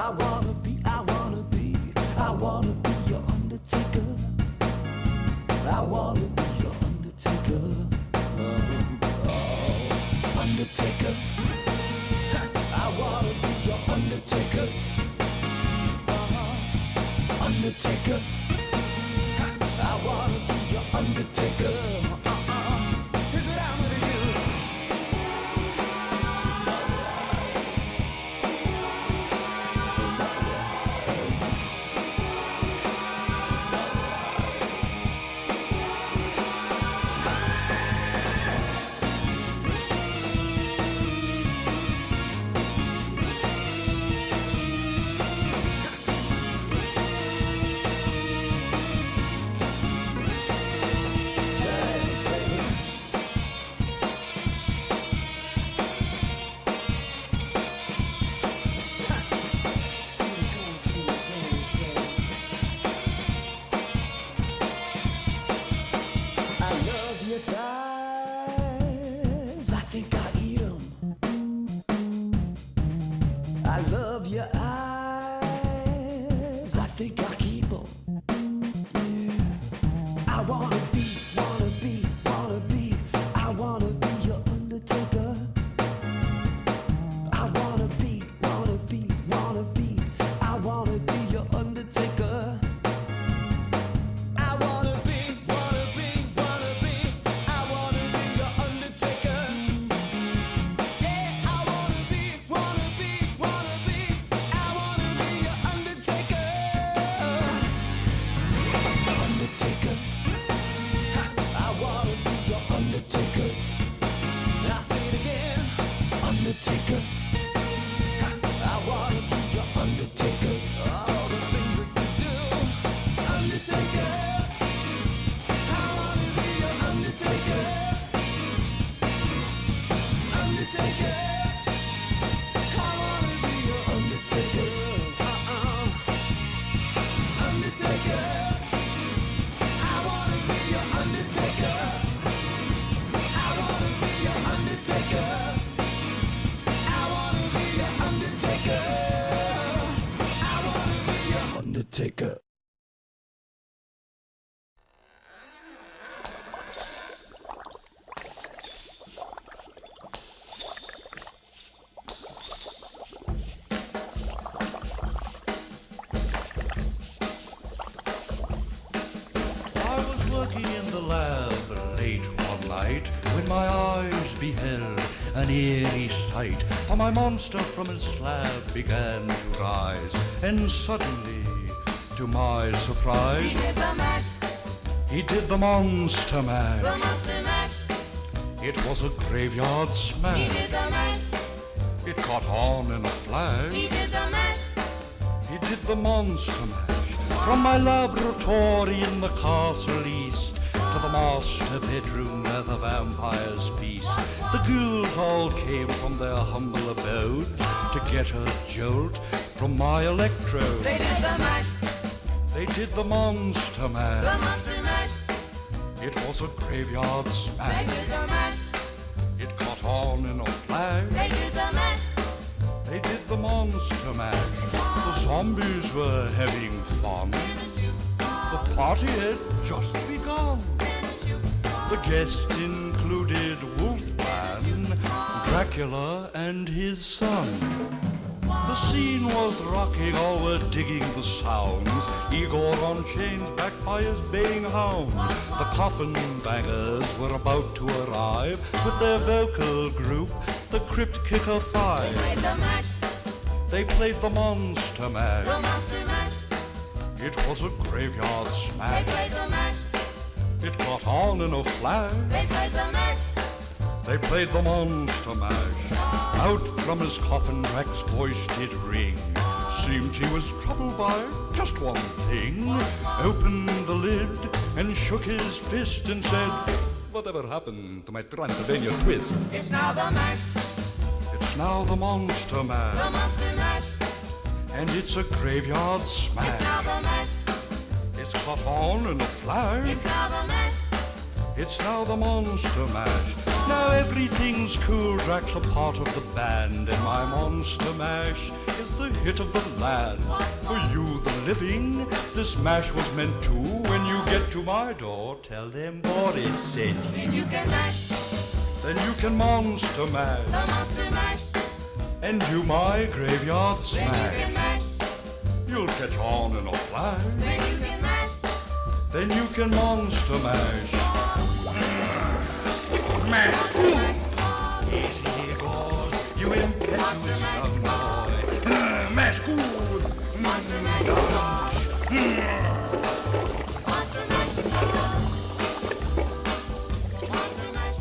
your undertaker. I wanna be your undertaker. Undertaker. I wanna be your undertaker. Undertaker. I wanna be your undertaker. Here's what I'm gonna use. Undertaker. Working in the lab late one night when my eyes beheld an eerie sight, for my monster from his slab began to rise, and suddenly, to my surprise, he did the mash. He did the monster mash. The monster mash. It was a graveyard smash. He did the mash. It caught on in a flash. He did the mash. He did the monster mash. From my laboratory in the castle east to the master bedroom where the vampires feast, the ghouls all came from their humble abodes to get a jolt from my electrode. They did the mash. They did the monster mash. The monster mash. It was a graveyard They smash. did the mash. It caught on in a flash. They did the mash. They did the monster mash. The zombies were having fun. The party had just begun. The guests included Wolfman, Dracula, and his son. The scene was rocking, all were digging the sounds. Igor on chains, backed by his baying hounds. The coffin bangers were about to arrive with their vocal group, the Crypt Kicker Five. They played the mash. They played the monster mash. The monster mash. It was a graveyard They smash. played the mash. It caught on in a flash. They played the mash. They played the monster mash. Out from his coffin, Drac's voice did ring. Seemed he was troubled by just one thing. Opened the lid and shook his fist and said, "Whatever happened to my Transylvania twist?" It's now the mash. It's now the monster mash. The monster mash. And it's a graveyard It's smash. now the mash. It's caught on in a flash. It's now the mash. It's now the monster mash. Now everything's cool, Drax a part of the band, and my Monster Mash is the hit of the land. For you, the living, this mash was meant to. When you get to my door, tell them Boris sent you. Then you can mash Then you can Monster Mash the Monster Mash. and do my graveyard Then you can smash. mash. You'll catch on in a flash. Then you can mash. Then you can Monster Mash. Mash. Easy here, boy. You impetuous young boy. Mash good. Monster Mash. Monster Mash. Monster Mash.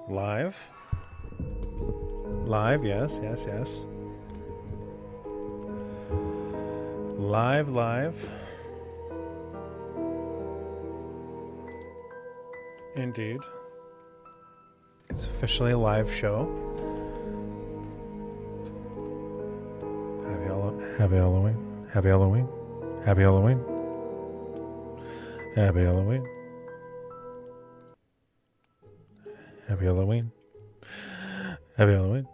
Live. Live, yes, yes, yes. Live, live. Indeed. It's officially a live show. Happy Halloween. Happy Halloween. Happy Halloween. Happy Halloween. Happy Halloween. Happy Halloween.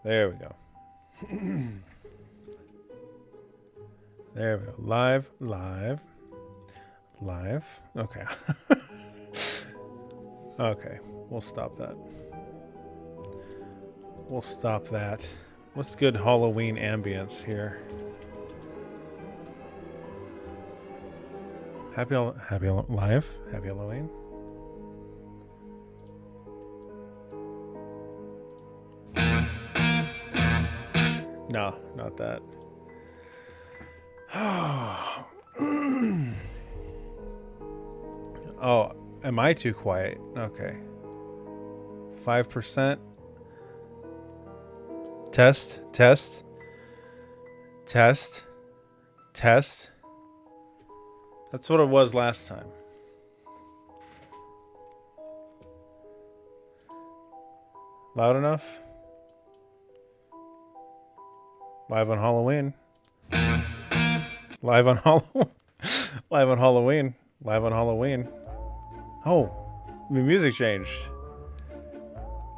There we go. There we go. Live, live, live. Okay. Okay. We'll stop that. We'll stop that. What's good Halloween ambience here? Happy live. Happy Halloween. No, not that. Oh, am I too quiet? Okay. 5%. Test, test, test, test. That's what it was last time. Loud enough? Live on Halloween. Live on Halloween. Live on Halloween. Live on Halloween. Oh, the music changed.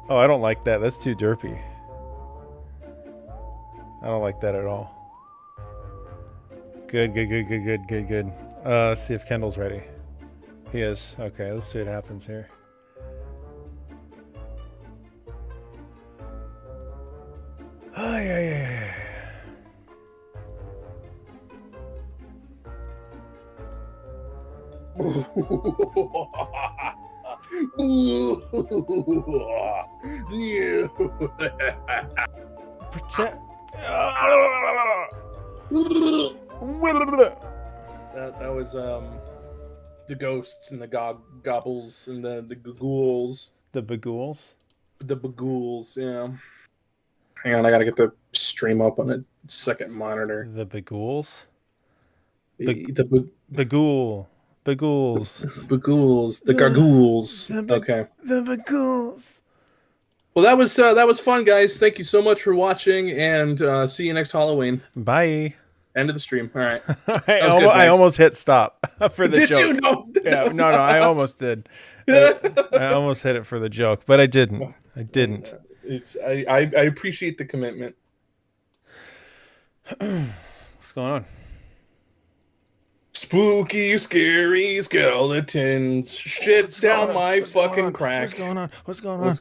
Oh, I don't like that. That's too derpy. I don't like that at all. Good, good, good, good, good, good, good. Let's see if Kendall's ready. He is. Okay, let's see what happens here. Oh, yeah, yeah, yeah. Protect. That was the ghosts and the gobbles and the ghouls. The bagools? The bagools, yeah. Hang on, I gotta get the stream up on a second monitor. The bagools? The Bagool. Bagools. bagools, the gargools. Okay. The bagools. Well, that was fun, guys. Thank you so much for watching, and see you next Halloween. Bye. End of the stream. All right. I almost hit stop for the Did joke. you? No. Yeah, no, I almost did. I almost hit it for the joke, but I didn't. I didn't. I appreciate the commitment. What's going on? Spooky, scary skeletons. Shit down my fucking crack. What's going on? What's going on?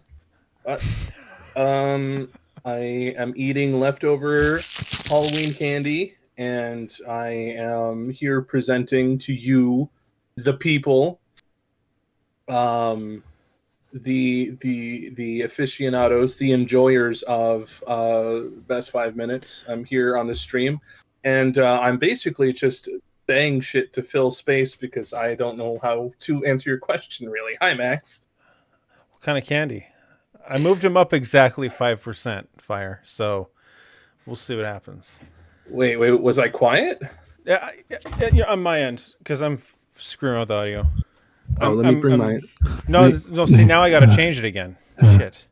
I am eating leftover Halloween candy, and I am here presenting to you, the people, the aficionados, the enjoyers of Best 5 Minutes. I'm here on the stream, and I'm basically just saying shit to fill space because I don't know how to answer your question, really. Hi, Max. What kind of candy? I moved him up exactly 5% fire, so we'll see what happens. Wait, was I quiet? Yeah, on my end, because I'm screwing with the audio. Let me bring my... No, see, now I got to change it again. Shit.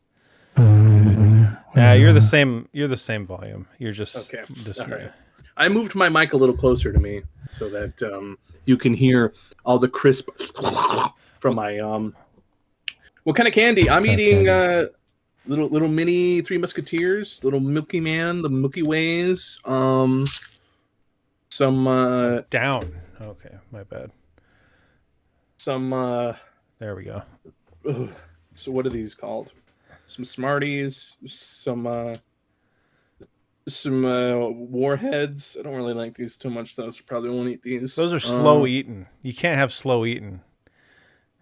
Yeah, you're the same volume. You're just... Okay, just, all right. I moved my mic a little closer to me so that you can hear all the crisp from my... What kind of candy? I'm eating little mini Three Musketeers, little Milky Man, the Milky Ways. Some down. Okay, my bad. Some there we go. So what are these called? Some Smarties, some Warheads. I don't really like these too much though, so probably won't eat these. Those are slow eating. You can't have slow eating.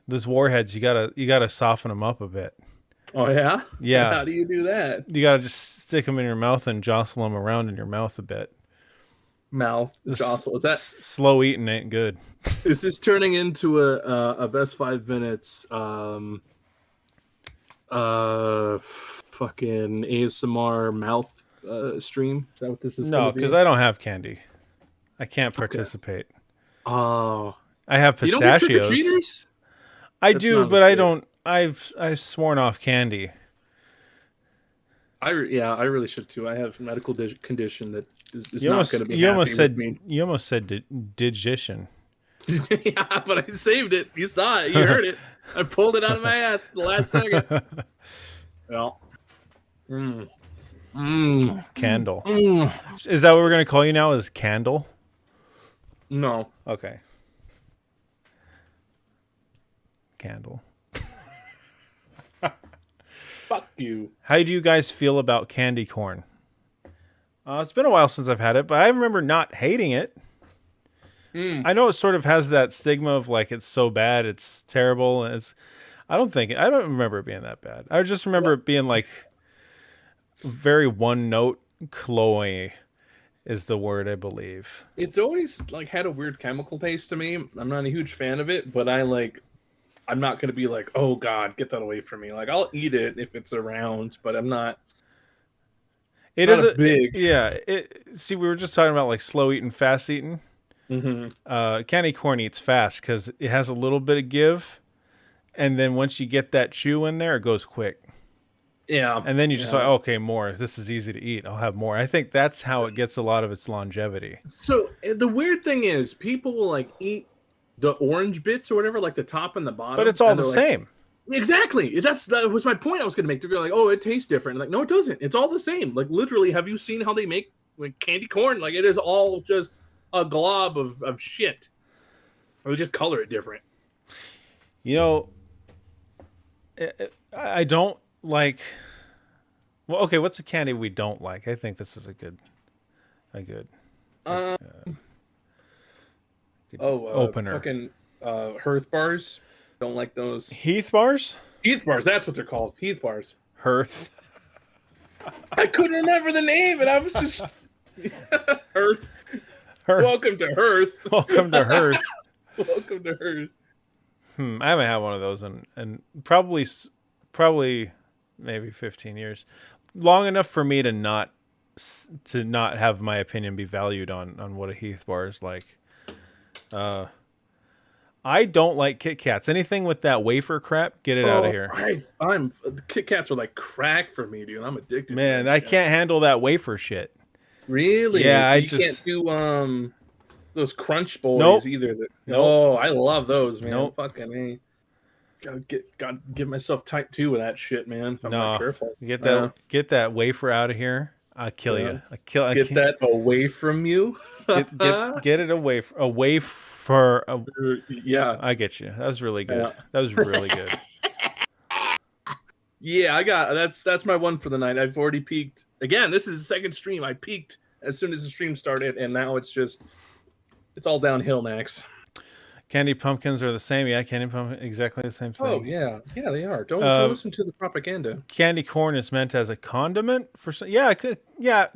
Those Warheads, you gotta soften them up a bit. Oh yeah? Yeah. How do you do that? You gotta just stick them in your mouth and jostle them around in your mouth a bit. Mouth jostle. Is that slow eating ain't good? Is this turning into a Best 5 Minutes fucking ASMR mouth stream? Is that what this is? No, because I don't have candy. I can't participate. Okay. Oh, I have pistachios. You don't get trick-or-treaters? I do, but I don't. I've sworn off candy. I really should too. I have a medical condition that is not going to be. You almost said digestion. Yeah, but I saved it. You saw it. You heard it. I pulled it out of my ass at the last second. Well, Candle. Is that what we're going to call you now? Is Candle? No. Okay. Candle. Fuck you. How do you guys feel about candy corn? It's been a while since I've had it, but I remember not hating it. I know it sort of has that stigma of like it's so bad, it's terrible, and I don't remember it being that bad. I just remember it being like very one note. Chloe is the word, I believe. It's always like had a weird chemical taste to me. I'm not a huge fan of it, but I'm not going to be like, oh God, get that away from me. Like I'll eat it if it's around, but I'm not. It Not is a big. Yeah. See, we were just talking about like slow eating, fast eating. Mm-hmm. Candy corn eats fast because it has a little bit of give, and then once you get that chew in there, it goes quick. Yeah. And then you just yeah. like, okay, more. This is easy to eat. I'll have more. I think that's how it gets a lot of its longevity. So the weird thing is, people will like eat the orange bits or whatever, like the top and the bottom. But it's all and the they're same. Like, exactly. That was my point I was going to make. They're like, oh, it tastes different. Like, no, it doesn't. It's all the same. Like, literally, have you seen how they make like candy corn? Like, it is all just a glob of shit. Or they just color it different. You know, I don't like. Well, okay. What's a candy we don't like? I think this is a good opener. Fucking Hearth bars. Don't like those. Heath bars. Heath bars. That's what they're called. Heath bars. Hearth. I couldn't remember the name, and I was just Hearth. Hearth. Welcome to Hearth. Welcome to Hearth. Welcome to Hearth. I haven't had one of those in probably maybe 15 years. Long enough for me to not have my opinion be valued on what a Heath bar is like. I don't like Kit Kats. Anything with that wafer crap, get it out of here. I'm Kit Kats are like crack for me, dude. I'm addicted. Man, to I can't handle that wafer shit. Really? Yeah, so I you just can't do those Crunch Boys Nope. either. Nope. Oh, I love those, man. Nope. Fucking A. Gotta give myself type 2 with that shit, man. If I'm No. not careful. Get that wafer out of here. I'll kill you. Get that away from you. Get it away for. Yeah. I get you. That was really good. Yeah. That was really good. Yeah, that's my one for the night. I've already peaked. Again, this is the second stream. I peaked as soon as the stream started, and now it's all downhill, Max. Candy pumpkins are the same. Yeah, candy pumpkin, exactly the same thing. Oh yeah, they are. Don't listen to the propaganda. Candy corn is meant as a condiment for some. Yeah, it could. Yeah,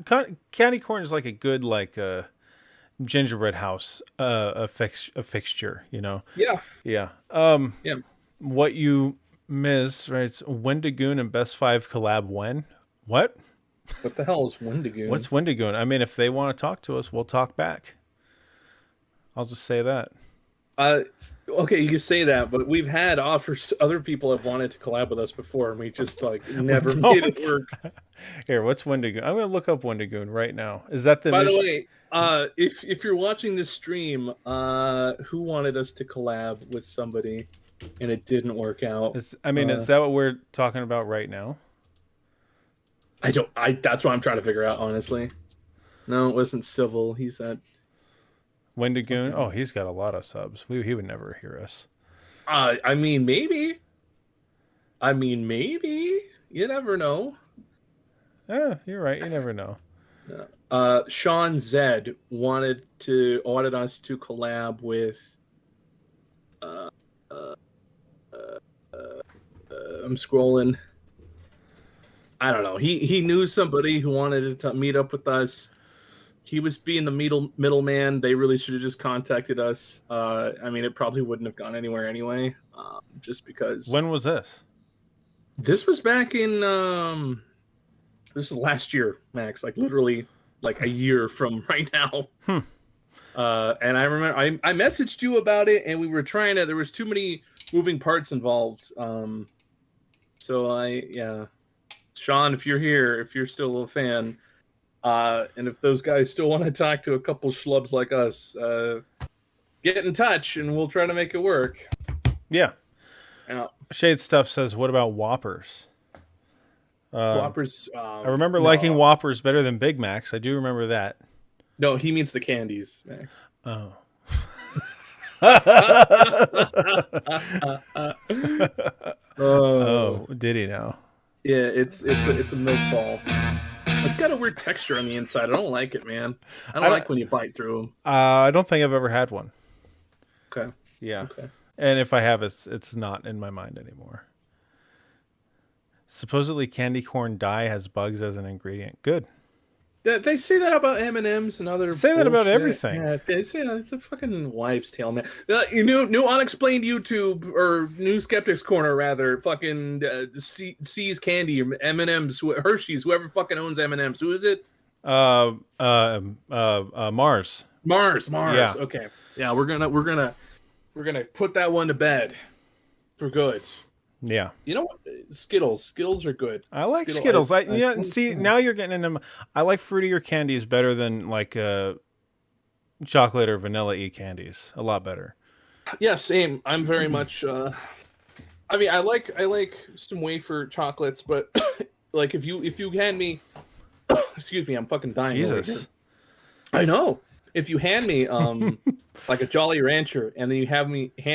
candy corn is like a good gingerbread house a fixture. You know. Yeah. Yeah. Yeah. What you miss, right? It's Wendigoon and Best Five collab when? What? What the hell is Wendigoon? What's Wendigoon? I mean, if they want to talk to us, we'll talk back. I'll just say that. Okay, you can say that, but we've had offers. Other people have wanted to collab with us before, and we just never made it work. Here, what's Wendigoon? I'm gonna look up Wendigoon right now. Is that the? By the way, if you're watching this stream, who wanted us to collab with somebody, and it didn't work out? Is that what we're talking about right now? That's what I'm trying to figure out, honestly. No, it wasn't Civil. He's that. Wendigoon. Oh, he's got a lot of subs. He would never hear us. I mean, maybe. You never know. Yeah, you're right. You never know. Sean Zed wanted us to collab with. I'm scrolling. I don't know. He knew somebody who wanted to meet up with us. He was being the middleman. They really should have just contacted us. I mean, it probably wouldn't have gone anywhere anyway, just because. When was this? This was back in. This was last year, Max. Like literally, like a year from right now. And I remember I messaged you about it, and we were trying to. There was too many moving parts involved. So Sean, if you're here, if you're still a fan. And if those guys still want to talk to a couple schlubs like us, get in touch and we'll try to make it work. Yeah. Yeah. Shade Stuff says, what about Whoppers? Whoppers. I remember liking Whoppers better than Big Macs. I do remember that. No, he means the candies, Max. Oh. Oh, did he now? Yeah, it's a milk ball. It's got a weird texture on the inside. I don't like it, man. I don't like when you bite through them. I don't think I've ever had one. Okay. Yeah. Okay. And if I have, it's not in my mind anymore. Supposedly candy corn dye has bugs as an ingredient. Good. They say that about M&Ms and other. Say that about bullshit. everything. Yeah, they say it's a fucking wives' tale, man. New unexplained YouTube or new skeptics corner rather. Fucking C's candy or M&Ms, Hershey's, whoever fucking owns M&Ms. Who is it? Mars. Mars. Yeah. Okay. Yeah, we're gonna put that one to bed for good. Yeah. You know what? Skittles are good. I like Skittles. See, now you're getting into. I like fruitier candies better than like chocolate or vanilla-y candies. A lot better. Yeah, same. I'm very much. I mean, I like some wafer chocolates, but like if you hand me, excuse me, I'm fucking dying. over Jesus. here. I know. If you hand me like a Jolly Rancher, and then you hand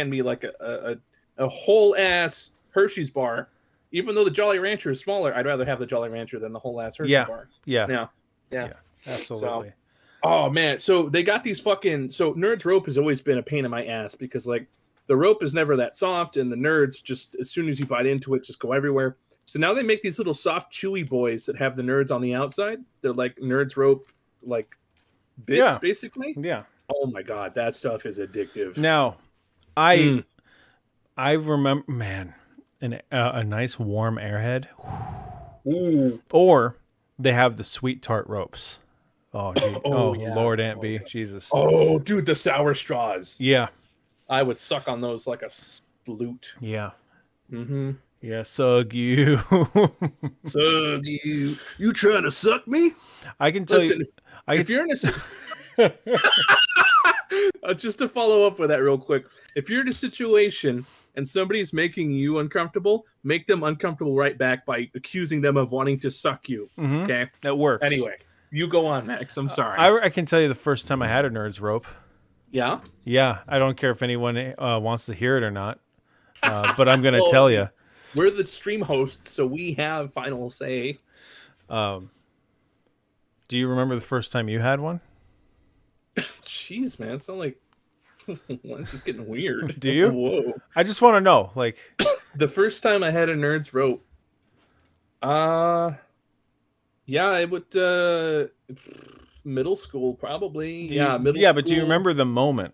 me like a whole ass Hershey's bar, even though the Jolly Rancher is smaller, I'd rather have the Jolly Rancher than the whole ass Hershey's bar. Yeah. Yeah. Absolutely. So, oh man, so they got these fucking. So Nerds rope has always been a pain in my ass because like the rope is never that soft, and the Nerds just as soon as you bite into it, just go everywhere. So now they make these little soft, chewy boys that have the Nerds on the outside. They're like Nerds rope, like bits, basically. Yeah. Oh my god, that stuff is addictive. Now, I remember, man, a nice warm Airhead, Ooh. or they have the sweet tart ropes. Oh, dude. Yeah. Lord, Aunt B, Jesus. Oh, dude, the sour straws. Yeah. I would suck on those like a flute. Yeah. Mm-hmm. Yeah, sug you. Suck you. You trying to suck me? I can tell Listen, you. if you're in a just to follow up with that real quick, if you're in a situation and somebody's making you uncomfortable, make them uncomfortable right back by accusing them of wanting to suck you. Mhm. Okay. That works. Anyway, you go on, Max. I'm sorry. I can tell you the first time I had a Nerds rope. Yeah. Yeah, I don't care if anyone wants to hear it or not, but I'm going to Well, tell you. We're the stream hosts, so we have final say. Do you remember the first time you had one? Jeez, man, it's not like this is getting weird. Do you? Whoa. I just want to know, like, The first time I had a Nerds rope, yeah, it would middle school probably. Middle school. But do you remember the moment?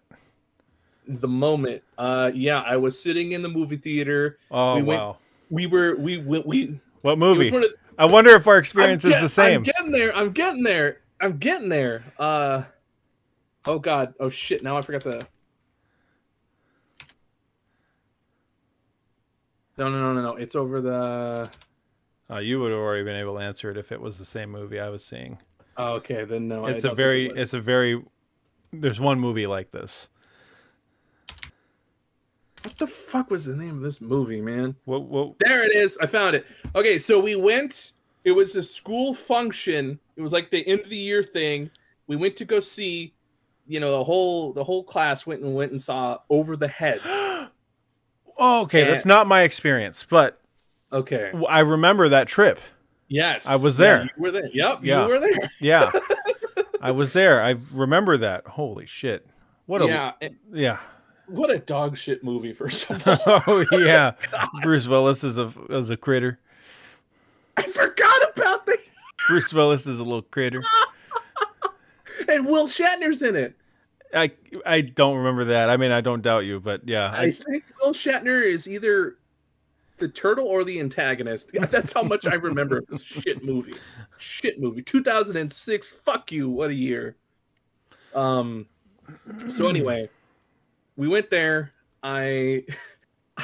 The moment? Yeah, I was sitting in the movie theater. Oh, What movie? I wonder if our experience is the same. I'm getting there. Oh god. Oh shit. Now I forgot the. No. It's over the. You would have already been able to answer it if it was the same movie I was seeing. Oh, okay, then no. There's one movie like this. What the fuck was the name of this movie, man? What? There it is. I found it. Okay, so we went. It was a school function. It was like the end of the year thing. We went to go see. The whole class went and saw Over the Head. Oh, okay, that's not my experience, but okay, I remember that trip. Yes, I was there. Yeah, you were there. Yep, Yeah. you were there. Yeah, I was there. I remember that. Holy shit! What a dog shit movie. First of all, Oh yeah, Bruce Willis is a critter. I forgot about that. Bruce Willis is a little critter. And Will Shatner's in it. I don't remember that. I mean, I don't doubt you, but yeah. I think Will Shatner is either the turtle or the antagonist. That's how much I remember of this shit movie. 2006. Fuck you. What a year. So anyway, we went there. I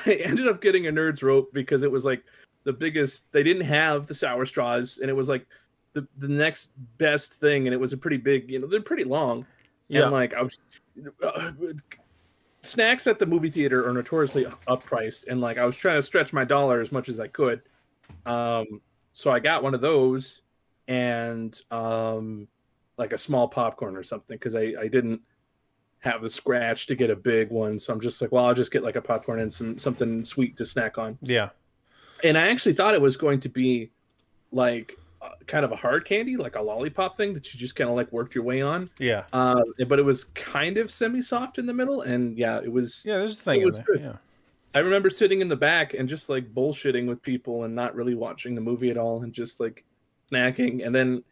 ended up getting a Nerds rope because it was like the biggest. They didn't have the sour straws, and it was like the next best thing, and it was a pretty big. They're pretty long. Yeah. And like I was, snacks at the movie theater are notoriously uppriced, and like I was trying to stretch my dollar as much as I could. So I got one of those, and like a small popcorn or something because I didn't have the scratch to get a big one. So I'm just like, well, I'll just get like a popcorn and something sweet to snack on. Yeah. And I actually thought it was going to be like kind of a hard candy, like a lollipop thing that you just kind of like worked your way on. Yeah. But it was kind of semi-soft in the middle, and yeah, it was. Yeah, there's a thing in there. Good. Yeah. I remember sitting in the back and just like bullshitting with people and not really watching the movie at all, and just like snacking. And then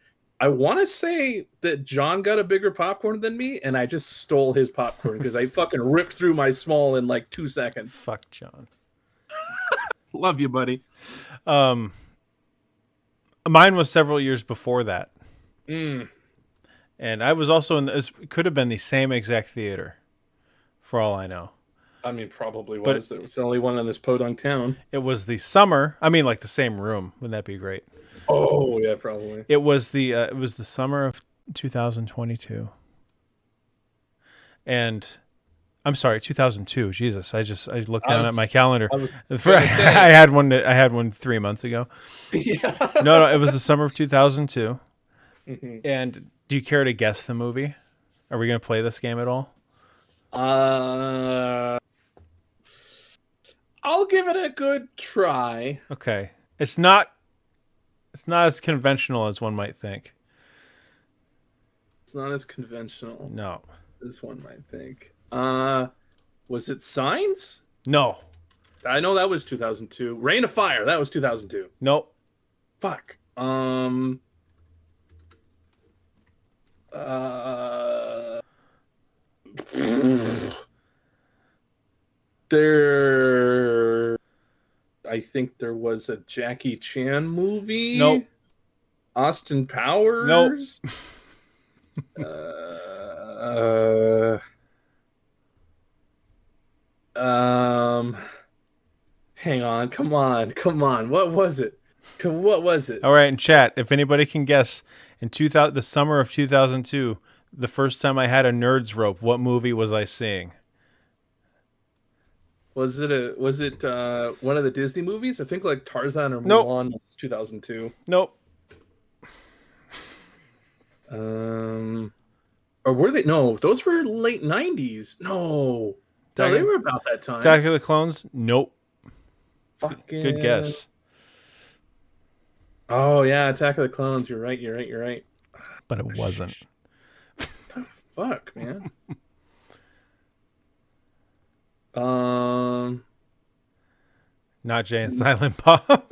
I want to say that John got a bigger popcorn than me, and I just stole his popcorn because I fucking ripped through my small in like 2 seconds. Fuck John. Love you, buddy. Mine was several years before that. And I was also in this could have been the same exact theater, for all I know. I mean, probably But- was. There was the only one in this podunk town. It was the summer. I mean, like the same room. Wouldn't that be great? Oh, yeah, probably. It was the summer of 2022. And I'm sorry, 2002. Jesus, I looked down at my calendar. I was I gonna say. had one 3 months ago. Yeah. No, it was the summer of 2002. Mhm. And do you care to guess the movie? Are we going to play this game at all? I'll give it a good try. Okay. It's not as conventional as one might think. It's not as conventional No. as one might think. Was it Signs? No. I know that was 2002. Rain of Fire, that was 2002. Nope. Fuck. There, I think there was a Jackie Chan movie. Nope. Austin Powers. Nope. Hang on. Come on. What was it? What was it? All right, in chat, if anybody can guess, in the summer of 2002, the first time I had a nerd's rope, what movie was I seeing? Was it one of the Disney movies? I think like Tarzan or Nope. Mulan was 2002. Nope. Or were they? No, those were late 90s. No, they were about that time. Attack of the Clones? Nope. Fucking Good guess. Oh yeah, Attack of the Clones. You're right. But it wasn't. Fuck, man. Not Jay and Silent Bob.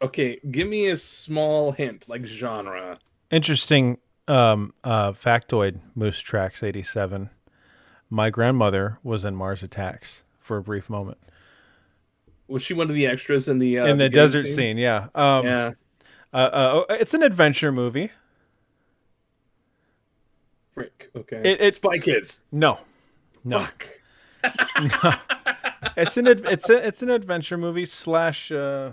Okay, give me a small hint, like genre. Interesting factoid, Moose Tracks 87. My grandmother was in Mars Attacks for a brief moment. Was she one of the extras in the In the desert scene, yeah. Yeah. It's an adventure movie. Frick. Okay. It's Spy Kids. No. Fuck. It's an adventure movie slash I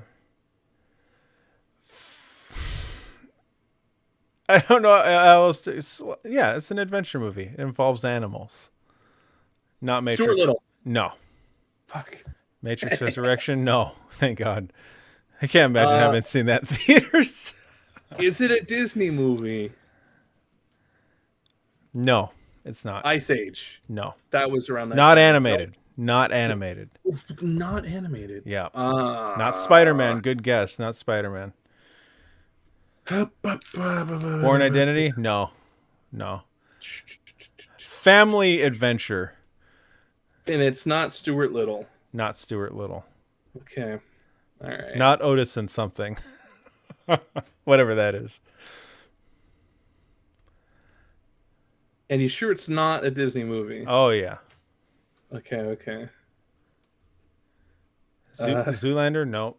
don't know how else to, it's an adventure movie. It involves animals. Not Matrix. Stuart Little. No. Fuck. Matrix Resurrection? No. Thank God. I can't imagine having seen that in theaters. Is it a Disney movie? No, it's not. Ice Age. No. That was around that Not time. animated. Not animated. Nope. Not animated. Yeah. Not Spider-Man. Good guess. Not Spider-Man. Born Identity? No. Family adventure. And it's not Stuart Little. Not Stuart Little. Okay. All right. Not Otis and something. Whatever that is. And you sure it's not a Disney movie? Oh, yeah. Okay. Zoolander? No.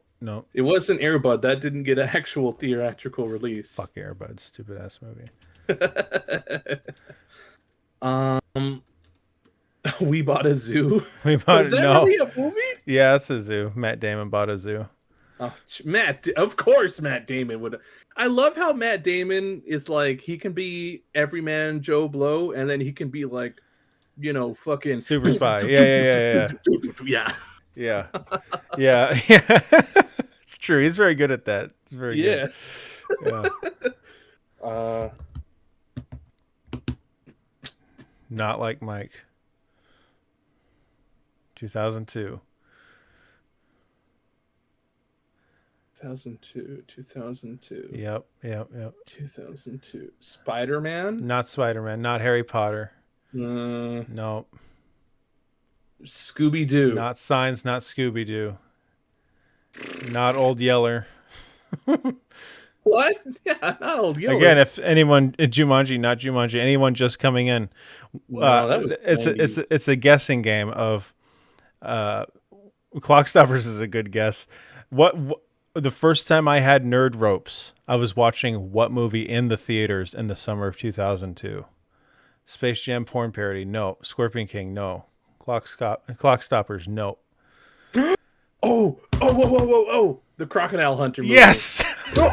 It wasn't Air Bud. That didn't get an actual theatrical release. Fuck Air Bud. Stupid ass movie. We Bought a Zoo. We bought Was that no. really a movie? Yeah, it's a zoo. Matt Damon bought a zoo. Oh, of course, Matt Damon would. I love how Matt Damon is like he can be everyman Joe Blow, and then he can be like, fucking Super spy. Yeah. Yeah. It's true. He's very good at that. He's very good. Yeah. Not like Mike. 2002. 2002. Yep. 2002. Spider-Man? Not Spider-Man. Not Harry Potter. Uh, Nope. Scooby Doo. Not Signs, not Scooby Doo. Not Old Yeller. What? Yeah, not Old Yeller. Again, if anyone Jumanji, not Jumanji, anyone just coming in, No, that was it's 90s. a guessing game of Clock Stoppers is a good guess. What the first time I had nerd ropes, I was watching what movie in the theaters in the summer of 2002? Space Jam porn parody, no. Scorpion King, no. Clock Stoppers, no. Oh, whoa. The Crocodile Hunter movie. Yes. Dude.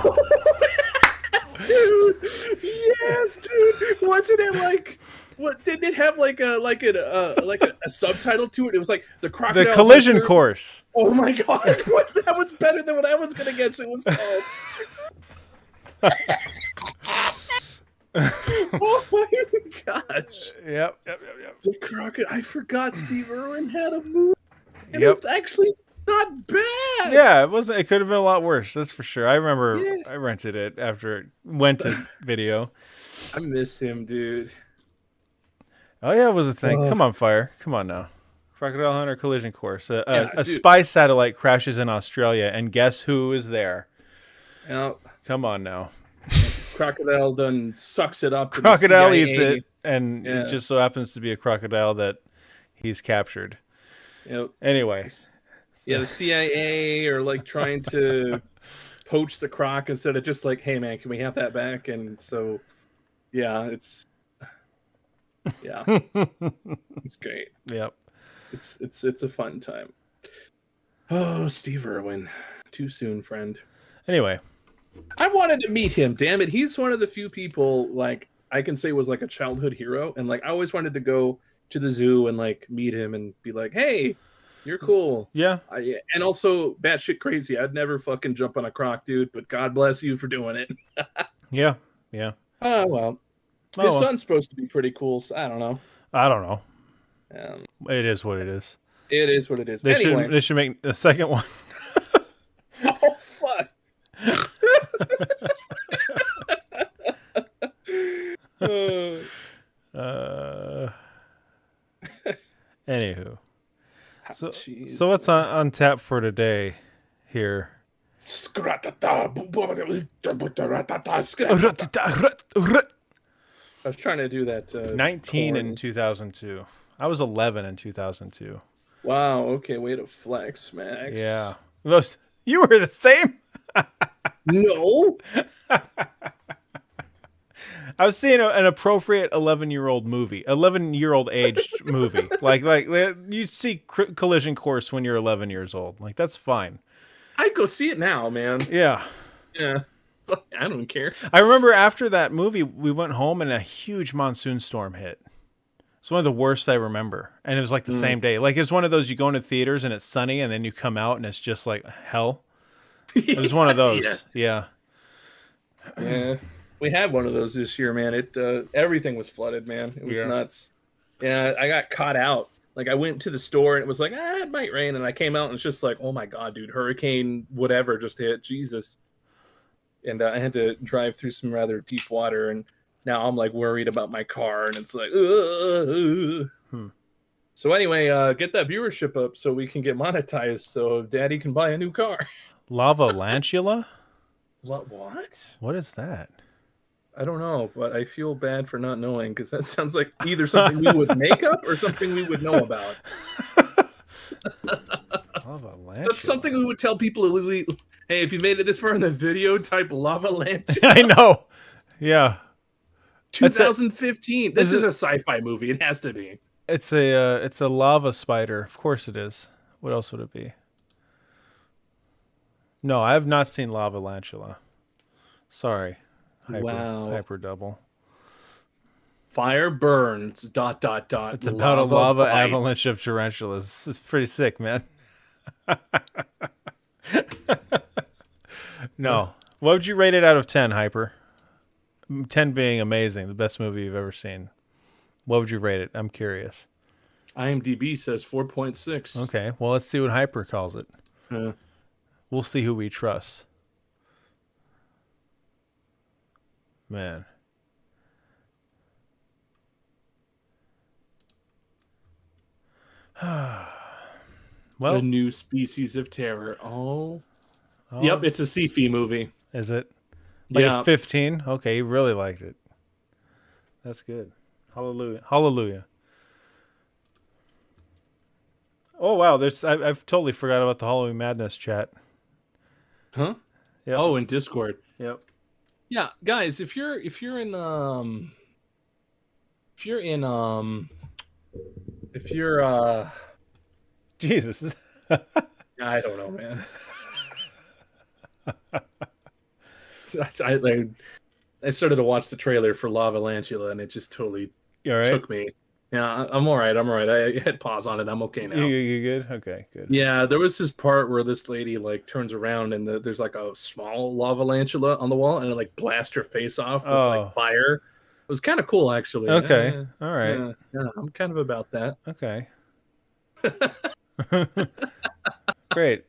Yes, dude. Wasn't it like what did it have like a subtitle to it? It was like the Crocodile The Collision Hunter. Course. Oh my god. That was better than what I was gonna guess it was called. Oh my gosh. Yep. The Crocodile. I forgot Steve Irwin had a movie. And Yep. it's actually not bad. Yeah, it wasn't. It could have been a lot worse. That's for sure. I remember Yeah. I rented it after it went to video. I miss him, dude. Oh yeah, it was a thing. Oh. Come on, Fire. Come on now. Crocodile Hunter Collision Course. Yeah, A dude. spy satellite crashes in Australia, and guess who is there? Now, Come on now. Crocodile done sucks it up. to the Crocodile CIA. eats it, and Yeah. it just so happens to be a crocodile that he's captured. Yep. Anyway, Yeah, the CIA are like trying to poach the croc instead of just like, hey man, can we have that back? And so, yeah, it's great. yep. It's a fun time. Oh, Steve Irwin, too soon, friend. Anyway, I wanted to meet him. Damn it, he's one of the few people like I can say was like a childhood hero, and like I always wanted to go to the zoo and like meet him and be like, hey, you're cool. yeah. And also batshit crazy. I'd never fucking jump on a croc, dude. But God bless you for doing it. Yeah. Oh well, Oh, his well. son's supposed to be pretty cool. So I don't know. I don't know. Um, It is what it is. it is what it is. They Anyway, should make a second one. oh fuck. Anywho. So, Jeez. so what's on tap for today here? I was trying to do that. 19 corn. in 2002. I was 11 in 2002. Wow. Okay. Way to flex, Max. Yeah. Those, you were the same? No. I was seeing an appropriate 11-year-old movie, 11-year-old aged movie. Like you see Collision Course when you're 11 years old. Like that's fine. I'd go see it now, man. Yeah. Yeah. I don't care. I remember after that movie, we went home and a huge monsoon storm hit. It's one of the worst I remember. And it was like the same day. Like it's one of those you go into theaters and it's sunny and then you come out and it's just like hell. It was one of those. Yeah. Yeah. We had one of those this year, man. It everything was flooded, man. It was Yeah. nuts. Yeah, I got caught out. Like I went to the store and it was like, it might rain, and I came out and it's just like, oh my god, dude, hurricane whatever just hit, Jesus. And I had to drive through some rather deep water, and now I'm like worried about my car, and it's like, So anyway, get that viewership up so we can get monetized, so Daddy can buy a new car. Lava Lantula? What? What is that? I don't know, but I feel bad for not knowing because that sounds like either something we would make up or something we would know about. Lava Lantula. That's something we would tell people. Hey, if you made it this far in the video, type Lava Lantern. I know. Yeah. 2015. This is is a sci-fi movie. It has to be. It's a lava spider. Of course it is. What else would it be? No, I have not seen Lava Lantula. Sorry. Wow. Hyper double. Fire burns. ... It's about a lava bites. avalanche of tarantulas. It's pretty sick, man. No. What would you rate it out of 10, Hyper? 10 being amazing, the best movie you've ever seen. What would you rate it? I'm curious. IMDb says 4.6. Okay, well, let's see what Hyper calls it. Uh, We'll see who we trust. Man. A Well, new species of terror. Oh. oh, Yep, it's a sci-fi movie. is it like Yeah. a 15? Okay, you really liked it. That's good. Hallelujah. Hallelujah. Oh wow, I've totally forgot about the Halloween Madness chat. Huh? Yep. Oh, in Discord. Yep. Yeah, guys, if you're in if you're Jesus. I don't know, man. I, I started to watch the trailer for Lava Lantula and it just totally You all right? took me. Yeah, I'm all right. I'm all right. I hit pause on it. I'm okay now. You good? Okay, good. Yeah, there was this part where this lady like turns around and there's like a small lava lantula on the wall and it like blasts her face off with Oh. like fire. It was kind of cool, actually. Okay. All right. Yeah, I'm kind of about that. Okay. Great.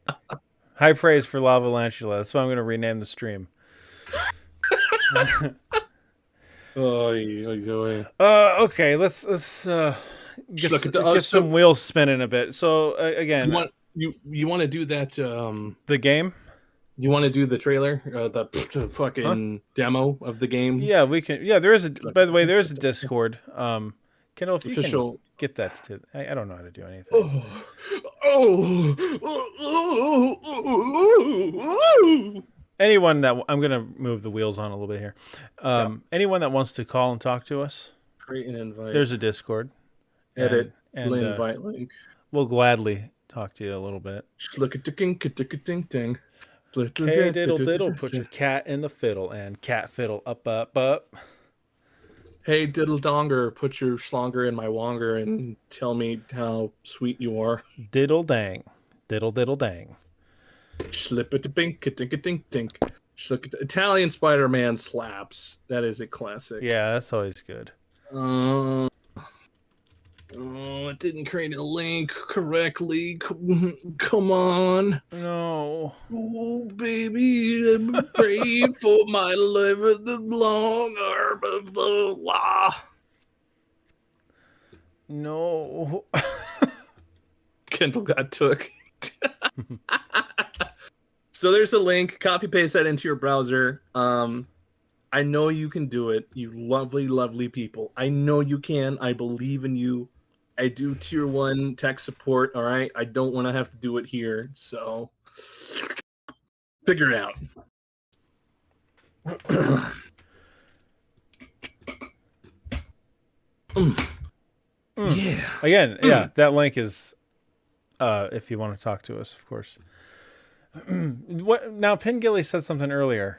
High praise for Lava Lantula. That's why I'm going to rename the stream. Okay, let's get some wheels spinning a bit. So again, you want to do that? The game. You want to do the trailer, the fucking demo of the game? Yeah, we can. Yeah, there is a. By the way, there is a Discord. Kendall, if you can get that to, I don't know how to do anything. Anyone that I'm gonna move the wheels on a little bit here. Anyone that wants to call and talk to us, create an invite. There's a Discord. Edit and invite link. We'll gladly talk to you a little bit. Hey diddle diddle, put your cat in the fiddle and cat fiddle up up up. Hey diddle donger, put your slonger in my wonger and tell me how sweet you are. Diddle dang, diddle diddle dang. Slip it to bink, a tink a tink tink. Italian Spider-Man slaps. That is a classic. Yeah, that's always good. It didn't create a link correctly. Come on. No. Oh, baby, pray for my life at the long arm of the law. No. Kendall got took. So there's a link. Copy paste that into your browser. I know you can do it. You lovely, lovely people. I know you can. I believe in you. I do tier 1 tech support. All right. I don't want to have to do it here. So figure it out. Yeah. Again, yeah, that link is if you want to talk to us, of course. What now? Pin Gilly said something earlier.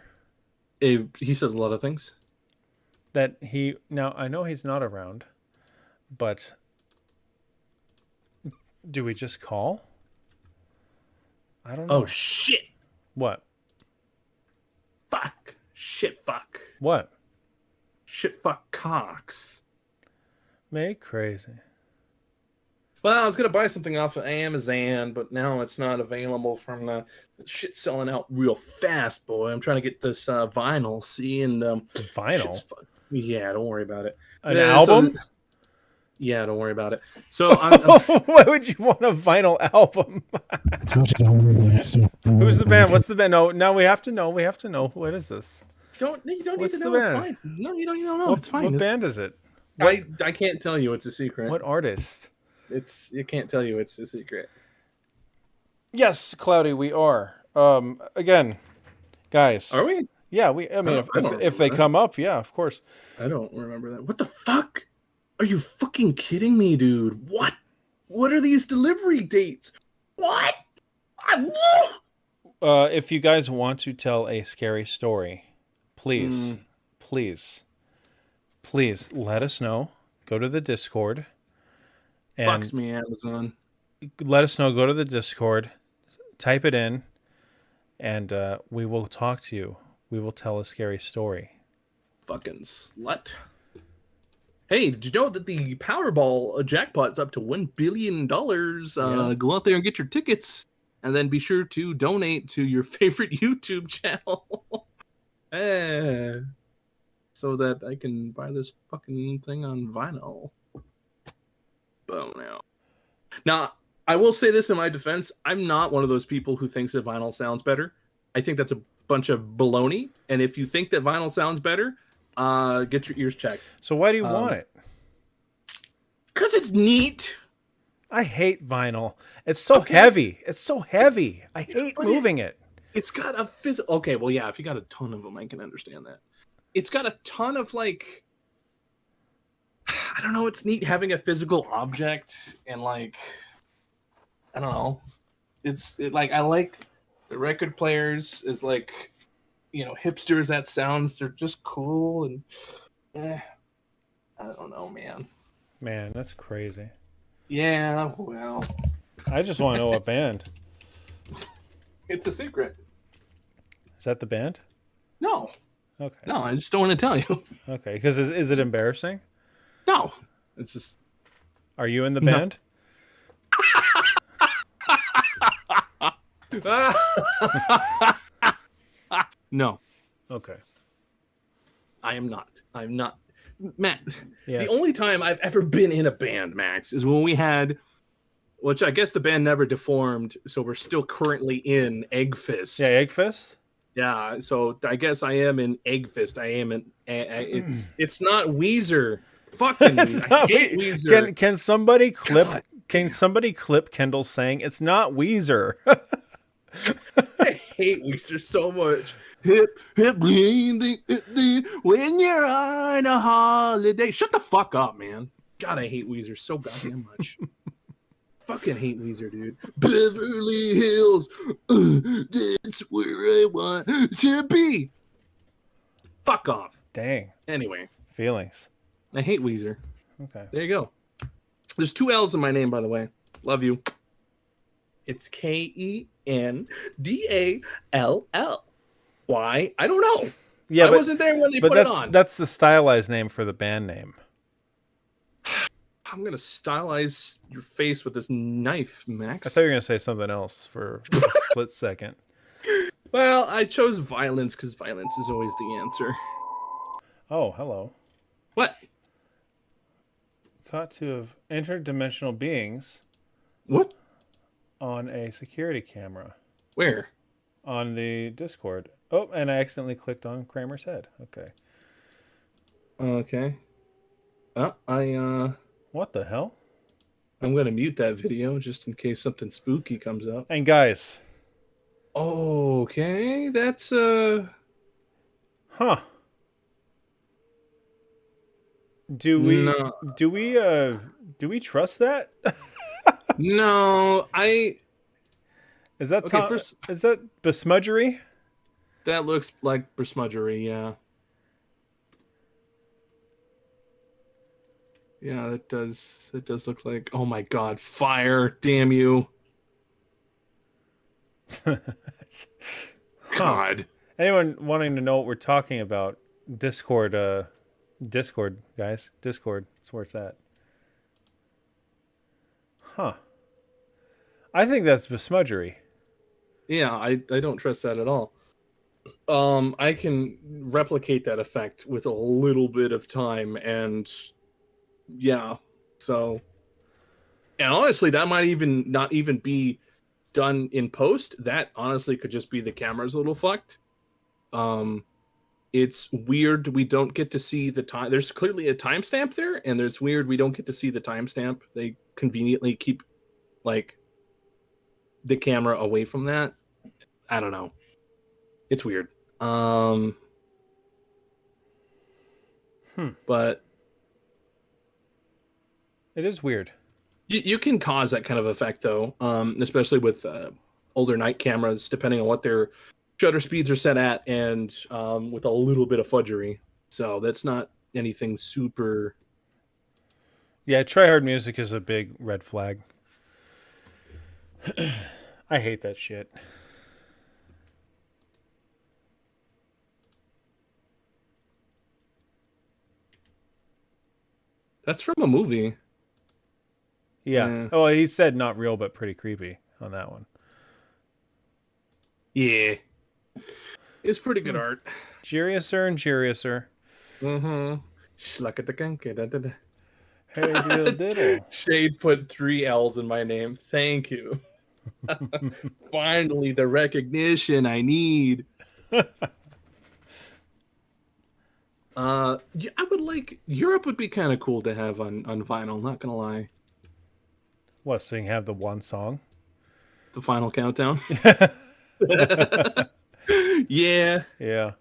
He says a lot of things. That now I know he's not around, but do we just call? I don't know. Oh shit! What? Fuck! Shit! Fuck! What? Shit! Fuck! Cox! May crazy. Well, I was gonna buy something off of Amazon, but now it's not available from the shit's selling out real fast, boy. I'm trying to get this vinyl. See, and vinyl. Yeah, don't worry about it. An album. Yeah, don't worry about it. So, why would you want a vinyl album? Who's the band? What's the band? No, now we have to know. We have to know. What is this? You don't need What's to the know. band? It's fine. No, you don't know. It's fine. What band is it? I can't tell you. It's a secret. What artist? You can't tell you. It's a secret. Yes, Cloudy, we are. Again, guys. Are we? Yeah, we. I mean, if they come up, yeah, of course. I don't remember that. What the fuck? Are you fucking kidding me, dude? What? What are these delivery dates? What? If you guys want to tell a scary story, please let us know. Go to the Discord. And fucks me, Amazon. Let us know. Go to the Discord. Type it in. And we will talk to you. We will tell a scary story. Fucking slut. Hey, did you know that the Powerball jackpot's up to $1 billion? Go out there and get your tickets. And then be sure to donate to your favorite YouTube channel. So that I can buy this fucking thing on vinyl. Boom now. Now, I will say this in my defense. I'm not one of those people who thinks that vinyl sounds better. I think that's a bunch of baloney. And if you think that vinyl sounds better, get your ears checked. So why do you want it? Because it's neat. I hate vinyl. It's so heavy. It's so heavy. I hate moving it. It's got a physical. Okay, well, yeah, if you got a ton of them, I can understand that. It's got a ton of like. I don't know. It's neat having a physical object and like. I don't know. Like I like the record players is like, hipsters. That sounds. They're just cool and. I don't know, man. Man, that's crazy. Yeah, well. I just want to know what band. It's a secret. Is that the band? No. Okay. No, I just don't want to tell you. Okay, because is it embarrassing? No. It's just. Are you in the band? No. Okay. I am not. I'm not. Matt, Yes. the only time I've ever been in a band, Max, is when we had, which I guess the band never deformed, so we're still currently in Egg Fist. Yeah, Egg Fist? Yeah, so I guess I am in Egg Fist. I am in. It's not Weezer. Fucking It's I not hate We- Weezer. Can somebody clip God somebody clip Kendall saying it's not Weezer? I hate Weezer so much. Hip, hip, when you're on a holiday. Shut the fuck up, man. God, I hate Weezer so goddamn much. Fucking hate Weezer, dude. Beverly Hills, that's where I want to be. Fuck off. Dang. Anyway, Feelings. I hate Weezer. Okay. There you go. There's 2 L's in my name, by the way. Love you. It's Kendall. Why? I don't know. Yeah, I wasn't there when they but put it on. that's the stylized name for the band name. I'm gonna stylize your face with this knife, Max. I thought you were gonna say something else for a split second. Well, I chose violence because violence is always the answer. Oh, hello. What? Caught two of interdimensional beings What? on a security camera Where? on the Discord. Oh, and I accidentally clicked on Kramer's head. Okay. Okay. What the hell? I'm gonna mute that video just in case something spooky comes up. And guys, Okay, that's huh? Do we No. do we trust that? No, Is that Okay, first- is that besmudgery? that looks like besmudgery, yeah. Yeah, that does look like, oh my god, fire, damn you. God. Anyone wanting to know what we're talking about? Discord, Discord, guys. Discord. That's where it's at. Huh. I think that's besmudgery. Yeah, I don't trust that at all. I can replicate that effect with a little bit of time, and yeah, so, and honestly, that might even not even be done in post. That honestly could just be the camera's a little fucked. It's weird we don't get to see the time. There's clearly a timestamp there, and there's weird we don't get to see the timestamp. They conveniently keep like the camera away from that. I don't know. It's weird. But It is weird. you can cause that kind of effect though, especially with older night cameras, depending on what their shutter speeds are set at, and with a little bit of fudgery. So that's not anything super. Yeah, try hard music is a big red flag. I hate that shit. That's from a movie. Yeah. Yeah. Oh, he said not real, but pretty creepy on that one. Yeah, it's pretty good art. Juriouser and Juriouser. Mm-hmm. Hey, diddle diddle. Shade put 3 L's in my name. Thank you. Finally, the recognition I need. Yeah, I would like Europe would be kind of cool to have on vinyl. Not gonna lie, What? So you can have the one song? the final countdown. Yeah, Yeah.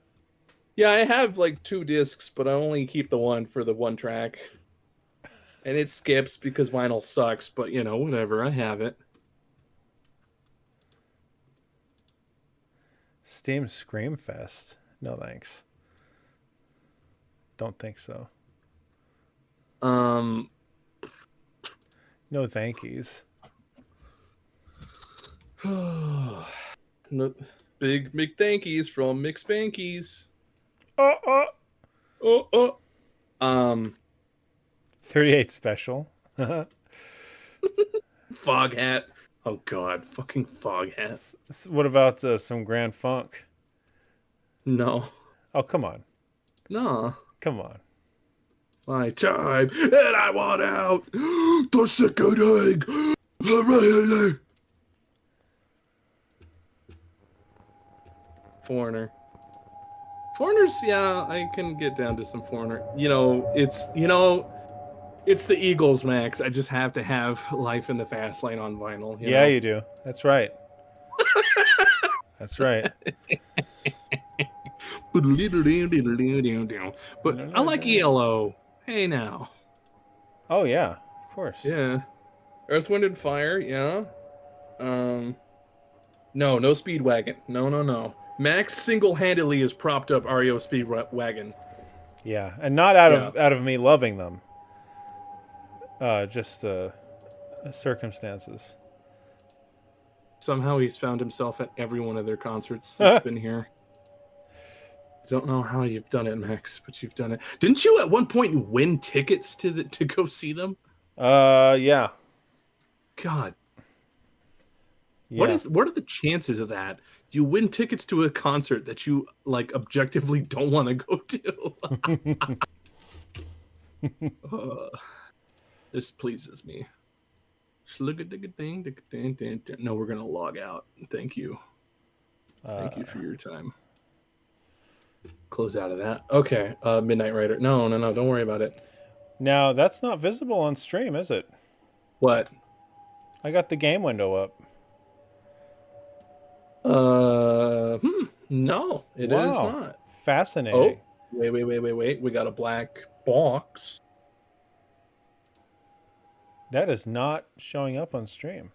yeah. I have like 2 discs, but I only keep the one for the one track, and it skips because vinyl sucks. But you know, whatever. I have it. Steam Screamfest. No thanks. Don't think so. Um, No thankies. no, big McThankies from McSpankies. Oh. Oh. 38 special. Fog hat. Oh God, fucking fog hat. What about some Grand Funk? No, Oh, come on. no. Come on. My time, and I want out. The second egg. Hooray. Foreigner. Foreigners, yeah, I can get down to some Foreigner. It's the Eagles, Max. I just have to have Life in the Fast Lane on vinyl. Yeah, know? you do. That's right. That's right. But I like ELO. Hey now. Oh, yeah. Of course. Yeah. Earth, Wind, and Fire, yeah. No Speedwagon. No. Max single-handedly has propped up REO Speedwagon. Yeah. And not out of me loving them. Just circumstances. Somehow he's found himself at every one of their concerts that's been here. Don't know how you've done it, Max, but you've done it. Didn't you at one point win tickets to go see them? Yeah. God. Yeah. What are the chances of that? Do you win tickets to a concert that you like objectively don't want to go to? This pleases me. No, we're gonna log out. Thank you. Thank you for your time. Close out of that. Okay. Midnight Rider. No. Don't worry about it. Now, that's not visible on stream, is it? What? I got the game window up. No, it is Wow. not. Fascinating. Oh, wait. We got a black box. That is not showing up on stream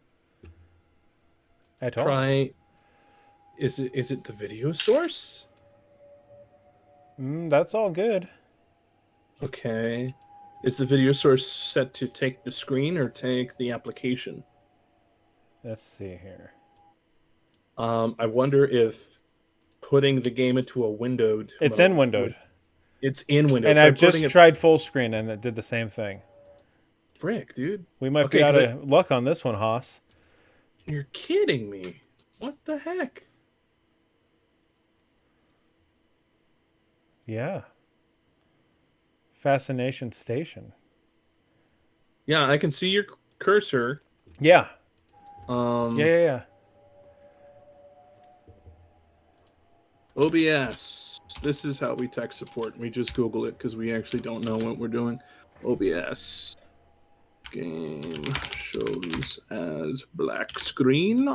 at all. Try. Is it the video source? That's all good. Okay. Is the video source set to take the screen or take the application? Let's see here. I wonder if putting the game into a windowed. It's mode in windowed. It's in windowed. And Try I've just putting it- tried full screen and it did the same thing. Frick, dude. We might Okay, be out 'cause of luck on this one, Haas. You're kidding me. What the heck? Yeah. Fascination Station. Yeah, I can see your cursor. Yeah. Um, Yeah. OBS. This is how we tech support. We just Google it because we actually don't know what we're doing. OBS. Game shows as black screen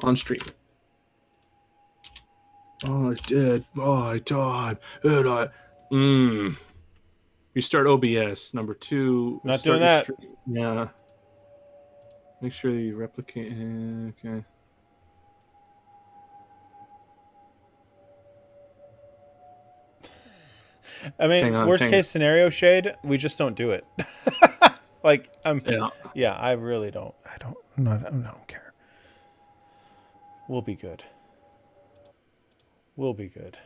on stream. Oh, it did. Oh, I died. You start OBS. Number 2. Not start doing your that. stream. Yeah. Make sure you replicate. Okay. I mean, Hang on, worst hang case scenario, Shade, we just don't do it. Like, Yeah. I really don't. I don't care. We'll be good. We'll be good.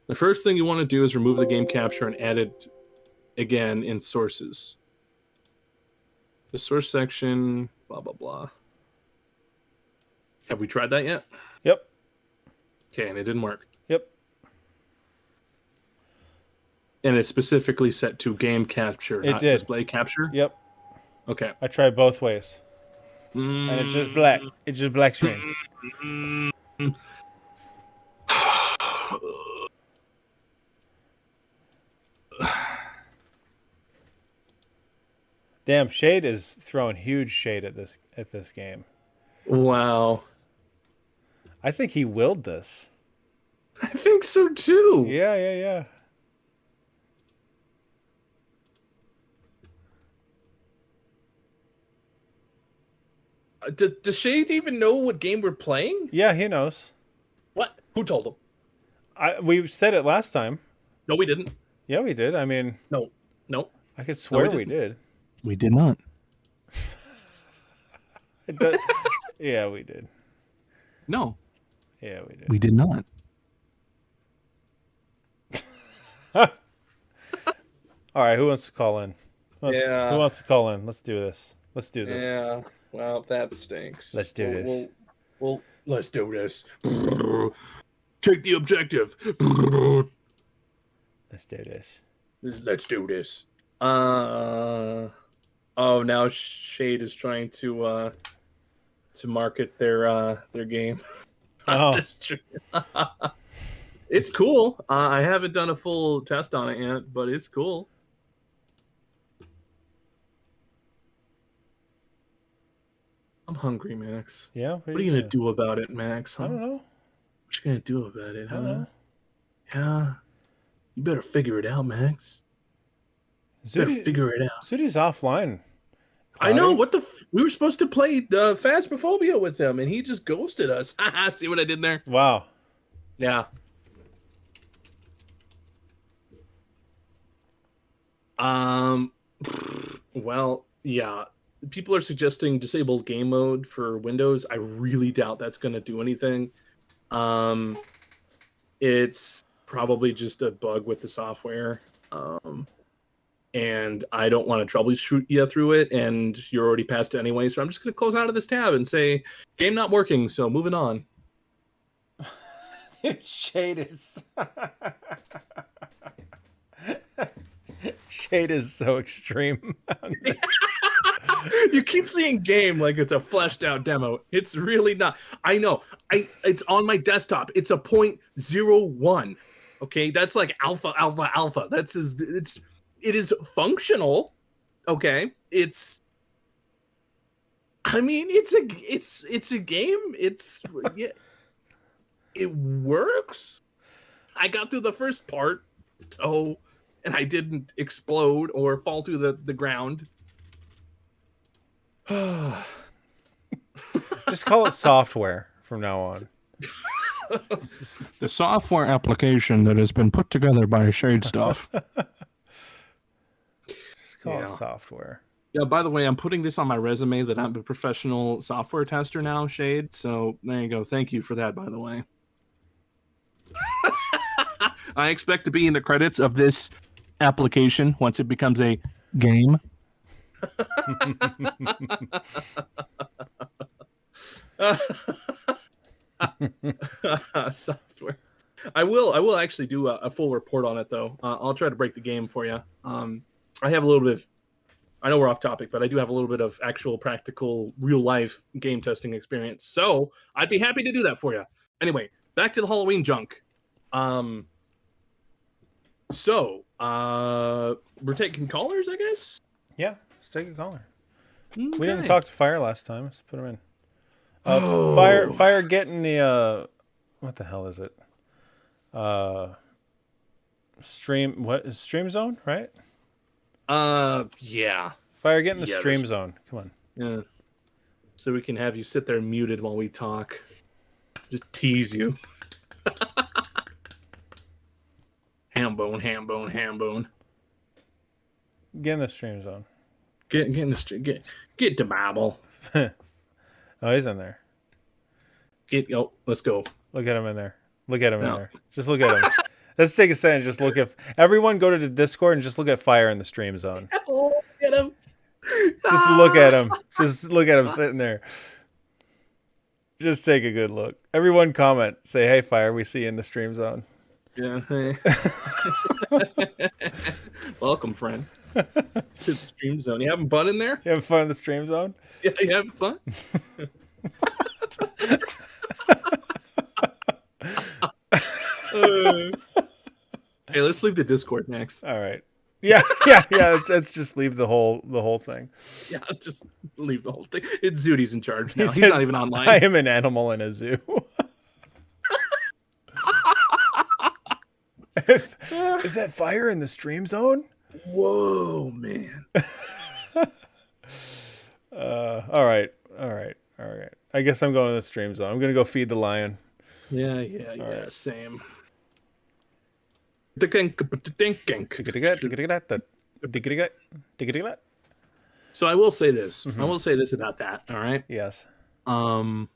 The first thing you want to do is remove the game capture and add it again in sources. The source section, blah, blah, blah. Have we tried that yet? Yep. Okay, and it didn't work. Yep. And it's specifically set to game capture, It not did. display capture? Yep. Okay. I tried both ways. And it's just black. It's just black screen. Damn, Shade is throwing huge shade at this game. Wow. I think he willed this. I think so too. Yeah. Does Shade even know what game we're playing? Yeah, he knows. What? Who told him? We said it last time. No, we didn't. Yeah, we did. I mean, No. I could swear we we did. We did not. Yeah, we did. No, Yeah, we did. we did not. All right, who wants to call in? Who Yeah. wants to call in? Let's do this. Yeah. Well, that stinks. Let's do this. Well, let's do this. Take the objective. Let's do this. Let's do this. Oh, now Shade is trying to market their game. Oh, It's cool. I haven't done a full test on it yet, but it's cool. I'm hungry, Max. yeah. What are you gonna do about it, Max? Huh? I don't know. What you gonna do about it, I don't huh? know. Yeah. You better figure it out, Max. You better figure it out. Zudi's offline. I know. Cloudy? What we were supposed to play Phasmophobia with him, and he just ghosted us. See what I did there? Wow. Yeah. Well, yeah. People are suggesting disabled game mode for Windows. I really doubt that's going to do anything. It's probably just a bug with the software. And I don't want to troubleshoot you through it, and you're already past it anyway. So I'm just going to close out of this tab and say, game not working, so moving on. Dude, Shade is... Shade is so extreme. You keep seeing game like it's a fleshed out demo. It's really not. I know. It's on my desktop. It's a 0.01. Okay, that's like alpha. It is functional. Okay, it's a game. Yeah, it works. I got through the first part, and I didn't explode or fall to the ground. Just call it software from now on. The software application that has been put together by Shade Stuff. Just call it software. Yeah, by the way, I'm putting this on my resume that I'm a professional software tester now, Shade. So there you go. Thank you for that, by the way. I expect to be in the credits of this application once it becomes a game. Software. I will actually do a full report on it, though. I'll try to break the game for you. I have a little bit of, I know we're off topic, but I do have a little bit of actual practical real life game testing experience. So I'd be happy to do that for you. Anyway, back to the Halloween junk. So we're taking callers, I guess. Yeah, let's take a caller. Okay. We didn't talk to Fire last time. Let's put him in. Fire getting the what the hell is it? Stream, what is Stream Zone, right? Yeah. Fire getting the Stream Zone. Come on. Yeah. So we can have you sit there muted while we talk. Just tease you. Ham bone. Get in the Stream Zone. Get in the street. Get to Bible. Oh, he's in there. Let's go. Look at him in there. Look at him in there. Just look at him. Let's take a second. Just look at everyone. Go to the Discord and just look at Fire in the Stream Zone. Look at him. Just look at him. Just look at him sitting there. Just take a good look. Everyone comment. Say, hey, Fire, we see you in the stream zone. Yeah. Hey. Welcome, friend, to the stream zone. You having fun in there? You having fun in the stream zone? Yeah, you having fun? Hey, let's leave the Discord next. All right. Yeah. Let's just leave the whole thing. Yeah, just leave the whole thing. It's Zudi's in charge now. He He's says, not even online. I am an animal in a zoo. Is that Fire in the stream zone? Whoa, man. All right. I guess I'm going to the stream zone. I'm going to go feed the lion. Yeah, right. same. So I will say this. I will say this about that. All right. Yes. And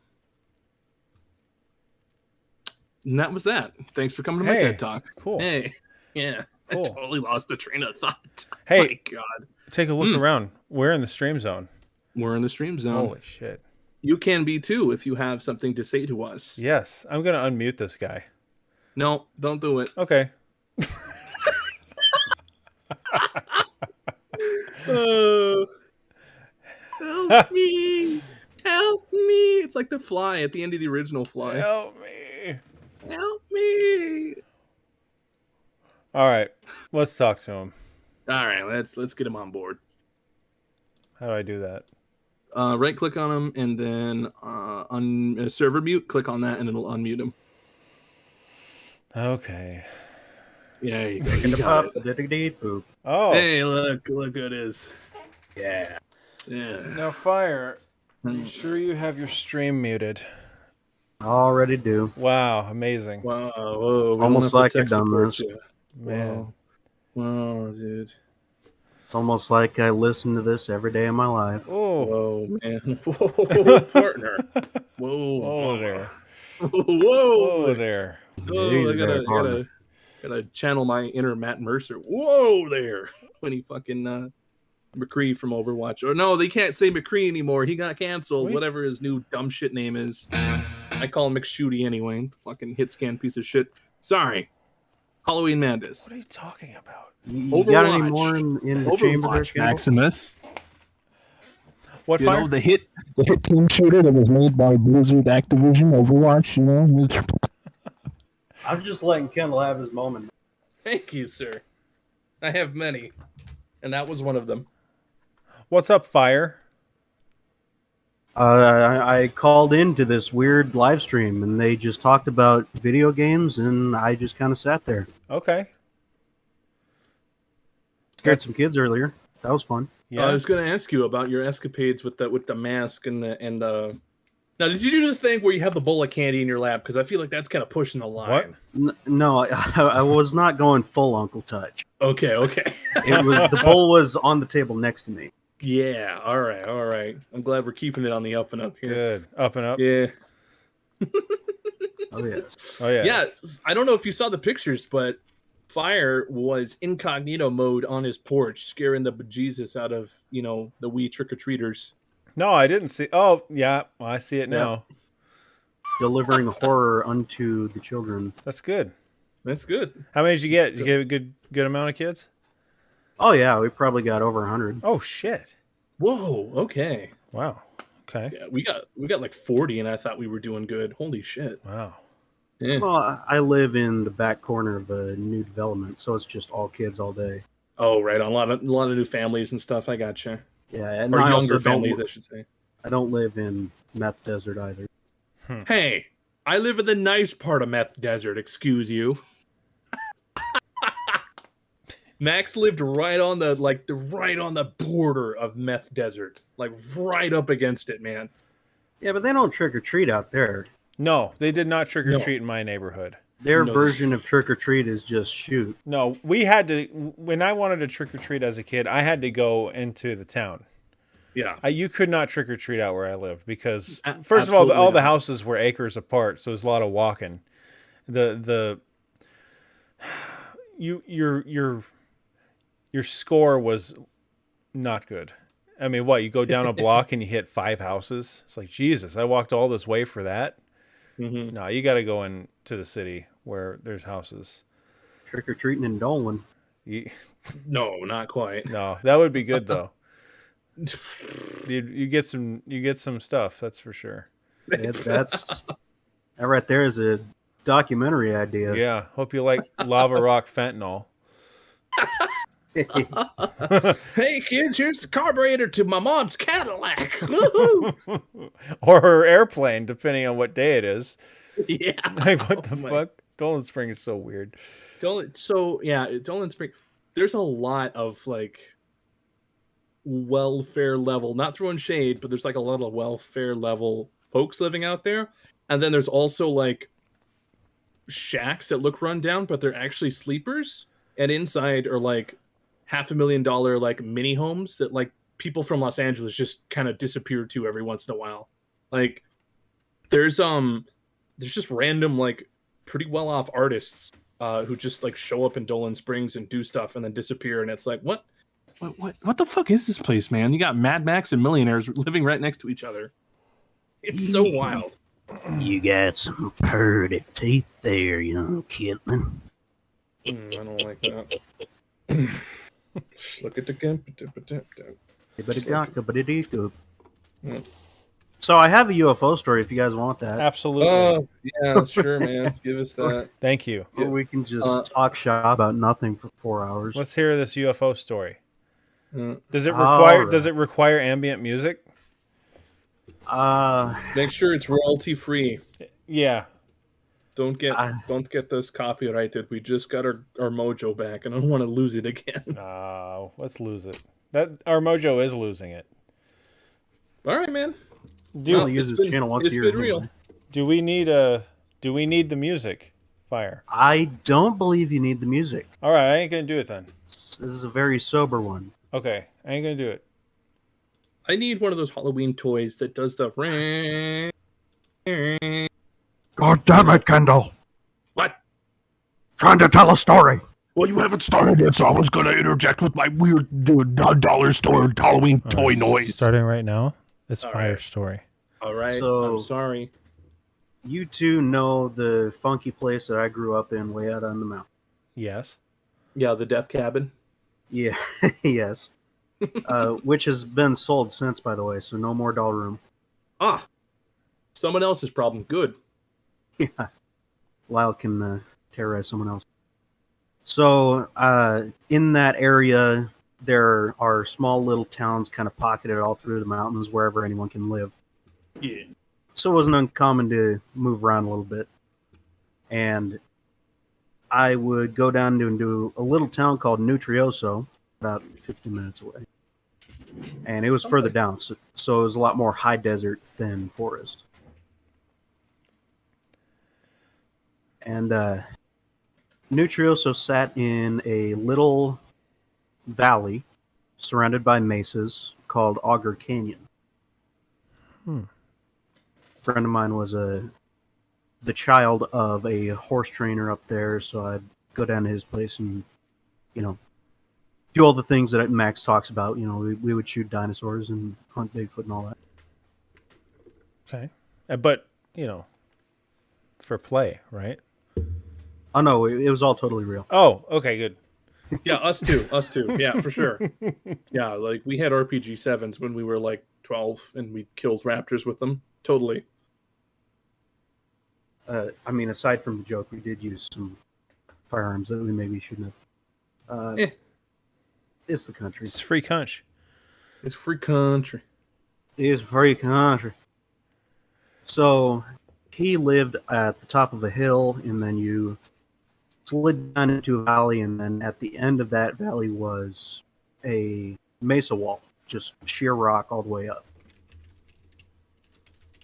that was that. Thanks for coming to my Hey, TED Talk. cool. Hey. Yeah. Cool. I totally lost the train of thought. Hey. My God. Take a look around. We're in the stream zone. We're in the stream zone. Holy shit. You can be too if you have something to say to us. Yes. I'm going to unmute this guy. No, don't do it. Okay. Help me! Help me! It's like the Fly at the end of the original Fly. Help me. Help me! All right. Let's talk to him. All right, let's get him on board. How do I do that? Right click on him and then on server mute. Click on that and it'll unmute him. Okay. Yeah, you go. You got it. Oh. Hey, look who it is. Yeah. Now, Fire, you sure you have your stream muted? Already do. Wow, amazing. Wow. Whoa, we Almost don't have like to I've tech done support this. you. Man. Wow, dude. It's almost like I listen to this every day of my life. Oh. Whoa, man. Whoa, partner. Whoa. Oh, there. Whoa. Oh, there. Oh, Easy I there, partner. gotta channel my inner Matt Mercer. Whoa there. When he fucking McCree from Overwatch. Or no, they can't say McCree anymore. He got canceled. Wait. Whatever his new dumb shit name is. I call him McShooty anyway. Fucking hit scan piece of shit. Sorry. Halloween Madness. What are you talking about? You got any Overwatch. more in the chamber there, Overwatch, Cable? Maximus. What, You Fire? know, the hit team shooter that was made by Blizzard Activision Overwatch, you know. I'm just letting Kendall have his moment. Thank you, sir. I have many. And that was one of them. What's up, Fire? I called into this weird live stream and they just talked about video games and I just kind of sat there. Okay. Scared some kids earlier. That was fun. Yeah. I was going to ask you about your escapades with the mask and the. Now, did you do the thing where you have the bowl of candy in your lap? Because I feel like that's kind of pushing the line. What? No, I was not going full Uncle Touch. Okay. It was the bowl was on the table next to me. Yeah. All right. I'm glad we're keeping it on the up and up here. Good. Up and up. Yeah. Oh yes. Oh, yeah. Yeah. I don't know if you saw the pictures, but Fire was incognito mode on his porch, scaring the bejesus out of the wee trick or treaters. No, I didn't see. Oh, yeah. Well, I see it now. Delivering horror unto the children. That's good. That's good. How many did you get? Did you get a good amount of kids? Oh yeah, we probably got over 100. Oh, shit. Whoa. Okay. Wow. Okay. Yeah, we got like 40, and I thought we were doing good. Holy shit. Wow. Yeah. Well, I live in the back corner of a new development, so it's just all kids all day. Oh, right. On a lot of new families and stuff. I gotcha. Yeah, and Or I also younger families, I should say. I don't live in Meth Desert either. Hey, I live in the nice part of Meth Desert. Excuse you. Max lived right on the border of Meth Desert, like right up against it, man. Yeah, but they don't trick or treat out there. No, they did not trick or No. treat in my neighborhood. Their No, version of trick or treat is just shoot. No, we had to. When I wanted to trick or treat as a kid, I had to go into the town. Yeah. You could not trick or treat out where I lived because, first of all, Absolutely all the not. houses were acres apart, so there's a lot of walking. Your score was not good, I mean, what, you go down a block and you hit 5 houses? It's like, Jesus, I walked all this way for that? Mm-hmm. No, you got to go into the city where there's houses. Trick or treating in Dolan. No, not quite. No, that would be good though. You get some stuff, that's for sure. That right there is a documentary idea. Yeah, hope you like Lava Rock Fentanyl. Hey kids, here's the carburetor to my mom's Cadillac. Woohoo! Or her airplane, depending on what day it is. Yeah. Like, what the my- fuck? Dolan Spring is so weird. Dolan Spring. There's a lot of like welfare level, not throwing shade, but there's like a lot of welfare level folks living out there. And then there's also like shacks that look run down, but they're actually sleepers. And inside are like $500,000 like mini homes that like people from Los Angeles just kind of disappear to every once in a while. Like there's just random like pretty well off artists who just like show up in Dolan Springs and do stuff and then disappear, and it's like what the fuck is this place, man? You got Mad Max and millionaires living right next to each other. It's so wild. You got some pretty teeth there, young kidman. I don't like that. Look at the gun. So I have a UFO story if you guys want that. Absolutely. Oh yeah, sure, man. Give us that. Thank you. Or we can just talk shop about nothing for 4 hours. Let's hear this UFO story. Mm. Does it Alright. require ambient music? Make sure it's royalty free. Yeah. Don't get this copyrighted. We just got our mojo back, and I don't want to lose it again. Let's lose it. That our mojo is losing it. All right, man. I'll use this channel once a It's year. been anyway. real. Do we need the music? Fire. I don't believe you need the music. All right, I ain't gonna do it then. This is a very sober one. Okay, I ain't gonna do it. I need one of those Halloween toys that does the ring. God damn it, Kendall. What? Trying to tell a story. Well, you haven't started yet, so I was going to interject with my weird dollar store Halloween toy noise. Starting right now. It's All Fire right. Story. All right. So- I'm sorry. You two know the funky place that I grew up in way out on the mountain. Yes. Yeah, the Death Cabin. Yeah, yes. Which has been sold since, by the way, so no more doll room. Ah, someone else's problem. Good. Yeah. Lyle can terrorize someone else. So, in that area, there are small little towns kind of pocketed all through the mountains wherever anyone can live. Yeah. So it wasn't uncommon to move around a little bit. And I would go down to a little town called Nutrioso, about 15 minutes away. And it was further down, so it was a lot more high desert than forest. And Nutrioso sat in a little valley surrounded by mesas called Auger Canyon. A friend of mine was the child of a horse trainer up there, so I'd go down to his place and, do all the things that Max talks about. We would shoot dinosaurs and hunt Bigfoot and all that. Okay. But, for play, right? Oh, no, it was all totally real. Oh, okay, good. Yeah, us too. Yeah, for sure. Yeah, like we had RPG 7s when we were like 12 and we killed raptors with them. Totally. Aside from the joke, we did use some firearms that we maybe shouldn't have. It's the country. It's free conch. It's free country. It is free country. So he lived at the top of a hill, and then you slid down into a valley, and then at the end of that valley was a mesa wall, just sheer rock all the way up.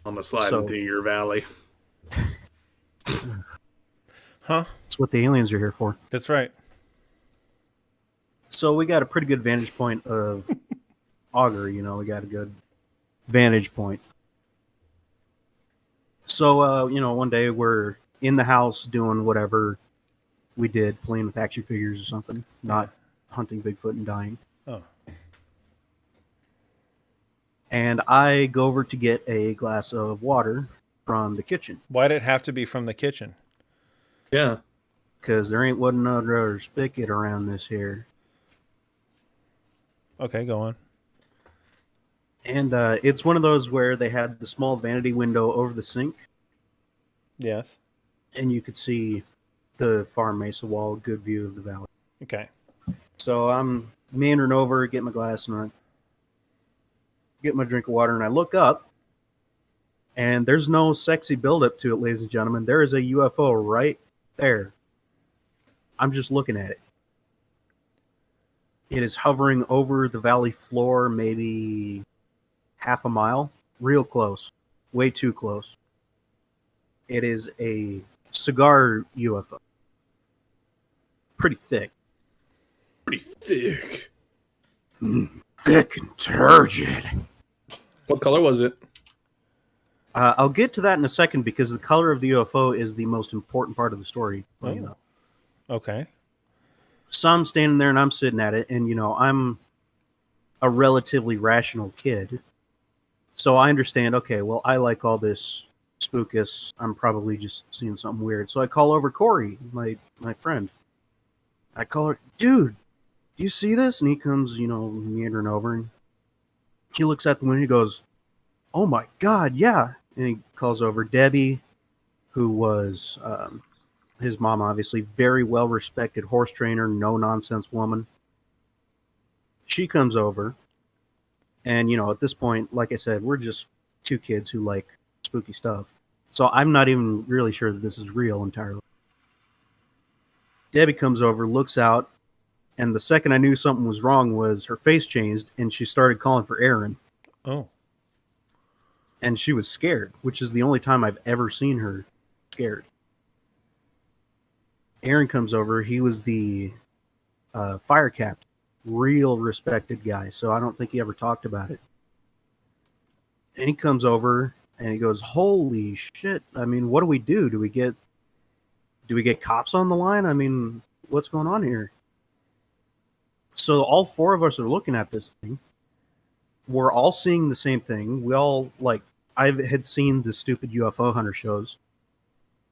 I'm gonna slide So- into your valley. Huh? That's what the aliens are here for. That's right. So we got a pretty good vantage point of Auger, we got a good vantage point. So, one day we're in the house doing whatever we did, playing with action figures or something, not hunting Bigfoot and dying. Oh. And I go over to get a glass of water from the kitchen Why'd it have to be from the kitchen? Yeah. because there ain't one other spigot around this here. Okay, go on. And it's one of those where they had the small vanity window over the sink, Yes. and you could see the farm mesa wall, good view of the valley. Okay. So I'm meandering over, get my glass, and I get my drink of water, and I look up, and there's no sexy buildup to it, ladies and gentlemen. There is a UFO right there. I'm just looking at it. It is hovering over the valley floor, maybe half a mile, real close, way too close. It is a cigar UFO. Pretty thick. Pretty thick. Thick and turgid. What color was it? I'll get to that in a second because the color of the UFO is the most important part of the story. funny enough. Okay. So I'm standing there and I'm sitting at it, and I'm a relatively rational kid, so I understand. Okay, well, I like all this spookus. I'm probably just seeing something weird. So I call over Corey, my friend. I call her, dude, do you see this? And he comes, meandering over, and he looks out the window. He goes, oh my God, yeah. And he calls over Debbie, who was his mom, obviously, very well-respected horse trainer, no-nonsense woman. She comes over, and, at this point, like I said, we're just two kids who like spooky stuff. So I'm not even really sure that this is real entirely. Debbie comes over, looks out, and the second I knew something was wrong was her face changed, and she started calling for Aaron. Oh. And she was scared, which is the only time I've ever seen her scared. Aaron comes over. He was the fire captain, real respected guy, so I don't think he ever talked about it. And he comes over and he goes, holy shit, I mean, what do we do? Do we get cops on the line? I mean, what's going on here? So all four of us are looking at this thing. We're all seeing the same thing. We all, I had seen the stupid UFO hunter shows.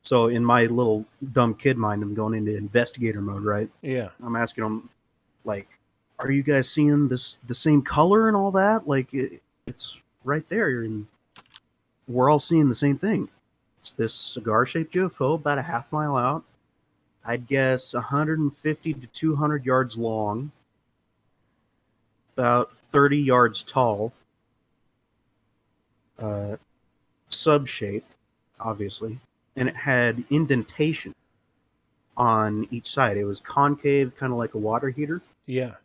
So in my little dumb kid mind, I'm going into investigator mode, right? Yeah. I'm asking them, are you guys seeing the same color and all that? It's right there, and we're all seeing the same thing. It's this cigar-shaped UFO about a half mile out. I'd guess 150 to 200 yards long, about 30 yards tall, sub-shaped, obviously, and it had indentation on each side. It was concave, kind of like a water heater, Yeah.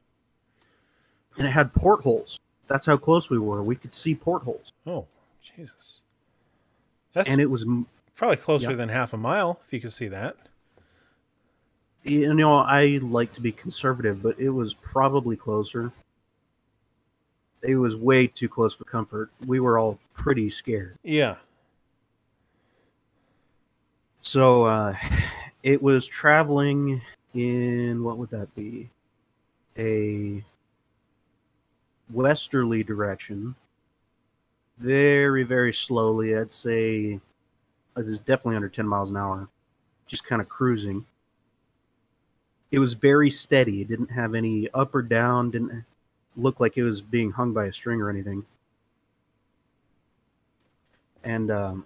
and it had portholes. That's how close we were. We could see portholes. Oh, Jesus. That's And it was, probably closer yeah. than half a mile, if you could see that. I like to be conservative, but it was probably closer. It was way too close for comfort. We were all pretty scared. Yeah. So it was traveling in, what would that be? A westerly direction. Very, very slowly. I'd say it was definitely under 10 miles an hour. Just kind of cruising. It was very steady. It didn't have any up or down. Didn't look like it was being hung by a string or anything. And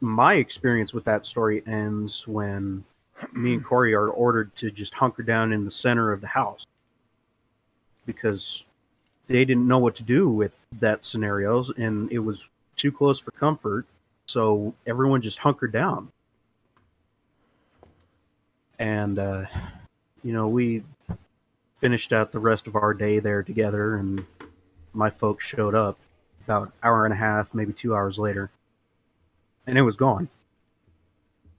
my experience with that story ends when me and Corey are ordered to just hunker down in the center of the house because they didn't know what to do with that scenario, and it was too close for comfort, so everyone just hunkered down. And we finished out the rest of our day there together, and my folks showed up about an hour and a half, maybe 2 hours later, and it was gone.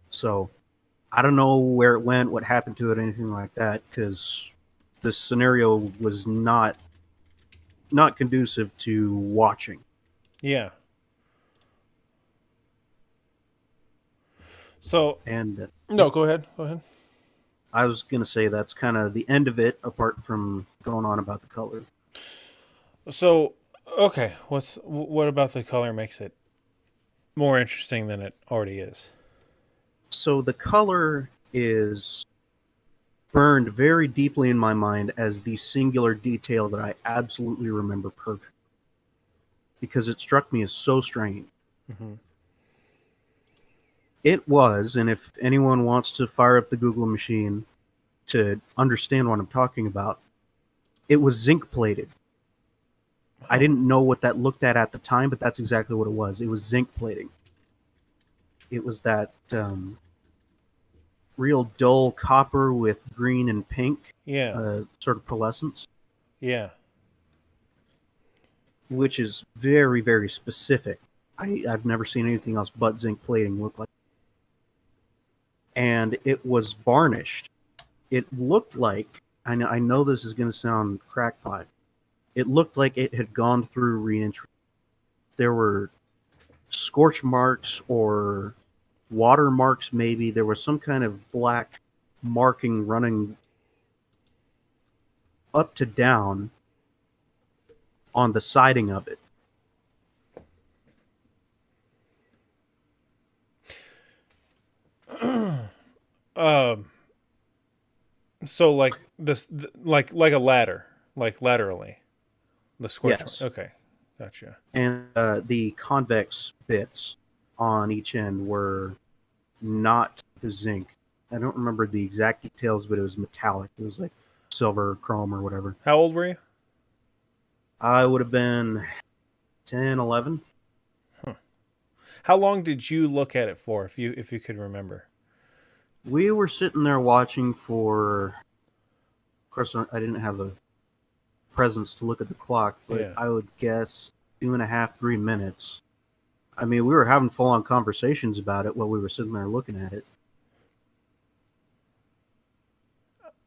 So I don't know where it went, what happened to it, anything like that, because the scenario was not conducive to watching. Yeah. So, And no, go ahead. Go ahead. I was going to say that's kind of the end of it, apart from going on about the color. So, Okay, what about the color makes it more interesting than it already is? So the color is burned very deeply in my mind as the singular detail that I absolutely remember perfectly because it struck me as so strange. Mm-hmm. It was, and if anyone wants to fire up the Google machine to understand what I'm talking about, it was zinc plated. I didn't know what that looked at the time, but that's exactly what it was. It was zinc plating. It was that real dull copper with green and pink Yeah, sort of pearlescence, yeah. which is very, very specific. I've never seen anything else but zinc plating look like. And it was varnished. It looked like, I know this is going to sound crackpot, it looked like it had gone through reentry. There were scorch marks or water marks, maybe. There was some kind of black marking running up to down on the siding of it. Um, so like this, like a ladder, like laterally, the scorch. Yes. Okay, gotcha. And the convex bits on each end were not the zinc. I don't remember the exact details, but it was metallic. It was like silver or chrome or whatever. How old were you? I would have been 10, 11. How long did you look at it for, if you could remember? We were sitting there watching for. Of course, I didn't have the presence to look at the clock, but Yeah. I would guess 2.5, 3 minutes. I mean, we were having full-on conversations about it while we were sitting there looking at it.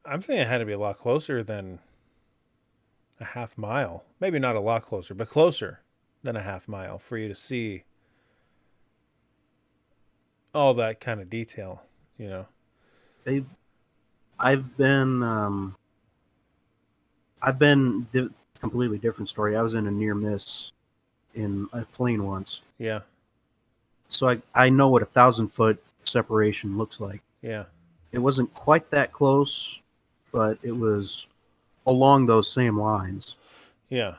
I'm thinking it had to be a lot closer than a half mile. Maybe not a lot closer, but closer than a half mile for you to see all that kind of detail, you know. I've been completely different story. I was in a near miss in a plane once, Yeah, so I know what 1,000-foot separation looks like. yeah. It wasn't quite that close, but it was along those same lines. Yeah.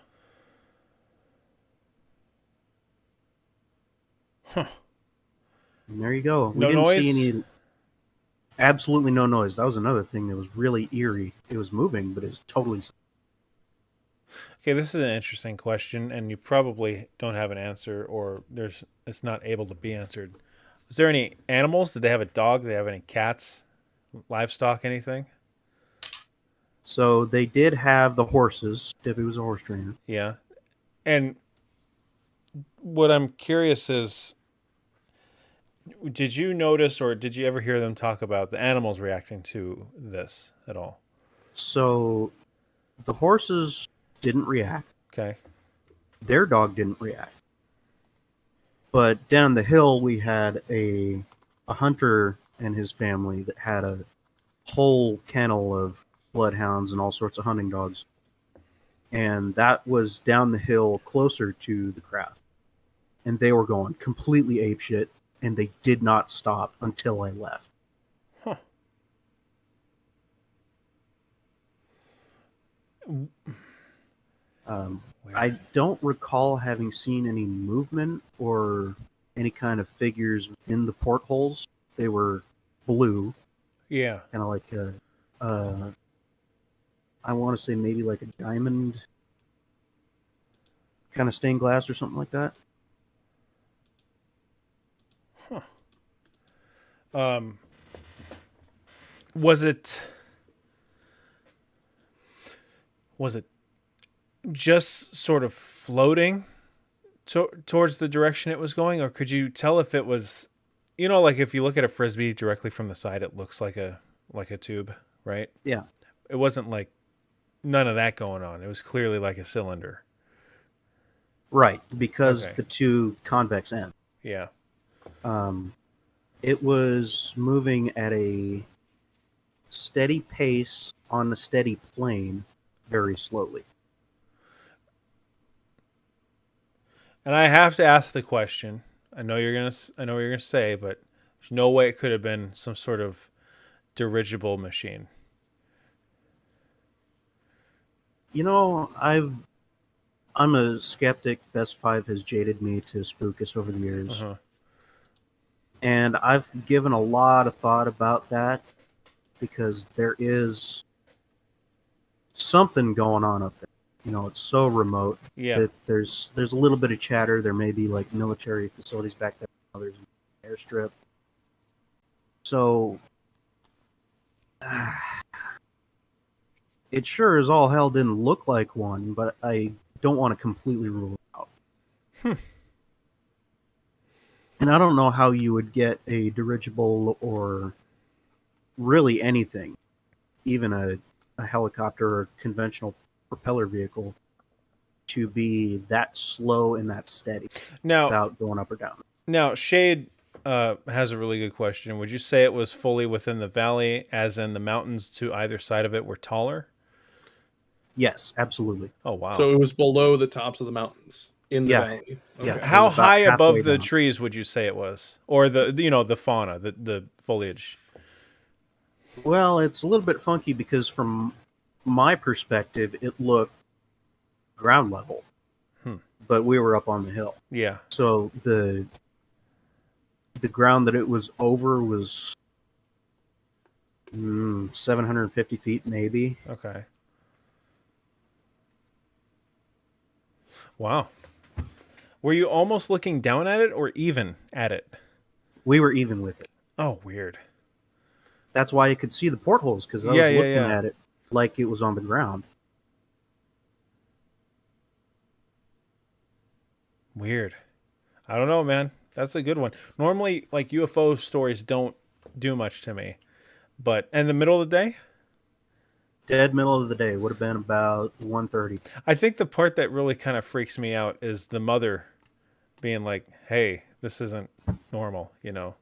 Huh. And there you go. We No didn't noise? see any. Absolutely no noise. That was another thing that was really eerie. It was moving, but it was totally. Okay, this is an interesting question, and you probably don't have an answer, or it's not able to be answered. Was there any animals? Did they have a dog? Did they have any cats, livestock, anything? So they did have the horses. Dippy was a horse trainer. Yeah. And what I'm curious is, did you notice or did you ever hear them talk about the animals reacting to this at all? So the horses didn't react. Okay. Their dog didn't react. But down the hill, we had a hunter and his family that had a whole kennel of bloodhounds and all sorts of hunting dogs. And that was down the hill closer to the craft. And they were going completely apeshit, and they did not stop until I left. Huh. I don't recall having seen any movement or any kind of figures within the portholes. They were blue, Yeah. kind of like I want to say maybe like a diamond kind of stained glass or something like that. Was it just sort of floating towards the direction it was going, or could you tell if it was, like if you look at a frisbee directly from the side, it looks like a tube, right? Yeah. It wasn't like none of that going on. It was clearly like a cylinder. Right, because Okay. the two convex ends. Yeah. It was moving at a steady pace on a steady plane very slowly. And I have to ask the question. I know what you're gonna say, but there's no way it could have been some sort of dirigible machine. You know, I'm a skeptic. Best Five has jaded me to Spookus over the years. Uh-huh. And I've given a lot of thought about that because there is something going on up there. You know, it's so remote Yeah. that there's a little bit of chatter. There may be like military facilities back there. There's an airstrip. So it sure as all hell didn't look like one, but I don't want to completely rule it out. And I don't know how you would get a dirigible or really anything, even a helicopter or conventional propeller vehicle, to be that slow and that steady Now, without going up or down. Now, Shade has a really good question. Would you say it was fully within the valley, as in the mountains to either side of it were taller? Yes, absolutely. Oh, wow. So it was below the tops of the mountains in the Yeah. valley. Yeah. Okay. How was about high halfway above the down. trees would you say it was? Or the fauna, the foliage? Well, it's a little bit funky because from my perspective, it looked ground level, but we were up on the hill. Yeah. So the ground that it was over was 750 feet, maybe. Okay. Wow. Were you almost looking down at it or even at it? We were even with it. Oh, weird. That's why you could see the portholes, because I was looking at it like it was on the ground. Weird. I don't know, man. That's a good one. Normally, like, UFO stories don't do much to me. But in the middle of the day? Dead middle of the day. Would have been about 1:30. I think the part that really kind of freaks me out is the mother being like, hey, this isn't normal, you know?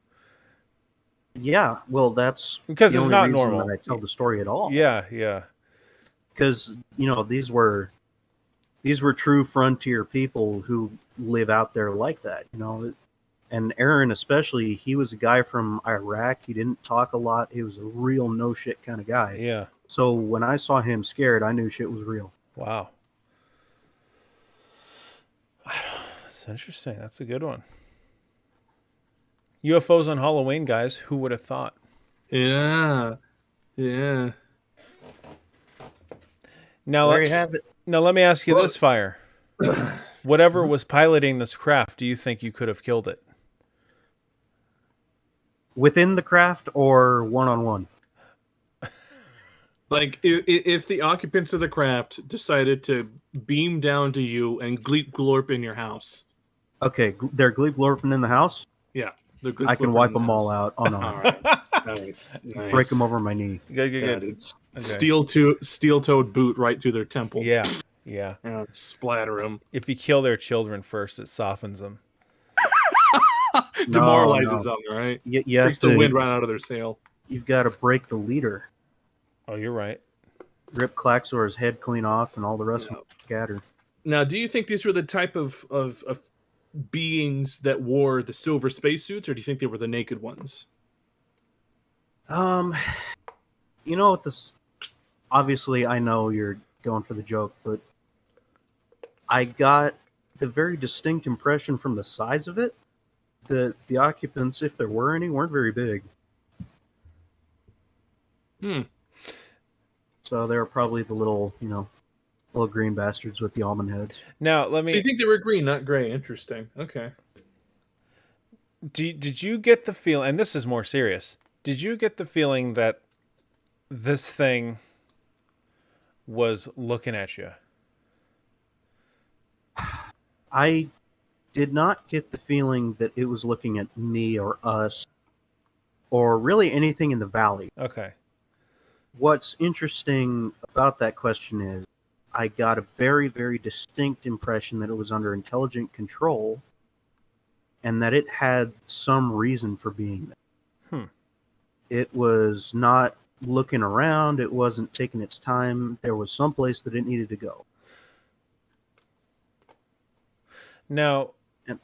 Yeah, well, that's Because the it's only not reason normal. that I tell the story at all. Yeah, yeah. Because, you know, these were true frontier people who live out there like that, you know. And Aaron especially, he was a guy from Iraq. He didn't talk a lot. He was a real no shit kind of guy. Yeah. So when I saw him scared, I knew shit was real. Wow. That's interesting. That's a good one. UFOs on Halloween, guys. Who would have thought? Yeah. Yeah. Now, There you have it. Now let me ask you this, Fire. Whatever was piloting this craft, do you think you could have killed it? Within the craft or one-on-one? Like, if the occupants of the craft decided to beam down to you and gleep glorp in your house. Okay, they're Gleep Glorpin in the house? Yeah. I can wipe them all out on All a right. Nice. break them over my knee. Good, good, Yeah, good. it's Okay. steel-toed boot right through their temple. Yeah, yeah. Splatter them. If you kill their children first, it softens them. Demoralizes no. them, right? You have Takes the to, wind right out of their sail. you've got to break the leader. Oh, you're right. Rip Klaxor's head clean off and all the rest of them scattered. Now, do you think these were the type of beings that wore the silver spacesuits, or do you think they were the naked ones? You know what this... Obviously, I know you're going for the joke, but I got the very distinct impression from the size of it that the occupants, if there were any, weren't very big. So they were probably the little green bastards with the almond heads. Now, let So me... you think they were green, not gray. Interesting. Okay. Did you get the feeling, and this is more serious, did you get the feeling that this thing was looking at you? I did not get the feeling that it was looking at me or us or really anything in the valley. Okay. What's interesting about that question is I got a very, very distinct impression that it was under intelligent control and that it had some reason for being there. It was not looking around. It wasn't taking its time. There was someplace that it needed to go. Now, And-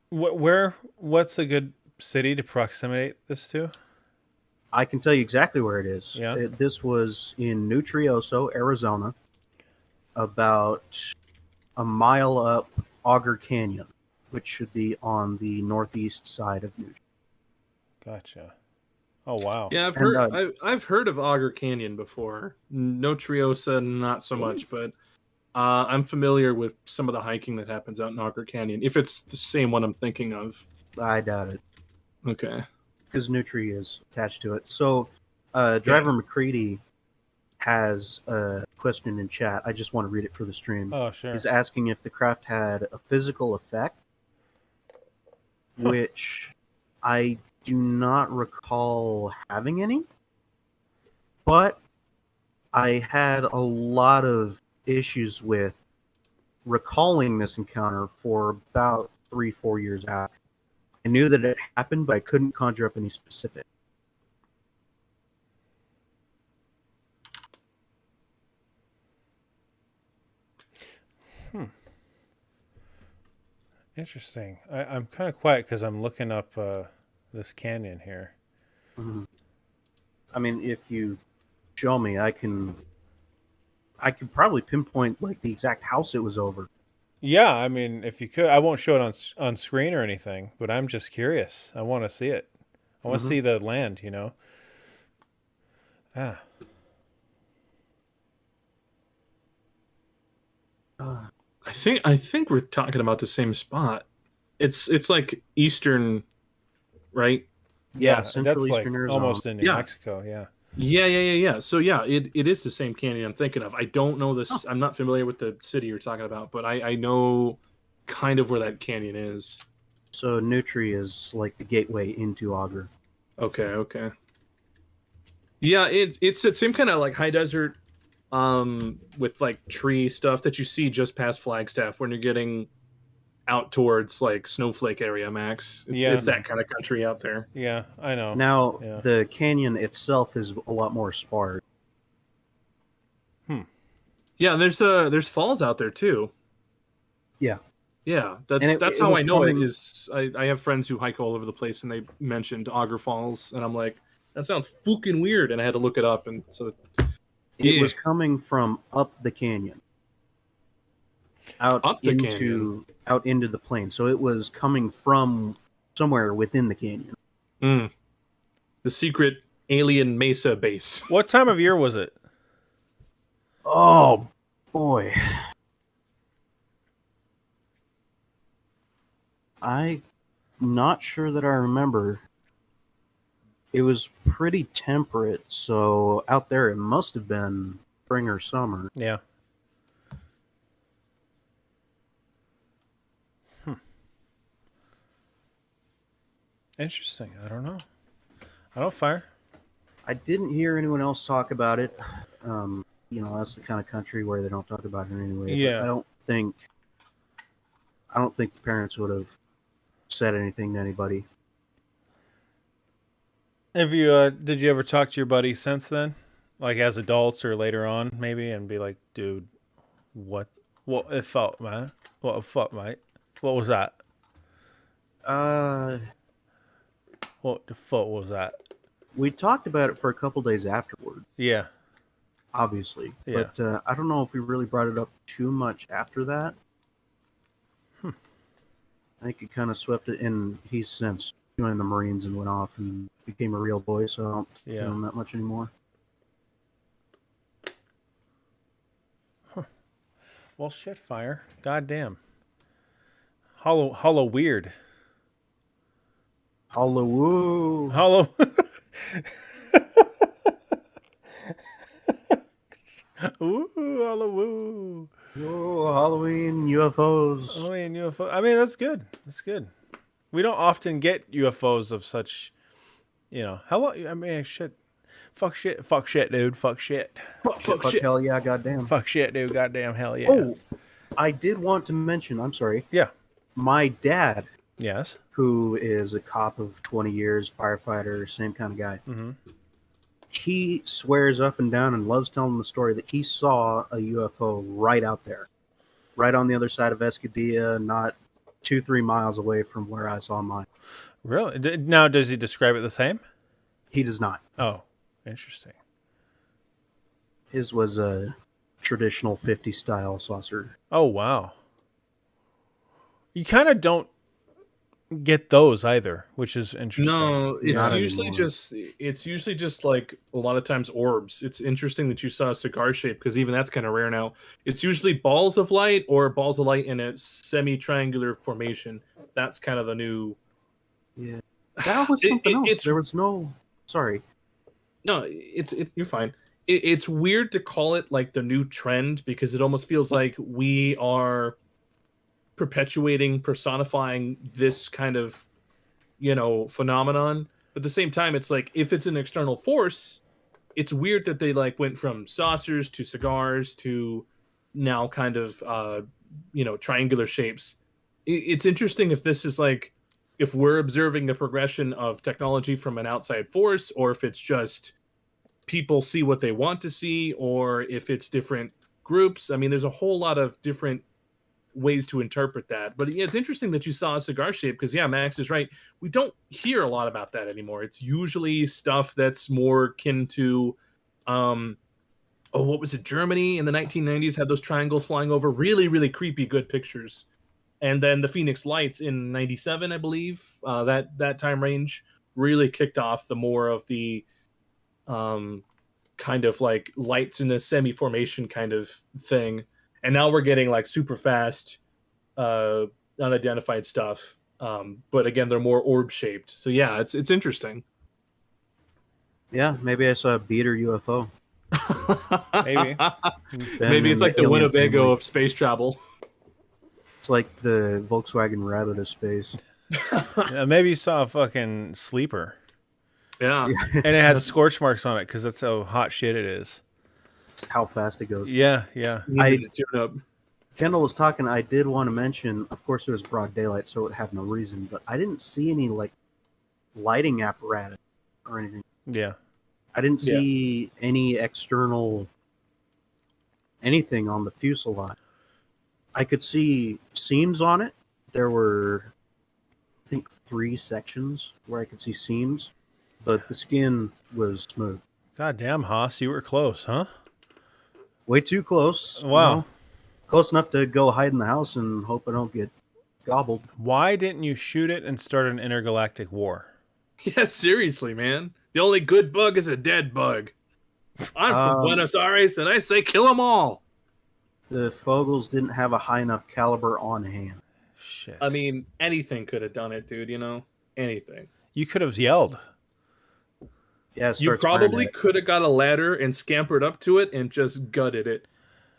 what's a good city to proximate this to? I can tell you exactly where it is. Yeah. This was in Nutrioso, Arizona, about a mile up Auger Canyon, which should be on the northeast side of Nutria. Gotcha. Oh wow. Yeah, I've And, heard I've heard of Auger Canyon before. No Triosa, not so much, but I'm familiar with some of the hiking that happens out in Auger Canyon. If it's the same one I'm thinking of. I doubt it, Okay. because Nutri is attached to it. So, Driver McCready has a question in chat. I just want to read it for the stream. Oh sure. He's asking if the craft had a physical effect, which I do not recall having any, but I had a lot of issues with recalling this encounter for about 3-4 years after. I knew that it happened, but I couldn't conjure up any specific. Interesting. I'm kind of quiet because I'm looking up this canyon here. Mhm. I mean, if you show me, I could probably pinpoint like the exact house it was over. Yeah, I mean, if you could, I won't show it on screen or anything, but I'm just curious. I want to see it. I want to see the land. You know. Ah. I think we're talking about the same spot. It's like eastern, right? Yeah, Central that's like Eastern Arizona. almost in New Yeah. Mexico. Yeah. Yeah. So yeah, it is the same canyon I'm thinking of. I don't know this. I'm not familiar with the city you're talking about, but I know kind of where that canyon is. So Nutri is like the gateway into Auger. Okay. Yeah, it's the same kind of like high desert, with like tree stuff that you see just past Flagstaff when you're getting out towards like Snowflake area, Max. It's that kind of country out there. Yeah, I know. Now, Yeah. the canyon itself is a lot more sparse. Yeah, there's falls out there too. Yeah. Yeah, And that's it how was I know coming- it is. I have friends who hike all over the place, and they mentioned Auger Falls, and I'm like, that sounds fucking weird, and I had to look it up, and so It Yeah. was coming from up the canyon, out Up the into the plain. So it was coming from somewhere within the canyon. the secret alien Mesa base. What time of year was it? Oh boy, I'm not sure that I remember. It was pretty temperate, so out there it must have been spring or summer. Yeah. Interesting. I don't know. I don't fire. I didn't hear anyone else talk about it. That's the kind of country where they don't talk about it anyway. But Yeah. I don't think the parents would have said anything to anybody. Have you did you ever talk to your buddy since then? Like as adults or later on maybe and be like, dude, what it felt, man? What the fuck, mate? What was that? What the fuck was that? We talked about it for a couple days afterward, Yeah. obviously. Yeah. But I don't know if we really brought it up too much after that. I think it kind of swept it, and he's since joined the Marines and went off and became a real boy, so I don't Yeah. feel him that much anymore. Well, shit, fire. Goddamn. Hollow weird. Hollow. Hollow. Ooh, hollow woo. Oh, Halloween UFOs. Oh, and UFO. I mean, that's good. That's good. We don't often get UFOs of such, hello. I mean, shit. Fuck shit, dude. Fuck shit. Fuck, hell yeah, goddamn. Fuck shit, dude. Goddamn hell yeah. Oh, I did want to mention, I'm sorry, Yeah. my dad, Yes. who is a cop of 20 years, firefighter, same kind of guy. Mm-hmm. He swears up and down and loves telling the story that he saw a UFO right out there, right on the other side of Escadilla, not 2-3 miles away from where I saw mine. Really? Now, does he describe it the same? He does not. Oh, interesting. His was a traditional 50 style saucer. Oh, wow. You kind of don't get those either, which is interesting. No, it's Not usually anymore. just like a lot of times orbs. It's interesting that you saw a cigar shape because even that's kind of rare now. It's usually balls of light or balls of light in a semi-triangular formation. That's kind of the new. Yeah, that was something else. It's There was no. Sorry. no, it's you're fine. It's weird to call it like the new trend because it almost feels like we are perpetuating, personifying this kind of, phenomenon. But at the same time, it's like if it's an external force, it's weird that they like went from saucers to cigars to now kind of triangular shapes. It's interesting if this is like if we're observing the progression of technology from an outside force, or if it's just people see what they want to see, or if it's different groups. I mean, there's a whole lot of different ways to interpret that. But yeah, it's interesting that you saw a cigar shape because, yeah, Max is right. We don't hear a lot about that anymore. It's usually stuff that's more akin to, what was it? Germany in the 1990s had those triangles flying over. Really, really creepy, good pictures. And then the Phoenix Lights in 97, I believe, that time range really kicked off the more of the kind of like lights in a semi-formation kind of thing. And now we're getting like super fast, unidentified stuff. But again, they're more orb shaped. So yeah, it's interesting. Yeah, maybe I saw a beater UFO. Maybe. Maybe it's like the alien Winnebago family. of space travel. It's like the Volkswagen Rabbit of space. Maybe you saw a fucking sleeper. Yeah. And it has scorch marks on it because that's how hot shit it is. It's how fast it goes. Yeah. Needed to tune up. Kendall was talking. I did want to mention, of course, it was broad daylight, so it had no reason. But I didn't see any like lighting apparatus or anything. Yeah. I didn't see any external anything on the fuselage. I could see seams on it. There were, I think, 3 sections where I could see seams, but the skin was smooth. God damn, Haas, you were close, huh? Way too close. Wow. Close enough to go hide in the house and hope I don't get gobbled. Why didn't you shoot it and start an intergalactic war? Yeah, seriously, man. The only good bug is a dead bug. I'm from Buenos Aires, and I say kill them all. The Fogels didn't have a high enough caliber on hand. Shit. I mean, anything could have done it, dude, Anything. You could have yelled. Yeah, You probably could have got a ladder and scampered up to it and just gutted it.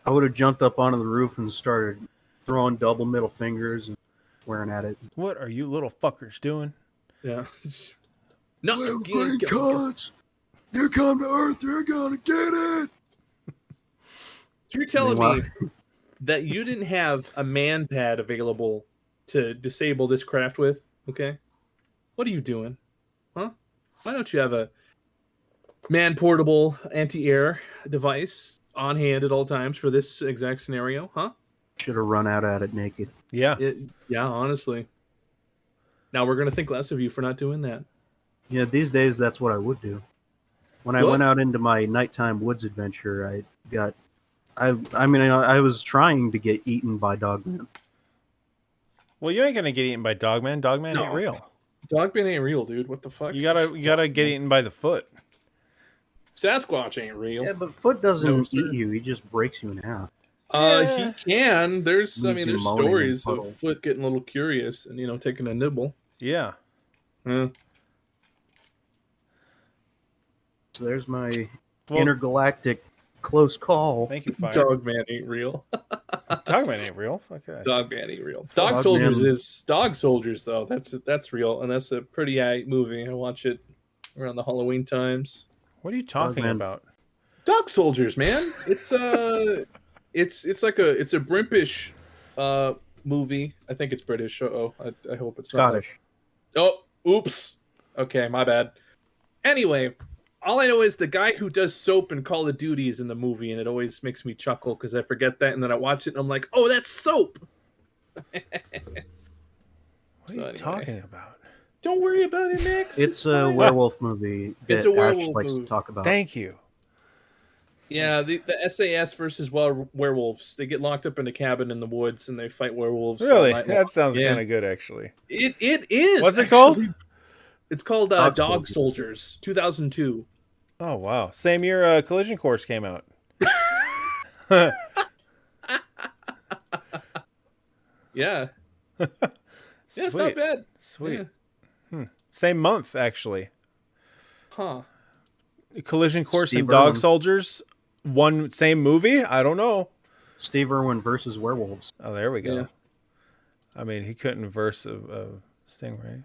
I would have jumped up onto the roof and started throwing double middle fingers and swearing at it. What are you little fuckers doing? Yeah. No, Little green cunts, you come to Earth, you're gonna get it. You're telling Meanwhile- me that you didn't have a man pad available to disable this craft with? Okay. What are you doing? Huh? Why don't you have a man portable anti-air device on hand at all times for this exact scenario? Huh? Should have run out at it naked. Yeah. Yeah, honestly. Now we're going to think less of you for not doing that. Yeah, these days that's what I would do. When I What? went out into my nighttime woods adventure, I was trying to get eaten by Dogman. Well, you ain't gonna get eaten by Dogman. Dogman ain't No. real. Dogman ain't real, dude. What the fuck? You gotta get eaten by the foot. Sasquatch ain't real. Yeah, but Foot doesn't No, sir. eat you; he just breaks you in half. Yeah. He can. There's Leaves you there's moaning stories in a puddle. of Foot getting a little curious and taking a nibble. Yeah. So there's my Well, intergalactic close call. thank you, Fire. Dogman ain't real. Dogman ain't real. Fuck that. Dogman ain't real. Dogman. Dog Soldiers is Dog Soldiers though. That's real, and that's a pretty aight movie. I watch it around the Halloween times. What are you talking Dogman. about? Dog Soldiers, man. It's like it's a Brimpish movie. I think it's British. I hope it's Scottish. not. Oh, oops. Okay, my bad. Anyway, all I know is the guy who does soap in Call of Duty is in the movie, and it always makes me chuckle because I forget that, and then I watch it and I'm like, oh, that's soap. What are you talking about? Don't worry about it, Max. It's a werewolf movie that It's a werewolf Ash likes movie. to talk about. Thank you. Yeah, the SAS versus werewolves. They get locked up in a cabin in the woods and they fight werewolves. all Really? night long. That sounds Yeah. kind of good, actually. It is. What's it actually. called? It's called Dog Dog Soldiers, 2002. Oh, wow. Same year Collision Course came out. Yeah. Yeah, it's not Sweet. bad. Sweet. Yeah. Same month, actually. Huh. Collision Course Steve and Dog Irwin. Soldiers, one same movie? I don't know. Steve Irwin versus werewolves. Oh, there we go. Yeah. I mean, he couldn't verse a Stingray.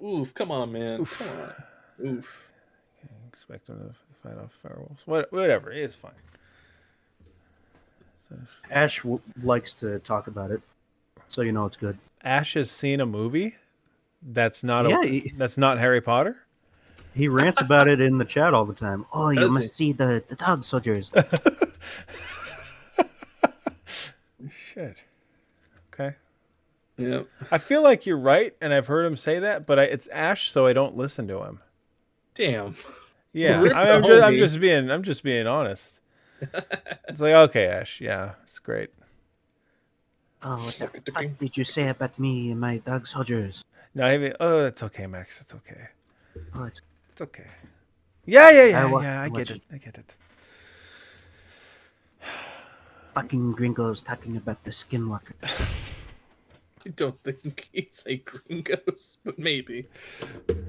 Oof, come on, man. Come on. Oof. Expect him to fight off werewolves. Whatever, it's fine. So, Ash likes to talk about it, so you know it's good. Ash has seen a movie that's not Yeah, that's not Harry Potter. he rants about it in the chat all the time. Oh, you Does must he? see the dog soldiers. Shit. Okay. Yeah. I feel like you're right, and I've heard him say that, but it's Ash, so I don't listen to him. Damn. Yeah, Rip I'm the just being honest. It's like, okay, Ash, yeah, it's great. Oh, what the fuck did you say about me and my dog soldiers? No, oh, it's okay, Max. It's okay. Oh, it's It's okay. Yeah. I watch get it. I get it. fucking gringos talking about the skinwalker. I don't think he'd say gringos, but maybe.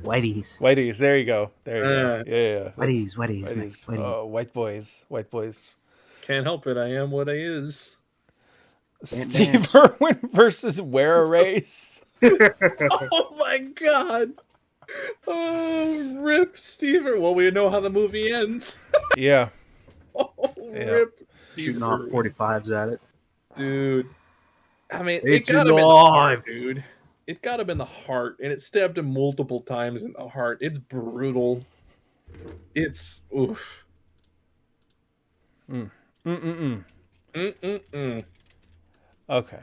Whiteys. Whiteys, there you go. There you go. Yeah. Whiteys, Whiteys. Max, whiteys. Oh, white boys. White boys. Can't help it. I am what I is. Can't Steve dance. Irwin versus Wear a Race. Oh my god. Oh, rip, Steven. Well, we know how the movie ends. Yeah. Oh, Yeah. rip. Shooting off 45s at it. Dude. I mean, It's it got him in the alive. heart, dude. It got him in the heart, and it stabbed him multiple times in the heart. It's brutal. It's oof. Mm-mm-mm. Okay.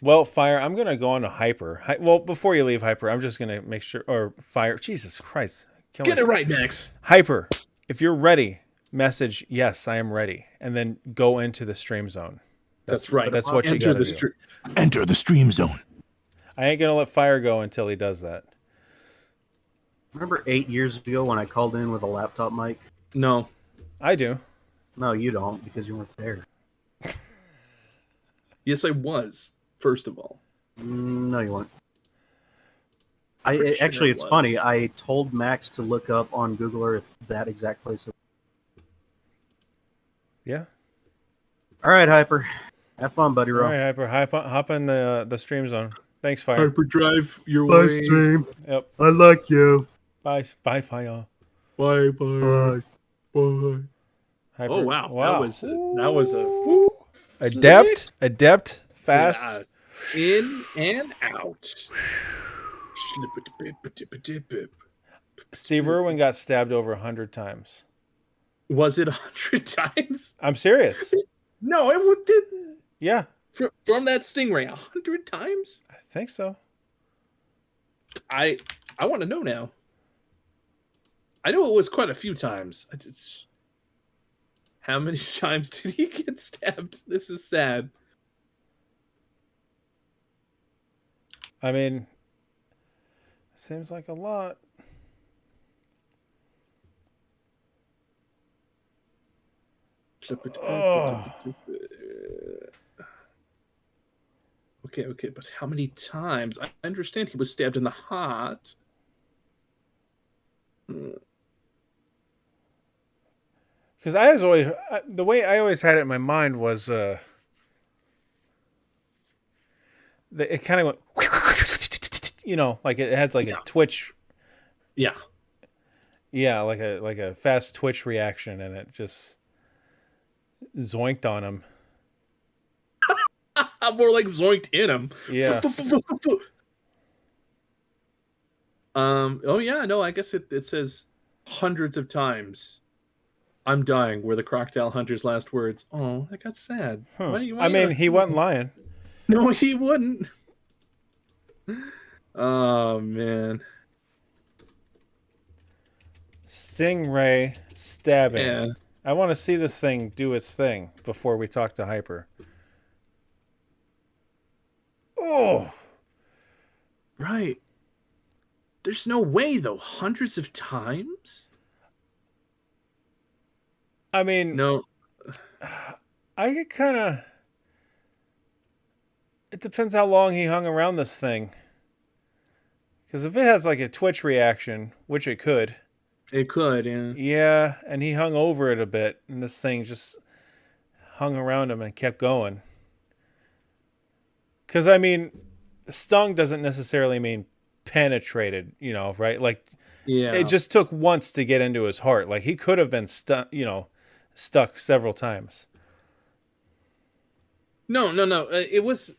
Well, Fire, I'm going to go on to Hyper. Well, before you leave Hyper, I'm just going to make sure, or Fire, Jesus Christ. Kill Get it myself. right, Max. Hyper, if you're ready, message, yes, I am ready, and then go into the stream zone. That's right. That's what you Enter got to the do. street. Enter the stream zone. I ain't going to let Fire go until he does that. Remember 8 years ago when I called in with a laptop mic? No. I do. No, you don't, because you weren't there. Yes, I was. First of all. No, you weren't. Pretty sure Actually, it it's was. funny. I told Max to look up on Google Earth that exact place. Yeah. All right, Hyper. Have fun, buddy. All Roll. right, Hyper, hop in the stream zone. Thanks, Fire. Hyperdrive your Bye, way. stream. Yep. I like you. Bye, Fire. Bye, bye, Bye. bye. Hyper. Oh wow, Wow. that was a woo. Adept, fast. Yeah. In and out. Steve Irwin got stabbed over 100 times. Was it 100 times? I'm serious. No, it didn't. Yeah, From that stingray, 100 times? I think so. I want to know now. I know it was quite a few times. How many times did he get stabbed? This is sad. I mean, seems like a lot. Okay, but how many times? I understand he was stabbed in the heart. Because the way I always had it in my mind was it kind of went, like it has like a twitch. Yeah. Yeah, like a fast twitch reaction, and it just zoinked on him. More like zoinked in him. Yeah. Oh yeah, no, I guess it says hundreds of times. I'm dying were the crocodile hunter's last words. Oh, that got sad. Huh. Why I mean, he wasn't lying. No, he wouldn't. Oh man. Stingray stabbing. Yeah. I want to see this thing do its thing before we talk to Hyper. Oh, Right. There's no way though. Hundreds of times? I mean, No. I get kind of. It depends how long he hung around this thing. Because if it has like a twitch reaction, which it could, It could, yeah. yeah, and he hung over it a bit, and this thing just hung around him and kept going. Because, I mean, stung doesn't necessarily mean penetrated, right? Like, Yeah. it just took once to get into his heart. Like, he could have been stuck several times. No. It was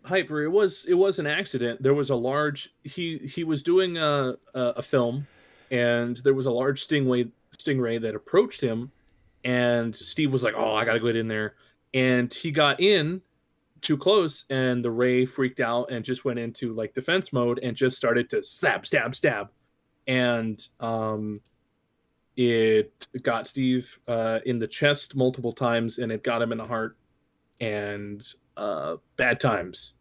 Hyper. It was an accident. There was a large. He was doing a film, and there was a large stingray that approached him, and Steve was like, "Oh, I gotta get in there," and he got in too close, and the ray freaked out and just went into like defense mode and just started to stab, and it got Steve in the chest multiple times, and it got him in the heart, and bad times.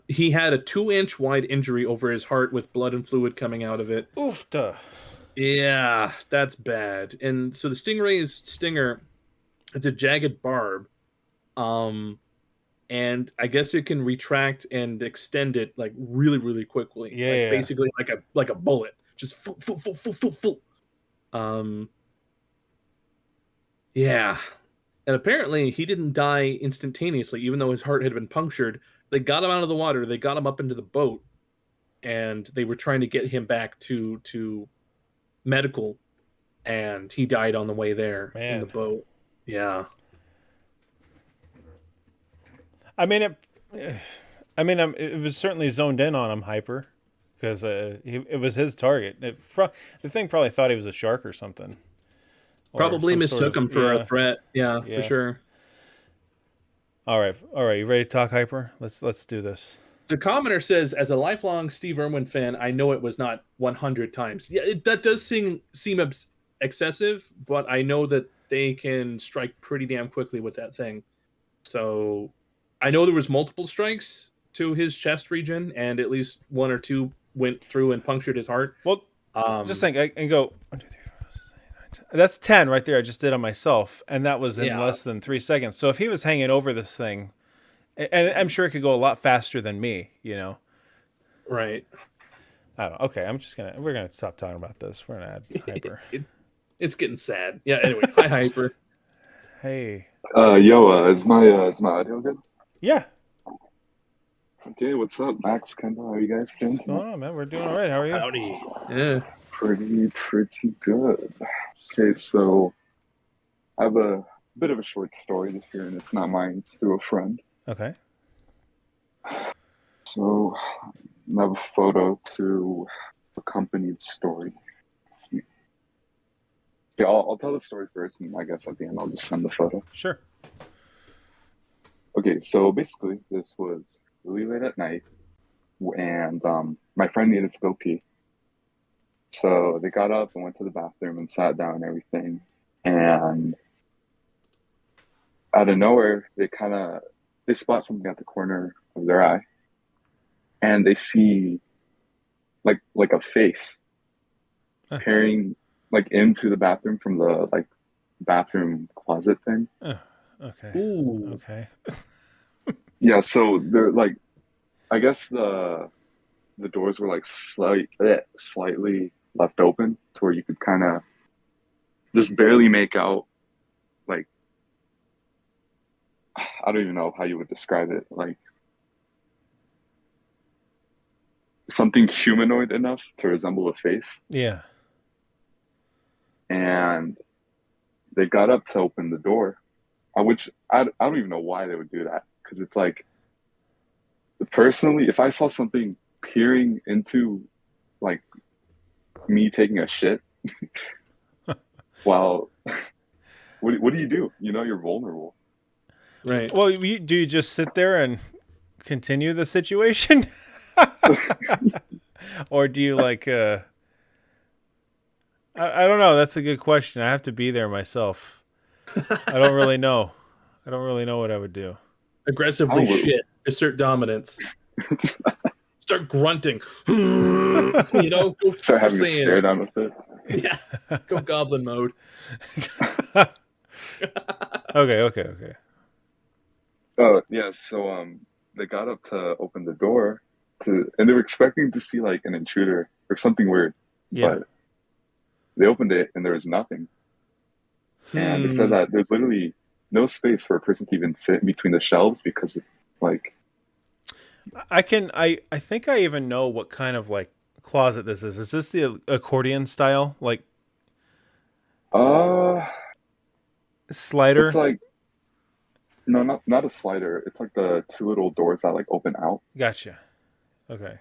He had a 2-inch wide injury over his heart with blood and fluid coming out of it. Oofta. Yeah, that's bad. And so the stingray's stinger, it's a jagged barb. And I guess it can retract and extend it like really, really quickly. Yeah. Like basically like a bullet. Just full. Yeah. And apparently he didn't die instantaneously, even though his heart had been punctured. They got him out of the water, they got him up into the boat, and they were trying to get him back to medical, and he died on the way there in the boat. Yeah. I mean, it was certainly zoned in on him, Hyper, because it was his target. The thing probably thought he was a shark or something. Or Probably some mistook sort of- him for yeah. a threat. Yeah, Yeah. for sure. All right. You ready to talk, Hyper? Let's do this. The commenter says, as a lifelong Steve Irwin fan, I know it was not 100 times. Yeah, that does seem excessive, but I know that they can strike pretty damn quickly with that thing. So I know there was multiple strikes to his chest region, and at least one or two went through and punctured his heart. Well, just think, I can go 1, 2, 3, 4, 5, 6, 7, 8, 9, 10. That's 10 right there. I just did on myself, and that was in less than 3 seconds. So if he was hanging over this thing, and I'm sure it could go a lot faster than me, Right. I don't know. Okay, we're gonna stop talking about this. We're gonna add Hyper. It's getting sad. Yeah. Anyway, hi Hyper. Hey. Is my audio good? Yeah. Okay, what's up, Max, Kendall? How are you guys doing What's going tonight? on, man? We're doing all right. How are you? Howdy. Yeah. Pretty good. Okay, so I have a bit of a short story this year, and it's not mine. It's through a friend. Okay. So I have a photo to accompany the story. Yeah, I'll tell the story first, and I guess at the end I'll just send the photo. Sure. Okay, so basically this was really late at night, and my friend needed to go pee. So they got up and went to the bathroom and sat down and everything. And out of nowhere, they spot something at the corner of their eye, and they see like a face peering like into the bathroom from the like bathroom closet thing. Okay. Ooh. Okay. Yeah, so they're like, I guess the doors were like slightly left open to where you could kind of just barely make out, like, I don't even know how you would describe it, like something humanoid enough to resemble a face. Yeah. And they got up to open the door, which I don't even know why they would do that, because it's like, personally, if I saw something peering into like me taking a shit, well, what do you do? You're vulnerable. Right. Well, do you just sit there and continue the situation? Or do you like I don't know, that's a good question. I have to be there myself. I don't really know. I don't really know what I would do. Aggressively Oh. shit. Assert dominance. Start grunting. Go Start having a Saiyan. stare down with it. Yeah. Go goblin mode. Okay. Oh yeah, so they got up to open the door and they were expecting to see like an intruder or something weird. Yeah. But they opened it and there was nothing. And they said that there's literally no space for a person to even fit in between the shelves because of, like I think I even know what kind of like closet this is. Is this the accordion style like slider? it's like no, not a slider. It's like the two little doors that like open out. Gotcha. Okay.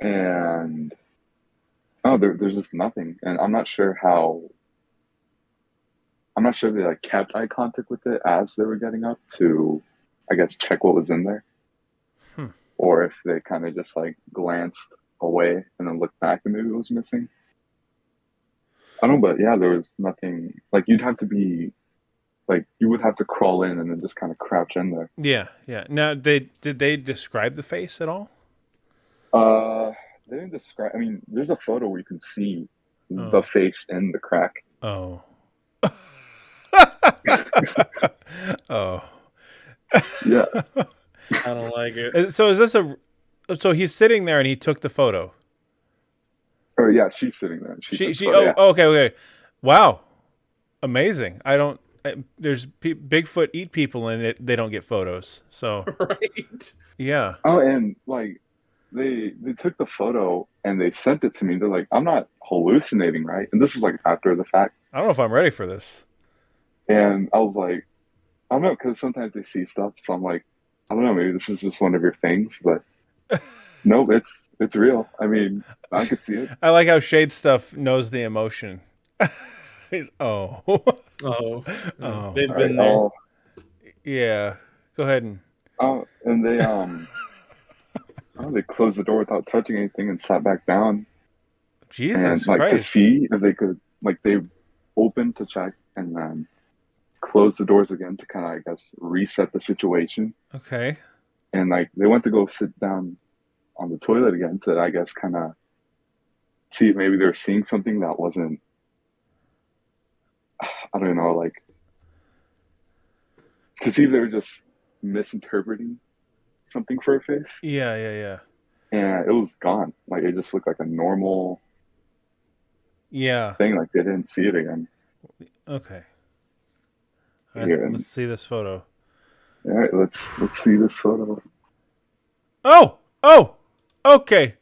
And there's just nothing. And I'm not sure if they like kept eye contact with it as they were getting up to, I guess, check what was in there. Or if they kind of just like glanced away and then looked back and maybe it was missing. I don't know, but yeah, there was nothing. Like you would have to crawl in and then just kind of crouch in there. Yeah. Now, did they describe the face at all? They didn't describe. I mean, there's a photo where you can see the face in the crack. Oh. Oh. Yeah. I don't like it. So is this so he's sitting there and he took the photo? Or yeah, she's sitting there. Okay. Wow. Amazing. There's Bigfoot eat people in it. They don't get photos. So Right. yeah. Oh, and like they took the photo and they sent it to me. They're like, I'm not hallucinating, right? And this is like after the fact. I don't know if I'm ready for this. And I was like, I don't know, because sometimes they see stuff. So I'm like, I don't know, maybe this is just one of your things, but no, it's real. I mean, I could see it. I like how Shade Stuff knows the emotion. Oh. They've All been right, there. Yeah. Go ahead and. And they closed the door without touching anything and sat back down. Jesus and like Christ. to see if they could, like they opened to check and then closed the doors again to kind of, I guess, reset the situation. Okay. And like they went to go sit down on the toilet again to, I guess, kind of see if maybe they're seeing something that wasn't, I don't know, like to see if they were just misinterpreting something for a face. Yeah. And it was gone. Like it just looked like a normal Yeah. thing. Like they didn't see it again. Okay. Yeah. Let's see this photo. All right, let's see this photo. Oh. Okay.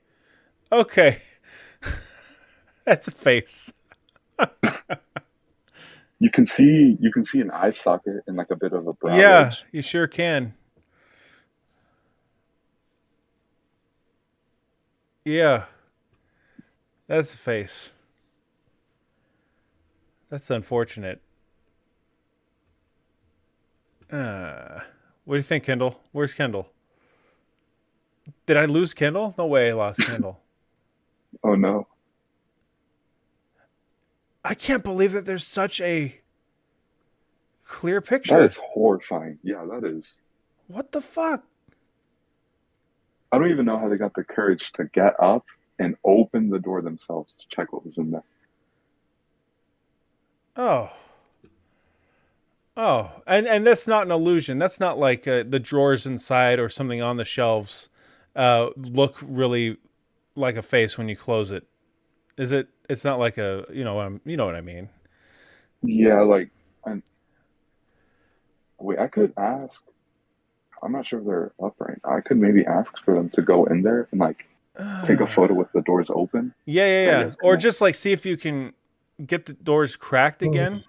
That's a face. You can see an eye socket and like a bit of a brow Yeah, ridge. you sure can. Yeah. That's a face. That's unfortunate. What do you think, Kendall? Where's Kendall? Did I lose Kendall? No way I lost Kendall. Oh no. I can't believe that there's such a clear picture. That is horrifying. Yeah, that is. What the fuck? I don't even know how they got the courage to get up and open the door themselves to check what was in there. Oh, and that's not an illusion. That's not like the drawers inside or something on the shelves look really like a face when you close it. Is it? It's not like a you know what I mean. Yeah, like wait, I could ask. I'm not sure if they're up right now. I could maybe ask for them to go in there and like take a photo with the doors open. Yeah. Yes, Or yeah. just like see if you can get the doors cracked again.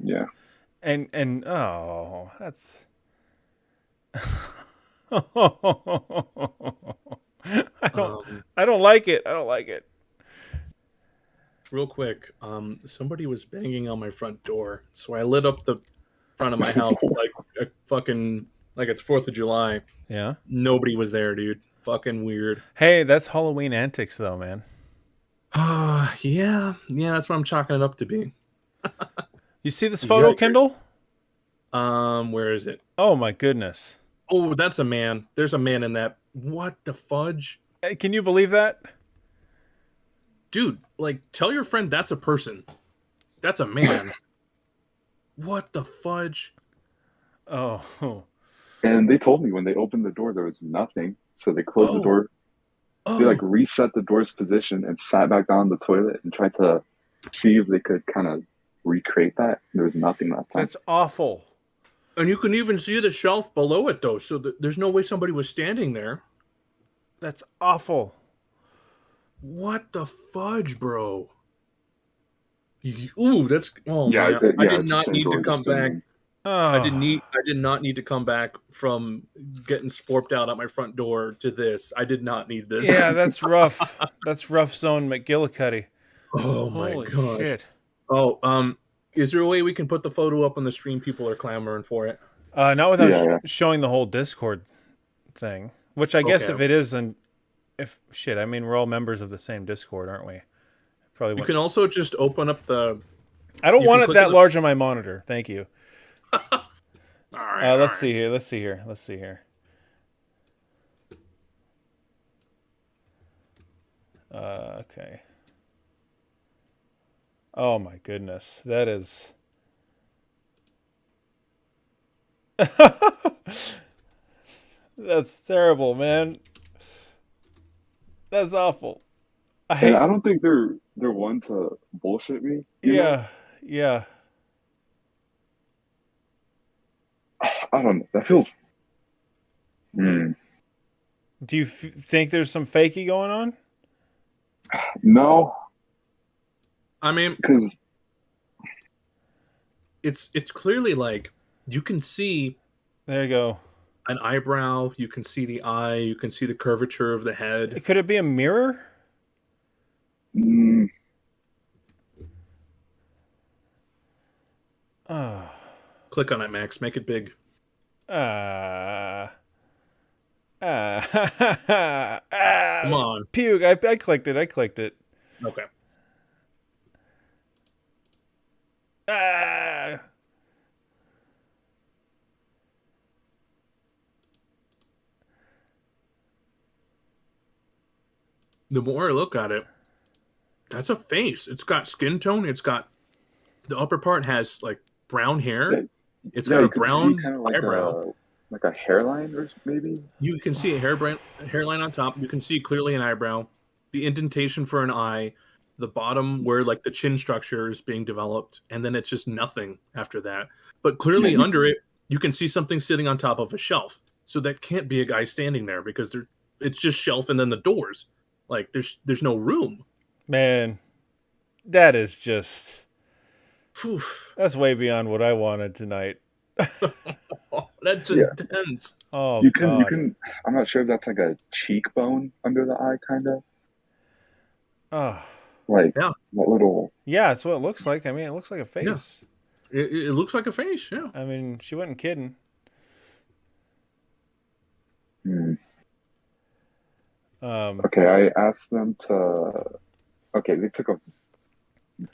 Yeah. And oh, that's I don't like it. I don't like it. Real quick, somebody was banging on my front door, so I lit up the front of my house like a fucking like it's 4th of July. Yeah. Nobody was there, dude. Fucking weird. Hey, that's Halloween antics, though, man. Yeah, that's what I'm chalking it up to be. You see this photo, Yikers. Kendall? Where is it? Oh my goodness. Oh, that's a man. There's a man in that. What the fudge? Hey, can you believe that? Dude, like, tell your friend that's a person. That's a man. What the fudge? Oh. And they told me when they opened the door there was nothing, so they closed the door. They like reset the door's position and sat back down the toilet and tried to see if they could kind of recreate that. There was nothing that time. That's awful. And you can even see the shelf below it, though, so there's no way somebody was standing there. That's awful. What the fudge, bro? Ooh, that's man. Yeah, I did it's not the same need to door, come just back. doing- I did not need to come back from getting sporked out at my front door to this. I did not need this. Yeah, that's rough. That's rough zone McGillicuddy. Oh my Holy gosh. shit. Oh, is there a way we can put the photo up on the stream? People are clamoring for it. Not without Yeah. showing the whole Discord thing. Which I guess Okay. if it is, and if shit, I mean we're all members of the same Discord, aren't we? Probably. You can also just open up the. I don't you want can it click that on the- large on my monitor. Thank you. All right. Let's see here. Let's see here. Okay. Oh my goodness, that is. That's terrible, man. That's awful. I And hate. I don't think they're one to bullshit me. you know? Yeah. I don't know. That feels. Do you think there's some fakey going on? No, I mean, because it's clearly like you can see There you go. an eyebrow, you can see the eye, you can see the curvature of the head. Could it be a mirror? Oh. Click on it, Max. Make it big. Come Come on. Puke. I clicked it. Okay. Ah. The more I look at it, that's a face. It's got skin tone. It's got the upper part has like brown hair. Yeah. It's yeah, got you a could brown see kind of like eyebrow. a hairline, or maybe. You can see a hairline on top. You can see clearly an eyebrow, the indentation for an eye, the bottom where like the chin structure is being developed, and then it's just nothing after that. But clearly Yeah, under it, you can see something sitting on top of a shelf. So that can't be a guy standing there because it's just shelf and then the doors. Like there's no room. Man, that is just. Phew. That's way beyond what I wanted tonight. That's Yeah. intense. Oh, You God. can. I'm not sure if that's like a cheekbone under the eye, kind of Oh. like Yeah. that little. Yeah, that's what it looks like. I mean, it looks like a face. It looks like a face. Yeah. I mean, she wasn't kidding. Okay, I asked them to. Okay, they took a.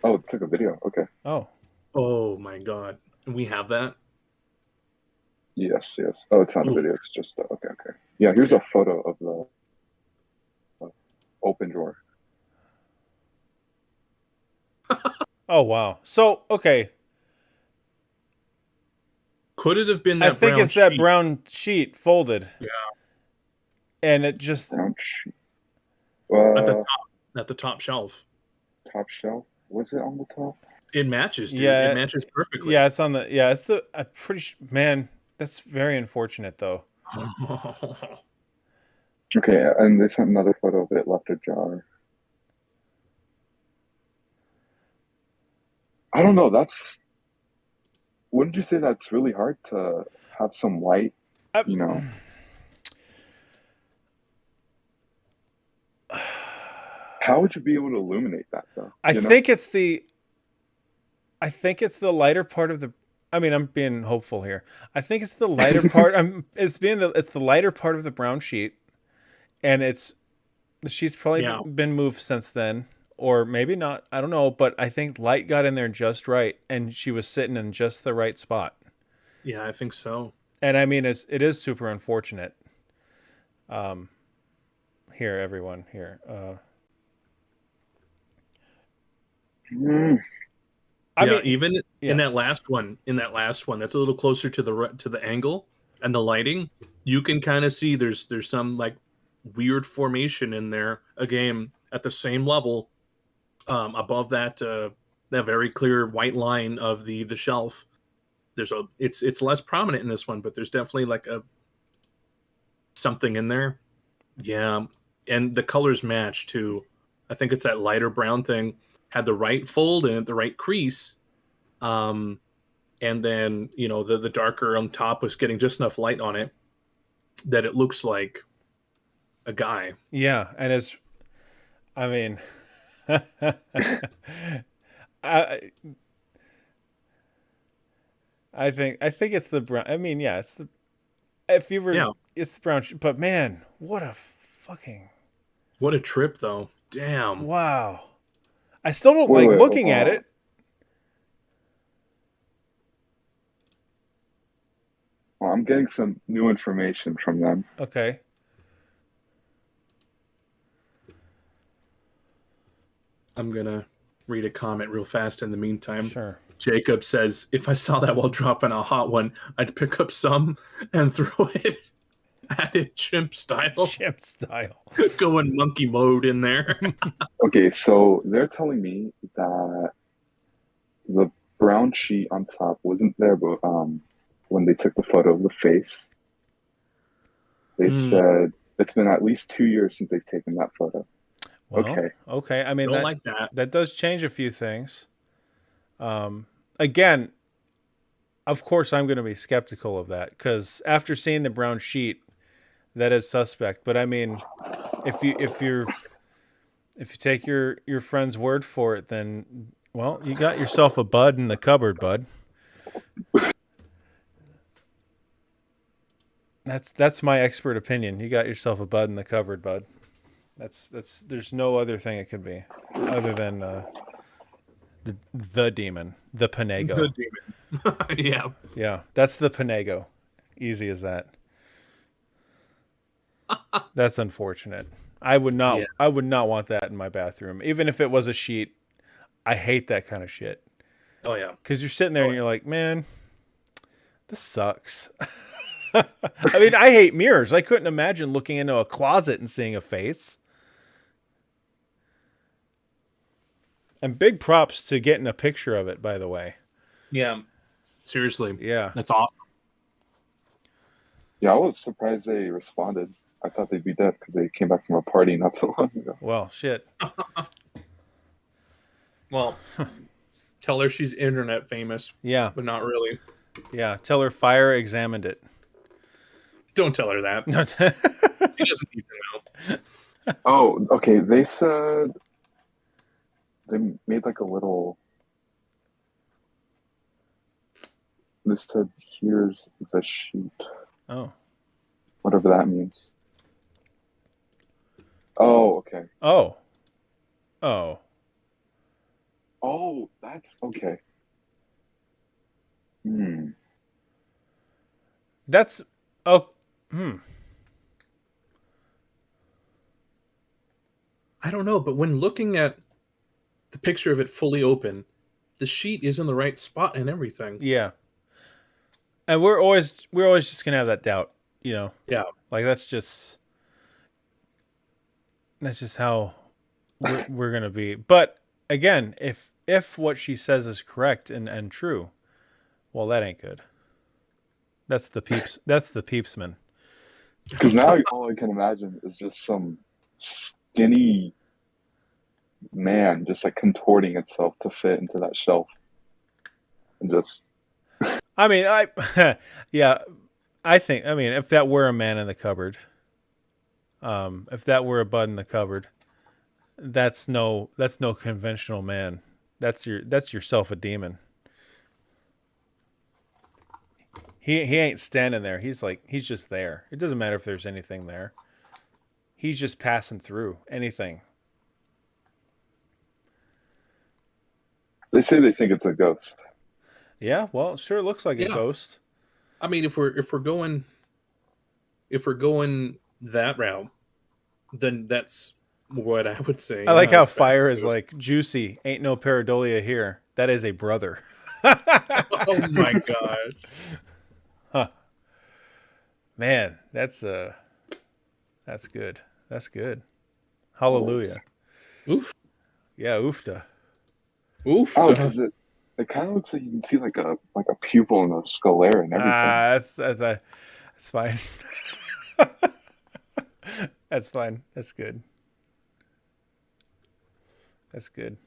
Oh, it took a video. Okay. Oh. Oh my god. And we have that. Yes. Oh, it's not a Ooh. video. It's just okay. Yeah, here's a photo of the open drawer. Oh, wow. So, okay. Could it have been that I think brown it's that sheet? brown sheet folded. Yeah. And it just. Brown sheet. At the top shelf. Top shelf. Was it on the top? It matches, dude. Yeah. It matches perfectly. Yeah, it's on the. Yeah, it's the. I'm pretty sure. Man, that's very unfortunate, though. Okay, and they sent another photo of it left ajar. I don't know. Wouldn't you say that's really hard to have some light? You know. How would you be able to illuminate that though? I You know? think it's the lighter part of the I mean, I'm being hopeful here. I think it's the lighter part. It's the lighter part of the brown sheet, and the sheet's probably Yeah. been moved since then, or maybe not. I don't know, but I think light got in there just right, and she was sitting in just the right spot. Yeah, I think so. And I mean, it is super unfortunate. Here, everyone, here. I Yeah, mean, even yeah. in that last one, that's a little closer to the angle and the lighting. You can kind of see there's some like weird formation in there. Again, at the same level, above that very clear white line of the shelf. It's less prominent in this one, but there's definitely like a something in there. Yeah, and the colors match too. I think it's that lighter brown thing had the right fold and the right crease, and then the darker on top was getting just enough light on it that it looks like a guy. Yeah, and I mean, I think it's the brown. I mean, yeah, it's the it's the brown. But man, what a trip though! Damn. Wow. I still don't Wait, like wait, looking hold at on. it. Well, I'm getting some new information from them. Okay. I'm gonna read a comment real fast in the meantime. Sure. Jacob says, if I saw that while dropping a hot one, I'd pick up some and throw it at it chimp style. Chimp style. Going monkey mode in there. Okay, so they're telling me that the brown sheet on top wasn't there, but when they took the photo of the face, they said it's been at least 2 years since they've taken that photo. Well, okay. I mean, Don't like that. That does change a few things. Again, of course, I'm going to be skeptical of that because after seeing the brown sheet, that is suspect. But I mean, if you take your friend's word for it, then well, you got yourself a bud in the cupboard, bud. That's my expert opinion. You got yourself a bud in the cupboard, bud. That's there's no other thing it could be other than the demon, the Penego. The demon. Yeah. Yeah, that's the Penego. Easy as that. That's unfortunate. I would not want that in my bathroom. Even if it was a sheet, I hate that kind of shit. Oh yeah. Cuz you're sitting there and you're like, "Man, this sucks." I mean, I hate mirrors. I couldn't imagine looking into a closet and seeing a face. And big props to getting a picture of it, by the way. Yeah. Seriously. Yeah. That's awesome. Yeah, I was surprised they responded. I thought they'd be dead because they came back from a party not so long ago. Well, shit. Well, tell her she's internet famous. Yeah. But not really. Yeah. Tell her fire examined it. Don't tell her that. No. She doesn't need to know. Oh, okay. They said they made like a little. They said, "Here's the sheet." Oh. Whatever that means. Oh, okay. Oh. Oh. Oh, that's okay. That's I don't know, but when looking at the picture of it fully open, the sheet is in the right spot and everything. Yeah. And we're always just gonna have that doubt, you know. Yeah. Like that's just how we're gonna be. But again, if what she says is correct and true, well, that ain't good. That's the peeps. That's the peepsman. Because now all I can imagine is just some skinny man just like contorting itself to fit into that shelf, and just. I mean, yeah, I mean, if that were a man in the cupboard, if that were a bud in the cupboard, that's no conventional man. That's yourself a demon. He ain't standing there. He's just there. It doesn't matter if there's anything there. He's just passing through anything. They say they think it's a ghost. Yeah, well, it sure looks like a Yeah. ghost. I mean, if we're going that route, then that's what I would say. I like how it's fire is like juicy. Ain't no pareidolia here. That is a brother. Oh my gosh. Man, that's good. That's good. Hallelujah. Oof. Yeah, oofta. Oof. Oh, because it kind of looks like you can see like a pupil and a sclera and everything. That's fine. That's fine. That's good. That's good.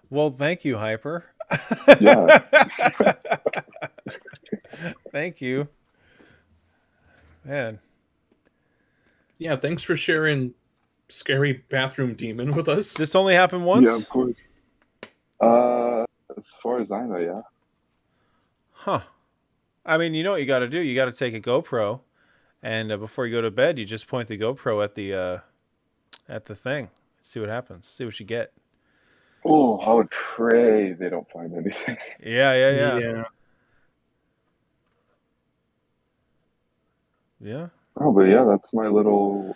Well, thank you, Hyper. Yeah. Thank you. Man. Yeah, thanks for sharing Scary Bathroom Demon with us. This only happened once? Yeah, of course. As far as I know, yeah. Huh. I mean, you know what you got to do? You got to take a GoPro, and before you go to bed, you just point the GoPro at the thing. See what happens. See what you get. Oh, I would pray they don't find anything. Yeah. Yeah. Oh, but yeah, that's my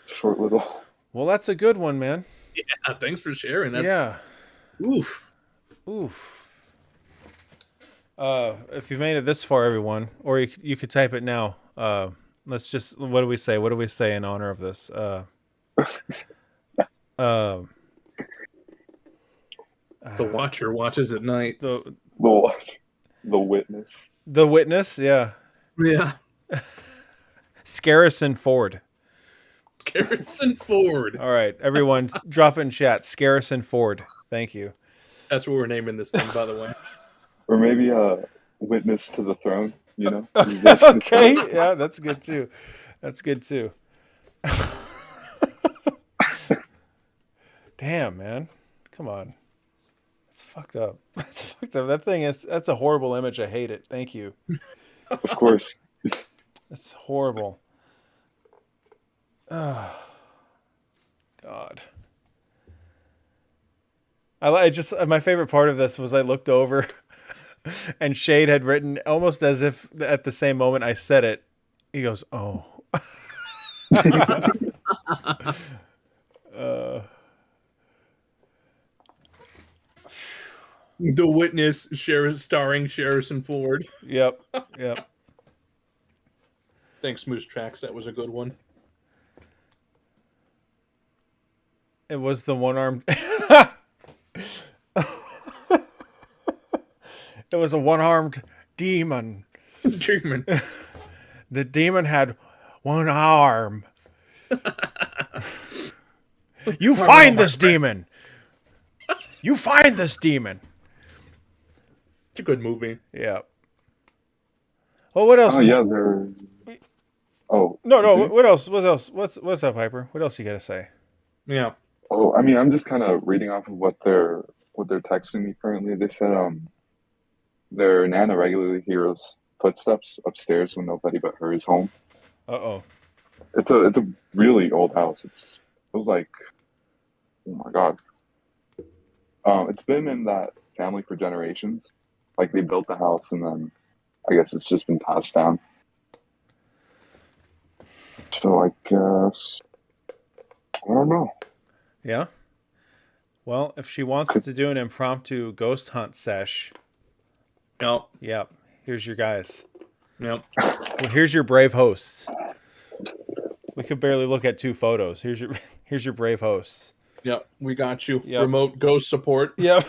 short little. Well, that's a good one, man. Yeah, thanks for sharing. That's, Yeah. Oof. If you made it this far, everyone, or you could type it now. Let's just. What do we say? What do we say in honor of this? The Watcher watches at night. The Witness. The Witness. Yeah. Yeah. Scarrison Ford. Garrison Ford. All right, everyone, drop in chat. Scarrison Ford. Thank you. That's what we're naming this thing, by the way. Or maybe a witness to the throne, you know? Okay, yeah, that's good too. Damn, man. Come on. That's fucked up. That's a horrible image. I hate it. Thank you. Of course. That's horrible. Oh, God. My favorite part of this was I looked over and Shade had written almost as if at the same moment I said it, he goes, "Oh." The Witness, starring Sharrison Ford. Yep. Thanks, Moose Tracks. That was a good one. It was the one-armed. It was a one-armed demon. Demon. The demon had one arm. You find this demon. You find this demon. It's a good movie. Yeah. Well, what else? Oh, yeah, they're. Oh. No. What else? What's up, Hyper? What else you got to say? Yeah. Oh, I mean, I'm just kind of reading off of what they're texting me currently. They said their Nana regularly hears footsteps upstairs when nobody but her is home. Uh-oh. It's a really old house. It was like, oh my God. It's been in that family for generations. Like they built the house and then I guess it's just been passed down. So I guess I don't know. Yeah. Well, if she wants to do an impromptu ghost hunt sesh, Yep. here's your guys. Yep. Well, here's your brave hosts. We could barely look at 2 photos. Here's your brave hosts. Yep. We got you. Yep. Remote ghost support. Yep.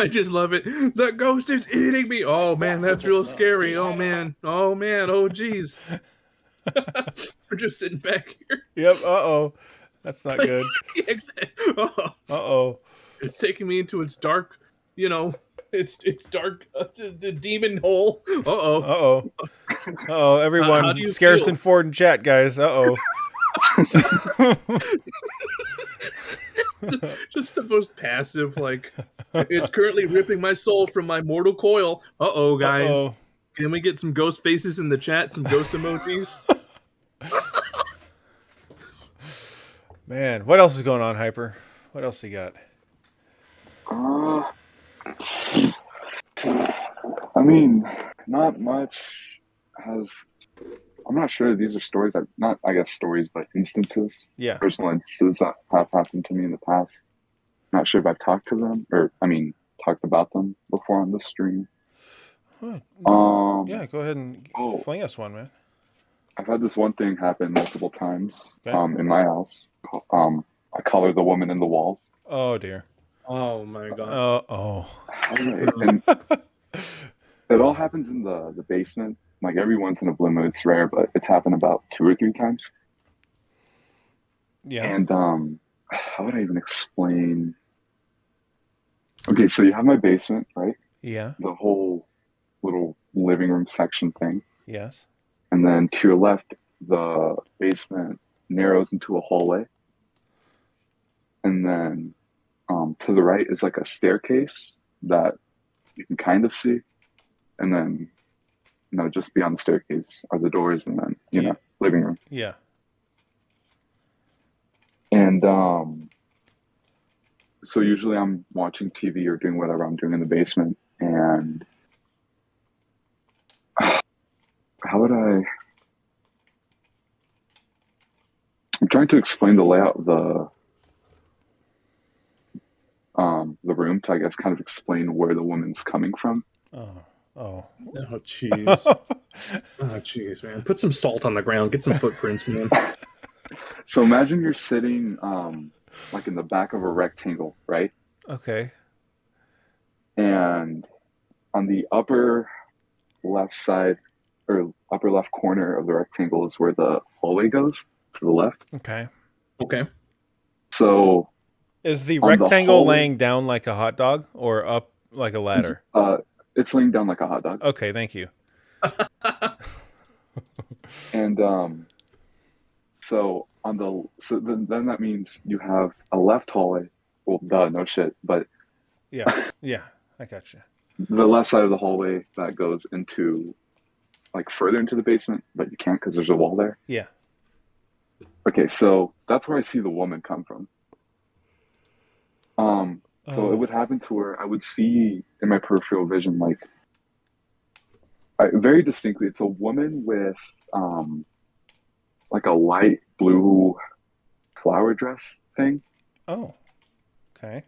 I just love it. The ghost is eating me. Oh man, that's real scary. Oh man. Oh geez. We're just sitting back here. Yep. Uh-oh. That's not good. Oh. Uh-oh. It's taking me into its dark, It's dark. The demon hole. Uh-oh. Uh-oh. Uh-oh, How everyone. do you Scarcen feel? Ford in chat, guys. Uh-oh. Just the most passive, like, it's currently ripping my soul from my mortal coil. Uh-oh, guys. Uh-oh. Can we get some ghost faces in the chat? Some ghost emojis? Man, what else is going on, Hyper? What else you got? I mean, not much has. I'm not sure these are stories that, not, I guess, stories, but instances, Yeah. personal instances that have happened to me in the past. Not sure if I've talked to them, or, I mean, talked about them before on the stream. Huh. Yeah, go ahead and fling us one, man. I've had this one thing happen multiple times Okay. in my house. I color the woman in the walls. Oh, dear. Oh, my God. And it all happens in the basement. Like every once in a blue moon, it's rare, but it's happened about 2 or 3 times. Yeah. And how would I even explain? Okay, so you have my basement, right? Yeah. The whole little living room section thing. Yes. And then to your left, the basement narrows into a hallway. And then to the right is like a staircase that you can kind of see. And then, just beyond the staircase are the doors, and then, living room. Yeah. And so usually I'm watching TV or doing whatever I'm doing in the basement. And how would I... I'm trying to explain the layout of the room to, I guess, kind of explain where the woman's coming from. Oh, jeez. Oh, jeez, man. Put some salt on the ground. Get some footprints, man. So imagine you're sitting like in the back of a rectangle, right? Okay. And on the upper left side or upper left corner of the rectangle is where the hallway goes to the left. Okay. Okay. So is the on the rectangle hallway- laying down like a hot dog or up like a ladder? It's laying down like a hot dog. Okay, thank you. And so then that means you have a left hallway. Well, duh, no shit. But Yeah, I got you. the left side of the hallway that goes into like further into the basement, but you can't because there's a wall there. Yeah. Okay, so that's where I see the woman come from. So it would happen to where I would see in my peripheral vision, like, very distinctly, it's a woman with like a light blue flower dress thing. Oh, okay.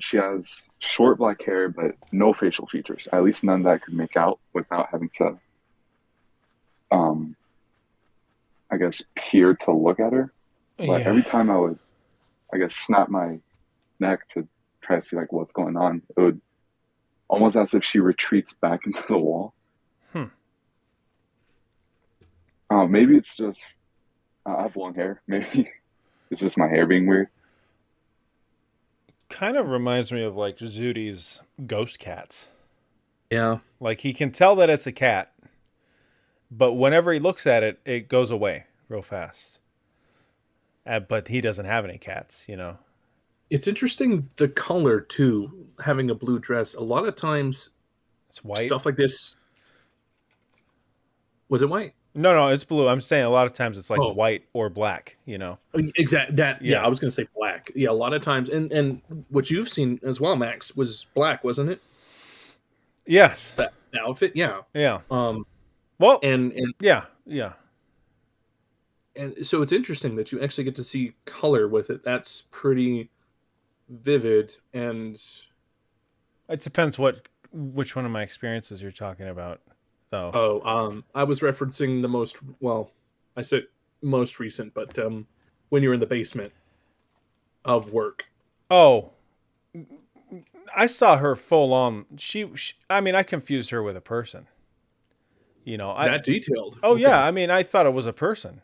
She has short black hair, but no facial features. At least none that I could make out without having to, I guess, peer to look at her. But every time I would, I guess, snap my neck to try to see like what's going on, it would almost as if she retreats back into the wall. Maybe it's just I have long hair. Maybe it's just my hair being weird. Kind of reminds me of like Zudi's ghost cats. Yeah. Like he can tell that it's a cat, but whenever he looks at it, it goes away real fast. But he doesn't have any cats, It's interesting, the color, too, having a blue dress. A lot of times, it's white. Stuff like this. Was it white? No, it's blue. I'm saying a lot of times it's like white or black, Exactly. That. Yeah, Yeah. I was going to say black. Yeah, a lot of times. And what you've seen as well, Max, was black, wasn't it? Yes. That outfit? Yeah. Yeah. Well, and yeah. And so it's interesting that you actually get to see color with it. That's pretty vivid, and it depends which one of my experiences you're talking about, though. I was referencing I said most recent, but when you're in the basement of work. Oh, I saw her full on. She I confused her with a person. That detailed. Oh, okay. Yeah. I thought it was a person.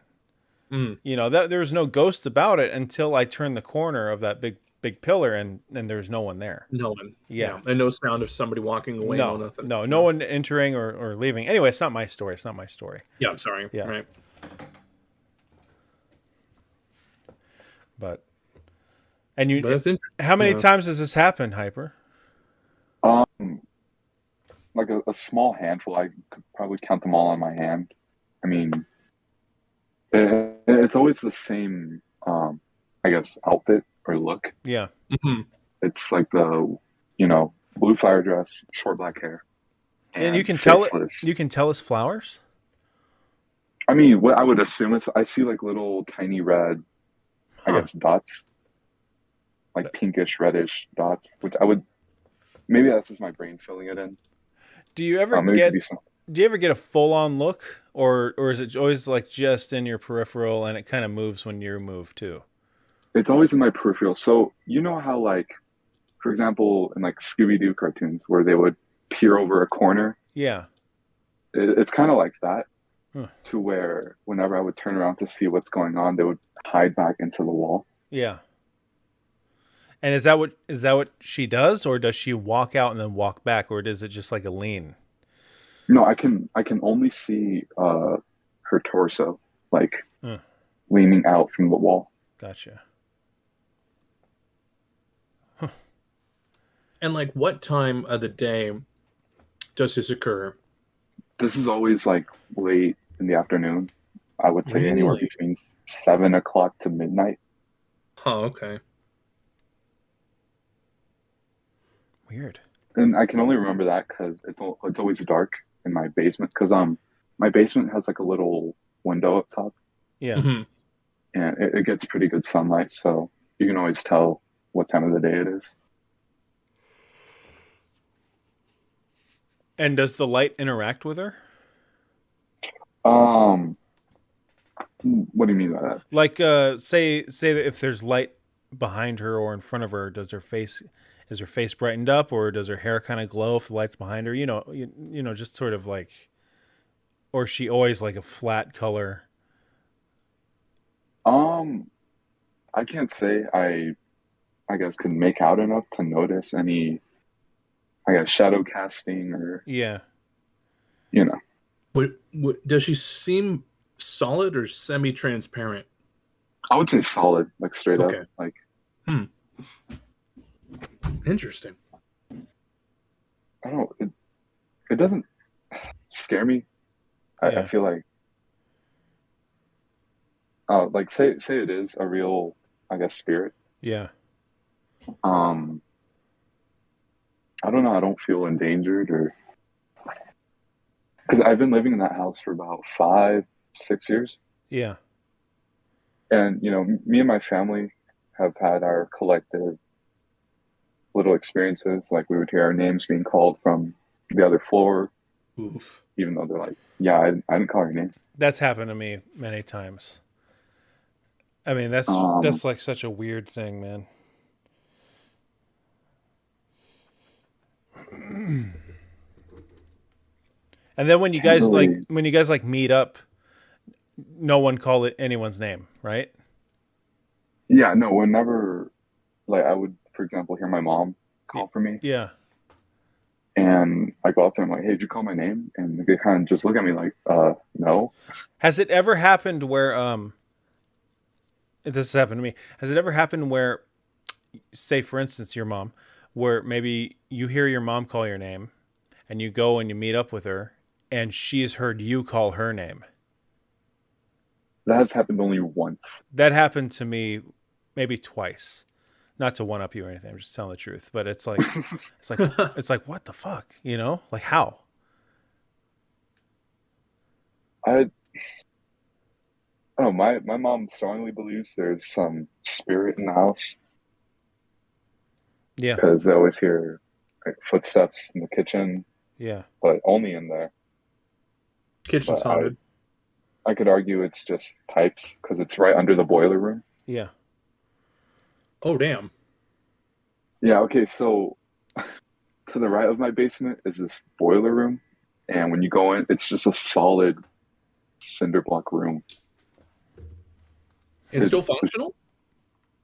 That there was no ghost about it until I turned the corner of that big big pillar, and there's no one there. No one. Yeah. And no sound of somebody walking away. No, nothing. No one entering or leaving. Anyway, it's not my story. Yeah, I'm sorry. Yeah. Right. But that's how many times has this happened, Hyper? Like a small handful. I could probably count them all on my hand. I mean, it's always the same, I guess, outfit or look. Yeah. Mm-hmm. It's like the, blue flower dress, short black hair, And you can faceless. tell it's flowers? I mean, what I would assume is I see like little tiny red, I guess, dots, like pinkish reddish dots, which maybe that's just my brain filling it in. Do you ever get a full on look, or is it always like just in your peripheral and it kind of moves when you move too? It's always in my peripheral. So you know how, like, for example, in like Scooby-Doo cartoons where they would peer over a corner? Yeah. It's kind of like that, Huh. to where whenever I would turn around to see what's going on, they would hide back into the wall. Yeah. And is that what she does, or does she walk out and then walk back, or is it just like a lean? No, I can only see her torso, like leaning out from the wall. Gotcha. And like, what time of the day does this occur? This is always like late in the afternoon. I would say anywhere Really? between 7 o'clock to midnight. Oh, okay. Weird. And I can only remember that because it's always dark in my basement. Because my basement has like a little window up top, Yeah. Mm-hmm. and it gets pretty good sunlight, so you can always tell what time of the day it is. And does the light interact with her? What do you mean by that? Like, say that if there's light behind her or in front of her, is her face brightened up, or does her hair kind of glow if the light's behind her? You know, just sort of like, or is she always like a flat color? I can't say I guess could make out enough to notice any, I guess, shadow casting or, Yeah. What does she seem solid or semi-transparent? I would say solid, like straight Okay. up, like. Interesting. I don't. It doesn't scare me. Yeah. I feel like. Like say it is a real, I guess, spirit. Yeah. I don't know. I don't feel endangered, or because I've been living in that house for about 5-6 years, Yeah. and me and my family have had our collective little experiences. Like we would hear our names being called from the other floor, Oof. even though they're like, "Yeah, I didn't call your name." That's happened to me many times. I mean, that's like such a weird thing, man. And then when you guys meet up, no one call it anyone's name, right? Yeah, no. Whenever, like, I would, for example, hear my mom call for me, Yeah. and I go up there, I'm like, "Hey, did you call my name?" And they kind of just look at me like, no." Has it ever happened where this has happened to me. Has it ever happened where, say for instance, your mom, where maybe you hear your mom call your name and you go and you meet up with her and she's heard you call her name? That has happened only once. That happened to me maybe twice. Not to one up you or anything, I'm just telling the truth. But it's like it's like what the fuck? Like how? I don't know. My mom strongly believes there's some spirit in the house Yeah. because they always hear like footsteps in the kitchen, Yeah. but only in there. Kitchen's But haunted. I could argue it's just pipes because it's right under the boiler room. Yeah. Oh, damn. Yeah, okay, so to the right of my basement is this boiler room, and when you go in, it's just a solid cinder block room. It's still functional?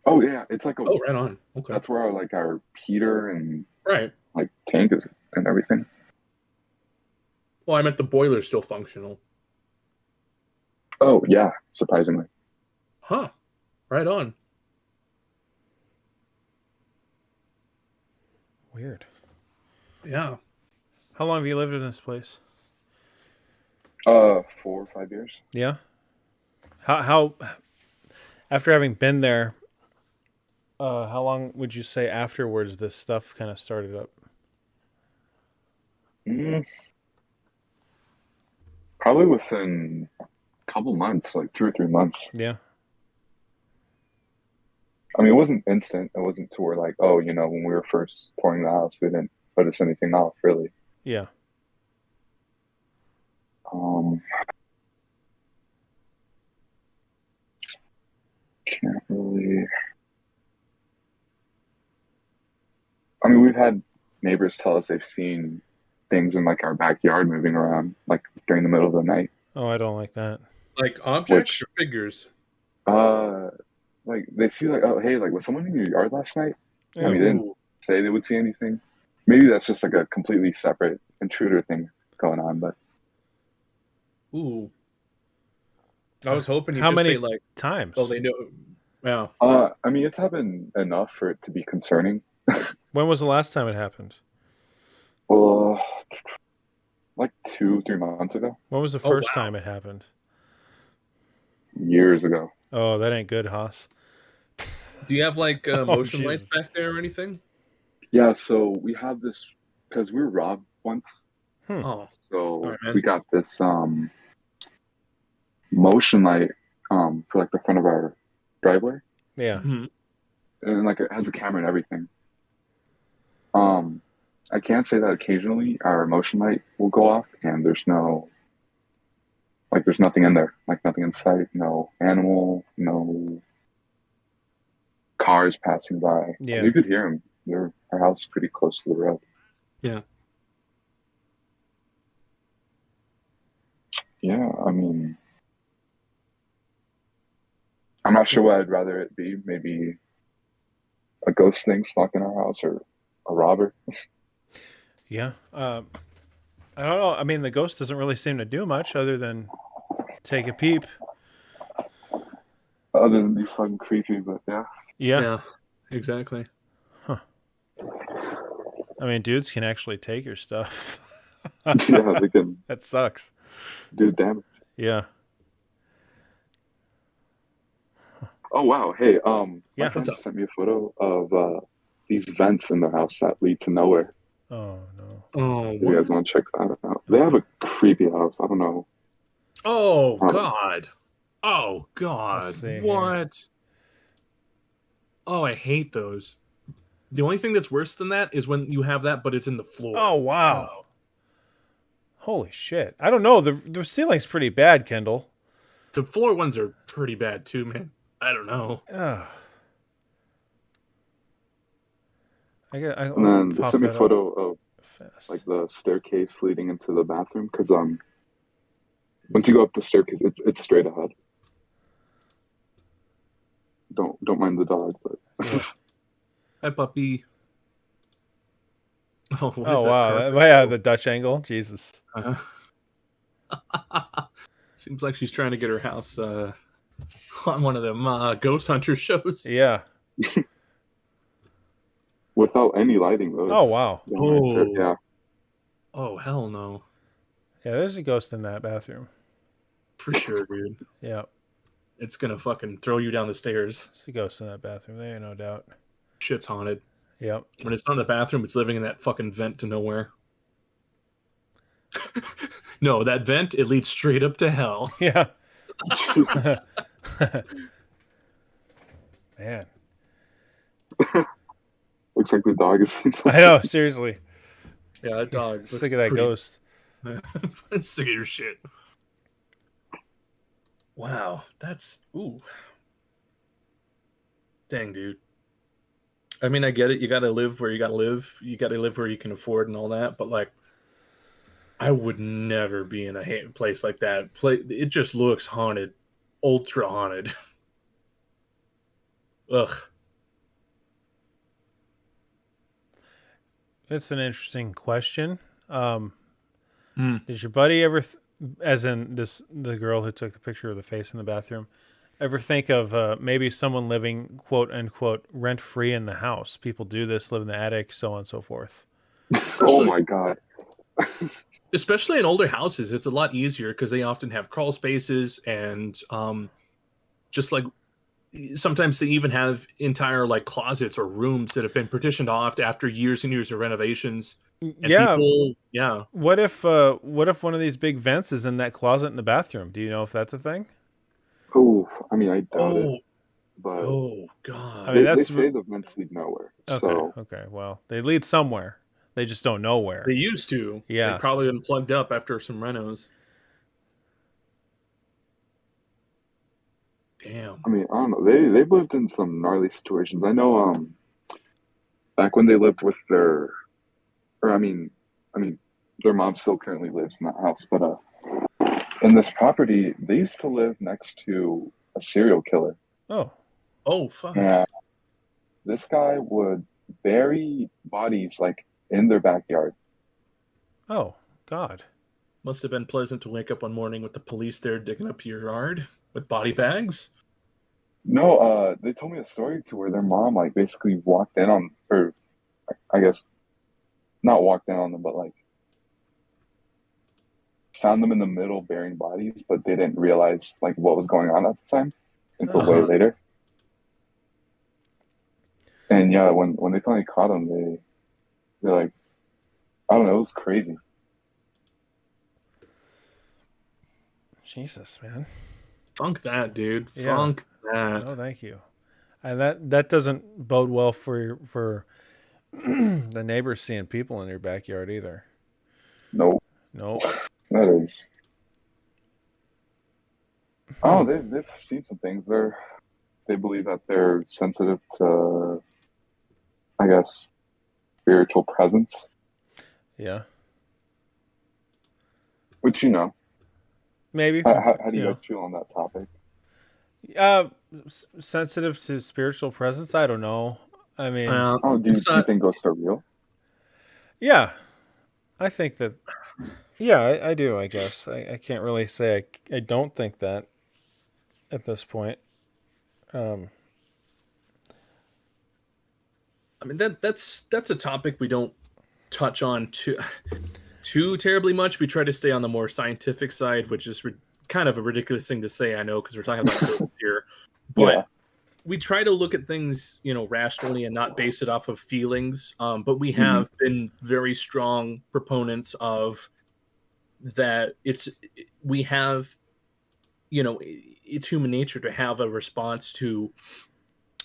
Oh yeah, it's like a. Oh, right on. Okay. That's where our heater and Right. like tank is and everything. Well, I meant the boiler's still functional. Oh yeah, surprisingly. Huh. Right on. Weird. Yeah. How long have you lived in this place? 4 or 5 years. Yeah. How after having been there, how long would you say afterwards this stuff kind of started up? Probably within a couple months, like 2 or 3 months. Yeah. I mean, it wasn't instant. It wasn't to where like, oh, when we were first pouring the house, they didn't notice anything off, really. Yeah. Can't really. I mean, we've had neighbors tell us they've seen things in like our backyard moving around, like during the middle of the night. Oh, I don't like that. Like objects or figures? Like they see like, oh, hey, like was someone in your yard last night? I mean, they didn't say they would see anything. Maybe that's just like a completely separate intruder thing going on, but Ooh. I was hoping you How could many say like, times? oh, they know. Yeah. I mean, it's happened enough for it to be concerning. When was the last time it happened? Well, like 2-3 months ago, When was the first time it happened? years ago. Oh, that ain't good, Haas. Do you have like motion lights Jesus. back there or anything? Yeah, so we have this because we were robbed once. Oh, So all right, man. we got this motion light for like the front of our driveway, Yeah. and like it has a camera and everything. I can say that occasionally our motion light will go off and there's nothing in there, like nothing in sight, no animal, no cars passing by. Yeah. 'Cause you could hear them. Our house is pretty close to the road. Yeah. Yeah, I mean, I'm not sure what I'd rather it be. Maybe a ghost thing stalking our house or a robber. Yeah. I don't know. I mean, the ghost doesn't really seem to do much other than take a peep. Other than be fucking creepy, but yeah. Yeah. Exactly. I mean, dudes can actually take your stuff. Yeah, they can That sucks. do damage. Yeah. Oh wow, hey, my Yeah. friend just sent me a photo of these vents in their house that lead to nowhere. Oh, no. Oh, If you guys want to check that out. They have a creepy house. I don't know. oh God. Oh Let's God. see here. What? Oh, I hate those. The only thing that's worse than that is when you have that, but it's in the floor. Oh, wow. Holy shit. I don't know. The ceiling's pretty bad, Kendall. The floor ones are pretty bad too, man. I don't know. Ugh. And then they sent me a photo of Fast. like the staircase leading into the bathroom because once you go up the staircase, it's straight ahead. Don't mind the dog, but Hi, puppy. Oh, what is Oh, that wow. carpet? Yeah, the Dutch angle. Jesus. Seems like she's trying to get her house on one of them ghost hunter shows. Yeah. without any lighting though. Oh, It's wow. downright Oh. yeah. Oh, hell no. Yeah, there's a ghost in that bathroom. For sure, dude. Yeah. It's going to fucking throw you down the stairs. There's a ghost in that bathroom. There ain't no doubt. Shit's haunted. Yep. When it's not in the bathroom, it's living in that fucking vent to nowhere. No, that vent, it leads straight up to hell. Yeah. Man. Looks like the dog is saying something. I know, seriously. Yeah, that dog. Sick of that ghost. Sick of your shit. Wow, that's ooh. Dang, dude. I mean, I get it. You got to live where you got to live. You got to live where you can afford and all that. But like, I would never be in a place like that. It just looks haunted, ultra haunted. Ugh. It's an interesting question. Hmm. Did your buddy ever, as in the girl who took the picture of the face in the bathroom, ever think of maybe someone living quote unquote rent free in the house? People do this, live in the attic, so on and so forth. Oh my god. Especially in older houses, it's a lot easier because they often have crawl spaces and just like sometimes they even have entire like closets or rooms that have been partitioned off after years and years of renovations. And Yeah. people, yeah. What if one of these big vents is in that closet in the bathroom? Do you know if that's a thing? Oh, I mean, I doubt it, Oh, but oh God. I mean, they that's say the vents lead nowhere. okay. So Okay. Well, they lead somewhere. They just don't know where. They used to. Yeah. They probably been plugged up after some renos. Damn. I mean, I don't know. They've lived in some gnarly situations. I know. Back when they lived with their, or I mean, their mom still currently lives in that house, but in this property, they used to live next to a serial killer. Oh. Oh fuck. And this guy would bury bodies like in their backyard. Oh God. Must have been pleasant to wake up one morning with the police there digging up your yard with body bags. No, they told me a story to where their mom like basically walked in on, or I guess not walked in on them, but like found them in the middle burying bodies, but they didn't realize like what was going on at the time until way later. And yeah, when they finally caught them, they're like, I don't know, it was crazy. Jesus, man. Funk that, dude. Yeah. Funk that. No, thank you. And that doesn't bode well for the neighbors seeing people in your backyard either. Nope, No. that is. Oh, they've seen some things. They believe that they're sensitive to, I guess, spiritual presence, Yeah. which Maybe. How do you Yeah. guys feel on that topic? Sensitive to spiritual presence. I don't know. I mean, Oh, do you think ghosts are real? yeah, I think that. Yeah, I do. I guess I can't really say I don't think that at this point. I mean that's a topic we don't touch on too terribly much. We try to stay on the more scientific side, which is kind of a ridiculous thing to say, I know, because we're talking about ghosts here. But Yeah. we try to look at things, rationally and not base it off of feelings. But we have been very strong proponents of that. We have, it's human nature to have a response to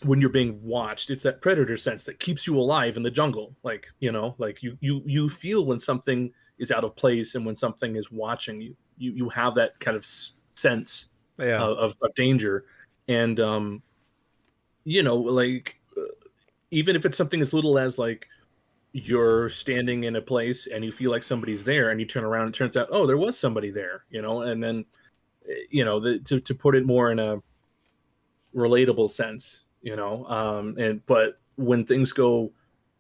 when you're being watched. It's that predator sense that keeps you alive in the jungle. Like, like you feel when something is out of place and when something is watching you. You have that kind of sense of danger. And, like, even if it's something as little as like you're standing in a place and you feel like somebody's there and you turn around and it turns out, oh, there was somebody there, and then, to put it more in a relatable sense, but when things go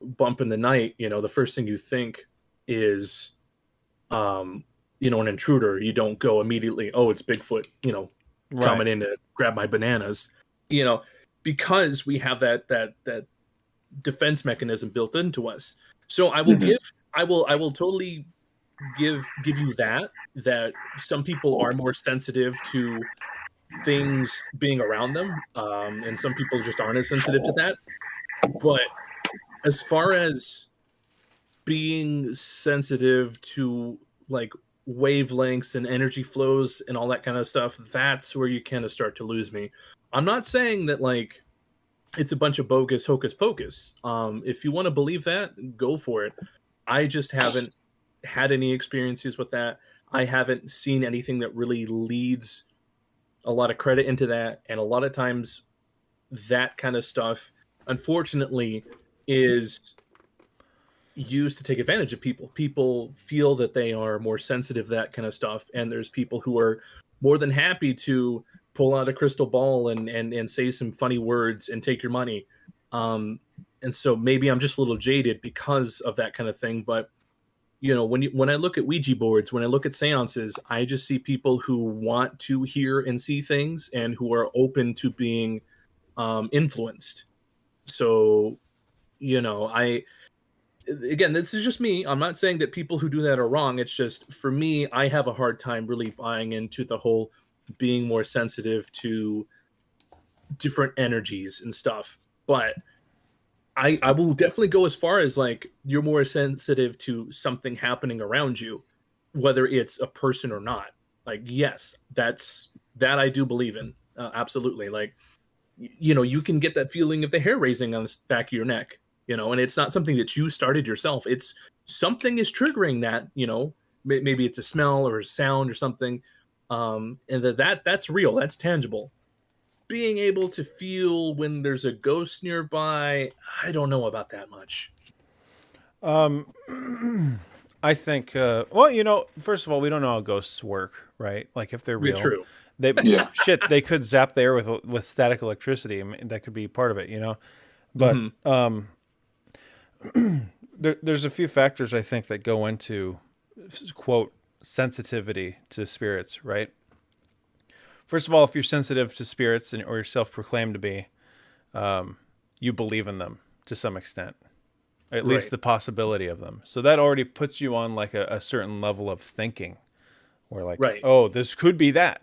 bump in the night, the first thing you think is, an intruder. You don't go immediately, oh, it's Bigfoot, coming in to grab my bananas, because we have that defense mechanism built into us. So I will I will totally give you that some people are more sensitive to things being around them, and some people just aren't as sensitive to that. But as far as being sensitive to like wavelengths and energy flows and all that kind of stuff, that's where you kind of start to lose me. I'm not saying that like it's a bunch of bogus hocus pocus. If you want to believe that, go for it. I just haven't had any experiences with that. I haven't seen anything that really leads a lot of credit into that. And a lot of times that kind of stuff, unfortunately, is used to take advantage of people. People feel that they are more sensitive to that kind of stuff. And there's people who are more than happy to pull out a crystal ball and say some funny words and take your money. And and so maybe I'm just a little jaded because of that kind of thing. But when I look at Ouija boards, when I look at seances, I just see people who want to hear and see things and who are open to being influenced. So, again, this is just me. I'm not saying that people who do that are wrong. It's just, for me, I have a hard time really buying into the whole being more sensitive to different energies and stuff. But I will definitely go as far as like, you're more sensitive to something happening around you, whether it's a person or not. Like, yes, that I do believe in. Absolutely. Like, you can get that feeling of the hair raising on the back of your neck, and it's not something that you started yourself. It's something is triggering that, maybe it's a smell or a sound or something. And that's real. That's tangible. Being able to feel when there's a ghost nearby, I don't know about that much. I think, well, first of all, we don't know how ghosts work, right? Like if they're real, True. Yeah. they could zap the air with static electricity. I mean, that could be part of it, But there's a few factors I think that go into, quote, sensitivity to spirits, right? First of all, if you're sensitive to spirits or you're self-proclaimed to be, you believe in them to some extent, at least the possibility of them. So that already puts you on like a certain level of thinking, where like, oh, this could be that.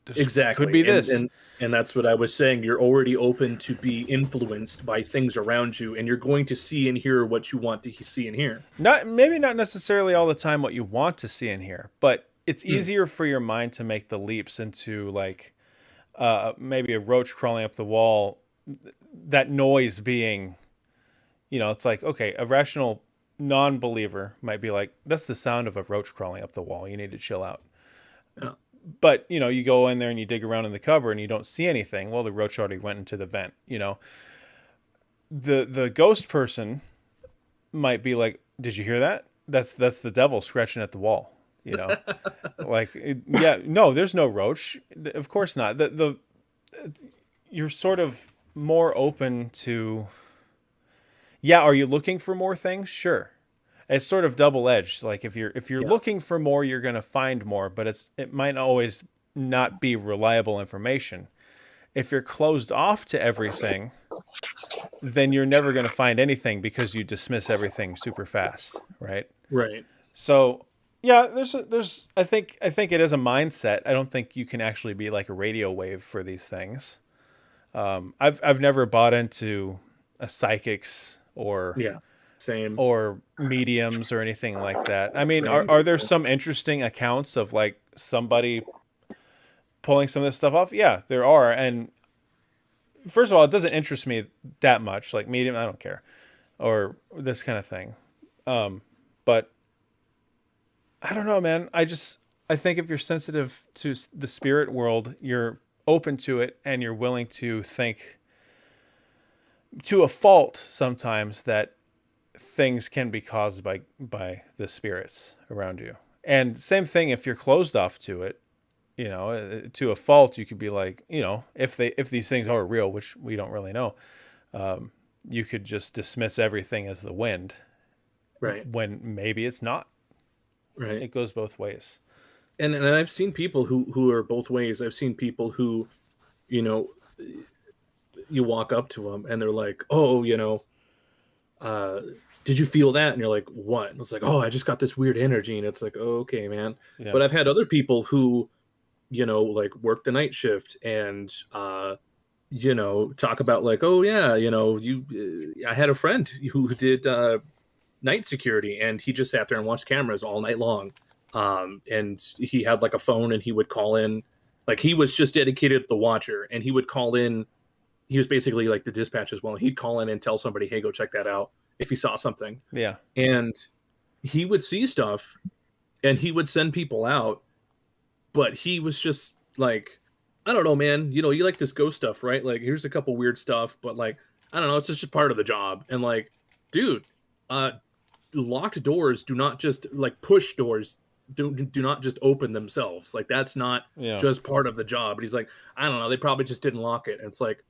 This exactly could be this. And that's what I was saying. You're already open to be influenced by things around you, and you're going to see and hear what you want to see and hear. Maybe not necessarily all the time what you want to see and hear, but it's easier for your mind to make the leaps into like maybe a roach crawling up the wall, that noise being, it's like, okay, a rational non-believer might be like, that's the sound of a roach crawling up the wall. You need to chill out. Yeah. But, you go in there and you dig around in the cupboard and you don't see anything. Well, the roach already went into the vent, The ghost person might be like, did you hear that? That's the devil scratching at the wall. Like, no, there's no roach. Of course not. You're sort of more open to, are you looking for more things? Sure. It's sort of double-edged. Like if you're looking for more, you're going to find more, but it might always not be reliable information. If you're closed off to everything, then you're never going to find anything because you dismiss everything super fast, right? Right. So, there's I think it is a mindset. I don't think you can actually be like a radio wave for these things. I've never bought into a psychics or same or mediums or anything like that. I mean, are there some interesting accounts of like somebody pulling some of this stuff off? Yeah, there are. And first of all, it doesn't interest me that much. Like medium, I don't care, or this kind of thing. But I don't know, man. I think if you're sensitive to the spirit world, you're open to it and you're willing to think to a fault sometimes that things can be caused by the spirits around you. And same thing if you're closed off to it, to a fault, you could be like, if these things are real, which we don't really know, you could just dismiss everything as the wind, right? When maybe it's not. Right. It goes both ways. And I've seen people who are both ways. I've seen people who, you walk up to them and they're like, oh, did you feel that? And you're like, what? And it's like, oh, I just got this weird energy. And it's like, oh, okay, man. Yeah. But I've had other people who, like work the night shift and, talk about like, oh yeah, I had a friend who did night security and he just sat there and watched cameras all night long. And he had like a phone and he would call in, like he was just dedicated to the watcher and he would call in. He was basically like the dispatch as well. He'd call in and tell somebody, hey, go check that out if he saw something. Yeah. And he would see stuff and he would send people out, but he was just like, I don't know, man, you like this ghost stuff, right? Like, here's a couple weird stuff, but like, I don't know, it's just part of the job. And like, dude, locked doors do not just like push doors. Do not just open themselves. Like that's not just part of the job. But he's like, I don't know, they probably just didn't lock it. And it's like,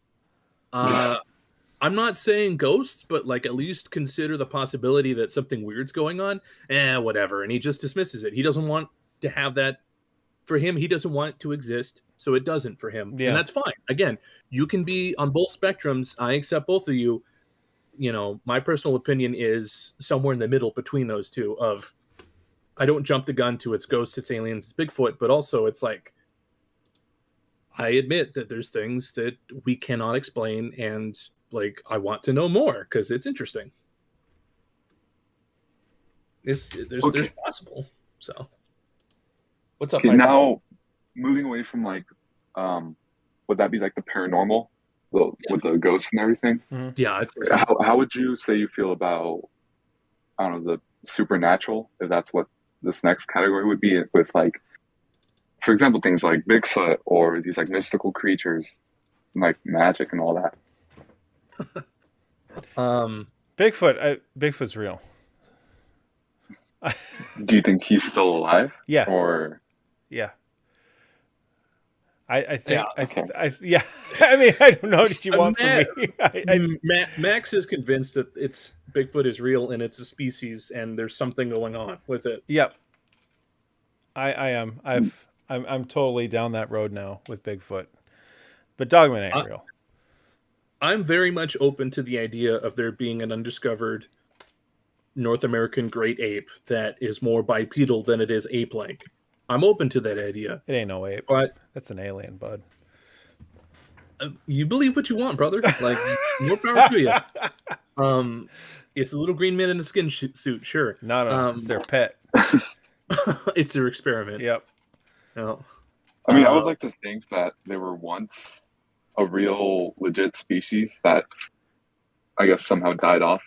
I'm not saying ghosts, but like at least consider the possibility that something weird's going on. Whatever. And he just dismisses it. He doesn't want to have that for him. He doesn't want it to exist, so it doesn't for him. Yeah. And that's fine. Again, you can be on both spectrums. I accept both of you. You know, my personal opinion is somewhere in the middle between those two of I don't jump the gun to it's ghosts, it's aliens, it's Bigfoot, but also it's like I admit that there's things that we cannot explain, and like I want to know more because it's interesting. There's possible. So, what's up? Okay, now moving away from like, would that be like the paranormal, with the ghosts and everything? Yeah. How would you say you feel about, I don't know, the supernatural, if that's what this next category would be, with like, for example, things like Bigfoot or these like mystical creatures, like magic and all that. Bigfoot's real. Do you think he's still alive? Yeah. Or yeah. I think. Yeah, okay. Yeah. I mean, I don't know what you want from me. Max is convinced that Bigfoot is real and it's a species and there's something going on with it. Yep. I am. I'm totally down that road now with Bigfoot, but Dogman ain't real. I'm very much open to the idea of there being an undiscovered North American great ape that is more bipedal than it is ape-like. I'm open to that idea. It ain't no ape. But that's an alien, bud. You believe what you want, brother. Like, more power to you. It's a little green man in a skin suit, sure. No, it's their pet. It's their experiment. Yep. No. I mean, I would like to think that they were once a real, legit species that I guess somehow died off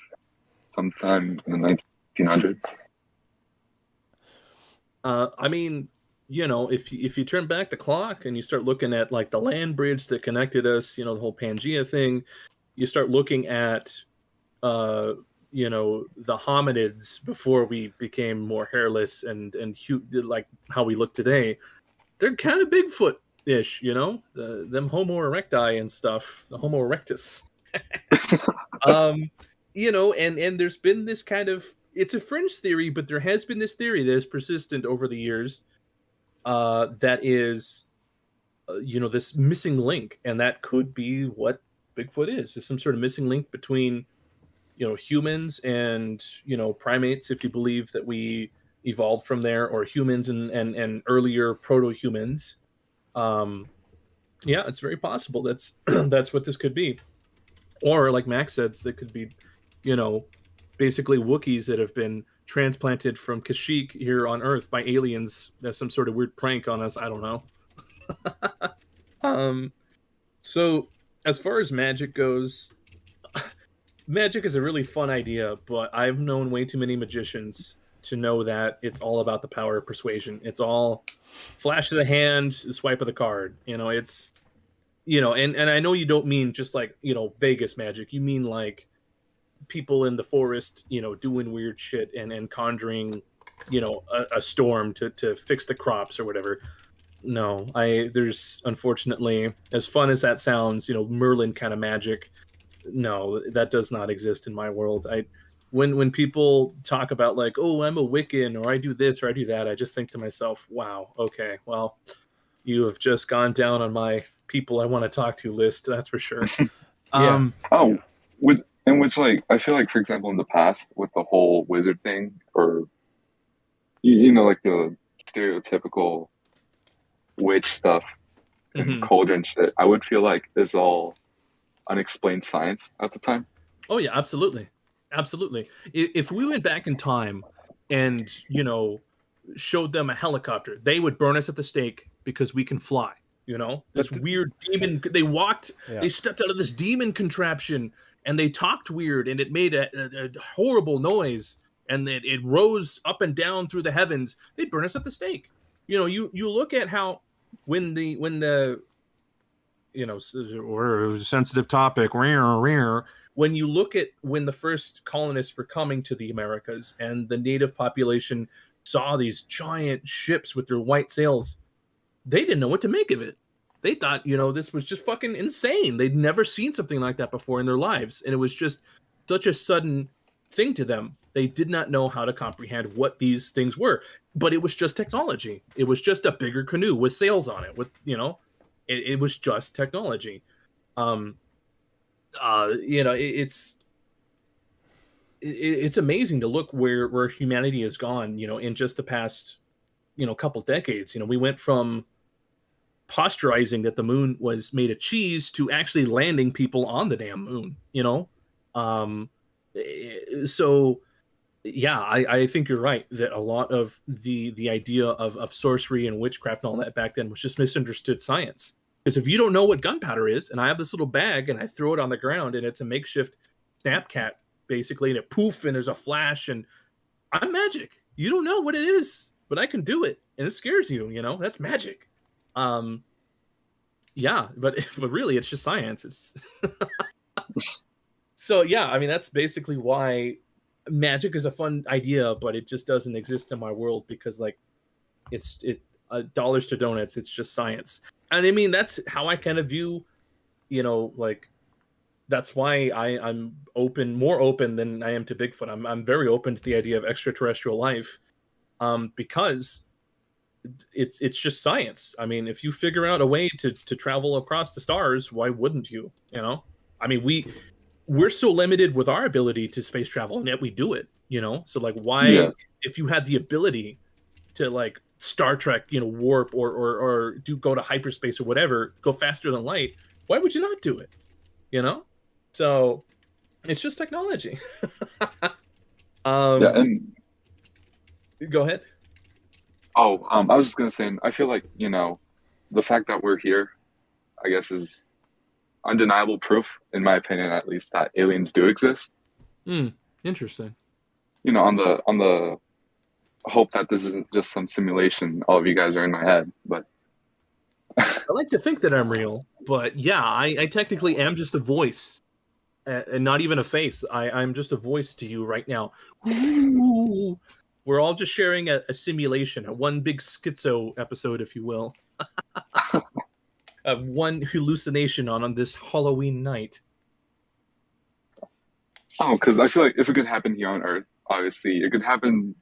sometime in the 1900s. I mean, you know, if you turn back the clock and you start looking at like the land bridge that connected us, you know, the whole Pangea thing, you start looking at, you know, the hominids before we became more hairless and like how we look today, they're kind of Bigfoot-ish, you know, them Homo erecti and stuff, the Homo erectus. You know, and there's been this kind of, it's a fringe theory, but there has been this theory that is persistent over the years, that is, you know, this missing link, and that could be what Bigfoot is some sort of missing link between, you know, humans and, you know, primates, if you believe that we evolved from there, or humans and earlier proto-humans. Yeah, it's very possible that's that's what this could be. Or like Max said, that could be, you know, basically Wookiees that have been transplanted from Kashyyyk here on Earth by aliens. There's some sort of weird prank on us. I don't know. So as far as magic goes, magic is a really fun idea, but I've known way too many magicians to know that it's all about the power of persuasion. It's all flash of the hand, swipe of the card. You know, it's, you know, and I know you don't mean just like, you know, Vegas magic. You mean like people in the forest, you know, doing weird shit and conjuring, you know, a storm to fix the crops or whatever. No, there's unfortunately, as fun as that sounds, you know, Merlin kind of magic. No, that does not exist in my world. When people talk about like, oh, I'm a Wiccan or I do this or I do that, I just think to myself, wow, okay, well, you have just gone down on my people I want to talk to list. That's for sure. Yeah. Which like, I feel like, for example, in the past with the whole wizard thing, or you know, like the stereotypical witch stuff and cauldron shit, I would feel like it's all unexplained science at the time. Oh yeah, absolutely. If we went back in time and, you know, showed them a helicopter, they would burn us at the stake because we can fly. You know, this weird demon. They stepped out of this demon contraption and they talked weird, and it made a horrible noise, and it rose up and down through the heavens. They'd burn us at the stake. You know, you look at how when the you know, or sensitive topic. When you look at when the first colonists were coming to the Americas and the native population saw these giant ships with their white sails, they didn't know what to make of it. they thought, this was just fucking insane. They'd never seen something like that before in their lives. And it was just such a sudden thing to them. They did not know how to comprehend what these things were. But it was just technology. It was just a bigger canoe with sails on it. It was just technology. It's amazing to look where humanity has gone, in just the past, couple decades. We went from posturizing that the moon was made of cheese to actually landing people on the damn moon, so yeah, I think you're right that a lot of the idea of sorcery and witchcraft and all that back then was just misunderstood science. Because if you don't know what gunpowder is, and I have this little bag and I throw it on the ground and it's a makeshift snapcat basically, and it poof and there's a flash and I'm magic. You don't know what it is, but I can do it and it scares you. That's magic. Yeah, but really it's just science. It's so yeah, I mean that's basically why magic is a fun idea, but it just doesn't exist in my world because it's dollars to donuts. It's just science, and I mean that's how I kind of view, that's why I'm more open than I am to Bigfoot. I'm very open to the idea of extraterrestrial life, because it's just science. I mean, if you figure out a way to travel across the stars, why wouldn't you? I mean, we're so limited with our ability to space travel, and yet we do it. So why, if you had the ability to Star Trek, warp or go to hyperspace or whatever, go faster than light, why would you not do it? So it's just technology. And go ahead. I was just gonna say, I feel like the fact that we're here, I guess, is undeniable proof, in my opinion, at least, that aliens do exist. Interesting. On the hope that this isn't just some simulation. All of you guys are in my head, but I like to think that I'm real, but yeah, I technically am just a voice, and not even a face. I'm just a voice to you right now. Ooh. We're all just sharing a simulation, a one big schizo episode, if you will. One hallucination on this Halloween night. Because I feel like if it could happen here on Earth, obviously it could happen,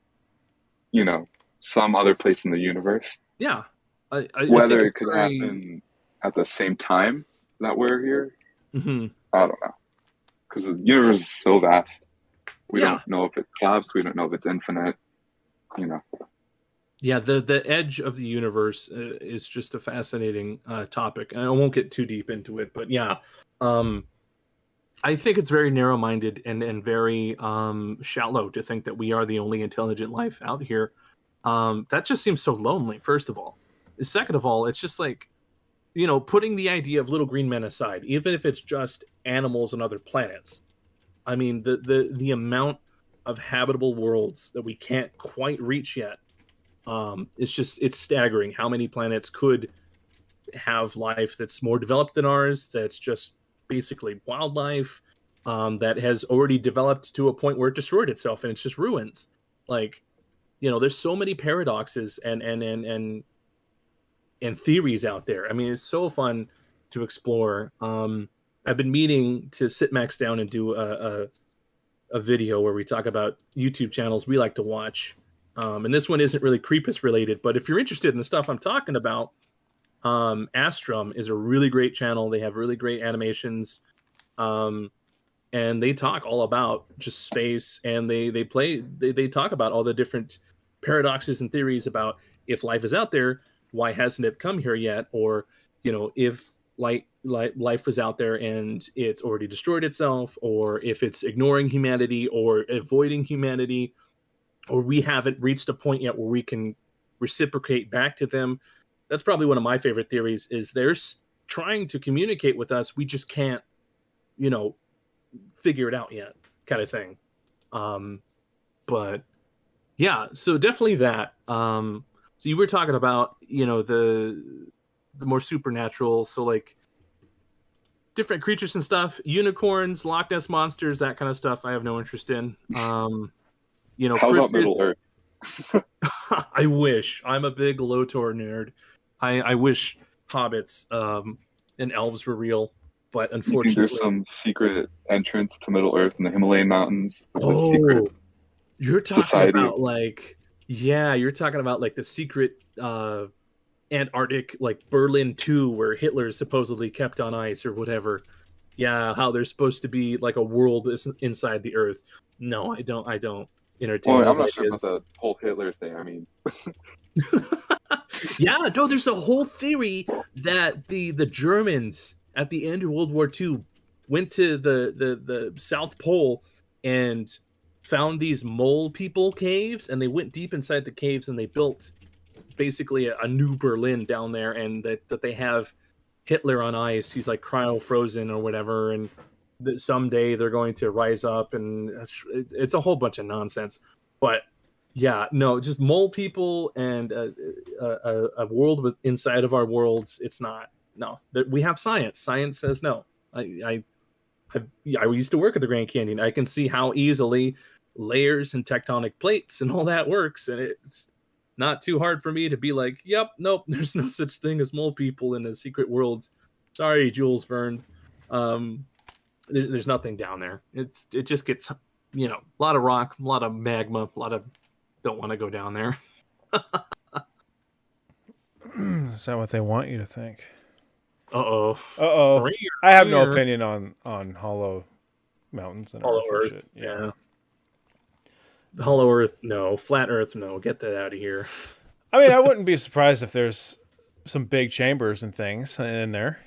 some other place in the universe. Yeah. Whether it could happen at the same time that we're here, I don't know. Because the universe is so vast. We don't know if it stops. We don't know if it's infinite. Yeah, the edge of the universe is just a fascinating topic. I won't get too deep into it, but yeah, I think it's very narrow-minded and very shallow to think that we are the only intelligent life out here. That just seems so lonely, first of all. Second of all, it's just putting the idea of little green men aside, even if it's just animals on other planets. I mean, the amount of habitable worlds that we can't quite reach yet. It's staggering how many planets could have life that's more developed than ours, that's just basically wildlife, that has already developed to a point where it destroyed itself and it's just ruins. There's so many paradoxes and theories out there. I mean, it's so fun to explore. I've been meaning to sit Max down and do a video where we talk about YouTube channels we like to watch. And this one isn't really Creepus related, but if you're interested in the stuff I'm talking about, Astrum is a really great channel. They have really great animations. And they talk all about just space, and they talk about all the different paradoxes and theories about if life is out there, why hasn't it come here yet? Or, if life was out there and it's already destroyed itself, or if it's ignoring humanity or avoiding humanity, or we haven't reached a point yet where we can reciprocate back to them. That's probably one of my favorite theories, is they're trying to communicate with us. We just can't, figure it out yet, kind of thing. But yeah, so definitely that. So you were talking about, the more supernatural. So different creatures and stuff, unicorns, Loch Ness monsters, that kind of stuff. I have no interest in. How about Middle Earth? I wish. I'm a big Lotor nerd. I wish hobbits and elves were real, but You think unfortunately, there's some secret entrance to Middle Earth in the Himalayan mountains with a secret you're talking society? about like, yeah, you're talking about like the secret Antarctic, like Berlin 2, where Hitler is supposedly kept on ice or whatever. Yeah, how there's supposed to be like a world inside the Earth. No, I don't entertain Well, I'm those not sure about ideas. the whole Hitler thing. I mean, Yeah, no, there's a whole theory that the Germans at the end of World War II went to the South Pole and found these mole people caves, and they went deep inside the caves and they built basically a new Berlin down there, and that they have Hitler on ice. He's like cryo frozen or whatever, and that someday they're going to rise up, and it's a whole bunch of nonsense. But yeah, no, just mole people and a world with inside of our worlds. It's not. No, we have science. Science says no. I used to work at the Grand Canyon. I can see how easily layers and tectonic plates and all that works, and it's not too hard for me to be like, yep, nope, there's no such thing as mole people in the secret worlds. Sorry, Jules Verne's. There's nothing down there. It just gets, a lot of rock, a lot of magma, a lot of don't want to go down there. Is that what they want you to think? Uh-oh. I have no opinion on Hollow Mountains and Hollow Earth. Earth, And shit. yeah. Hollow Earth, no. Flat Earth, no. Get that out of here. I mean, I wouldn't be surprised if there's some big chambers and things in there,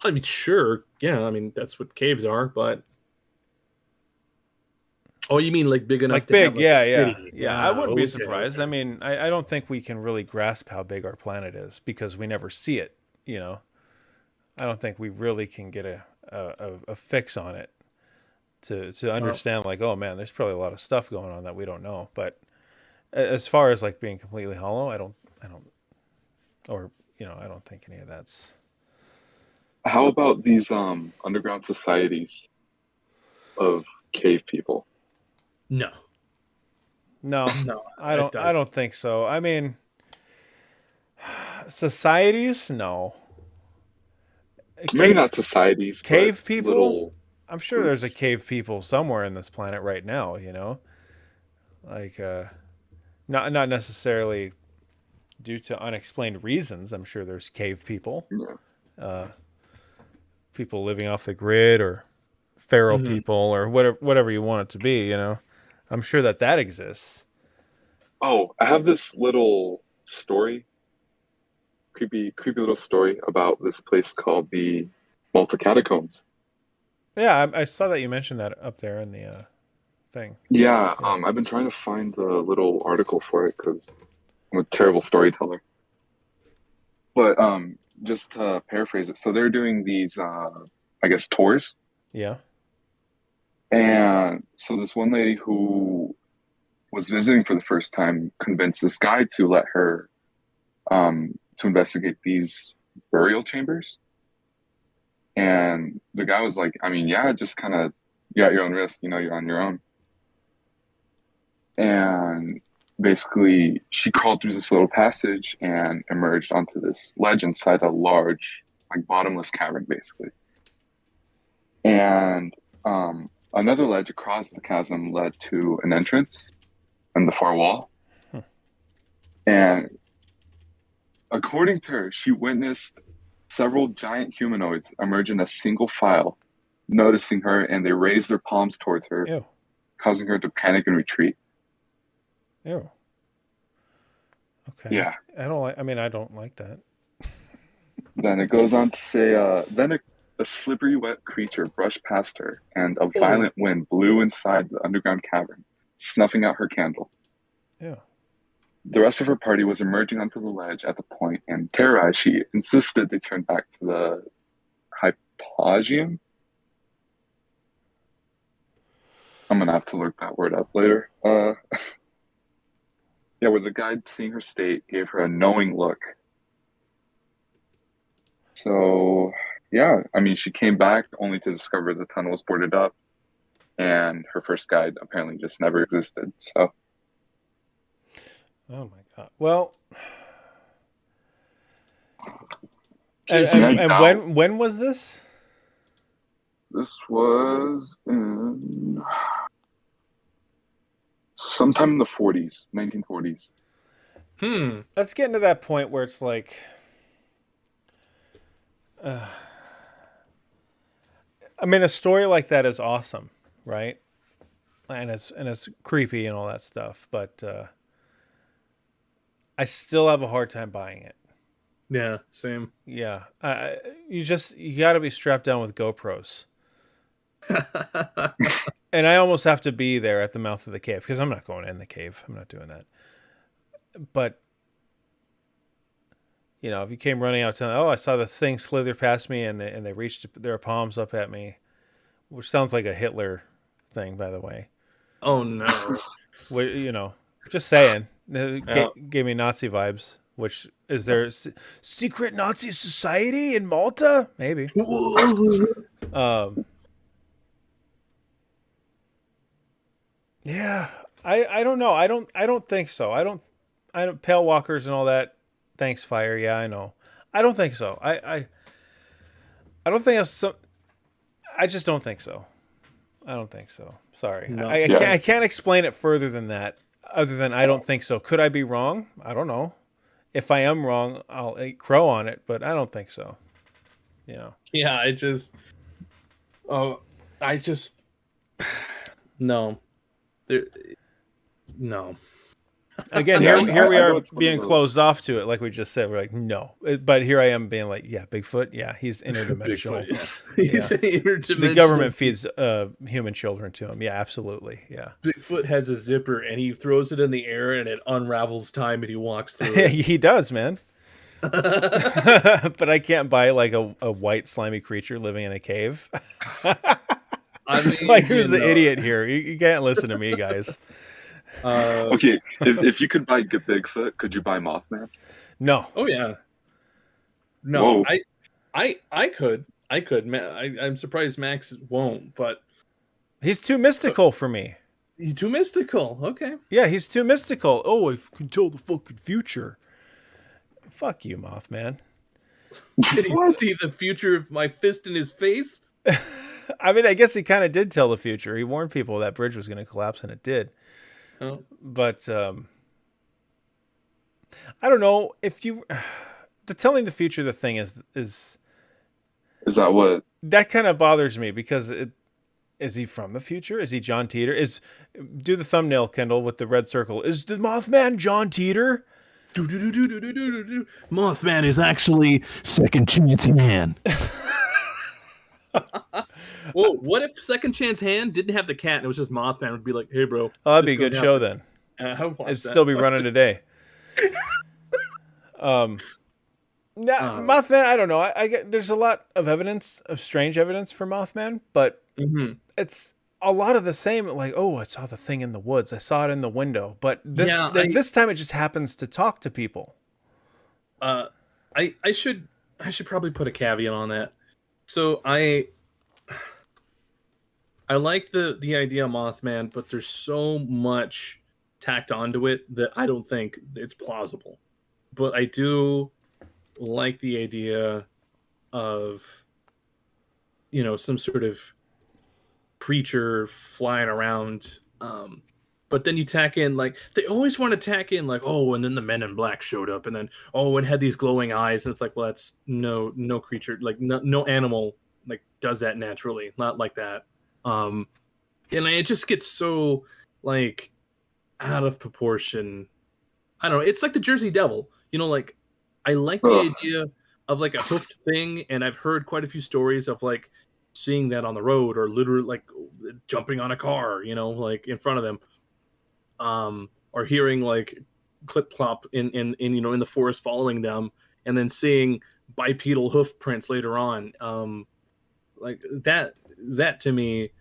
I mean, sure. Yeah, I mean, that's what caves are, but... Oh, you mean like big enough like to big, have, like, yeah, a yeah. city. Yeah, I wouldn't be Okay, surprised. okay. I mean, I don't think we can really grasp how big our planet is because we never see it, I don't think we really can get a fix on it to understand, like, oh man, there's probably a lot of stuff going on that we don't know. But as far as like being completely hollow, I don't think any of that's. how about these underground societies of cave people? No. No, No. I don't think so. I mean, societies, no. Maybe not societies. Cave but people? little I'm sure there's a groups. cave people somewhere in this planet right now, like not necessarily due to unexplained reasons. I'm sure there's cave people, Yeah. people living off the grid or feral Mhm. people or whatever you want it to be. I'm sure that exists. Oh, I have this little story, creepy little story about this place called the Malta Catacombs. Yeah, I saw that you mentioned that up there in the thing. Yeah, Yeah. I've been trying to find the little article for it because I'm a terrible storyteller. But just to paraphrase it, so they're doing these, I guess, tours, Yeah. and so this one lady who was visiting for the first time convinced this guy to let her to investigate these burial chambers. And the guy was like, I mean, yeah, just kind of, you're at your own risk, you're on your own. And basically, she crawled through this little passage and emerged onto this ledge inside a large, like, bottomless cavern, basically. And another ledge across the chasm led to an entrance in the far wall. And according to her, she witnessed several giant humanoids emerge in a single file, noticing her, and they raised their palms towards her, Ew. causing her to panic and retreat. Ew. Okay. Yeah. I don't like that. Then it goes on to say, then a slippery, wet creature brushed past her, and a violent wind blew inside the underground cavern, snuffing out her candle. Ew. The rest of her party was emerging onto the ledge at the point, and terrorized, she insisted they turn back to the hypogeum. I'm gonna have to look that word up later. Yeah, where the guide, seeing her state, gave her a knowing look. So, yeah, I mean, she came back only to discover the tunnel was boarded up, and her first guide apparently just never existed. So, Oh my god. Well, Yeah, when was this? This was in sometime in the 40s, 1940s. Let's get into that point where it's like, I mean, a story like that is awesome, right? And it's creepy and all that stuff, but I still have a hard time buying it. Yeah, same. Yeah, you got to be strapped down with GoPros, and I almost have to be there at the mouth of the cave because I'm not going in the cave. I'm not doing that. But you know, if you came running out telling, "Oh, I saw the thing slither past me," and they reached their palms up at me, which sounds like a Hitler thing, by the way. Oh no. You know, just saying, gave me Nazi vibes. Which is there secret Nazi society in Malta? Maybe. Yeah, I don't know. I don't think so. I don't pale walkers and all that. Thanks, fire. Yeah, I know. I don't think so. I don't think I just don't think so. I don't think so. Sorry. No. I can't explain it further than that. Other than I don't think so. Could I be wrong? I don't know. If I am wrong, I'll eat crow on it, but I don't think so. You know. Yeah, no. No. Again, Yeah, here we I know are it's one of being those. closed off to it, like we just said. We're like, no, but here I am being like, yeah, Bigfoot, yeah, he's interdimensional. He's interdimensional. The government feeds human children to him. Yeah, absolutely. Yeah, Bigfoot has a zipper and he throws it in the air and it unravels time and he walks through it. he does, man. But I can't buy like a white slimy creature living in a cave. I mean, Like, who's the idiot here? You can't listen to me, guys. Okay, if you could buy Bigfoot, could you buy Mothman? No. Oh yeah. No, Whoa. I could. I'm surprised Max won't, but He's too mystical for me. he's too mystical. Okay. Yeah, he's too mystical. Oh, I can tell the fucking future. Fuck you, Mothman. Did he see the future of my fist in his face? I mean, I guess he kind of did tell the future. He warned people that bridge was going to collapse, and it did. Oh. But I don't know if you the telling the future the thing is Is that what? that kind of bothers me because is he from the future? Is he John Teeter? Do the thumbnail, Kendall, with the red circle. Is the Mothman John Teeter? Mothman is actually Second Chance Man. Well, what if Second Chance Hand didn't have the cat and it was just Mothman? Would be like, hey, bro. Oh, that'd be a just good go show down. then. I would watch It'd that. still be running today. Mothman, I don't know. I get there's a lot of evidence of strange evidence for Mothman, but it's a lot of the same. Like, oh, I saw the thing in the woods. I saw it in the window. But this time it just happens to talk to people. I should probably put a caveat on that. So I like the idea of Mothman, but there's so much tacked onto it that I don't think it's plausible. But I do like the idea of, you know, some sort of creature flying around. But then you tack in, like, they always want to tack in, like, oh, and then the Men in Black showed up, and then, oh, and had these glowing eyes, and it's like, well, that's no creature, like, no animal, like, does that naturally, not like that. And it just gets so, like, out of proportion. I don't know, it's like the Jersey Devil, you know, like, I like the idea of, like, a hoofed thing, and I've heard quite a few stories of, like, seeing that on the road, or literally, like, jumping on a car, you know, like, in front of them. Or hearing like clip clop in you know in the forest following them, and then seeing bipedal hoof prints later on. Like that to me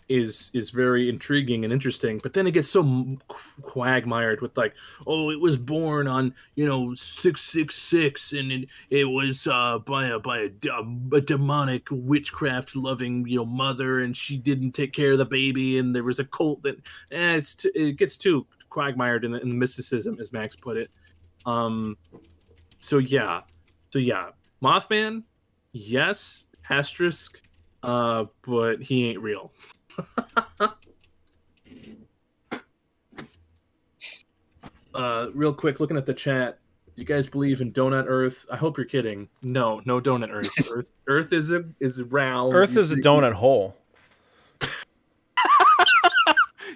is very intriguing and interesting. But then it gets so quagmired with like, oh, it was born on 666, and it was by a demonic witchcraft loving mother, and she didn't take care of the baby, and there was a cult that it gets too quagmired in the mysticism, as Max put it. So So yeah, Mothman, yes, asterisk, but he ain't real. Real quick, looking at the chat, do you guys believe in Donut Earth? I hope you're kidding. No Donut Earth. Earth is round. Earth is a donut hole.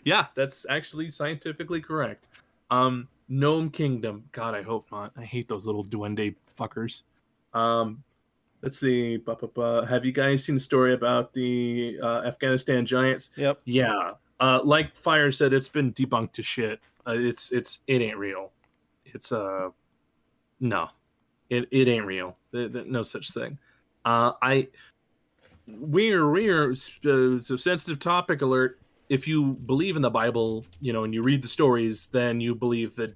Yeah, that's actually scientifically correct. Gnome Kingdom. God, I hope not. I hate those little duende fuckers. Let's see. Have you guys seen the story about the Afghanistan giants? Yep. Yeah. Like Fire said, it's been debunked to shit. It ain't real. It's no, it ain't real. No such thing. We're so sensitive topic alert. If you believe in the Bible, and you read the stories, then you believe that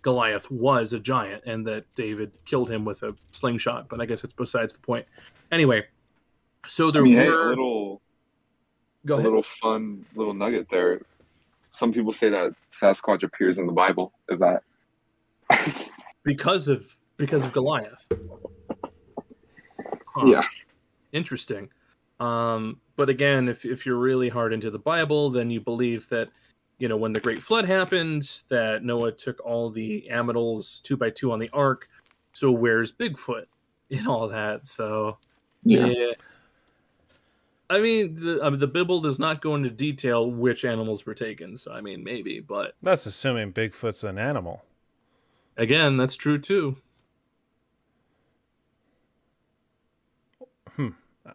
Goliath was a giant and that David killed him with a slingshot. But I guess it's besides the point. Anyway, so there Hey, were a little fun little nugget there. Some people say that Sasquatch appears in the Bible. Is that because of Goliath? Huh. Yeah. Interesting. But again, if you're really hard into the Bible, then you believe that, when the Great Flood happened, that Noah took all the animals 2 by 2 on the ark. So where's Bigfoot and all that? So yeah. I mean, the Bible does not go into detail which animals were taken. So I mean, maybe, but That's assuming Bigfoot's an animal. Again, that's true too.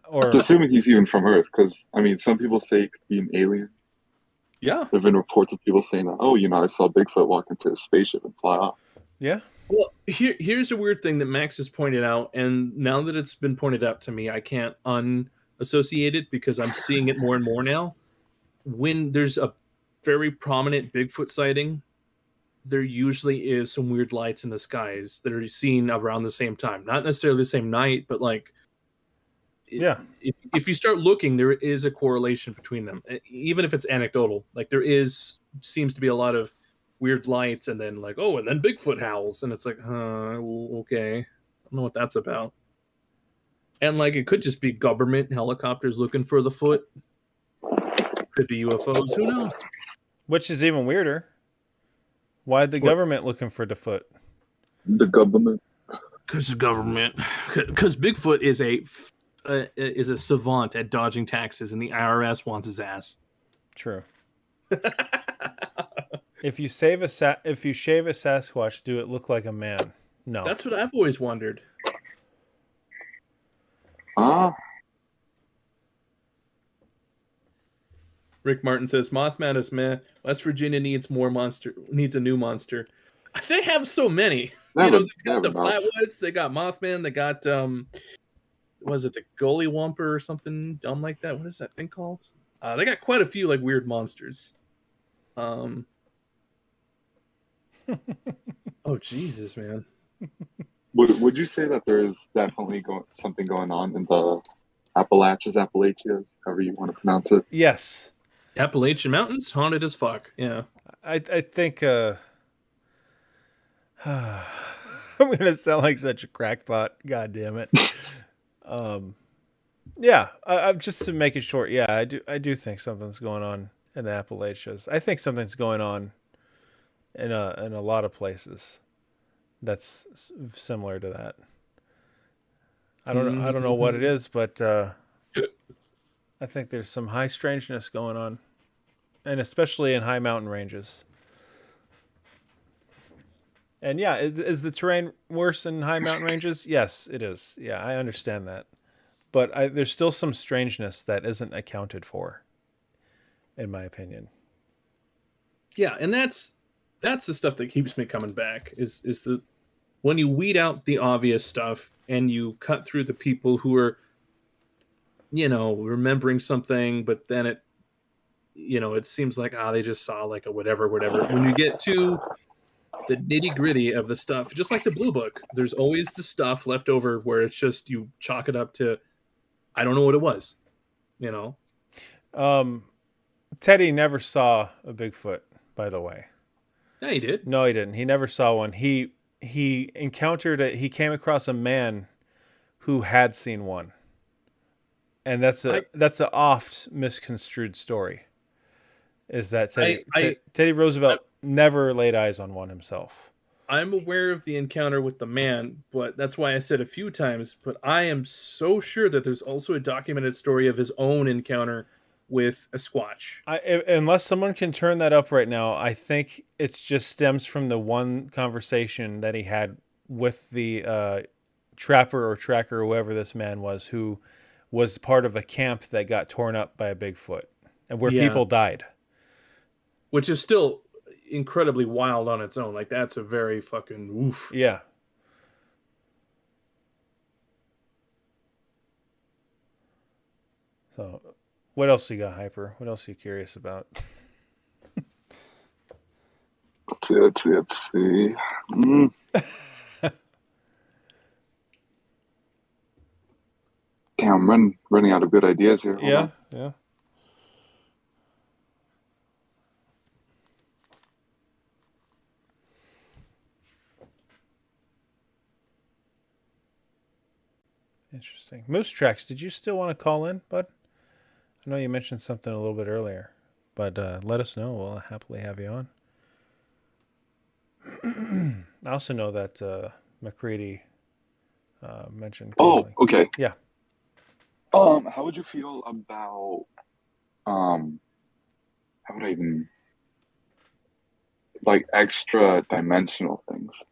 Or it's assuming he's even from Earth? Because some people say he could be an alien. Yeah. There've been reports of people saying that, I saw Bigfoot walk into a spaceship and fly off. Yeah. Well, here's a weird thing that Max has pointed out, and now that it's been pointed out to me, I can't unassociate it because I'm seeing it more and more now. When there's a very prominent Bigfoot sighting, there usually is some weird lights in the skies that are seen around the same time. Not necessarily the same night, but yeah. If you start looking, there is a correlation between them, even if it's anecdotal. There seems to be a lot of weird lights, and then and then Bigfoot howls, and it's okay, I don't know what that's about. And it could just be government helicopters looking for the foot. Could be UFOs. Who knows? Which is even weirder. Why the government looking for the foot? The government. Because the government. Because Bigfoot is a savant at dodging taxes, and the IRS wants his ass. True. If you shave a Sasquatch, do it look like a man? No. That's what I've always wondered. Rick Martin says Mothman is meh. West Virginia needs a new monster. They have so many. They got the Flatwoods, they got Mothman, they got was it the Gollywumper or something dumb like that? What is that thing called? They got quite a few weird monsters. Oh Jesus, man. Would you say that there is definitely something going on in the Appalachias, however you want to pronounce it? Yes. Appalachian Mountains, haunted as fuck. Yeah. I think I'm gonna sound like such a crackpot. God damn it. Yeah. I'm just to make it short. Yeah, I do think something's going on in the Appalachias. I think something's going on in a lot of places that's similar to that. I don't know what it is, but I think there's some high strangeness going on, and especially in high mountain ranges. And yeah, is the terrain worse in high mountain ranges? Yes, it is. Yeah, I understand that. But there's still some strangeness that isn't accounted for, in my opinion. Yeah, and that's the stuff that keeps me coming back, is the when you weed out the obvious stuff and you cut through the people who are, remembering something, but then it seems like, they just saw a whatever. When you get to the nitty gritty of the stuff, just like the Blue Book, there's always the stuff left over where it's just, you chalk it up to, I don't know what it was, Teddy never saw a Bigfoot, by the way. Yeah, he did. No, he didn't. He never saw one. He he he came across a man who had seen one, and that's a oft misconstrued story. Is that Teddy Roosevelt never laid eyes on one himself? I'm aware of the encounter with the man, but that's why I said a few times. But I am so sure that there's also a documented story of his own encounter with a Squatch. Unless someone can turn that up right now, I think it just stems from the one conversation that he had with the trapper or tracker, or whoever this man was, who was part of a camp that got torn up by a Bigfoot and where people died. Which is still incredibly wild on its own. Like, that's a very fucking oof. Yeah. So, what else you got, Hyper? What else are you curious about? Let's see. Damn, I'm running out of good ideas here. Hold on. Yeah. Interesting. Moose Tracks, did you still want to call in, bud? I know you mentioned something a little bit earlier, but let us know. We'll happily have you on. I also know that McCready mentioned calling. Oh, okay. Yeah. How would you feel about how would I even like extra dimensional things?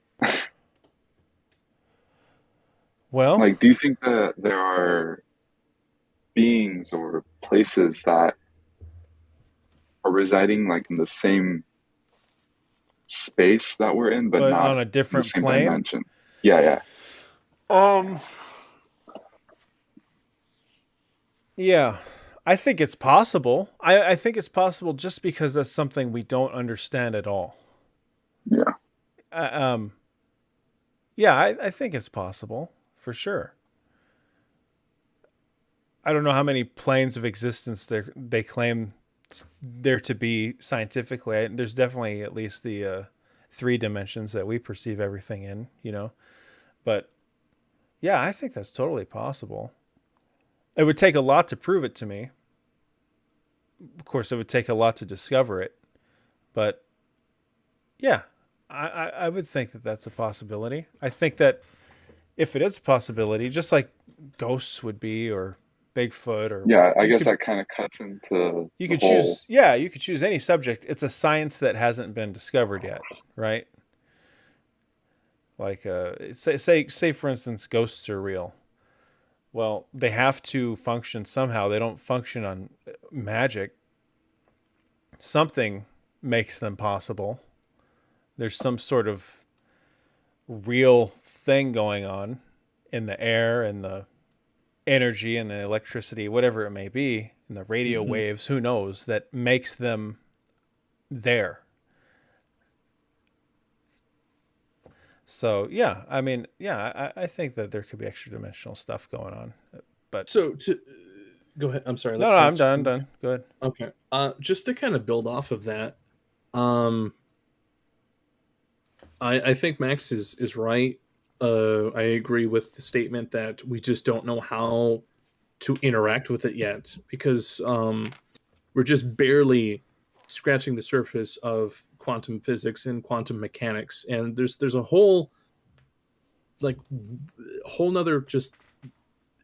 Well, like, do you think that there are beings or places that are residing like in the same space that we're in, but not on a different in the same plane? dimension? Yeah. Yeah, I think it's possible. I think it's possible just because that's something we don't understand at all. Yeah. Yeah, I think it's possible for sure. I don't know how many planes of existence they claim there to be scientifically. There's definitely at least the 3 dimensions that we perceive everything in, you know. But yeah, I think that's totally possible. It would take a lot to prove it to me. Of course, it would take a lot to discover it. But yeah, I would think that that's a possibility. I think that if it is a possibility, just like ghosts would be, or Bigfoot, or Yeah, I guess that kind of cuts into you the could whole... choose. Yeah, you could choose any subject. It's a science that hasn't been discovered yet, right? Like, say for instance, ghosts are real. Well, they have to function somehow. They don't function on magic. Something makes them possible. There's some sort of real thing going on in the air and the energy and the electricity, whatever it may be, and the radio waves, who knows, that makes them there. So yeah, I mean, yeah, I think that there could be extra dimensional stuff going on. But Go ahead. I'm sorry. No, I'm done. Go ahead. Okay. Just to kind of build off of that, I think Max is right. I agree with the statement that we just don't know how to interact with it yet, because we're just barely scratching the surface of quantum physics and quantum mechanics, and there's a whole nother just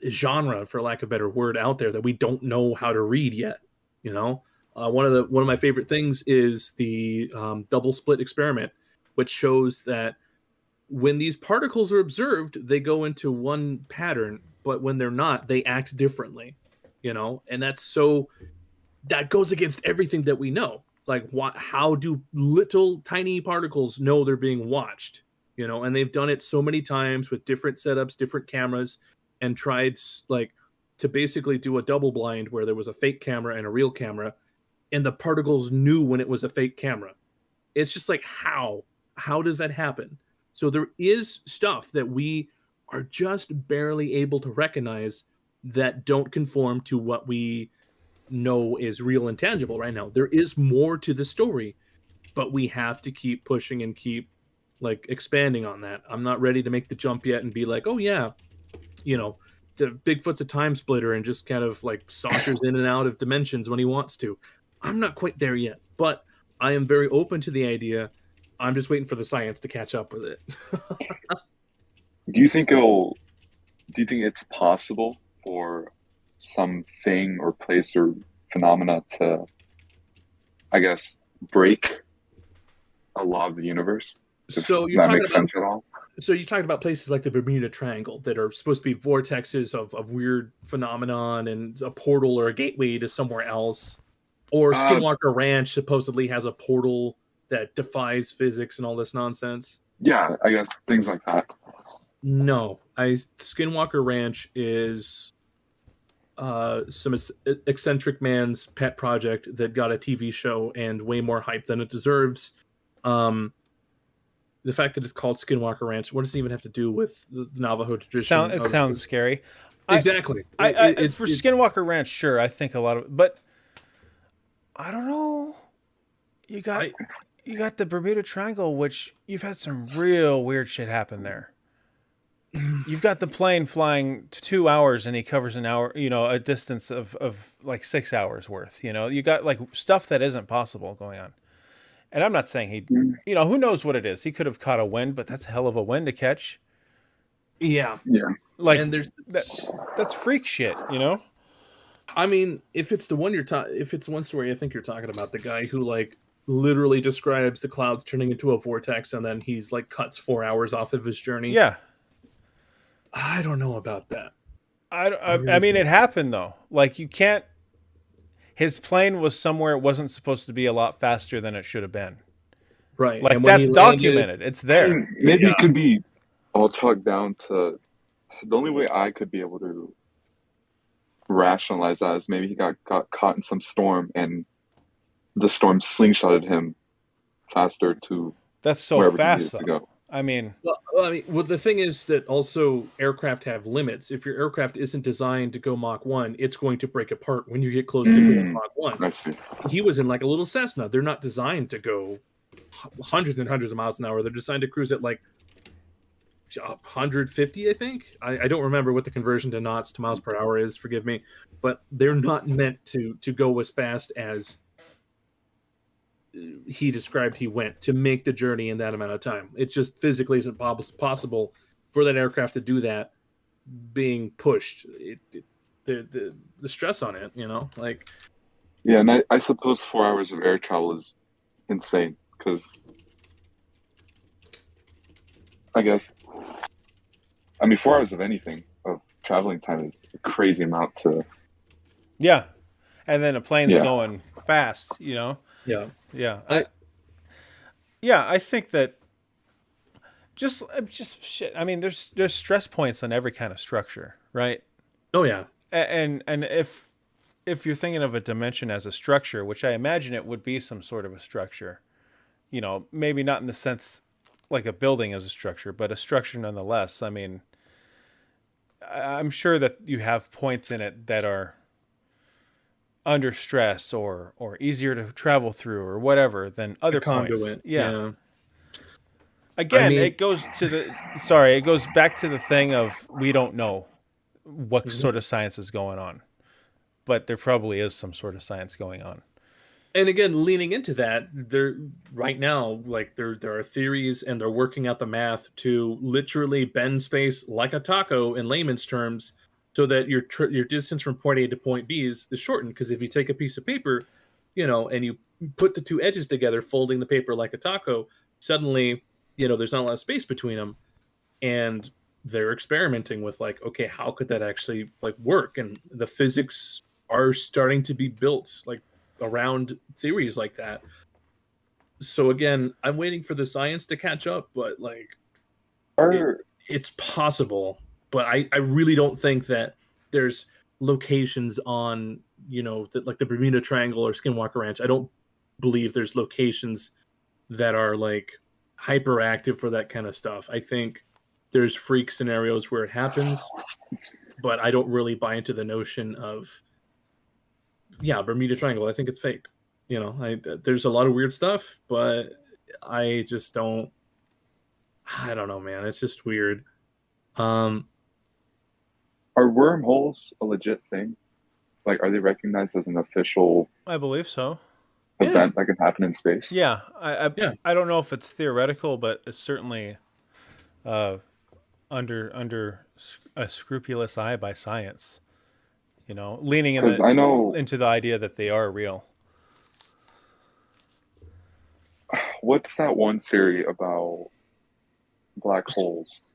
genre, for lack of a better word, out there that we don't know how to read yet. You know, one of my favorite things is the double split experiment, which shows that when these particles are observed, they go into one pattern, but when they're not, they act differently. You know, and that goes against everything that we know. Like, how do little tiny particles know they're being watched? You know, and they've done it so many times with different setups, different cameras, and tried to basically do a double blind where there was a fake camera and a real camera, and the particles knew when it was a fake camera. It's just like, how does that happen? So there is stuff that we are just barely able to recognize that don't conform to what we know is real and tangible right now. There is more to the story, but we have to keep pushing and keep like expanding on that. I'm not ready to make the jump yet and be like, oh yeah, you know, Bigfoot's a time splitter and just kind of like saunters in and out of dimensions when he wants to. I'm not quite there yet, but I am very open to the idea. I'm just waiting for the science to catch up with it. Do you think it'll? Do you think it's possible for something or place or phenomena to, I guess, break a law of the universe? If So you're that talking makes about sense at all? so you talked about places like the Bermuda Triangle that are supposed to be vortexes of weird phenomenon and a portal or a gateway to somewhere else. Or Uh, Skinwalker Ranch supposedly has a portal that defies physics and all this nonsense. yeah, I guess things like that. No, Skinwalker Ranch is some eccentric man's pet project that got a TV show and way more hype than it deserves. Um, the fact that it's called Skinwalker Ranch, what does it even have to do with the Navajo tradition? It sounds scary. Exactly. For Skinwalker Ranch, sure, I think a lot of, but I don't know. You got the Bermuda Triangle, which you've had some real weird shit happen there. You've got the plane flying 2 hours and he covers an hour, a distance of like 6 hours worth. You got like stuff that isn't possible going on. And I'm not saying who knows what it is. He could have caught a wind, but that's a hell of a wind to catch. Yeah. Yeah. Like, And there's that's freak shit, I mean, if it's the one if it's one story I think you're talking about, the guy who like literally describes the clouds turning into a vortex and then he's like cuts 4 hours off of his journey. Yeah. I don't know about that. I mean, it happened though. Like you can't. His plane was somewhere it wasn't supposed to be a lot faster than it should have been. Right. Like And when that's he landed- documented. It's there. Maybe Yeah. it could be all chalked down to the only way I could be able to rationalize that is maybe he got caught in some storm and the storm slingshotted him faster to That's so wherever he fast needed to though. go. I mean, Well, the thing is that also aircraft have limits. If your aircraft isn't designed to go Mach 1, it's going to break apart when you get close to going Mach 1. I see. He was in like a little Cessna. They're not designed to go hundreds and hundreds of miles an hour. They're designed to cruise at like 150, I think. I don't remember what the conversion to knots to miles per hour is. Forgive me, but they're not meant to go as fast as he described he went to make the journey in that amount of time. It just physically isn't possible for that aircraft to do that being pushed. The stress on it, like. Yeah, and I suppose 4 hours of air travel is insane because I guess 4 hours of anything of traveling time is a crazy amount to. yeah. And then a plane's Yeah. going fast, Yeah. Yeah. I think that just shit. I mean, there's stress points on every kind of structure, right? Oh yeah. And if you're thinking of a dimension as a structure, which I imagine it would be some sort of a structure, maybe not in the sense like a building as a structure, but a structure nonetheless. I mean, I'm sure that you have points in it that are under stress or easier to travel through or whatever than other points. Conduit. Yeah. Again, it goes back to the thing of we don't know what sort of science is going on, but there probably is some sort of science going on. And again, leaning into that, there right now, like there are theories, and they're working out the math to literally bend space like a taco in layman's terms, so that your distance from point A to point B is shortened. Because if you take a piece of paper, and you put the two edges together, folding the paper like a taco, suddenly, there's not a lot of space between them, and they're experimenting with like, okay, how could that actually like work? And the physics are starting to be built like around theories like that. So again, I'm waiting for the science to catch up, but like it's possible. But I really don't think that there's locations on, like the Bermuda Triangle or Skinwalker Ranch. I don't believe there's locations that are like hyperactive for that kind of stuff. I think there's freak scenarios where it happens, but I don't really buy into the notion of, Bermuda Triangle. I think it's fake. There's a lot of weird stuff, but I just don't. I don't know, man. It's just weird. Are wormholes a legit thing? Like, are they recognized as an official I believe so. event that can happen in space? Yeah, I Yeah. I don't know if it's theoretical, but it's certainly under a scrupulous eye by science. You know, leaning Because I know into the idea that they are real. what's that one theory about black holes?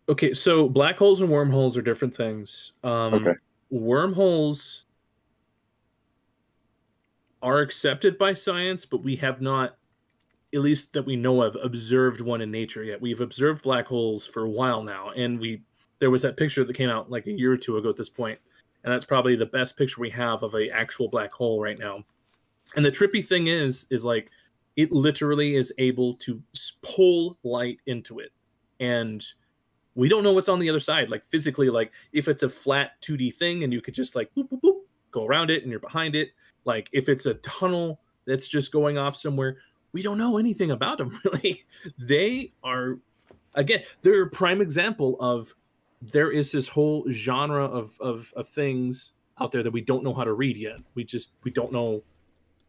Okay, so black holes and wormholes are different things. Okay. Wormholes are accepted by science, but we have not, at least that we know of, observed one in nature yet. We've observed black holes for a while now, and there was that picture that came out like a year or two ago at this point, and that's probably the best picture we have of a actual black hole right now. And the trippy thing is like it literally is able to pull light into it, and we don't know what's on the other side. Like physically, like if it's a flat 2D thing and you could just like boop, boop, boop, go around it and you're behind it. Like if it's a tunnel that's just going off somewhere, we don't know anything about them really. They are, again, they're a prime example of there is this whole genre of things out there that we don't know how to read yet. We don't know,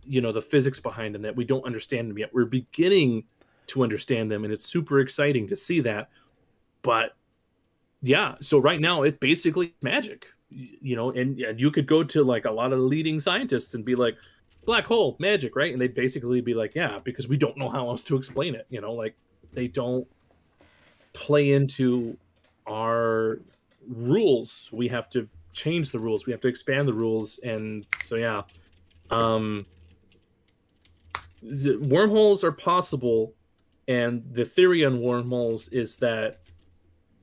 the physics behind them, that we don't understand them yet. We're beginning to understand them, and it's super exciting to see that. But yeah, so right now it basically magic, and you could go to like a lot of the leading scientists and be like, black hole magic, right? And they'd basically be like, yeah, because we don't know how else to explain it. Like they don't play into our rules. We have to change the rules. We have to expand the rules. And so, yeah, wormholes are possible. And the theory on wormholes is that,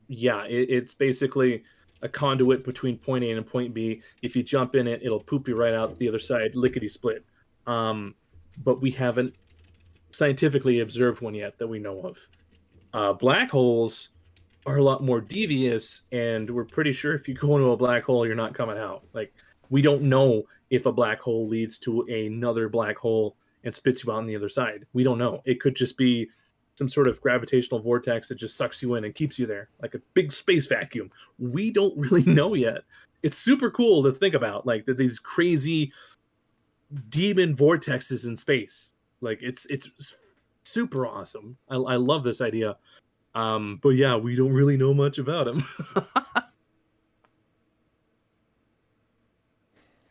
yeah, it's basically a conduit between point A and point B. If you jump in it, it'll poop you right out the other side, lickety split. But we haven't scientifically observed one yet that we know of. Black holes are a lot more devious, and we're pretty sure if you go into a black hole, you're not coming out. Like, we don't know if a black hole leads to another black hole and spits you out on the other side. We don't know. It could just be some sort of gravitational vortex that just sucks you in and keeps you there, like a big space vacuum. We don't really know yet. It's super cool to think about, like, that these crazy demon vortexes in space. Like, it's super awesome. I love this idea. But yeah, we don't really know much about them.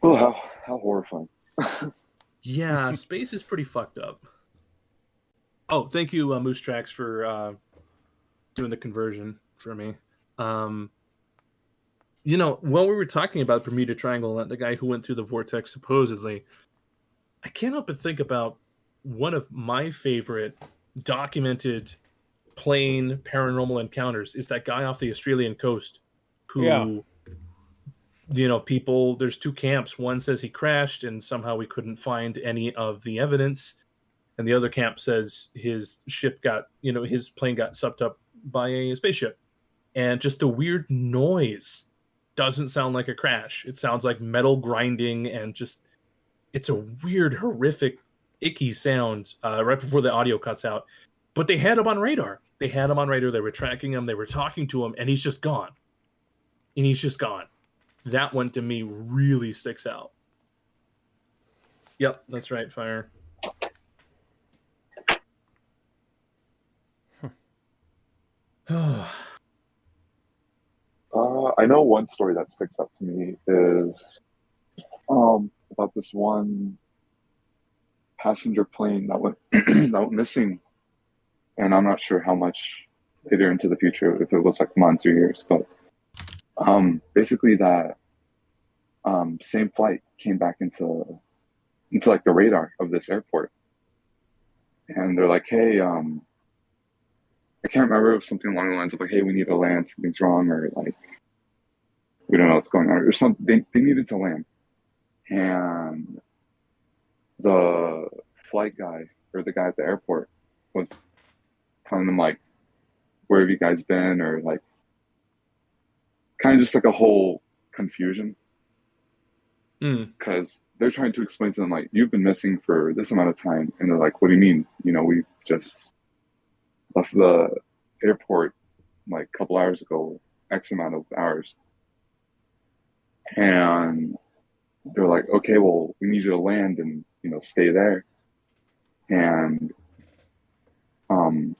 Oh, how horrifying. Yeah, space is pretty fucked up. Oh, thank you, Moose Tracks, for doing the conversion for me. While we were talking about Bermuda Triangle and the guy who went through the vortex supposedly, I can't help but think about one of my favorite documented plane paranormal encounters is that guy off the Australian coast who, people, there's two camps. One says he crashed and somehow we couldn't find any of the evidence. And the other camp says his ship got, his plane got sucked up by a spaceship. And just a weird noise doesn't sound like a crash. It sounds like metal grinding and just, it's a weird, horrific, icky sound right before the audio cuts out. But they had him on radar. They were tracking him. They were talking to him, and he's just gone. That one to me really sticks out. Yep, that's right, Fire. I know one story that sticks up to me is about this one passenger plane that went that went missing, and I'm not sure how much later into the future, if it was like months or years, but basically that same flight came back into like the radar of this airport, and they're like, hey, I can't remember, it was something along the lines of like, hey, we need to land, something's wrong, or like, we don't know what's going on, or something. They needed to land. And the flight guy, or the guy at the airport, was telling them like, where have you guys been? Or like, kind of just like a whole confusion. Because they're trying to explain to them like, you've been missing for this amount of time. And they're like, what do you mean? We just left the airport like a couple hours ago, X amount of hours, and they're like, okay, well, we need you to land and stay there. And um,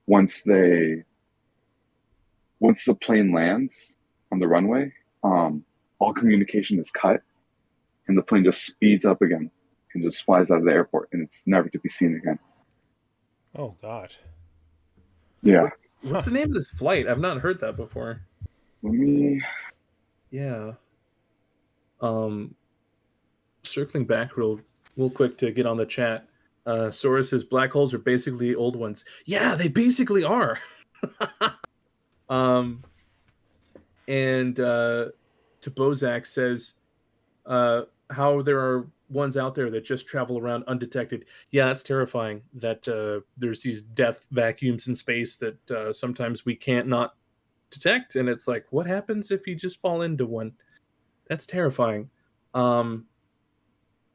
once the plane lands on the runway, all communication is cut, and the plane just speeds up again and just flies out of the airport, and it's never to be seen again. Oh God. Yeah. What's the name of this flight? I've not heard that before. Let me. Yeah. Circling back real quick to get on the chat. Sora says black holes are basically old ones. Yeah, they basically are. And to Bozak says how there are ones out there that just travel around undetected. Yeah, that's terrifying. That there's these death vacuums in space that sometimes we can't not detect, and it's like, what happens if you just fall into one? That's terrifying.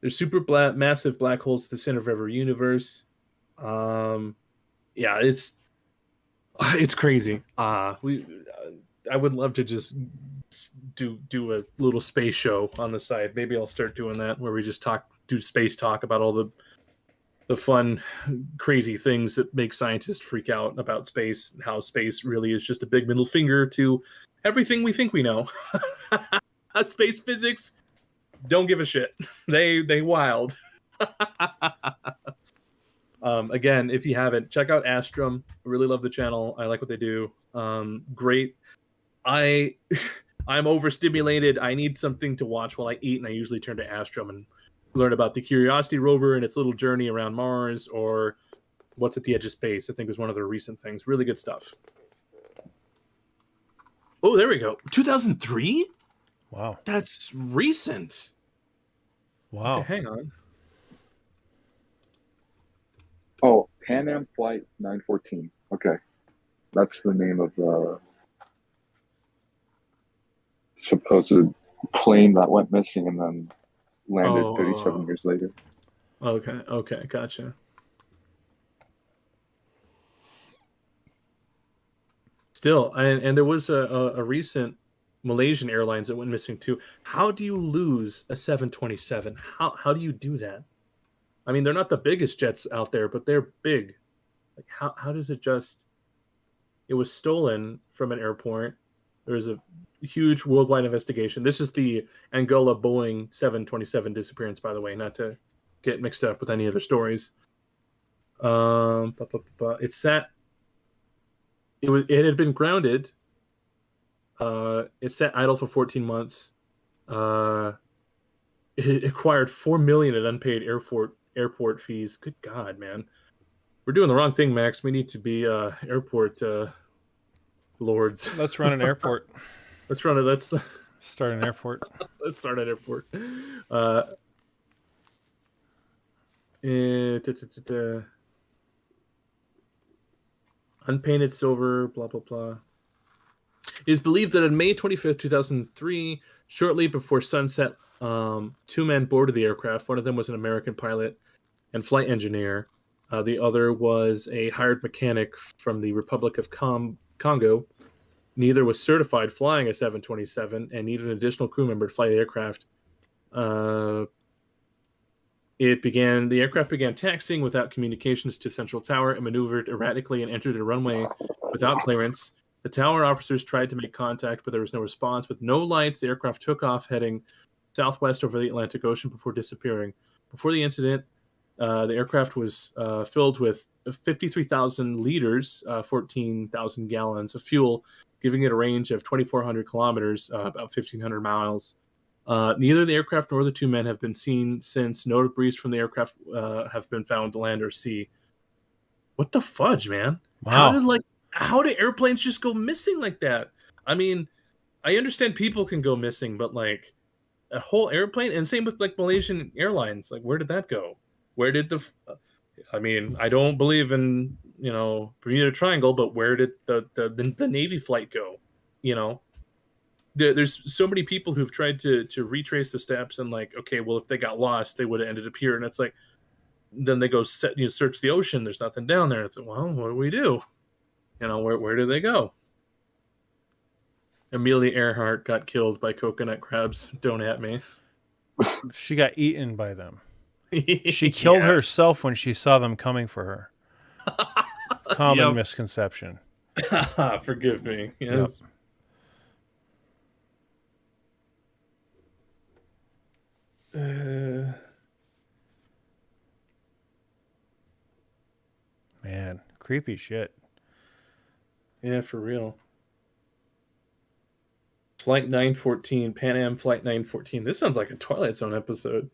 There's massive black holes at the center of every universe. Yeah, it's crazy. I would love to just do a little space show on the side. Maybe I'll start doing that, where we just do space talk about all the fun, crazy things that make scientists freak out about space, and how space really is just a big middle finger to everything we think we know. Space physics don't give a shit. They wild. Again, if you haven't, check out Astrum. I really love the channel. I like what they do. Great. I'm overstimulated. I need something to watch while I eat, and I usually turn to Astrum and learn about the Curiosity rover and its little journey around Mars, or what's at the edge of space. I think was one of their recent things. Really good stuff. Oh, there we go. 2003? Wow. That's recent. Wow. Okay, hang on. Oh, Pan Am Flight 914. Okay. That's the name of the supposed plane that went missing and then landed 37 years later. Okay, gotcha. Still, and there was a recent Malaysian Airlines that went missing too. How do you lose a 727? How do you do that? I mean, they're not the biggest jets out there, but they're big. Like how does it just? It was stolen from an airport. There was a huge worldwide investigation. This is the Angola Boeing 727 disappearance, by the way, not to get mixed up with any other stories. It sat. It had been grounded. It sat idle for 14 months. It acquired $4 million in unpaid airport fees. Good God, man, we're doing the wrong thing, Max. We need to be airport lords. Let's run an airport. Let's run it. Let's start an airport. Let's start an airport. Unpainted silver, blah, blah, blah. It is believed that on May 25th, 2003, shortly before sunset, two men boarded the aircraft. One of them was an American pilot and flight engineer. The other was a hired mechanic from the Republic of Congo. Neither was certified flying a 727 and needed an additional crew member to fly the aircraft. The aircraft began taxiing without communications to Central Tower and maneuvered erratically and entered a runway without clearance. The tower officers tried to make contact, but there was no response. With no lights, the aircraft took off, heading southwest over the Atlantic Ocean before disappearing. Before the incident, the aircraft was filled with 53,000 liters, 14,000 gallons of fuel, giving it a range of 2,400 kilometers, about 1,500 miles. Neither the aircraft nor the two men have been seen since. No debris from the aircraft have been found to land or sea. What the fudge, man? Wow. How do airplanes just go missing like that? I mean, I understand people can go missing, but like a whole airplane, and same with like Malaysian Airlines. Like, where did that go? Where did I mean, I don't believe in, Bermuda Triangle, but where did the Navy flight go? There's so many people who've tried to retrace the steps and like, okay, well, if they got lost, they would have ended up here. And it's like, then they go search the ocean. There's nothing down there. It's like, well, what do we do? You know, where do they go? Amelia Earhart got killed by coconut crabs. Don't at me. She got eaten by them. She killed Yeah. herself when she saw them coming for her. Common Yep. misconception. Forgive me. Yes. Man, creepy shit. Yeah, for real. Flight 914, Pan Am Flight 914. This sounds like a Twilight Zone episode.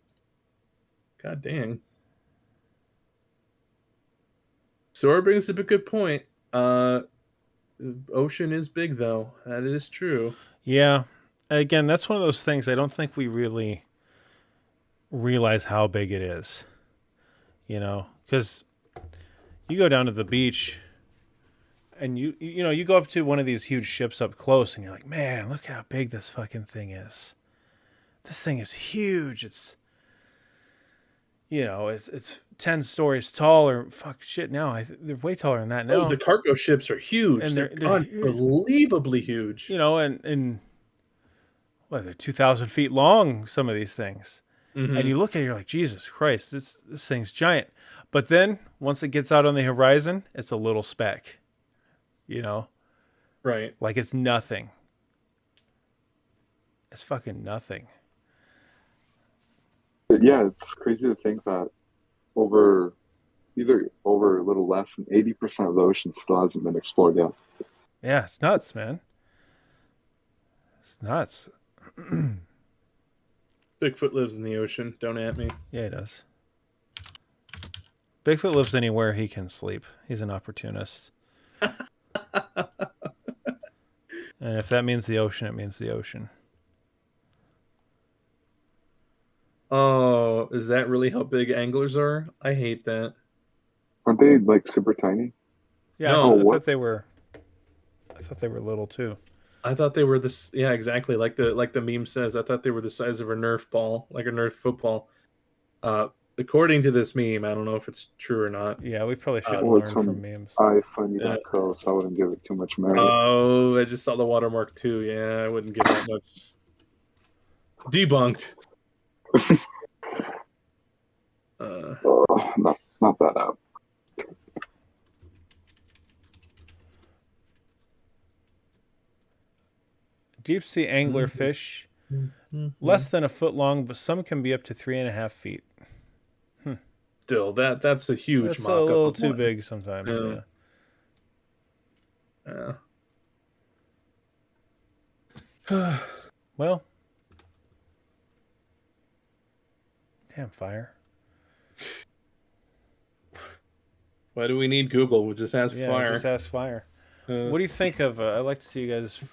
God dang. Sora brings up a good point. Ocean is big, though. That is true. Yeah. Again, that's one of those things I don't think we really realize how big it is. You know, because you go down to the beach and you go up to one of these huge ships up close and you're like, man, look how big this fucking thing is. This thing is huge. It's, it's 10 stories tall or fuck shit. Now they're way taller than that now. Oh, the cargo ships are huge. And they're they're unbelievably huge. And they're 2,000 feet long, some of these things. Mhm. And you look at it, you're like, Jesus Christ, this thing's giant. But then once it gets out on the horizon, it's a little speck. Right. Like it's nothing. It's fucking nothing. But yeah, it's crazy to think that over a little less than 80% of the ocean still hasn't been explored yet. Yeah, it's nuts, man. It's nuts. Bigfoot lives in the ocean. Don't at me. Yeah, he does. Bigfoot lives anywhere he can sleep. He's an opportunist. And if that means the ocean, it means the ocean. Oh, is that really how big anglers are? I hate that. Aren't they like super tiny? Yeah, No, I what? thought they were little too. I thought they were this. Yeah, exactly. Like the meme says, I thought they were the size of a Nerf ball, like a Nerf football. According to this meme, I don't know if it's true or not. Yeah, we probably shouldn't Well, learn it's from memes. ifunny.co, so I wouldn't give it too much merit. Oh, I just saw the watermark too. Yeah, I wouldn't give that much. Debunked. Not that app. Deep sea angler fish, less than a foot long, but some can be up to 3.5 feet. Still, that's a huge. That's a mock-up little of too one. big sometimes. Yeah. Yeah. Well, damn fire. Why do we need Google? We'll just ask Yeah, fire. just ask fire. What do you think of? I'd like to see you guys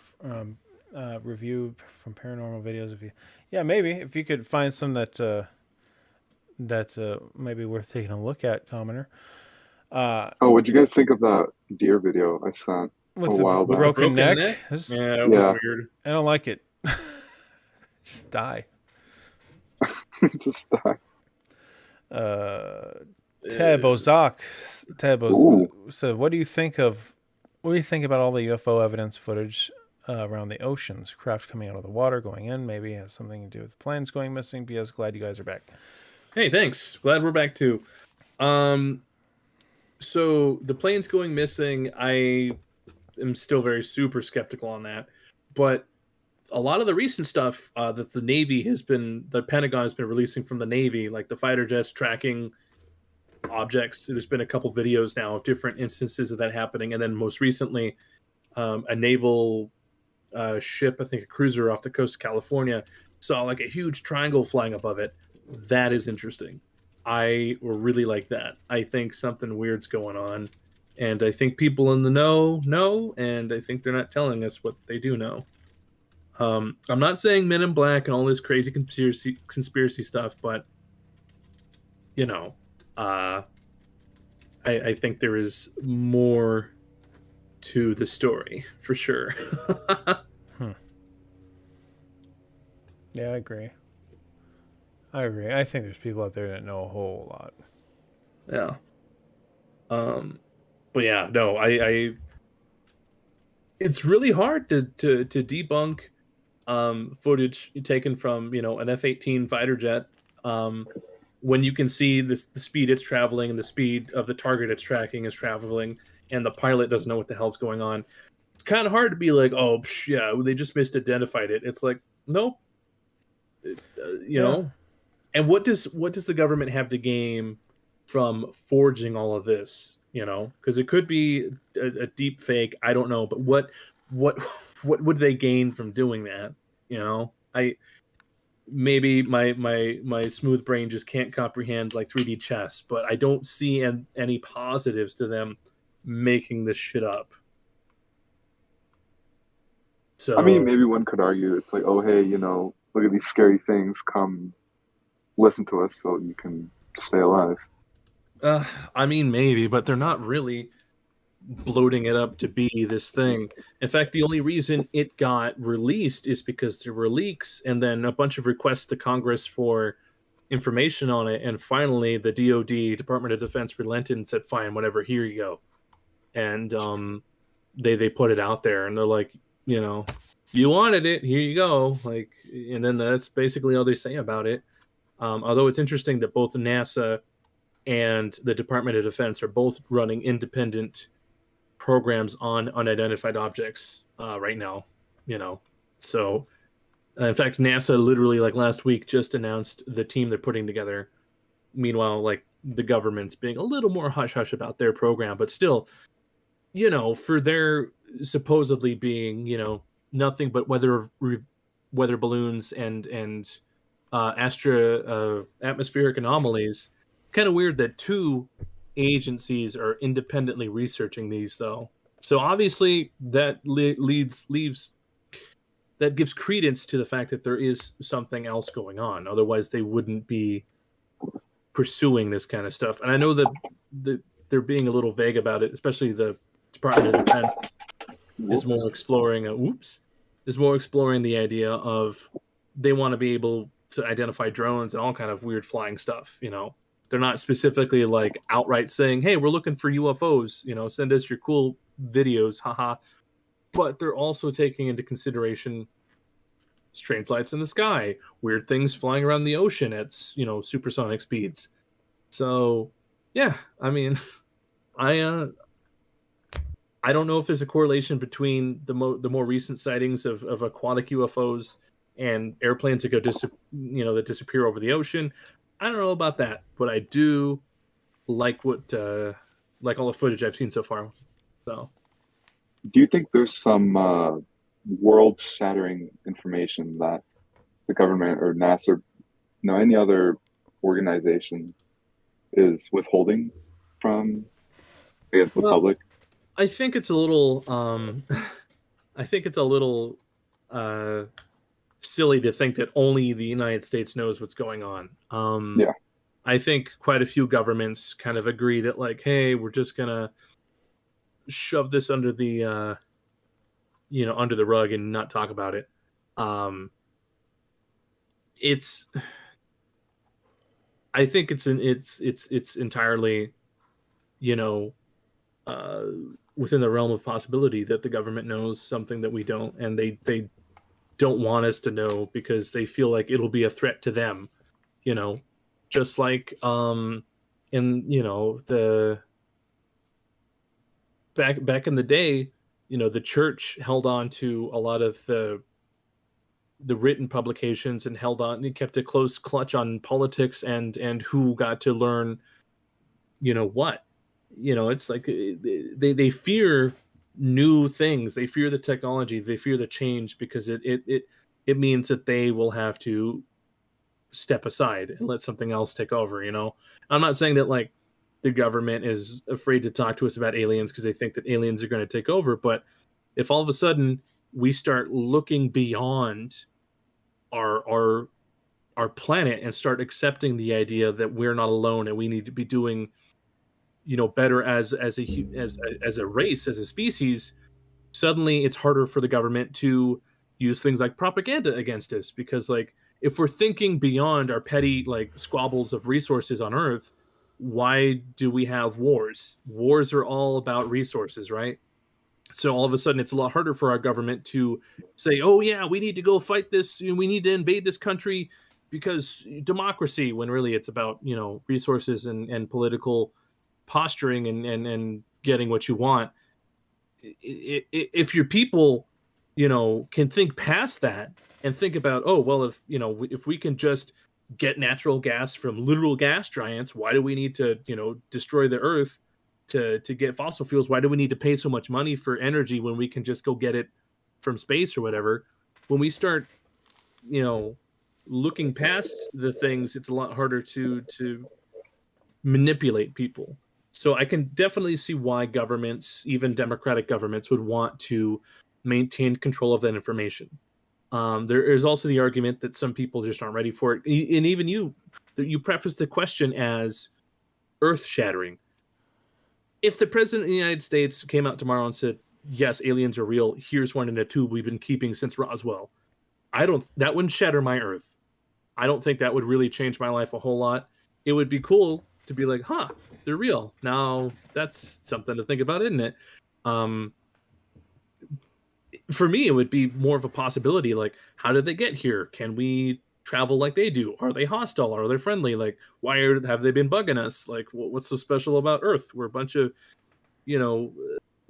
review from paranormal videos. Maybe if you could find some that maybe worth taking a look at, commenter. What'd you guys think of that deer video I sent With a the while back? broken neck. This- Yeah, it was Yeah. weird. I don't like it. Just die. Just die. Ted Bozak. Ooh. So, what do you think about all the UFO evidence footage around the oceans? Craft coming out of the water, going in, maybe has something to do with planes going missing. P.S. Glad you guys are back. Hey, thanks. Glad we're back too. So the planes going missing, I am still very super skeptical on that. But a lot of the recent stuff that the Pentagon has been releasing from the Navy, like the fighter jets tracking objects. There's been a couple videos now of different instances of that happening, and then most recently, a naval ship, I think a cruiser off the coast of California, saw like a huge triangle flying above it. That is interesting. I really like that. I think something weird's going on, and I think people in the know, and I think they're not telling us what they do know. I'm not saying Men in Black and all this crazy conspiracy stuff, but I think there is more to the story for sure. Yeah, I agree. I think there's people out there that know a whole lot. Yeah. But yeah, no, I it's really hard to debunk footage taken from an F-18 fighter jet when you can see the speed it's traveling and the speed of the target it's tracking is traveling, and the pilot doesn't know what the hell's going on. It's kind of hard to be like, oh, yeah, they just misidentified it. It's like, nope, you know. And what does the government have to gain from forging all of this? Because it could be a deep fake. I don't know, but what would they gain from doing that? I maybe my smooth brain just can't comprehend like 3D chess, but I don't see any positives to them making this shit up. So I mean, maybe one could argue it's like, oh, hey, look at these scary things. Come listen to us so you can stay alive. I mean, maybe, but they're not really bloating it up to be this thing. In fact, the only reason it got released is because there were leaks and then a bunch of requests to Congress for information on it. And finally, the DoD, Department of Defense, relented and said, fine, whatever, here you go. And they put it out there and they're like, you wanted it, here you go. Like, and then that's basically all they say about it. Although it's interesting that both NASA and the Department of Defense are both running independent programs on unidentified objects right now. So in fact, NASA literally like last week just announced the team they're putting together. Meanwhile, like the government's being a little more hush hush about their program, but still, for their supposedly being nothing but weather balloons and atmospheric anomalies. Kind of weird that two agencies are independently researching these, though. So obviously that that gives credence to the fact that there is something else going on. Otherwise, they wouldn't be pursuing this kind of stuff. And I know that they're being a little vague about it, especially the Department of Defense is more exploring the idea of they want to be able to identify drones and all kind of weird flying stuff. They're not specifically like outright saying, hey, we're looking for UFOs, send us your cool videos, haha. But they're also taking into consideration strange lights in the sky, weird things flying around the ocean at supersonic speeds. So yeah, I mean, I don't know if there's a correlation between the more recent sightings of aquatic UFOs and airplanes that go that disappear over the ocean. I don't know about that, but I do like all the footage I've seen so far. So, do you think there's some world-shattering information that the government or NASA, any other organization is withholding from, I guess, the public? I think it's a little. Silly to think that only the United States knows what's going on. Yeah. I think quite a few governments kind of agree that like, hey, we're just gonna shove this under the under the rug and not talk about it. I think it's entirely within the realm of possibility that the government knows something that we don't, and they don't want us to know because they feel like it'll be a threat to them, just like in the back in the day, the church held on to a lot of the written publications and kept a close clutch on politics and who got to learn what. It's like they fear new things. They fear the technology. They fear the change because it means that they will have to step aside and let something else take over. I'm not saying that like the government is afraid to talk to us about aliens because they think that aliens are going to take over. But if all of a sudden we start looking beyond our planet and start accepting the idea that we're not alone and we need to be doing better as a race, as a species, suddenly it's harder for the government to use things like propaganda against us because like if we're thinking beyond our petty like squabbles of resources on Earth, why do we have wars? Wars are all about resources, right? So all of a sudden, it's a lot harder for our government to say, "Oh yeah, we need to go fight this. We need to invade this country because democracy." When really, it's about resources and political posturing and getting what you want. If your people, can think past that and think about, oh well, if we can just get natural gas from literal gas giants, why do we need to destroy the earth to get fossil fuels? Why do we need to pay so much money for energy when we can just go get it from space or whatever? When we start looking past the things, it's a lot harder to manipulate people. So I can definitely see why governments, even democratic governments, would want to maintain control of that information. There is also the argument that some people just aren't ready for it. And even you prefaced the question as earth-shattering. If the president of the United States came out tomorrow and said, yes, aliens are real, here's one in a tube we've been keeping since Roswell, that wouldn't shatter my earth. I don't think that would really change my life a whole lot. It would be cool to be like, huh, they're real. Now that's something to think about, isn't it? For me, it would be more of a possibility. Like, how did they get here? Can we travel like they do? Are they hostile? Are they friendly? Like, why have they been bugging us? Like, what's so special about Earth? We're a bunch of,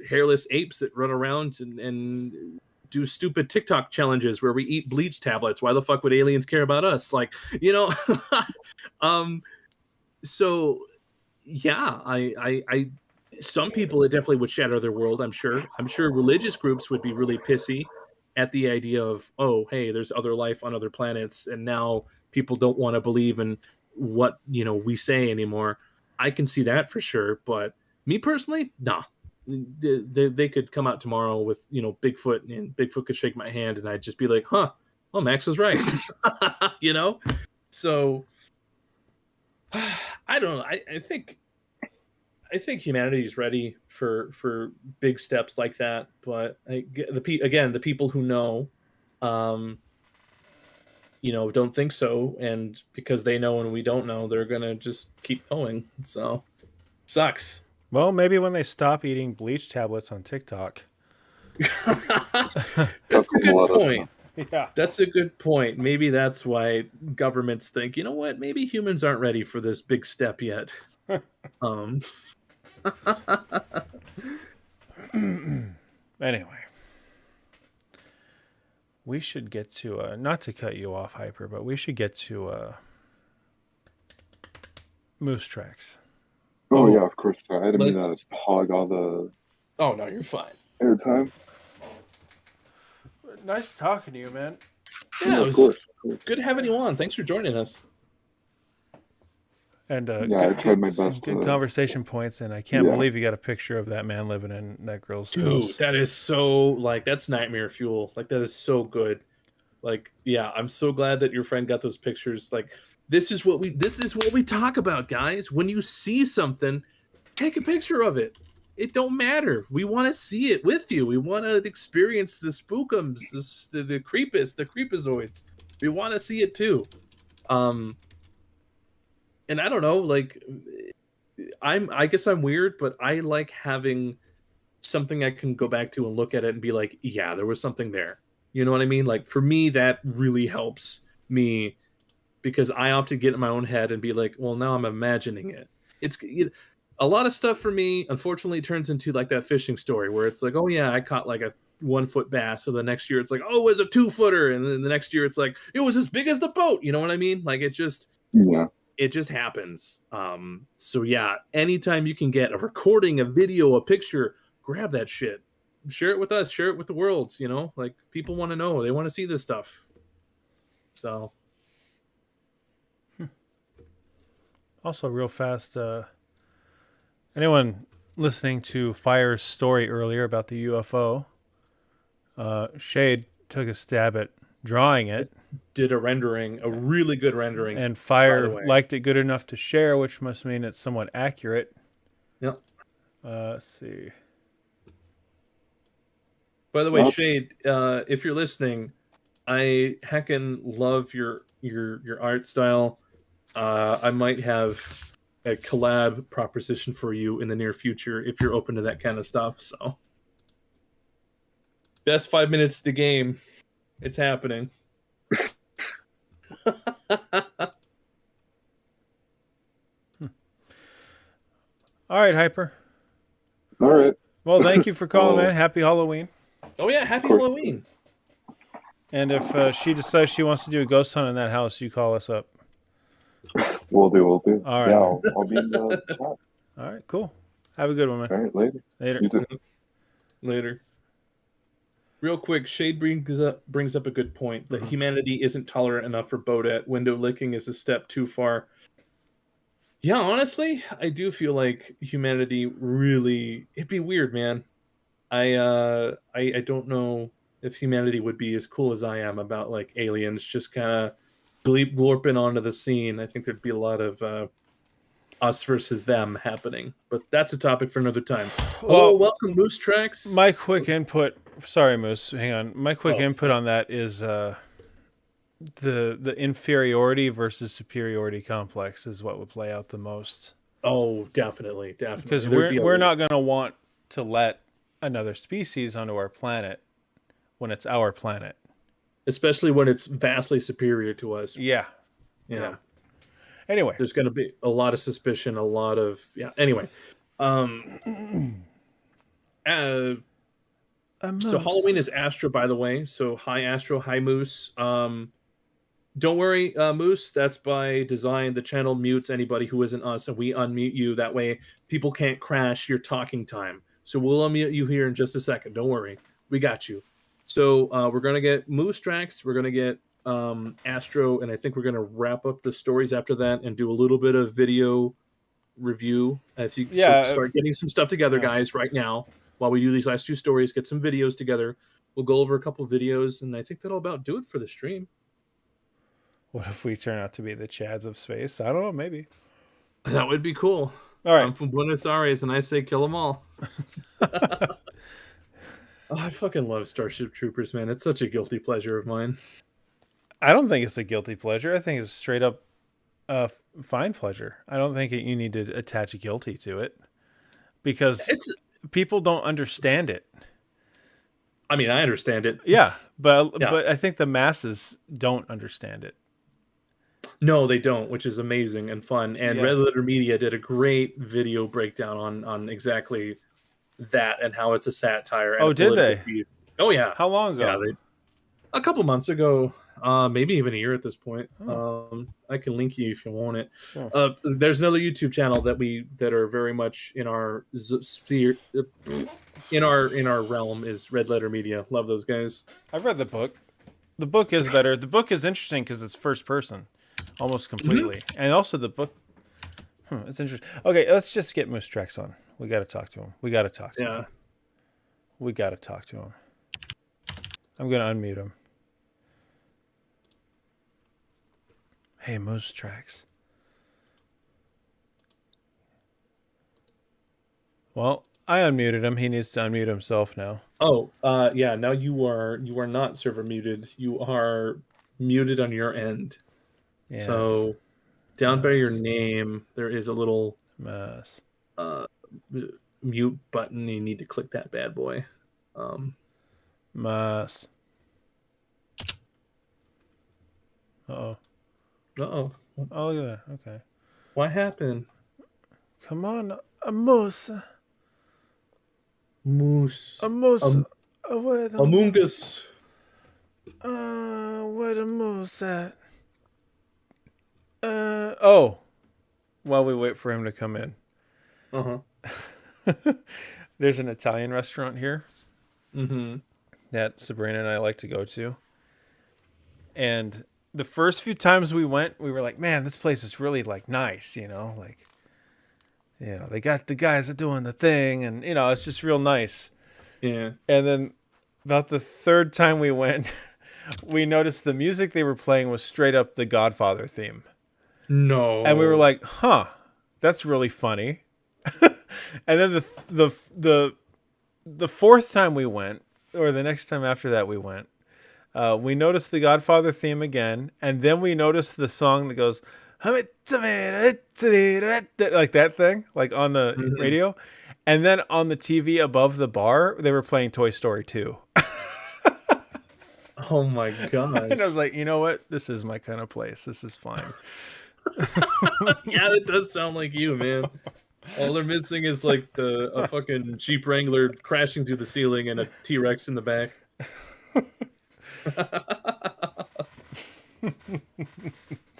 hairless apes that run around and do stupid TikTok challenges where we eat bleach tablets. Why the fuck would aliens care about us? Like, so yeah, I some people, it definitely would shatter their world. I'm sure religious groups would be really pissy at the idea of, oh, hey, there's other life on other planets, and now people don't want to believe in what we say anymore. I can see that for sure, but me personally, nah. They could come out tomorrow with Bigfoot, and Bigfoot could shake my hand, and I'd just be like, huh, well, Max was right. So I don't know. I think humanity is ready for big steps like that, but the people who know, don't think so, and because they know and we don't know, they're gonna just keep going. So sucks. Well, maybe when they stop eating bleach tablets on TikTok. That's a good point. Yeah, that's a good point. Maybe that's why governments think, you know what? Maybe humans aren't ready for this big step yet. Anyway, we should get to not to cut you off, Hyper, but we should get to moose tracks. Oh yeah, of course. I didn't mean to hog all the. Oh no, you're fine. Airtime. Nice talking to you, man. Yeah, of course. Good having you on. Thanks for joining us. And I tried my best. Good conversation points, and I can't believe you got a picture of that man living in that girl's Dude, house. that is so that's nightmare fuel. Like, that is so good. Like, yeah, I'm so glad that your friend got those pictures. Like, this is what we talk about, guys. When you see something, take a picture of it. It don't matter. We want to see it with you. We want to experience the spookums, the creepazoids. We want to see it too. And I don't know, like, I guess I'm weird, but I like having something I can go back to and look at it and be like, yeah, there was something there. You know what I mean? Like, for me, that really helps me, because I often get in my own head and be like, well, now I'm imagining it. It's a lot of stuff for me, unfortunately, turns into like that fishing story where it's like, oh yeah, I caught like a 1-foot bass. So the next year it's like, oh, it was a 2-footer. And then the next year it's like, it was as big as the boat. You know what I mean? Like, it just happens. So yeah, anytime you can get a recording, a video, a picture, grab that shit. Share it with us. Share it with the world. Like, people want to know. They want to see this stuff. So. Also, real fast, anyone listening to Fire's story earlier about the UFO, Shade took a stab at drawing it. Did a really good rendering. And Fire liked it good enough to share, which must mean it's somewhat accurate. Yep. Let's see. By the way, Shade, if you're listening, I heckin' love your art style. I might have a collab proposition for you in the near future if you're open to that kind of stuff. So, Best 5 minutes of the game. It's happening. All right, Hyper. All right. Well, thank you for calling, Well, man. Happy Halloween. Oh yeah, happy course. Halloween. And if she decides she wants to do a ghost hunt in that house, you call us up. We'll do. All right. Yeah, I'll be in the chat. All right, cool. Have a good one, man. All right, later. Later. You too. Later. Real quick, Shade brings up a good point that humanity isn't tolerant enough for Bodette. Window licking is a step too far. Yeah, honestly, I do feel like humanity really it'd be weird, man. I don't know if humanity would be as cool as I am about like aliens just kind of glorping onto the scene. I think there'd be a lot of us versus them happening, but that's a topic for another time. Well, Welcome, Moose Tracks. My quick input. Sorry, Moose. Hang on. My quick input on that is the inferiority versus superiority complex is what would play out the most. Oh, definitely. Because we're not going to want to let another species onto our planet when it's our planet, especially when it's vastly superior to us. Yeah. Anyway, there's going to be a lot of suspicion, a lot of Anyway, so Halloween is Astro, by the way. So hi Astro, hi Moose. Don't worry, Moose. That's by design. The channel mutes anybody who isn't us, and we unmute you. That way, people can't crash your talking time. So we'll unmute you here in just a second. Don't worry, we got you. So we're gonna get Moose Tracks. We're gonna get Astro, and I think we're gonna wrap up the stories after that and do a little bit of video review. If you start getting some stuff together, guys, right now while we do these last two stories, get some videos together. We'll go over a couple videos, and I think that'll about do it for the stream. What if we turn out to be the Chads of space? I don't know, maybe. That would be cool. All right. I'm from Buenos Aires, and I say kill them all. I fucking love Starship Troopers, man. It's such a guilty pleasure of mine. I don't think it's a guilty pleasure. I think it's straight up fine pleasure. I don't think you need to attach guilty to it because people don't understand it. I mean, I understand it. Yeah, but I think the masses don't understand it. No, they don't, which is amazing and fun. And Red Letter Media did a great video breakdown on exactly that and how it's a satire. And did they? Piece. Oh, yeah. How long ago? Yeah, a couple months ago, maybe even a year at this point. I can link you if you want it. Sure. There's another YouTube channel that are very much in our sphere, in our realm is Red Letter Media. Love those guys. I've read the book. The book is better. The book is interesting because it's first person, almost completely, and also the book. It's interesting. Okay, let's just get Moose Tracks on. We got to talk to him. We got to talk to him. We got to talk to him. I'm gonna unmute him. Hey, Moose Tracks. Well, I unmuted him. He needs to unmute himself now. Oh, yeah. Now you are not server muted. You are muted on your end. Yes. So down by your name, there is a little mute button. You need to click that bad boy. Mas. Uh-oh. Uh-oh. Oh, yeah. Okay. What happened? Come on. A moose. Moose. A moose. Among Us. Where the moose at? While we wait for him to come in. There's an Italian restaurant here. That Sabrina and I like to go to. And the first few times we went, we were like, man, this place is really like nice, they got the guys that doing the thing and it's just real nice. Yeah. And then about the third time we went, we noticed the music they were playing was straight up the Godfather theme. No. And we were like, that's really funny. And then the fourth time we went, or the next time after that we went, we noticed the Godfather theme again, and then we noticed the song that goes like that thing, like on the radio, and then on the TV above the bar they were playing Toy Story 2. Oh my god. And I was like, you know what? This is my kind of place. This is fine. Yeah, that does sound like you, man. All they're missing is like a fucking Jeep Wrangler crashing through the ceiling and a T-Rex in the back.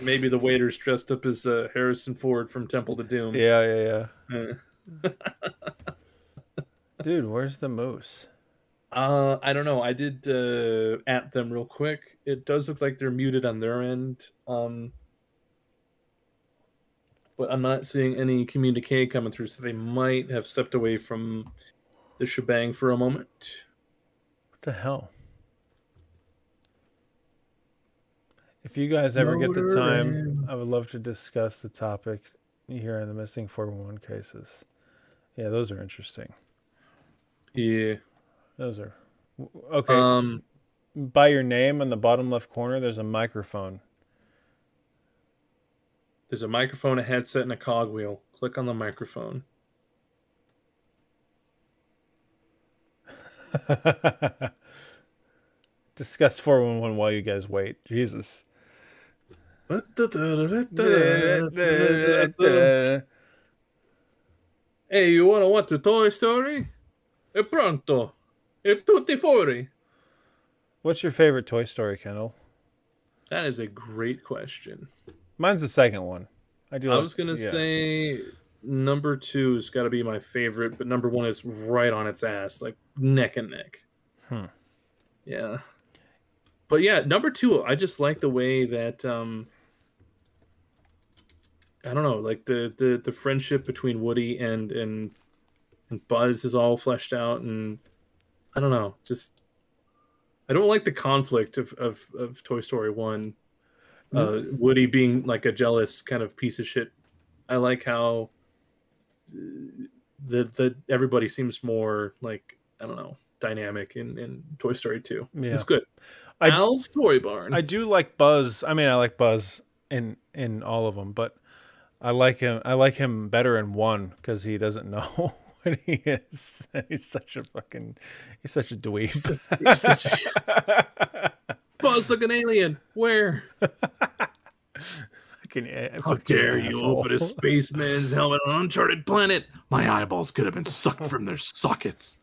Maybe the waiter's dressed up as Harrison Ford from Temple to Doom. Yeah. Uh, Dude, where's the moose? I don't know. I did at them real quick. It does look like they're muted on their end. But I'm not seeing any communique coming through, so they might have stepped away from the shebang for a moment. What the hell? If you guys ever get the time, I would love to discuss the topics here in the missing 411 cases. Yeah, those are interesting. Yeah. Those are okay. By your name on the bottom left corner, there's a microphone. There's a microphone, a headset, and a cogwheel. Click on the microphone. Discuss 411 while you guys wait. Jesus. Hey, you wanna watch a Toy Story? E pronto. E tutti fuori. What's your favorite Toy Story, Kendall? That is a great question. Mine's the second one. I was gonna say number 2 has got to be my favorite, but number 1 is right on its ass, like neck and neck. Yeah. But yeah, number 2, I just like the way that I don't know, like the friendship between Woody and Buzz is all fleshed out, and I don't know, just I don't like the conflict of Toy Story 1. Woody being like a jealous kind of piece of shit. I like how the everybody seems more like, I don't know, dynamic in Toy Story 2. Yeah. It's good. Al's Toy Barn. I do like Buzz. I mean, I like Buzz in all of them, but I like him better in 1 because he doesn't know what he is. He's such a dweeb. Buzz, look, an alien. Where? How dare you open a spaceman's helmet on an uncharted planet? My eyeballs could have been sucked from their sockets.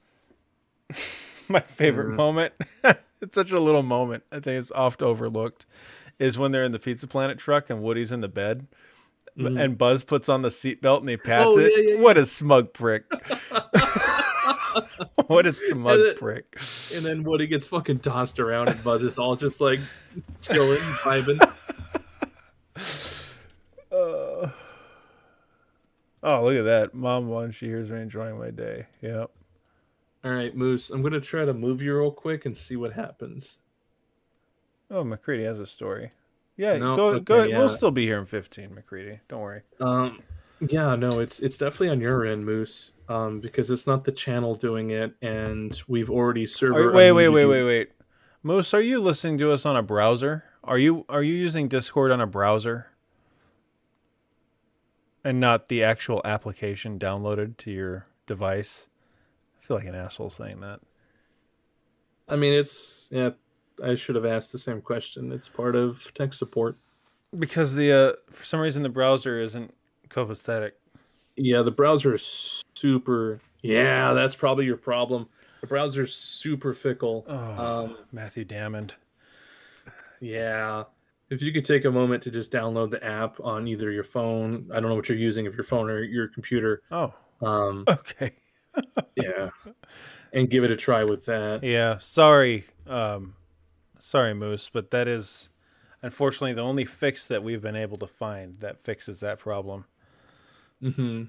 My favorite moment, it's such a little moment, I think it's oft overlooked, is when they're in the Pizza Planet truck and Woody's in the bed. And Buzz puts on the seatbelt and he pats it. Yeah. What a smug prick. What a smug prick. And then Woody gets fucking tossed around and Buzz is all just like chilling, vibing. Oh, look at that. Mom won. She hears me enjoying my day. Yep. All right, Moose. I'm going to try to move you real quick and see what happens. Oh, McCready has a story. Yeah, go. Yeah. We'll still be here in 15, McCready. Don't worry. Yeah, no, it's definitely on your end, Moose. Because it's not the channel doing it, and we've already server. Wait. Moose, are you listening to us on a browser? Are you using Discord on a browser? And not the actual application downloaded to your device? I feel like an asshole saying that. I mean, I should have asked the same question. It's part of tech support. Because for some reason the browser isn't copacetic. Yeah, the browser is super. Yeah, that's probably your problem. The browser's super fickle. Matthew Diamond. Yeah. If you could take a moment to just download the app on either your phone, I don't know what you're using, if your phone or your computer. Oh. Okay. Yeah. And give it a try with that. Yeah. Sorry, Moose, but that is unfortunately the only fix that we've been able to find that fixes that problem. Mm-hmm.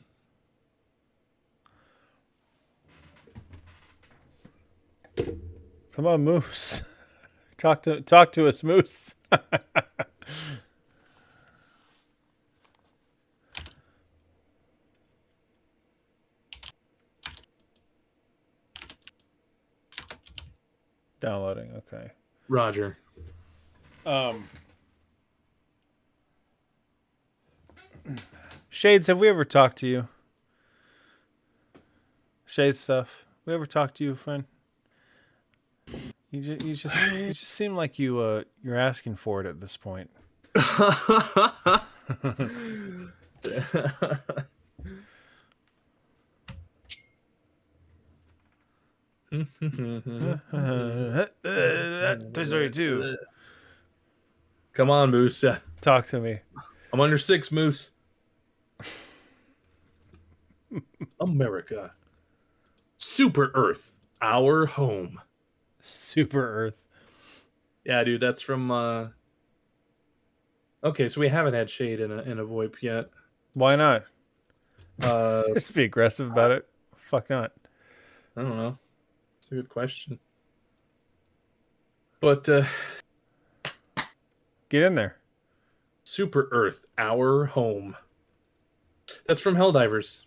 Come on, Moose. Talk to us, Moose. Downloading, okay. Roger. Shades, have we ever talked to you? Shades stuff. We ever talked to you, friend? You just seem like you're asking for it at this point. Toy Story 2. Come on, Moose. Talk to me. I'm under 6, Moose. America. Super Earth, our home. Super Earth. Yeah, dude, that's from. Okay, so we haven't had Shade in a VoIP yet. Why not? Uh, Just be aggressive about it. Fuck not. I don't know. It's a good question. But Get in there. Super Earth, our home. That's from Helldivers.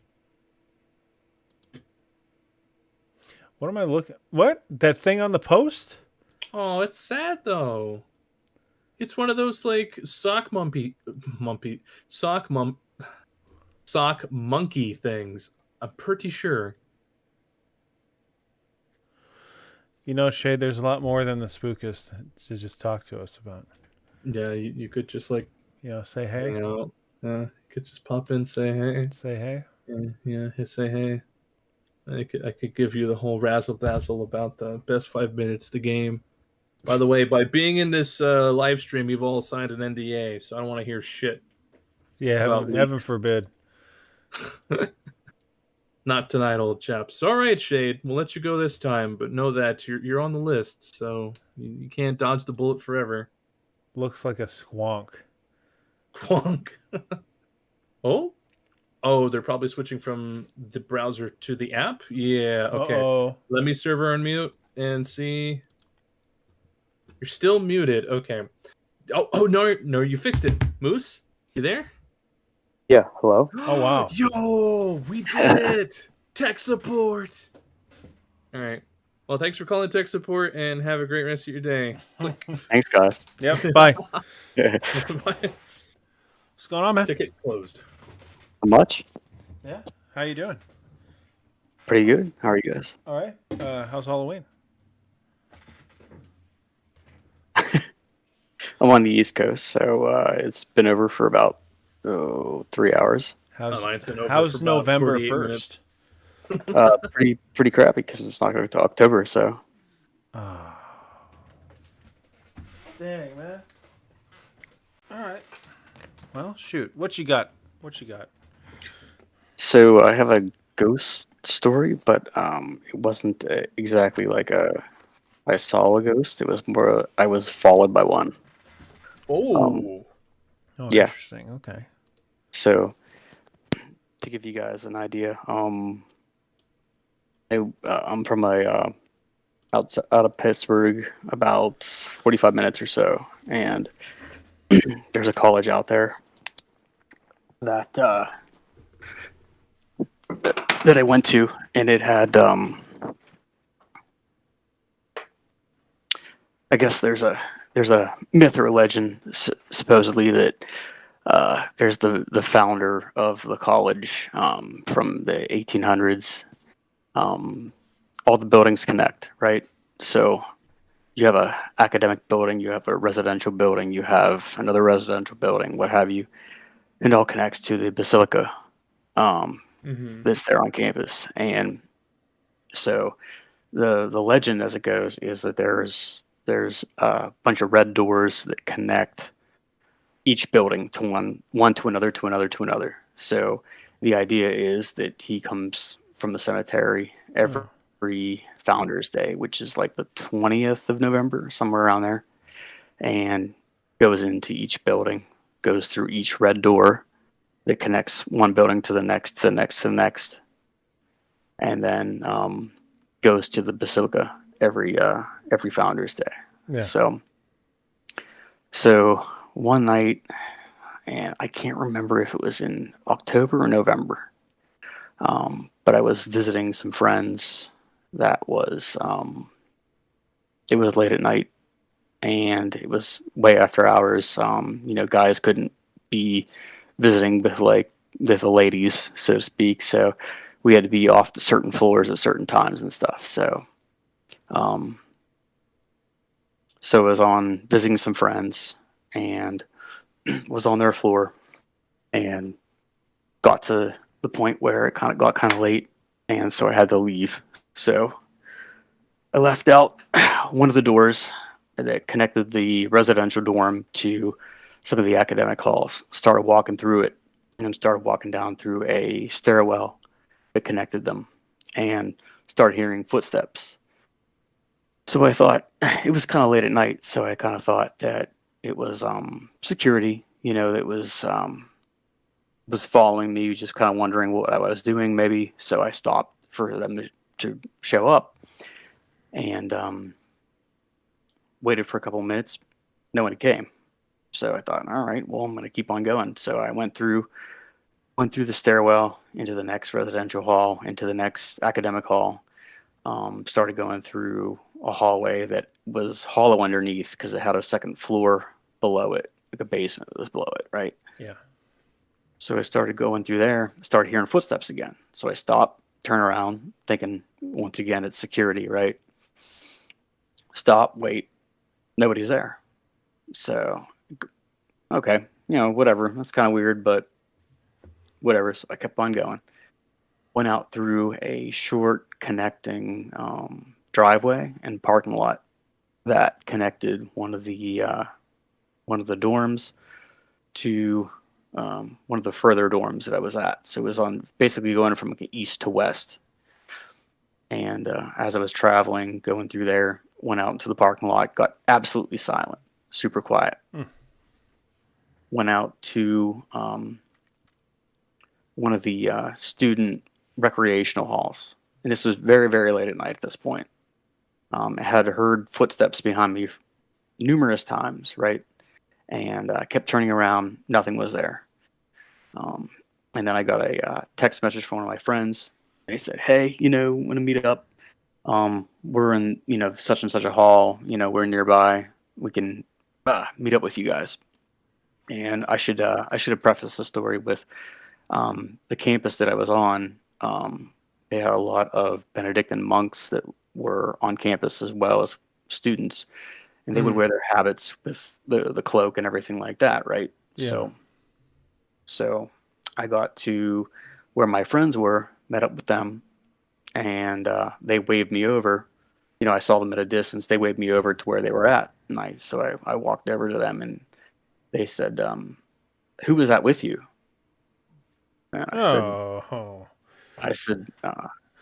What am I looking? What? That thing on the post? Oh, it's sad though. It's one of those like sock monkey things. I'm pretty sure. You know, Shay, there's a lot more than the spookist to just talk to us about. Yeah, you could just like, Say hey. you could just pop in, say hey. Say hey. Say hey. I could give you the whole razzle dazzle about the best 5 minutes of the game. By the way, by being in this live stream, you've all signed an NDA, so I don't want to hear shit. Yeah, heaven forbid. Not tonight, old chaps. All right, Shade, we'll let you go this time, but know that you're on the list, so you can't dodge the bullet forever. Looks like a squonk. Quonk. Oh, they're probably switching from the browser to the app? Yeah, okay. Uh-oh. Let me server unmute and see. You're still muted. Okay. Oh no, you fixed it. Moose, you there? Yeah, hello. Oh, wow. Yo, we did it. Tech support. All right. Well, thanks for calling tech support and have a great rest of your day. Thanks, guys. Yep, bye. Bye. What's going on, man? Ticket closed. How much? Yeah. How you doing? Pretty good. How are you guys? All right. How's Halloween? I'm on the East Coast, so it's been over for about 3 hours. Mine's been over for How's about November 48 1st? Pretty crappy because it's not going to October. So Dang, man. All right. Well, shoot. What you got? So I have a ghost story, but it wasn't exactly like I saw a ghost. It was more I was followed by one. Oh. Oh, Yeah. interesting. Okay. So to give you guys an idea, I'm from out of Pittsburgh, about 45 minutes or so, and there's a college out there that that I went to, and it had I guess there's a myth or a legend supposedly that there's the founder of the college from the 1800s. All the buildings connect, right? So you have a academic building, you have a residential building, you have another residential building, what have you. It all connects to the basilica that's there on campus. And so the legend as it goes is that there's a bunch of red doors that connect each building to one to another to another to another. So the idea is that he comes from the cemetery every Founders Day, which is like the 20th of November, somewhere around there, and goes into each building, goes through each red door that connects one building to the next, to the next, to the next, and then goes to the basilica every Founders Day. Yeah. So one night, and I can't remember if it was in October or November, but I was visiting some friends. That was it was late at night, and it was way after hours. Guys couldn't be visiting with the ladies, so to speak. So we had to be off the certain floors at certain times and stuff. So So I was on visiting some friends and was on their floor and got to the point where it got kind of late, and so I had to leave. So I left out one of the doors that connected the residential dorm to some of the academic halls, started walking through it, and started walking down through a stairwell that connected them, and started hearing footsteps. So I thought it was kind of late at night, so I kind of thought that it was security, that was following me, just kind of wondering what I was doing, maybe. So I stopped for them to show up, and waited for a couple of minutes. No one came. So I thought, all right, well, I'm going to keep on going. So I went through the stairwell into the next residential hall, into the next academic hall. Started going through a hallway that was hollow underneath because it had a second floor below it, like a basement that was below it, right? Yeah. So I started going through there, started hearing footsteps again. So I stopped, turn around, thinking, once again, it's security, right? Stop, wait, nobody's there. So, okay, whatever. That's kind of weird, but whatever. So I kept on going. Went out through a short connecting driveway and parking lot that connected one of the dorms to one of the further dorms that I was at. So it was on basically going from like east to west. And as I was traveling, going through there, went out into the parking lot, got absolutely silent, super quiet. Went out to one of the student recreational halls. And this was very, very late at night at this point. I had heard footsteps behind me numerous times, right? And I kept turning around, nothing was there. And then I got a text message from one of my friends. They said, hey, want to meet up? We're in, such and such a hall, we're nearby. We can meet up with you guys. And I should have prefaced the story with the campus that I was on. They had a lot of Benedictine monks that were on campus as well as students, and they would wear their habits with the cloak and everything like that, right? Yeah. So I got to where my friends were, met up with them, and they waved me over. I saw them at a distance. They waved me over to where they were at, and I walked over to them, and they said, "Who was that with you?" And I said,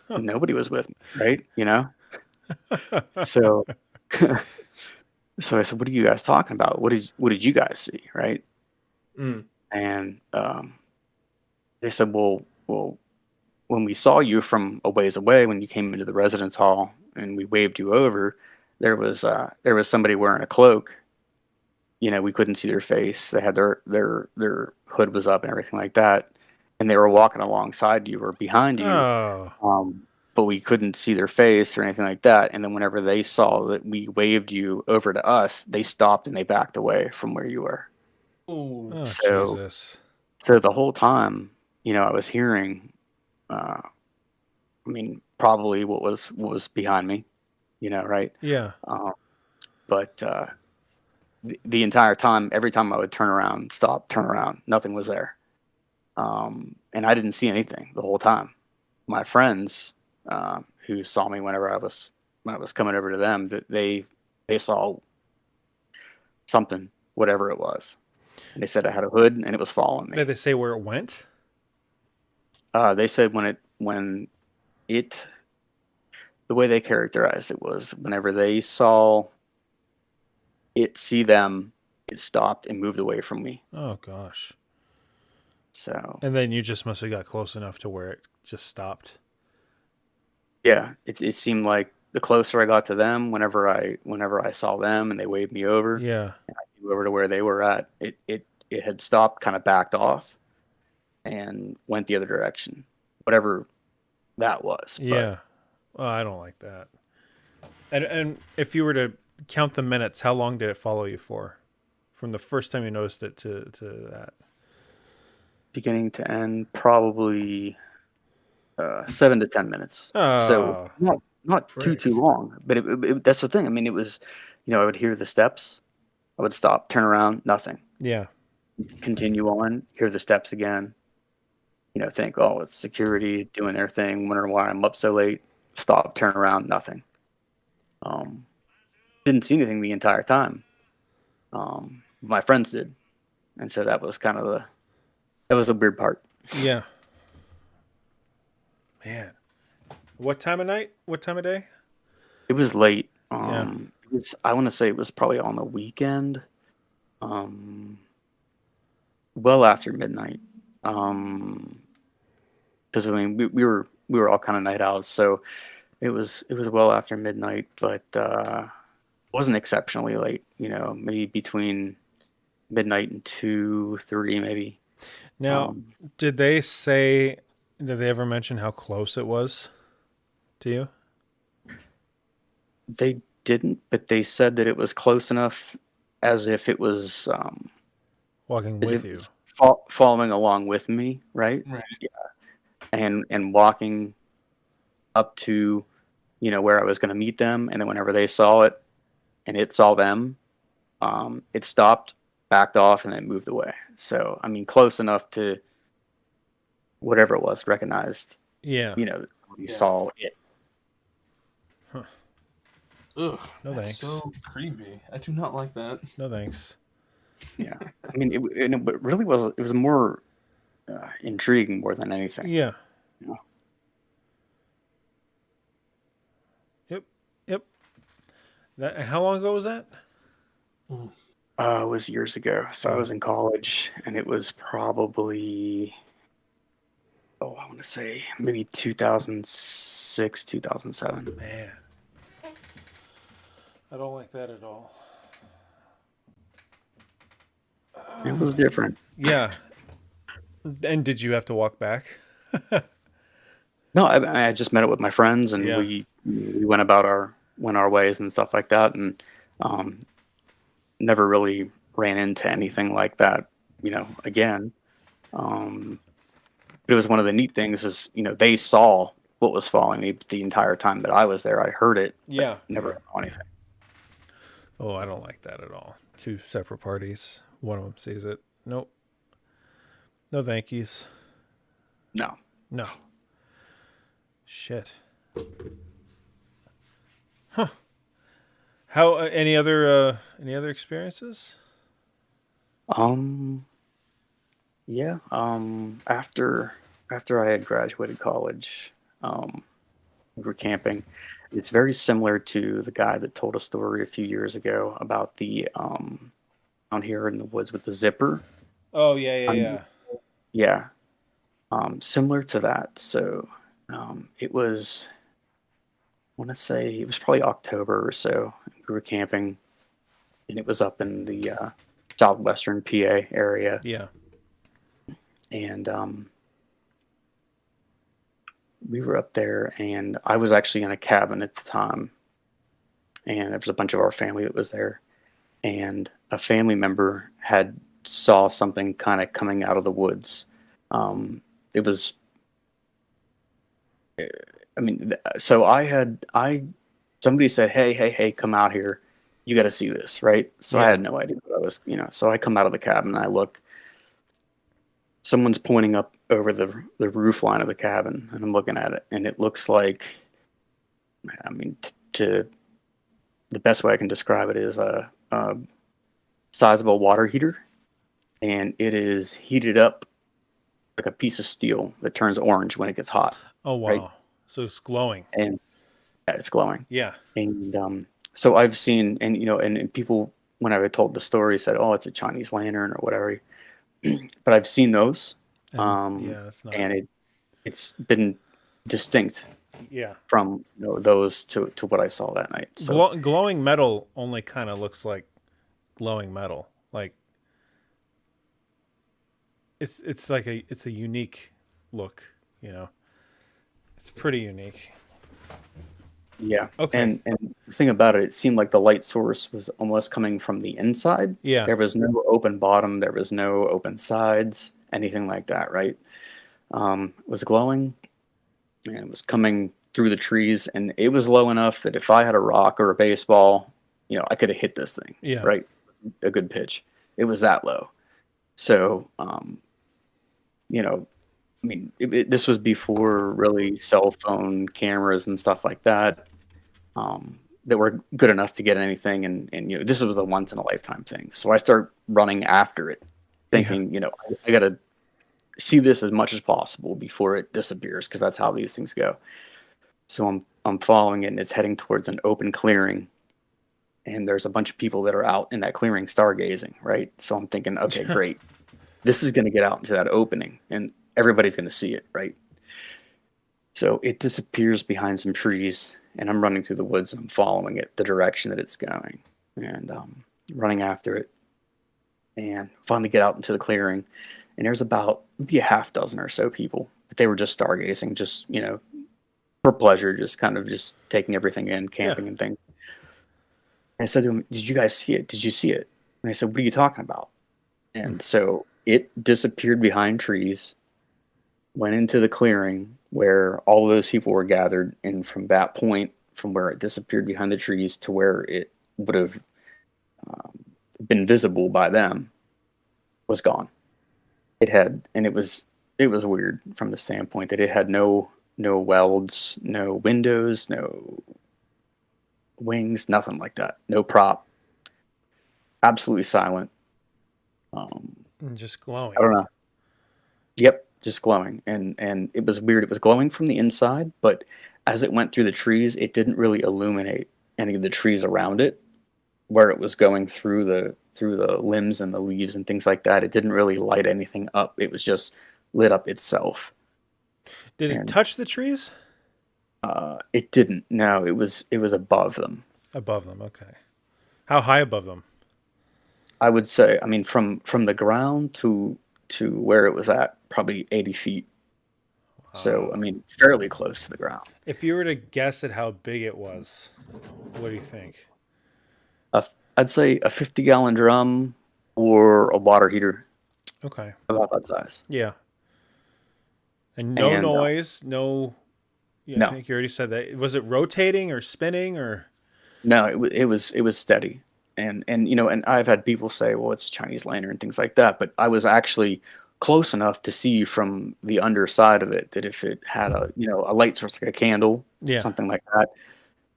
nobody was with me, right? So, so I said, what are you guys talking about? What did you guys see, right? And they said, well, when we saw you from a ways away, when you came into the residence hall and we waved you over, there was somebody wearing a cloak. We couldn't see their face. They had their hood was up and everything like that. And they were walking alongside you or behind you, but we couldn't see their face or anything like that. And then whenever they saw that we waved you over to us, they stopped and they backed away from where you were. Oh, So, Jesus. so the whole time, I was hearing, probably what was behind me, right? Yeah. But the entire time, every time I would turn around, stop, turn around, nothing was there. And I didn't see anything the whole time. My friends, who saw me when I was coming over to them, that they saw something, whatever it was. And they said I had a hood and it was following me. Did they say where it went? They said the way they characterized it was whenever they saw it see them, it stopped and moved away from me. Oh gosh. So. And then you just must have got close enough to where it just stopped. Yeah, it seemed like the closer I got to them, whenever I saw them and they waved me over, Yeah. and I moved over to where they were at, it had stopped, kind of backed off, and went the other direction, whatever that was. Yeah. Well, I don't like that. And if you were to count the minutes, how long did it follow you for? From the first time you noticed it to that? Beginning to end, probably 7 to 10 minutes. Oh, So not too long, but it, that's the thing. I mean, it was, I would hear the steps. I would stop, turn around, nothing. Yeah. Continue on, hear the steps again. Think, oh, it's security doing their thing. Wonder why I'm up so late. Stop, turn around, nothing. Didn't see anything the entire time. My friends did, and so that was that was a weird part. Yeah. Man. What time of night? What time of day? It was late. Yeah. I want to say it was probably on the weekend. Well after midnight. Because I mean we were all kind of night owls, so it was well after midnight, but wasn't exceptionally late. Maybe between midnight and 2-3 maybe. Now, did they ever mention how close it was to you? They didn't, but they said that it was close enough as if it was Walking as with if it you. was following along with me, right? Right. Yeah. And walking up to, where I was going to meet them, and then whenever they saw it, and it saw them, it stopped, backed off, and then moved away. So, I mean, close enough to whatever it was, recognized. Yeah. We saw it. Ugh, No that's thanks. so creepy. I do not like that. No thanks. Yeah. I mean, it really was. It was more intriguing more than anything. Yeah. Yeah. Yep. How long ago was that? It was years ago. So I was in college, and it was probably, I want to say maybe 2006, 2007. Man. I don't like that at all. It was different. Yeah. And did you have to walk back? No, I just met it with my friends, and Yeah. we went about our ways and stuff like that, and never really ran into anything like that, again. But it was one of the neat things is, they saw what was following me the entire time that I was there. I heard it. but Yeah. Never saw anything. Oh, I don't like that at all. Two separate parties. One of them sees it. Nope. No thank yous. No. No. Shit. Huh. How any other experiences? Yeah. After I had graduated college, we were camping. It's very similar to the guy that told a story a few years ago about the down here in the woods with the zipper. Oh yeah. Yeah. Similar to that. So it was, I want to say it was probably October or so. We were camping, and it was up in the southwestern PA area. Yeah. And we were up there, and I was actually in a cabin at the time, and there was a bunch of our family that was there, and a family member had saw something kind of coming out of the woods. It was, I mean, so somebody said, hey, come out here. You got to see this, right? So Yeah. I had no idea what I was, so I come out of the cabin and I look, someone's pointing up over the roof line of the cabin, and I'm looking at it, and it looks like, I mean, to the best way I can describe it is a sizable water heater, and it is heated up like a piece of steel that turns orange when it gets hot, Oh wow. Right. So it's glowing. and it's glowing. Yeah. And so I've seen, and and people, when I told the story, said, "Oh, it's a Chinese lantern or whatever." But I've seen those, And, yeah, it's not. and it's been distinct Yeah. from those to what I saw that night. So Glowing metal only kind of looks like glowing metal. Like it's like it's a unique look, It's pretty unique. yeah, Okay. And the thing about it, it seemed like the light source was almost coming from the inside. Yeah. There was no open bottom, there was no open sides, anything like that, right? It was glowing, and it was coming through the trees, and it was low enough that if I had a rock or a baseball, I could have hit this thing, Yeah. right? A good pitch. It was that low. So, I mean, this was before really cell phone cameras and stuff like that, that were good enough to get anything. And this was a once in a lifetime thing. So I start running after it, thinking, I got to see this as much as possible before it disappears, because that's how these things go. So I'm following it, and it's heading towards an open clearing, and there's a bunch of people that are out in that clearing stargazing, right? So I'm thinking, okay, great, this is going to get out into that opening, and everybody's going to see it, right? So it disappears behind some trees, and I'm running through the woods, and I'm following it the direction that it's going, and running after it, and finally get out into the clearing, and there's about maybe a half dozen or so people, but they were just stargazing, just for pleasure, just kind of just taking everything in, camping and things. And I said to him, "Did you guys see it? Did you see it?" And they said, "What are you talking about?" And so it disappeared behind trees, went into the clearing where all of those people were gathered, and from that point, from where it disappeared behind the trees to where it would have been visible by them, was gone. It was weird from the standpoint that it had no welds, no windows, no wings, nothing like that. No prop. Absolutely silent. Just glowing. I don't know. Yep, just glowing. And it was weird. It was glowing from the inside, but as it went through the trees, it didn't really illuminate any of the trees around it. Where it was going through the limbs and the leaves and things like that, it didn't really light anything up. It was just lit up itself. Did it touch the trees? It didn't. No, it was above them. Above them, okay. How high above them? I would say, I mean, from the ground to where it was at, probably 80 feet. Wow. So, I mean, fairly close to the ground. If you were to guess at how big it was, what do you think? I'd say a 50-gallon drum or a water heater. Okay. About that size. Yeah. And no noise, no. Yeah, no. I think you already said that. Was it rotating or spinning or? No, it was steady, and I've had people say, well, it's a Chinese lantern and things like that, but I was actually close enough to see from the underside of it that if it had a light source like a candle, something like that,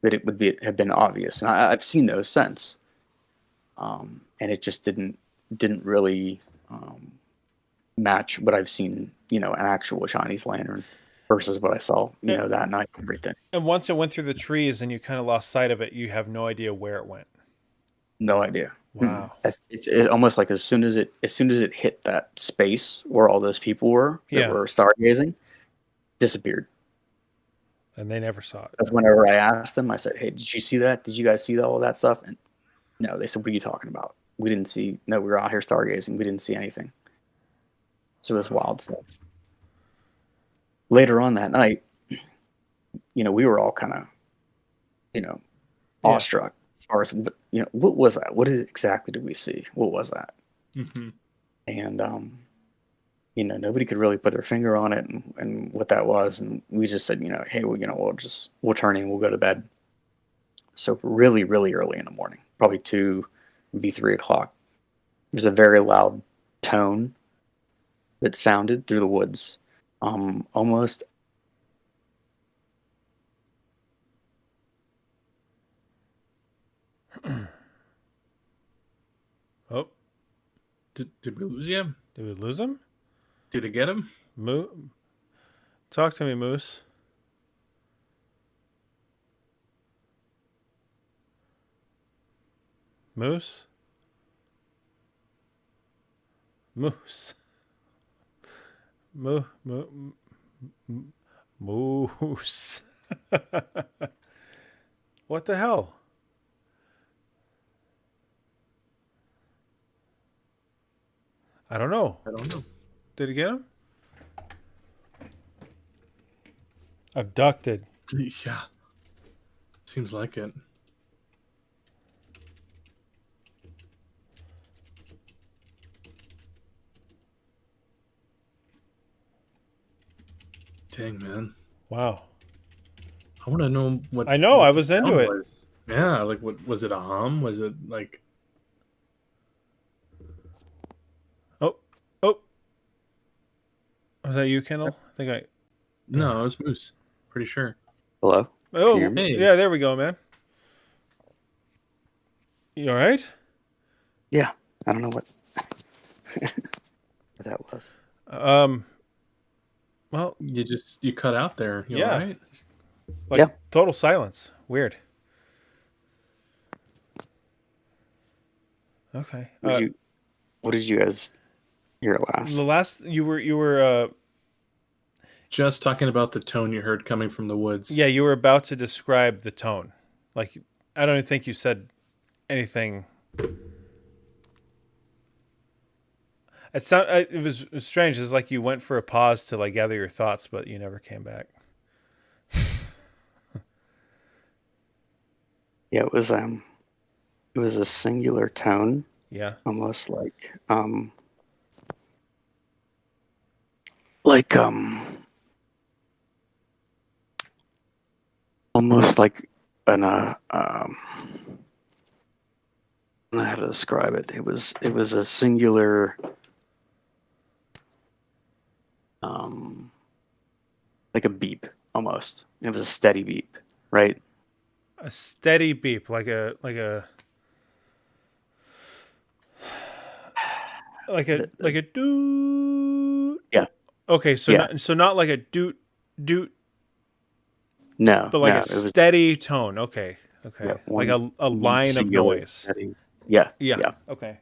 that it would have been obvious, and I've seen those since, and it just didn't really match what I've seen, an actual Chinese lantern versus what I saw, that night and everything. And once it went through the trees and you kind of lost sight of it, you have no idea where it went. No idea. Wow. It's almost like as soon as it hit that space where all those people were that were stargazing, disappeared. And they never saw it. That's whenever I asked them, I said, "Hey, did you see that? Did you guys see all of that stuff?" And no, they said, "What are you talking about? We didn't see. No, we were out here stargazing. We didn't see anything." So it was wild stuff. Later on that night, we were all kind of, awestruck as far as, what was that? What exactly did we see? What was that? Mm-hmm. And, nobody could really put their finger on it and what that was. And we just said, hey, we'll turn in, we'll go to bed. So really, really early in the morning, probably 2, maybe 3 o'clock, there's a very loud tone that sounded through the woods. Almost. Oh. Did we lose him? Did we lose him? Did it get him? Talk to me, Moose. Moose? Moose. Moose. What the hell? I don't know. Did it get him? Abducted. Yeah. Seems like it. Dang, man. Wow. I want to know what. I know. what I the was into sound it. was. Yeah, like what was it? A hum? Was it like? Oh, oh, was that you, Kendall? I think I. No, it was Moose. Pretty sure. Hello? Can you Oh, hear me? Hey. yeah, there we go, man. You all right? Yeah. I don't know what that was. Well, You cut out there. You Yeah. all right? like Yeah. total silence. Weird. Okay. What did you guys hear last? The last you were Just talking about the tone you heard coming from the woods. yeah, you were about to describe the tone. Like I don't even think you said anything. It was strange. It's like you went for a pause to like gather your thoughts, but you never came back. Yeah, it was a singular tone, Yeah. almost almost like an I don't know how to describe it. It was a singular like a beep almost. It was a steady beep, right? A steady beep, like a like a doot. Yeah. Okay, so Yeah. not like a doot doot, No, but like no, a it was steady tone. Okay. yeah, Like one line of singular noise. steady. Yeah, Yeah. yeah. Okay.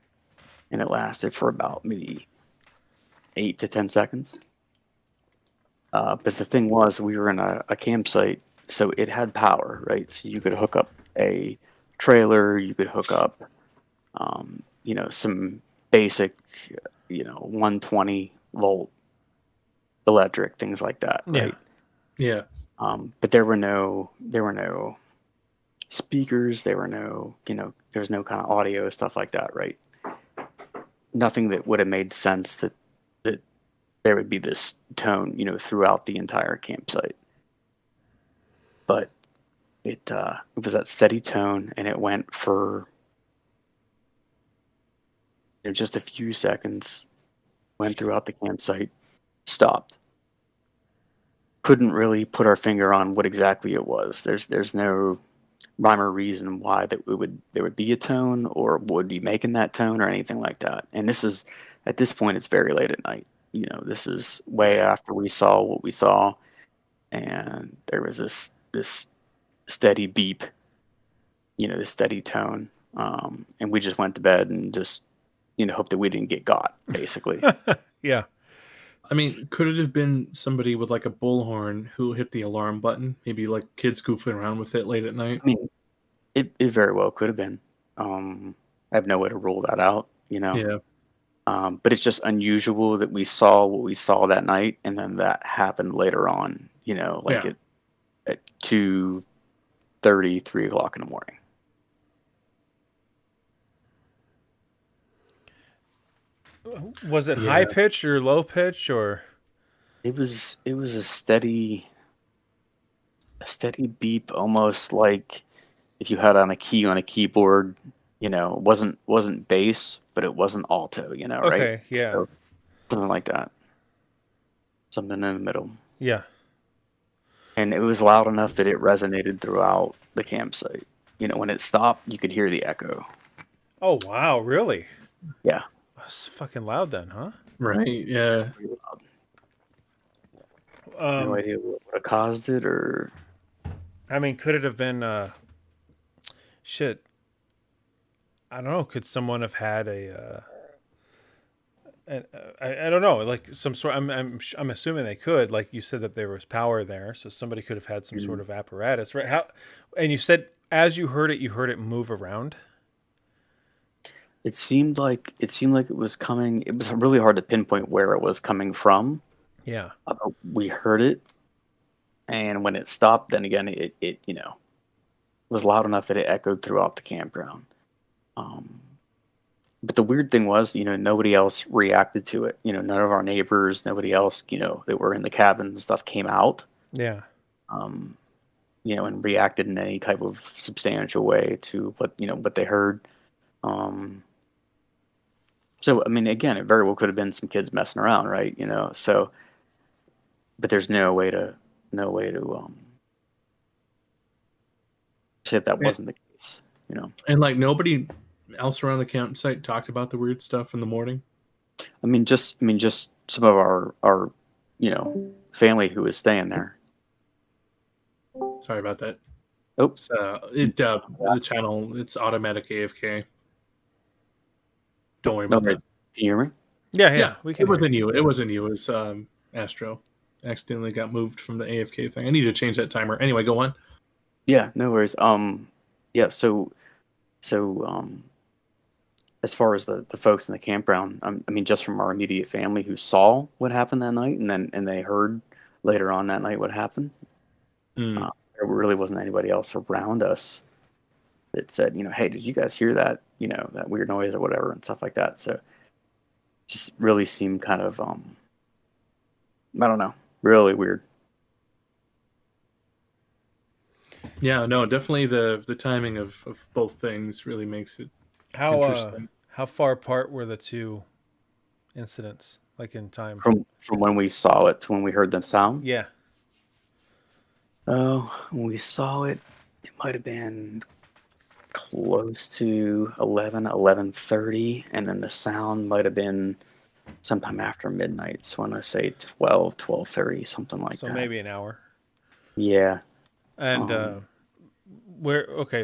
And it lasted for about maybe 8 to 10 seconds. But the thing was, we were in a campsite, so it had power, right? So you could hook up a trailer, you could hook up, some basic, 120 volt electric, things like that, Yeah. right? Yeah. But there were no speakers, there was no kind of audio stuff like that, right? Nothing that would have made sense that there would be this tone, throughout the entire campsite. But it was that steady tone, and it went for just a few seconds, went throughout the campsite, stopped. Couldn't really put our finger on what exactly it was. There's no rhyme or reason why there would be a tone or would be making that tone or anything like that. And this is at this point it's very late at night. This is way after we saw what we saw, and there was this steady beep, this steady tone, and we just went to bed and just hoped that we didn't get got, basically. Yeah. I mean, could it have been somebody with like a bullhorn who hit the alarm button? Maybe like kids goofing around with it late at night. I mean, it very well could have been. I have no way to rule that out, Yeah. But it's just unusual that we saw what we saw that night, and then that happened later on, Yeah. at 2:30, 3 o'clock in the morning. Was it Yeah. high pitch or low pitch or? It was a steady beep, almost like if you had on a key on a keyboard. It wasn't bass, but it wasn't alto. Right? Okay, yeah. So, something like that. Something in the middle. Yeah. And it was loud enough that it resonated throughout the campsite. When it stopped, you could hear the echo. Oh wow, really? Yeah. That's fucking loud then, huh? Right. Yeah. Pretty loud. No idea what caused it, or I mean, could it have been shit? I don't know. Could someone have had I don't know, like some sort. I'm assuming they could. Like you said that there was power there, so somebody could have had some sort of apparatus, right? How? And you said as you heard it move around. it seemed like it was coming. It was really hard to pinpoint where it was coming from. Yeah. We heard it, and when it stopped, then again, it was loud enough that it echoed throughout the campground. But the weird thing was, nobody else reacted to it. None of our neighbors, nobody else, that were in the cabin and stuff came out. Yeah. and reacted in any type of substantial way to what they heard. So I mean, again, it very well could have been some kids messing around, right? So, but there's no way to say that wasn't the case. And like nobody else around the campsite talked about the weird stuff in the morning. I mean, just some of our family who was staying there. Sorry about that. Oops. The channel, it's automatic AFK. Don't worry about Okay. that. Can you hear me? Yeah, we can. It wasn't you. It wasn't you. It was Astro. Accidentally got moved from the AFK thing. I need to change that timer. Anyway, go on. Yeah, no worries. Yeah. So, as far as the folks in the campground, I mean, just from our immediate family who saw what happened that night, and they heard later on that night what happened. There really wasn't anybody else around us that said, hey, did you guys hear that? That weird noise or whatever and stuff like that. So, it just really seemed kind of, I don't know, really weird. Yeah, no, definitely the timing of both things really makes it interesting. How far apart were the two incidents, like in time? From when we saw it to when we heard the sound? Yeah. Oh, when we saw it, it might have been close to 11:30, and then the sound might have been sometime after midnight. So when I say 12:30, something like that. So maybe an hour. Yeah. And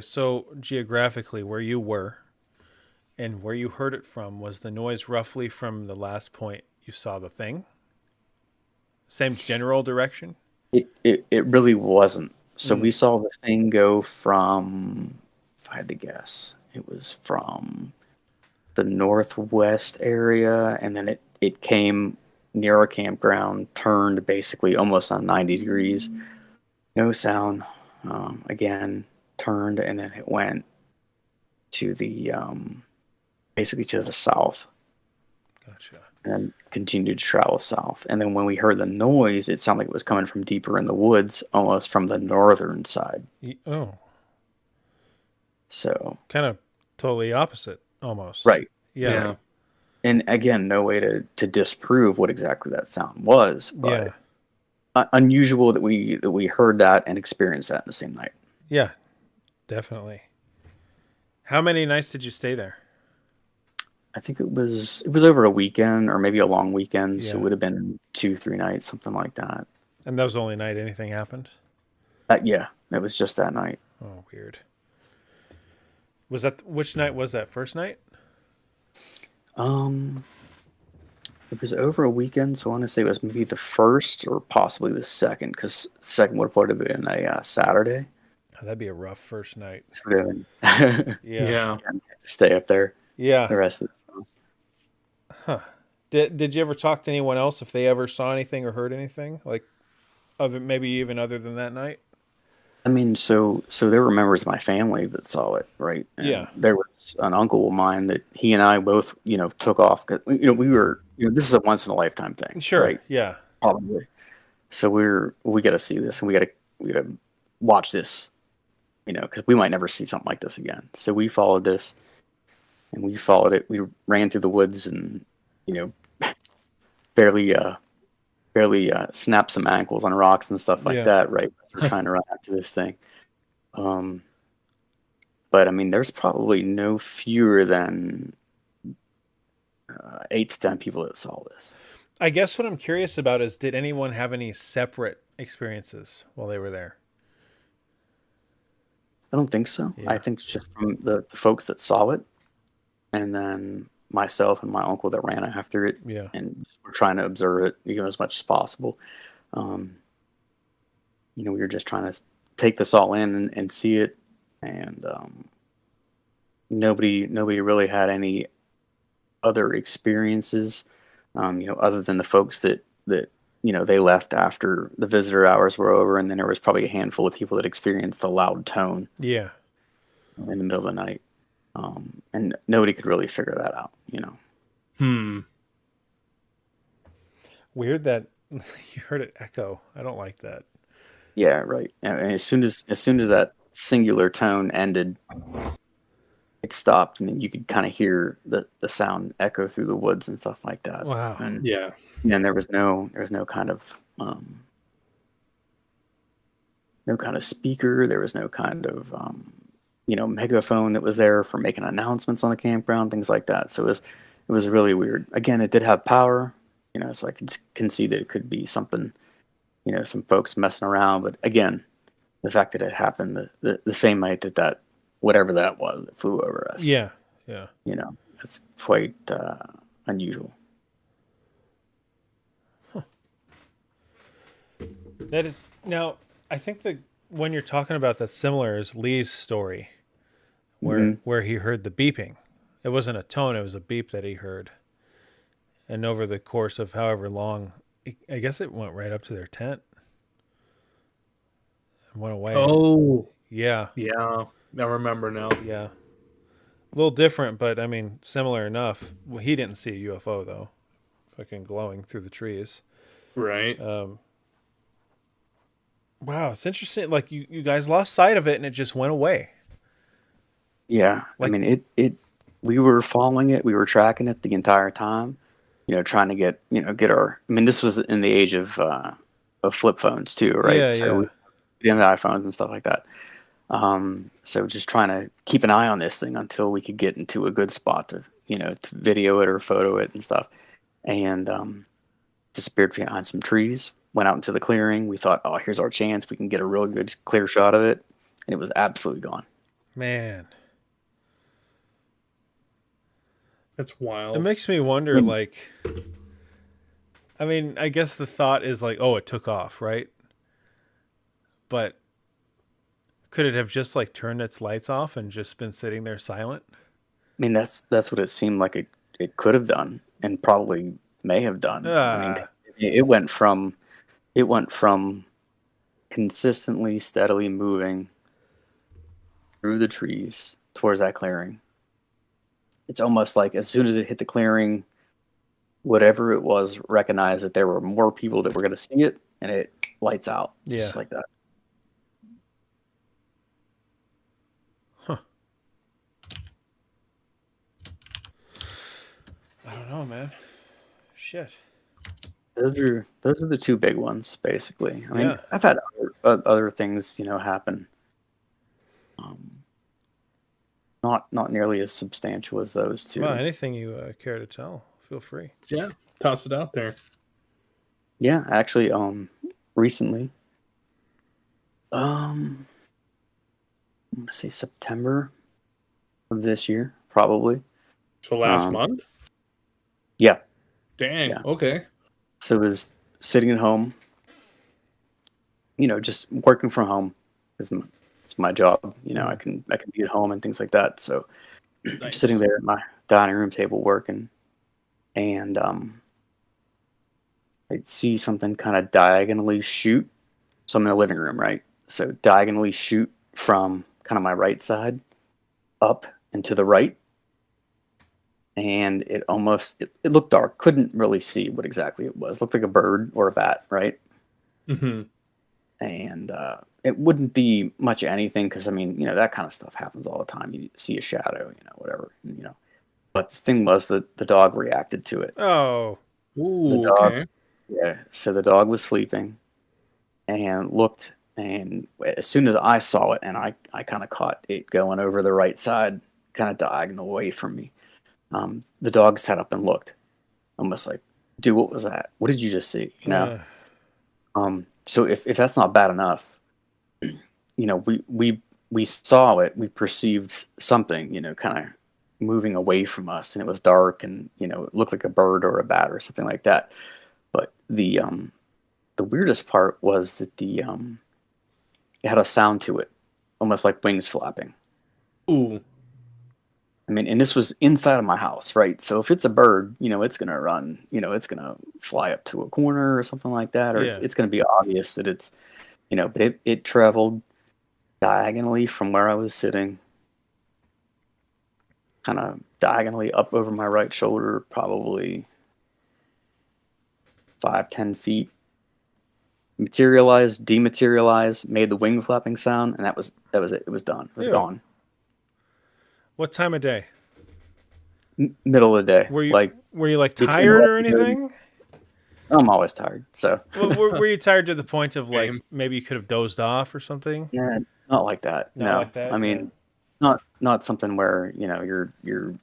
so geographically, where you were and where you heard it from, was the noise roughly from the last point you saw the thing? Same general direction? It really wasn't. So we saw the thing go from, if I had to guess, it was from the northwest area, and then it came near our campground, turned basically almost on 90 degrees. No sound. Again, turned, and then it went to the basically to the south. Gotcha. And continued to travel south. And then when we heard the noise, it sounded like it was coming from deeper in the woods, almost from the northern side. Oh. So kind of totally opposite, almost. Right. Yeah. And again, no way to disprove what exactly that sound was, but unusual that we heard that and experienced that in the same night. Yeah, definitely. How many nights did you stay there? I think it was over a weekend or maybe a long weekend, so Yeah. it would have been 2-3 nights, something like that. And that was the only night anything happened? Yeah, it was just that night. Oh, weird. Was that which night was that? First night? It was over a weekend, so I want to say it was maybe the first or possibly the second, because second would have probably been a Saturday. Oh, that'd be a rough first night. Yeah. Stay up there. Yeah. The rest of the Huh. Did you ever talk to anyone else if they ever saw anything or heard anything? Like maybe even other than that night? I mean, so there were members of my family that saw it, right? And Yeah. there was an uncle of mine that he and I both, took off. 'Cause, we were, this is a once in a lifetime thing. Sure. Right? Yeah. Probably. So we got to see this, and we got to watch this, because we might never see something like this again. So we followed this, and we followed it. We ran through the woods, and barely snapped some ankles on rocks and stuff like that, right? We're trying to run after this thing. But I mean, there's probably no fewer than 8 to 10 people that saw this. I guess what I'm curious about is, did anyone have any separate experiences while they were there? I don't think so. Yeah. I think it's just from the folks that saw it, and then myself and my uncle that ran after it. Yeah. And we're trying to observe it, as much as possible. We were just trying to take this all in and see it, and nobody really had any other experiences, other than the folks that they left after the visitor hours were over, and then there was probably a handful of people that experienced the loud tone. Yeah. In the middle of the night, and nobody could really figure that out. Weird that you heard it echo. I don't like that. Yeah, right. And as soon as that singular tone ended, it stopped, and then you could kind of hear the sound echo through the woods and stuff like that. Wow. And Yeah. then there was no kind of speaker. There was no kind of megaphone that was there for making announcements on the campground, things like that. So it was really weird. Again, it did have power, so I can see that it could be something, some folks messing around. But again, the fact that it happened the same night that whatever that was that flew over us, Yeah. that's quite unusual. That is now. I think the one you're talking about that's similar is Lee's story, where he heard the beeping. It wasn't a tone; it was a beep that he heard. And over the course of however long, I guess it went right up to their tent and went away. Oh, Yeah, yeah. I remember now. yeah. A little different, but I mean similar enough. Well, he didn't see a UFO though, fucking glowing through the trees. Right. Wow, it's interesting. Like you guys lost sight of it and it just went away. Yeah, Like- I mean it. We were following it. We were tracking it the entire time. Trying to get our. I mean, this was in the age of flip phones too, right? Yeah, So yeah. we had iPhones and stuff like that. So just trying to keep an eye on this thing until we could get into a good spot to video it or photo it and stuff. And disappeared behind some trees. Went out into the clearing. We thought, oh, here's our chance. We can get a real good clear shot of it, and it was absolutely gone. Man, That's wild. it makes me wonder. Like, I mean, I guess the thought is like, oh, it took off, right? But could it have just like turned its lights off and just been sitting there silent? I mean, that's what it seemed like it could have done, and probably may have done. I mean, it went from consistently, steadily moving through the trees towards that clearing. It's almost like as soon as it hit the clearing, whatever it was recognized that there were more people that were going to see it, and it lights out just like that. I don't know, man. Shit. Those are the two big ones, basically. I mean, Yeah. I've had other things, happen. Not nearly as substantial as those two. Well, anything you care to tell, feel free. Yeah. Toss it out there. Yeah, actually, recently, I'm gonna say September of this year, probably. So last month? Yeah. Dang. Yeah. Okay. So I was sitting at home, just working from home it's my job. I can be at home and things like that. So I'm sitting there at my dining room table working, and I'd see something kind of diagonally shoot. So I'm in the living room, right? So diagonally shoot from kind of my right side up and to the right. And it looked dark. Couldn't really see what exactly it was. Looked like a bird or a bat, right? Mm-hmm. And it wouldn't be much of anything because, I mean, that kind of stuff happens all the time. You see a shadow, whatever, But the thing was that the dog reacted to it. Oh. Ooh, The dog, okay. yeah. So the dog was sleeping and looked, and as soon as I saw it, and I kind of caught it going over the right side, kind of diagonal away from me, the dog sat up and looked, almost like, dude, what was that? What did you just see? So if that's not bad enough, we saw it, we perceived something, kind of moving away from us, and it was dark, and it looked like a bird or a bat or something like that. But the weirdest part was that it had a sound to it, almost like wings flapping. Ooh. I mean, and this was inside of my house, right? So if it's a bird, it's gonna run, it's gonna fly up to a corner or something like that, or it's gonna be obvious that it's, but it traveled diagonally from where I was sitting, kind of diagonally up over my right shoulder, probably 5-10 feet, materialized, dematerialized, made the wing flapping sound, and that was it. It was done. It was Ew. gone. What time of day? Middle of the day. Were you like between tired or 11:30. anything? I'm always tired, so Well, were you tired to the point of like Same. maybe you could have dozed off or something? yeah, not like that. Not no, like that, I mean, not something where you're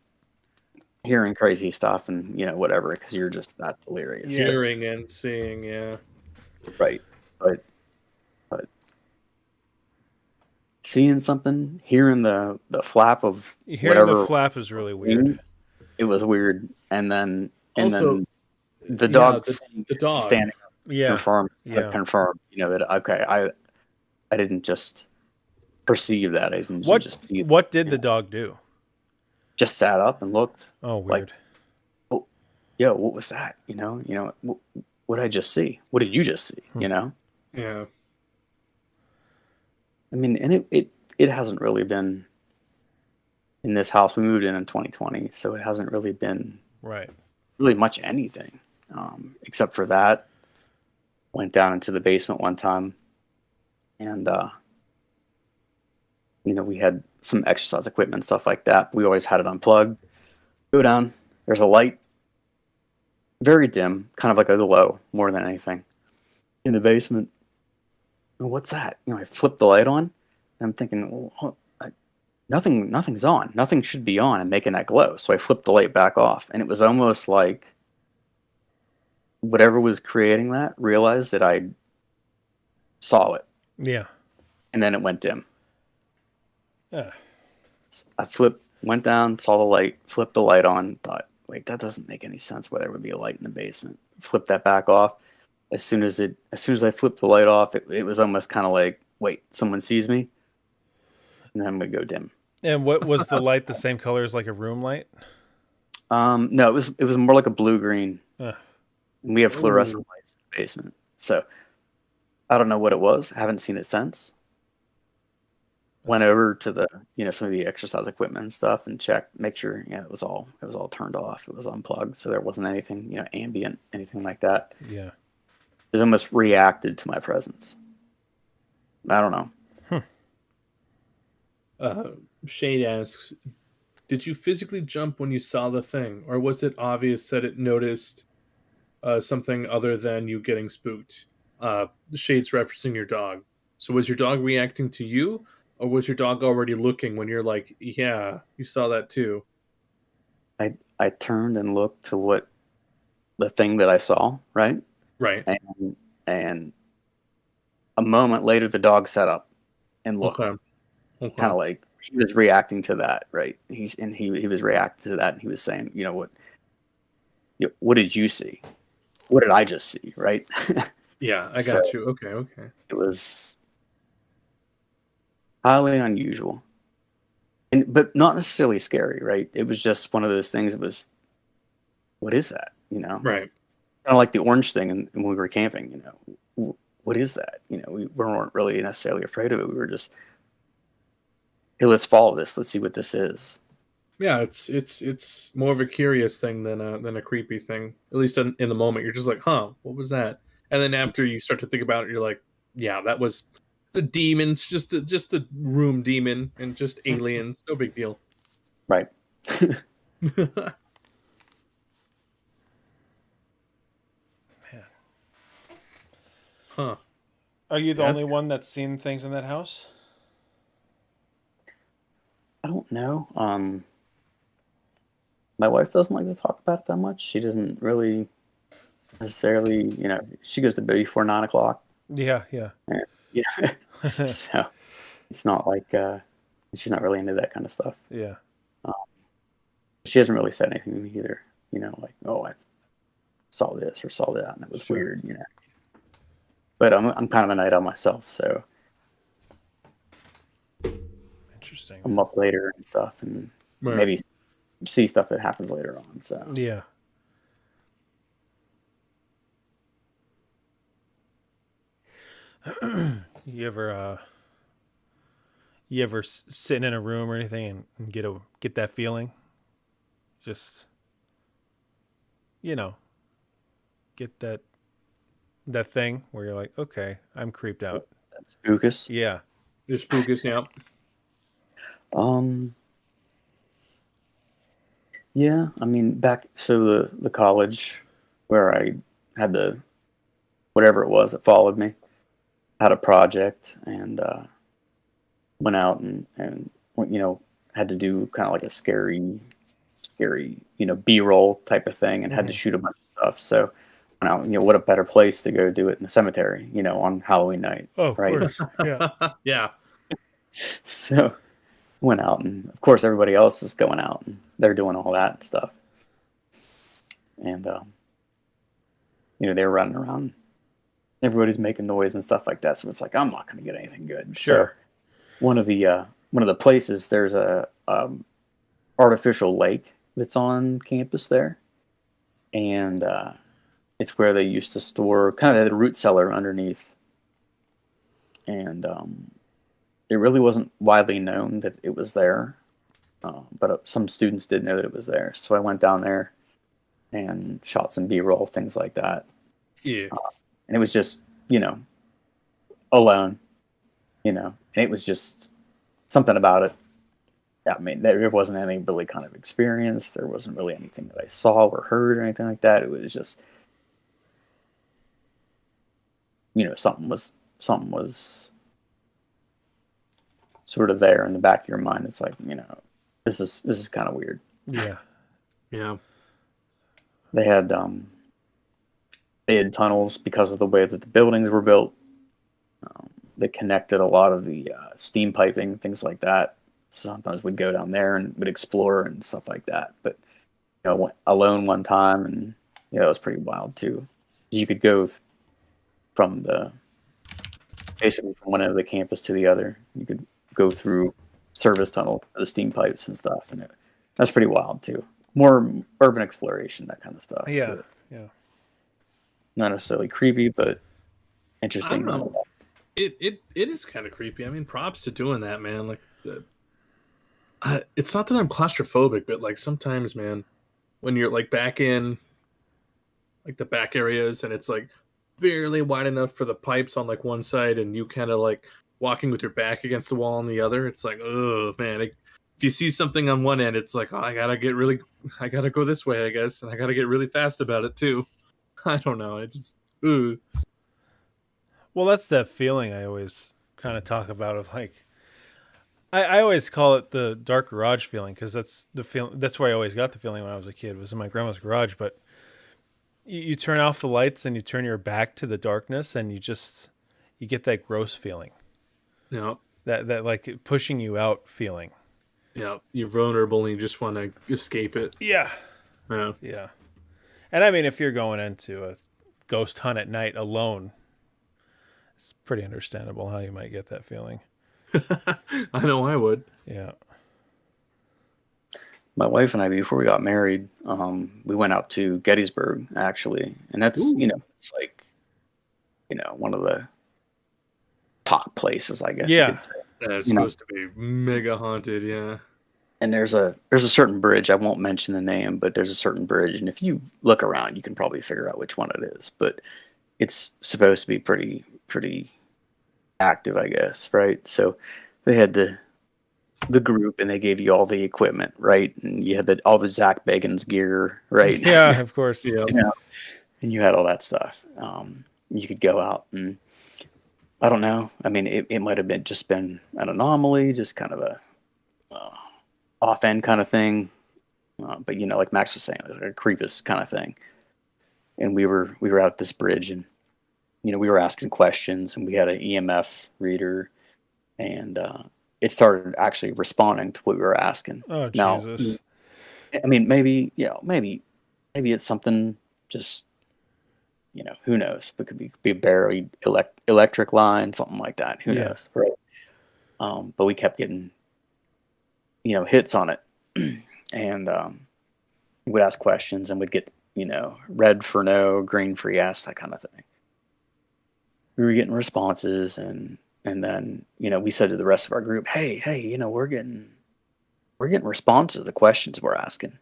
hearing crazy stuff and whatever because you're just that delirious. Yeah. Hearing and seeing, yeah. Right. But seeing something, hearing the flap of Hearing whatever the flap is really weird. wing, it was weird. And then Also, the dog the dog. standing up Yeah. confirmed Yeah. confirmed, that okay, I didn't just perceive that. I didn't What just see it. what did the dog do? Just sat up and looked. Oh, weird. Oh, yo, what was that? What did I just see? What did you just see? Yeah. I mean, and it hasn't really been in this house. We moved in 2020, so it hasn't really been Right. really much anything, except for that. Went down into the basement one time, and we had some exercise equipment, stuff like that. We always had it unplugged. Go down. There's a light, very dim, kind of like a glow more than anything, in the basement. What's that? I flip the light on, and I'm thinking, well, nothing's on. Nothing should be on and making that glow. So I flipped the light back off, and it was almost like whatever was creating that realized that I saw it, Yeah. and then it went dim. Yeah. I went down, saw the light, flipped the light on, thought, wait, that doesn't make any sense why there would be a light in the basement. Flipped that back off. As soon as I flipped the light off, it was almost kind of like, wait, someone sees me, and then I'm gonna go dim. And what was the light? The same color as like a room light? No, it was more like a blue green. Ugh. We have fluorescent lights in the basement, so I don't know what it was. I haven't seen it since. Went over to the some of the exercise equipment and stuff and checked, make sure it was all turned off. It was unplugged, so there wasn't anything ambient, anything like that. Yeah. It almost reacted to my presence. I don't know. Shade asks, did you physically jump when you saw the thing, or was it obvious that it noticed something other than you getting spooked? Shade's referencing your dog. So was your dog reacting to you, or was your dog already looking when you're like, yeah, you saw that too? I turned and looked to what the thing that I saw, right? Right. And a moment later, the dog sat up and looked, Okay. kind of like he was reacting to that, right? He was reacting to that, and he was saying, what did you see? What did I just see, right? Yeah, I So- got you. Okay. It was highly unusual, but not necessarily scary, right? It was just one of those things. It was, what is that? Right. Kind of like the orange thing, and when we were camping, what is that? We weren't really necessarily afraid of it. We were just, hey, let's follow this. Let's see what this is. Yeah, it's more of a curious thing than a creepy thing. At least in the moment, you're just like, huh, what was that? And then after you start to think about it, you're like, yeah, that was the demons, just a room demon and just aliens. No big deal. Right. Huh. Are you the That's only one that's seen things in that house? I don't know. My wife doesn't like to talk about it that much. She doesn't really necessarily, she goes to bed before 9:00. Yeah. Yeah. Yeah. So it's not like she's not really into that kind of stuff. Yeah. She hasn't really said anything to me either. Like, oh, I saw this or saw that, and it was Sure. weird. But I'm kind of a night owl myself, so Interesting. I'm up later and stuff, and Right. maybe see stuff that happens later on. So Yeah. You ever sitting in a room or anything and get that feeling? Just get that That thing where you're like, okay, I'm creeped out. That's spookus. Yeah. You're spookus, yeah. Yeah, I mean, the college where I had the whatever it was that followed me had a project and went out and had to do kind of like a scary B-roll type of thing and had to shoot a bunch of stuff. So went out, what a better place to go do it in the cemetery, on Halloween night, Oh, of right? course. Yeah. Yeah. So went out, and of course everybody else is going out and they're doing all that and stuff. And they were running around. Everybody's making noise and stuff like that. So it's like, I'm not going to get anything good. Sure. So one of the places, there's a artificial lake that's on campus there, and it's where they used to store kind of the root cellar underneath. And it really wasn't widely known that it was there, but some students did know that it was there. So I went down there and shot some B-roll, things like that. Yeah. And it was just, alone, and it was just something about it. I mean, there wasn't any really kind of experience. There wasn't really anything that I saw or heard or anything like that. It was just, something was sort of there in the back of your mind. It's like, this is kind of weird. Yeah. Yeah. They had tunnels because of the way that the buildings were built. They connected a lot of the steam piping, things like that. Sometimes we'd go down there and would explore and stuff like that. But went alone one time, and it was pretty wild too. You could go basically from one end of the campus to the other. You could go through service tunnel for the steam pipes and stuff, and that's pretty wild too. More urban exploration, that kind of stuff. Yeah. But Yeah. not necessarily creepy, but interesting. I don't know. It is kind of creepy. I mean, props to doing that, man. Like, it's not that I'm claustrophobic, but like sometimes, man, when you're like back in like the back areas and it's like barely wide enough for the pipes on like one side, and you kind of like walking with your back against the wall on the other, it's like, oh man. If you see something on one end, it's like, oh, I gotta go this way, I guess, and I gotta get really fast about it too. I don't know. It's just, ooh. Well, that's that feeling I always kind of talk about of like, I always call it the dark garage feeling, because that's the feeling. That's where I always got the feeling when I was a kid, was in my grandma's garage. But you turn off the lights and you turn your back to the darkness, and you get that gross feeling. Yeah. That like pushing you out feeling. Yeah. You're vulnerable and you just want to escape it. Yeah. Yeah. Yeah. And I mean, if you're going into a ghost hunt at night alone, it's pretty understandable how you might get that feeling. I know I would. Yeah. My wife and I, before we got married, we went out to Gettysburg, actually. And that's, it's like, one of the top places, I guess you could say. It's supposed to be mega haunted, yeah. And there's a certain bridge, I won't mention the name, but there's a certain bridge, and if you look around, you can probably figure out which one it is. But it's supposed to be pretty active, I guess, right? So they had the group, and they gave you all the equipment, right? And you had all the Zach Bagans gear, right? Yeah, of course. Yeah. And you had all that stuff. You could go out, and I don't know. I mean, it might have been an anomaly, just kind of a off-end kind of thing. But like Max was saying, like a creepus kind of thing. And we were out at this bridge, and we were asking questions, and we had an EMF reader, and it started actually responding to what we were asking. Oh, now, Jesus. I mean, maybe it's something just, who knows? It could be a buried electric line, something like that. Who knows, right? But we kept getting, hits on it, and we would ask questions, and we'd get, red for no, green for yes, that kind of thing. We were getting responses, and then we said to the rest of our group, hey, we're getting responses to the questions we're asking.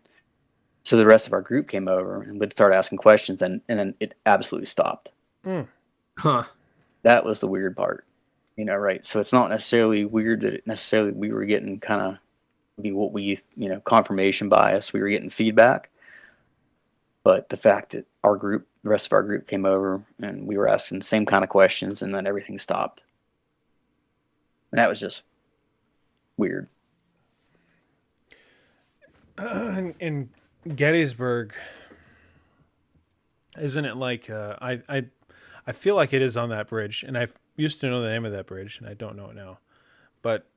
So the rest of our group came over and would start asking questions, and then it absolutely stopped. Huh. That was the weird part, right? So it's not necessarily weird that necessarily we were getting kind of what we, confirmation bias. We were getting feedback, but the fact that the rest of our group came over and we were asking the same kind of questions, and then everything stopped, and that was just weird. In Gettysburg, isn't it like I feel like it is on that bridge, and I used to know the name of that bridge, and I don't know it now. But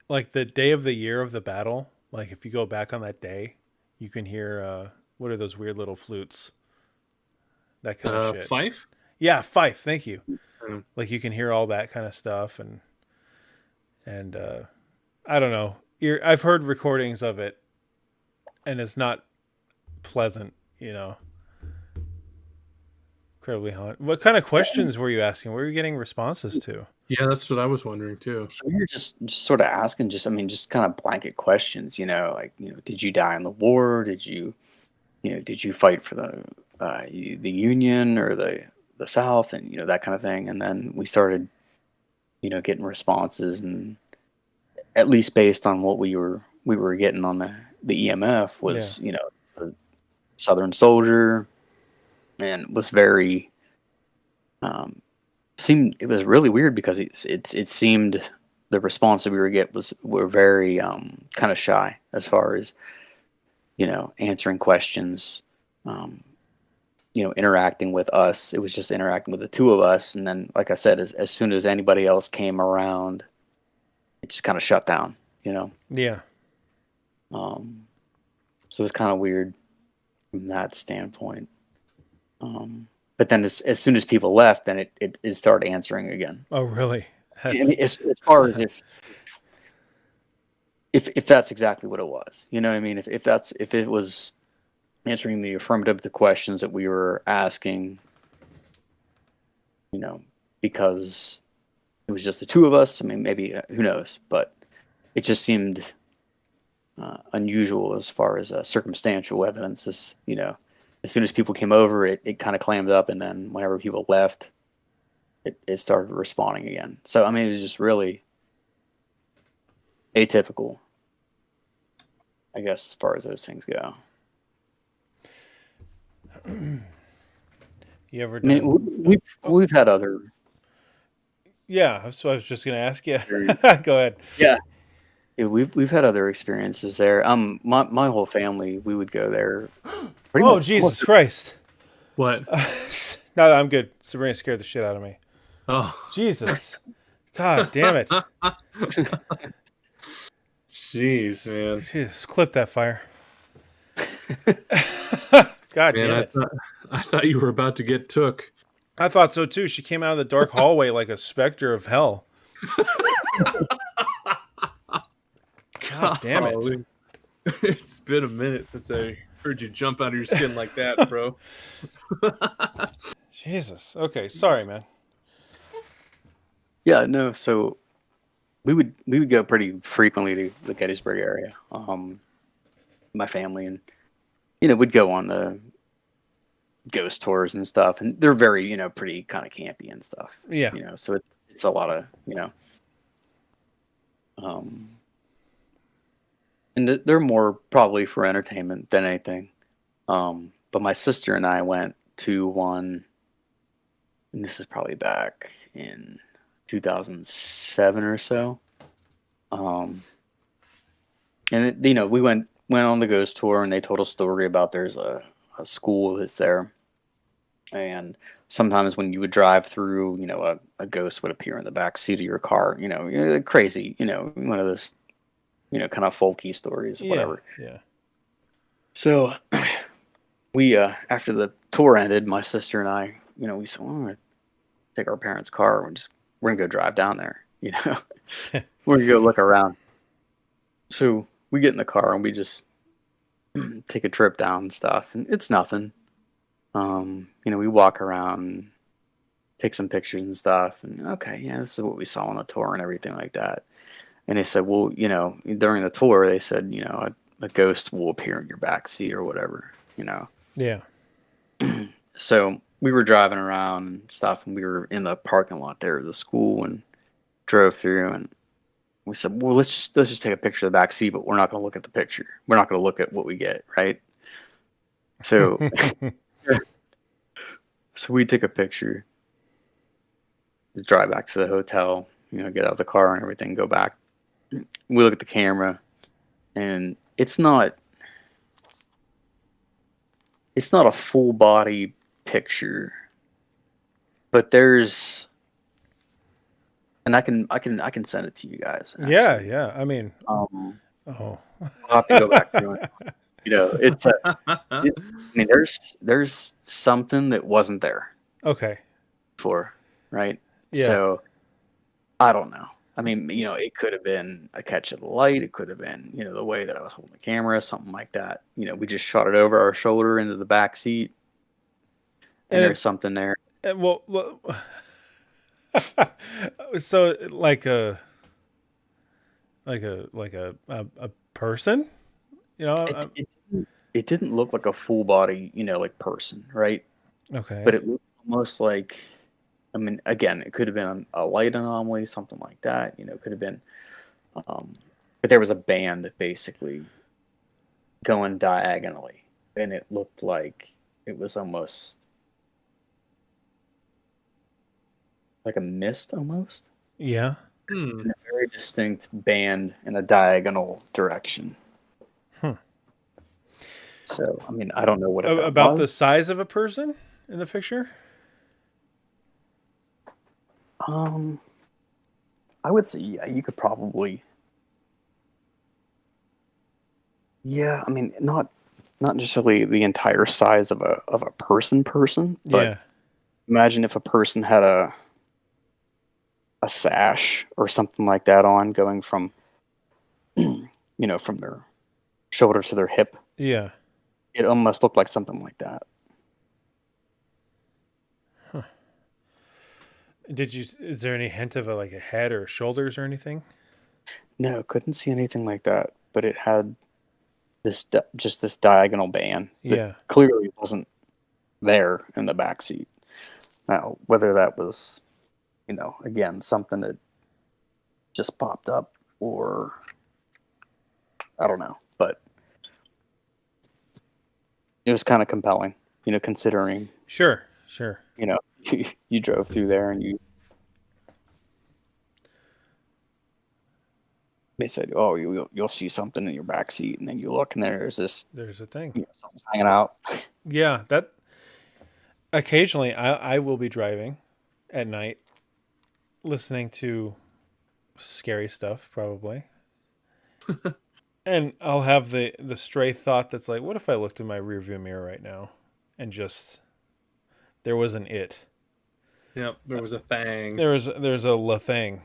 like the day of the year of the battle, like if you go back on that day, you can hear what are those weird little flutes? That kind of shit. Fife? Yeah, fife. Thank you. Mm. Like you can hear all that kind of stuff, and I don't know. I've heard recordings of it, and it's not pleasant, Incredibly haunted. What kind of questions were you asking? What were you getting responses to? Yeah, that's what I was wondering too. So we were just sort of asking, just kind of blanket questions, like, did you die in the war? Did you fight for the Union or the South, and that kind of thing. And then we started, getting responses, and at least based on what we were getting on the EMF was, the Southern soldier, and was very it was really weird because it seemed the response that we were very kind of shy as far as answering questions, interacting with us. It was just interacting with the two of us, and then like I said, as soon as anybody else came around, it just kind of shut down. Yeah. So it's kind of weird from that standpoint. But then as soon as people left, then it started answering again. Oh, really? As far as if that's exactly what it was, what I mean? If it was answering the affirmative to the questions that we were asking, because it was just the two of us. I mean, maybe who knows? But it just seemed unusual as far as circumstantial evidence. As soon as people came over, it kind of clammed up, and then whenever people left, it started responding again. So, I mean, it was just really atypical, I guess, as far as those things go. You ever I mean, we've had other... Yeah, so I was just going to ask you. Go ahead. Yeah, we've had other experiences there. My whole family, we would go there. Oh, Jesus Christ. What? No, I'm good. Sabrina scared the shit out of me. Oh. Jesus. God damn it. Jeez, man. Jesus, clip that fire. God damn it. I thought you were about to get took. I thought so too. She came out of the dark hallway like a specter of hell. God damn it. It's been a minute since I heard you jump out of your skin like that, bro. Jesus. Okay, sorry, man. Yeah, no. So we would go pretty frequently to the Gettysburg area. My family, and we'd go on the ghost tours and stuff, and they're very pretty kind of campy and stuff. Yeah. So it's a lot of and they're more probably for entertainment than anything. But my sister and I went to one, and this is probably back in 2007 or so. And we went on the ghost tour, and they told a story about there's a school that's there, and sometimes when you would drive through, a ghost would appear in the back seat of your car. Crazy. One of those, kind of folky stories, or whatever. Yeah. So we after the tour ended, my sister and I, we said, well, we're gonna take our parents' car. We're gonna go drive down there. We're gonna go look around. So we get in the car and we just take a trip down and stuff, and it's nothing. We walk around, take some pictures and stuff, and okay, yeah, this is what we saw on the tour and everything like that. And they said, well, during the tour, they said, a ghost will appear in your back seat or whatever, Yeah. So we were driving around and stuff, and we were in the parking lot there of the school and drove through, and we said, well, let's just take a picture of the back seat, but we're not going to look at the picture. We're not going to look at what we get, right? So, so we take a picture, drive back to the hotel, get out of the car and everything, go back. We look at the camera, and it's not a full body picture, but there's, and I can send it to you guys. Actually. Yeah. I mean, I'll have to go back through it. It's there's something that wasn't there okay. before, right? Yeah. So I don't know. I mean, it could have been a catch of the light. It could have been, the way that I was holding the camera, something like that. We just shot it over our shoulder into the back seat, and there's something there. Well, so like a person, It didn't look like a full body, like person, right? Okay. But it looked almost like, I mean, again, it could have been a light anomaly, something like that. It could have been, but there was a band basically going diagonally, and it looked like it was almost like a mist, almost. Yeah. And a very distinct band in a diagonal direction. So, I mean, I don't know what about was. the size of a person in the picture. I would say, yeah, you could probably. Yeah, I mean, not necessarily the entire size of a person, but Yeah. imagine if a person had a sash or something like that on, going from, from their shoulder to their hip. Yeah. It almost looked like something like that. Huh. Is there any hint of a head or shoulders or anything? No, couldn't see anything like that, but it had just this diagonal band that Yeah. clearly wasn't there in the back seat. Now, whether that was, again, something that just popped up, or I don't know, but it was kind of compelling, considering. Sure. You drove through there and they said, "Oh, you'll see something in your back seat," and then you look, and there's a thing. Something's hanging out. Yeah, that. Occasionally, I will be driving at night, listening to scary stuff, probably, and I'll have the stray thought that's like, "What if I looked in my rearview mirror right now, and just there was an it." Yep, there was a thing. There's a la thing.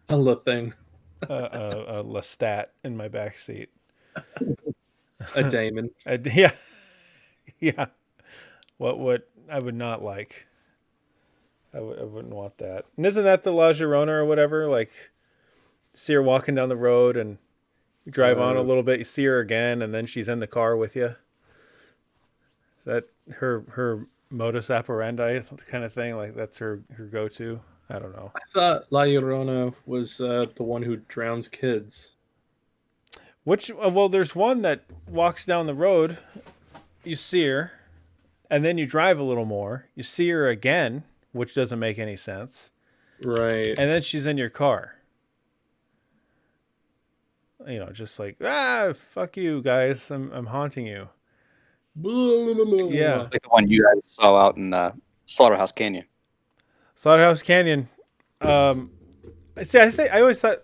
A la thing. A Lestat in my back seat. A Damon. Yeah. What I would not like. I wouldn't want that. And isn't that the La Llorona or whatever? Like, see her walking down the road, and you drive on a little bit, you see her again, and then she's in the car with you. Is that her modus operandi kind of thing? Like, that's her go-to? I don't know. I thought La Llorona was the one who drowns kids. Well, there's one that walks down the road, you see her, and then you drive a little more, you see her again, which doesn't make any sense. Right. And then she's in your car. Just like, fuck you guys, I'm haunting you. Yeah. Like the one you guys saw out in Slaughterhouse Canyon. Slaughterhouse Canyon. See, I always thought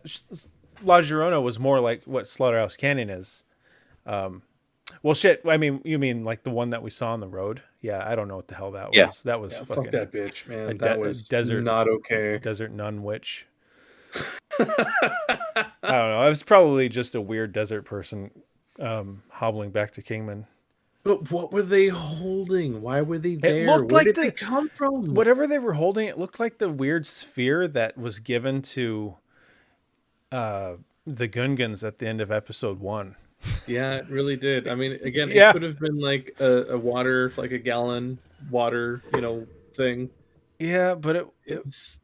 La Llorona was more like what Slaughterhouse Canyon is. Well, shit. I mean, you mean like the one that we saw on the road? Yeah, I don't know what the hell that was. Yeah. That was fucking. Fuck that bitch, man. That was desert, not okay. Desert nun witch. I don't know. I was probably just a weird desert person hobbling back to Kingman. But what were they holding? Why were they there? It looked Where like did they come from? Whatever they were holding, it looked like the weird sphere that was given to the Gungans at the end of episode 1. Yeah, it really did. I mean, again, Yeah. it could have been like a water, like a gallon water, thing. Yeah, but It's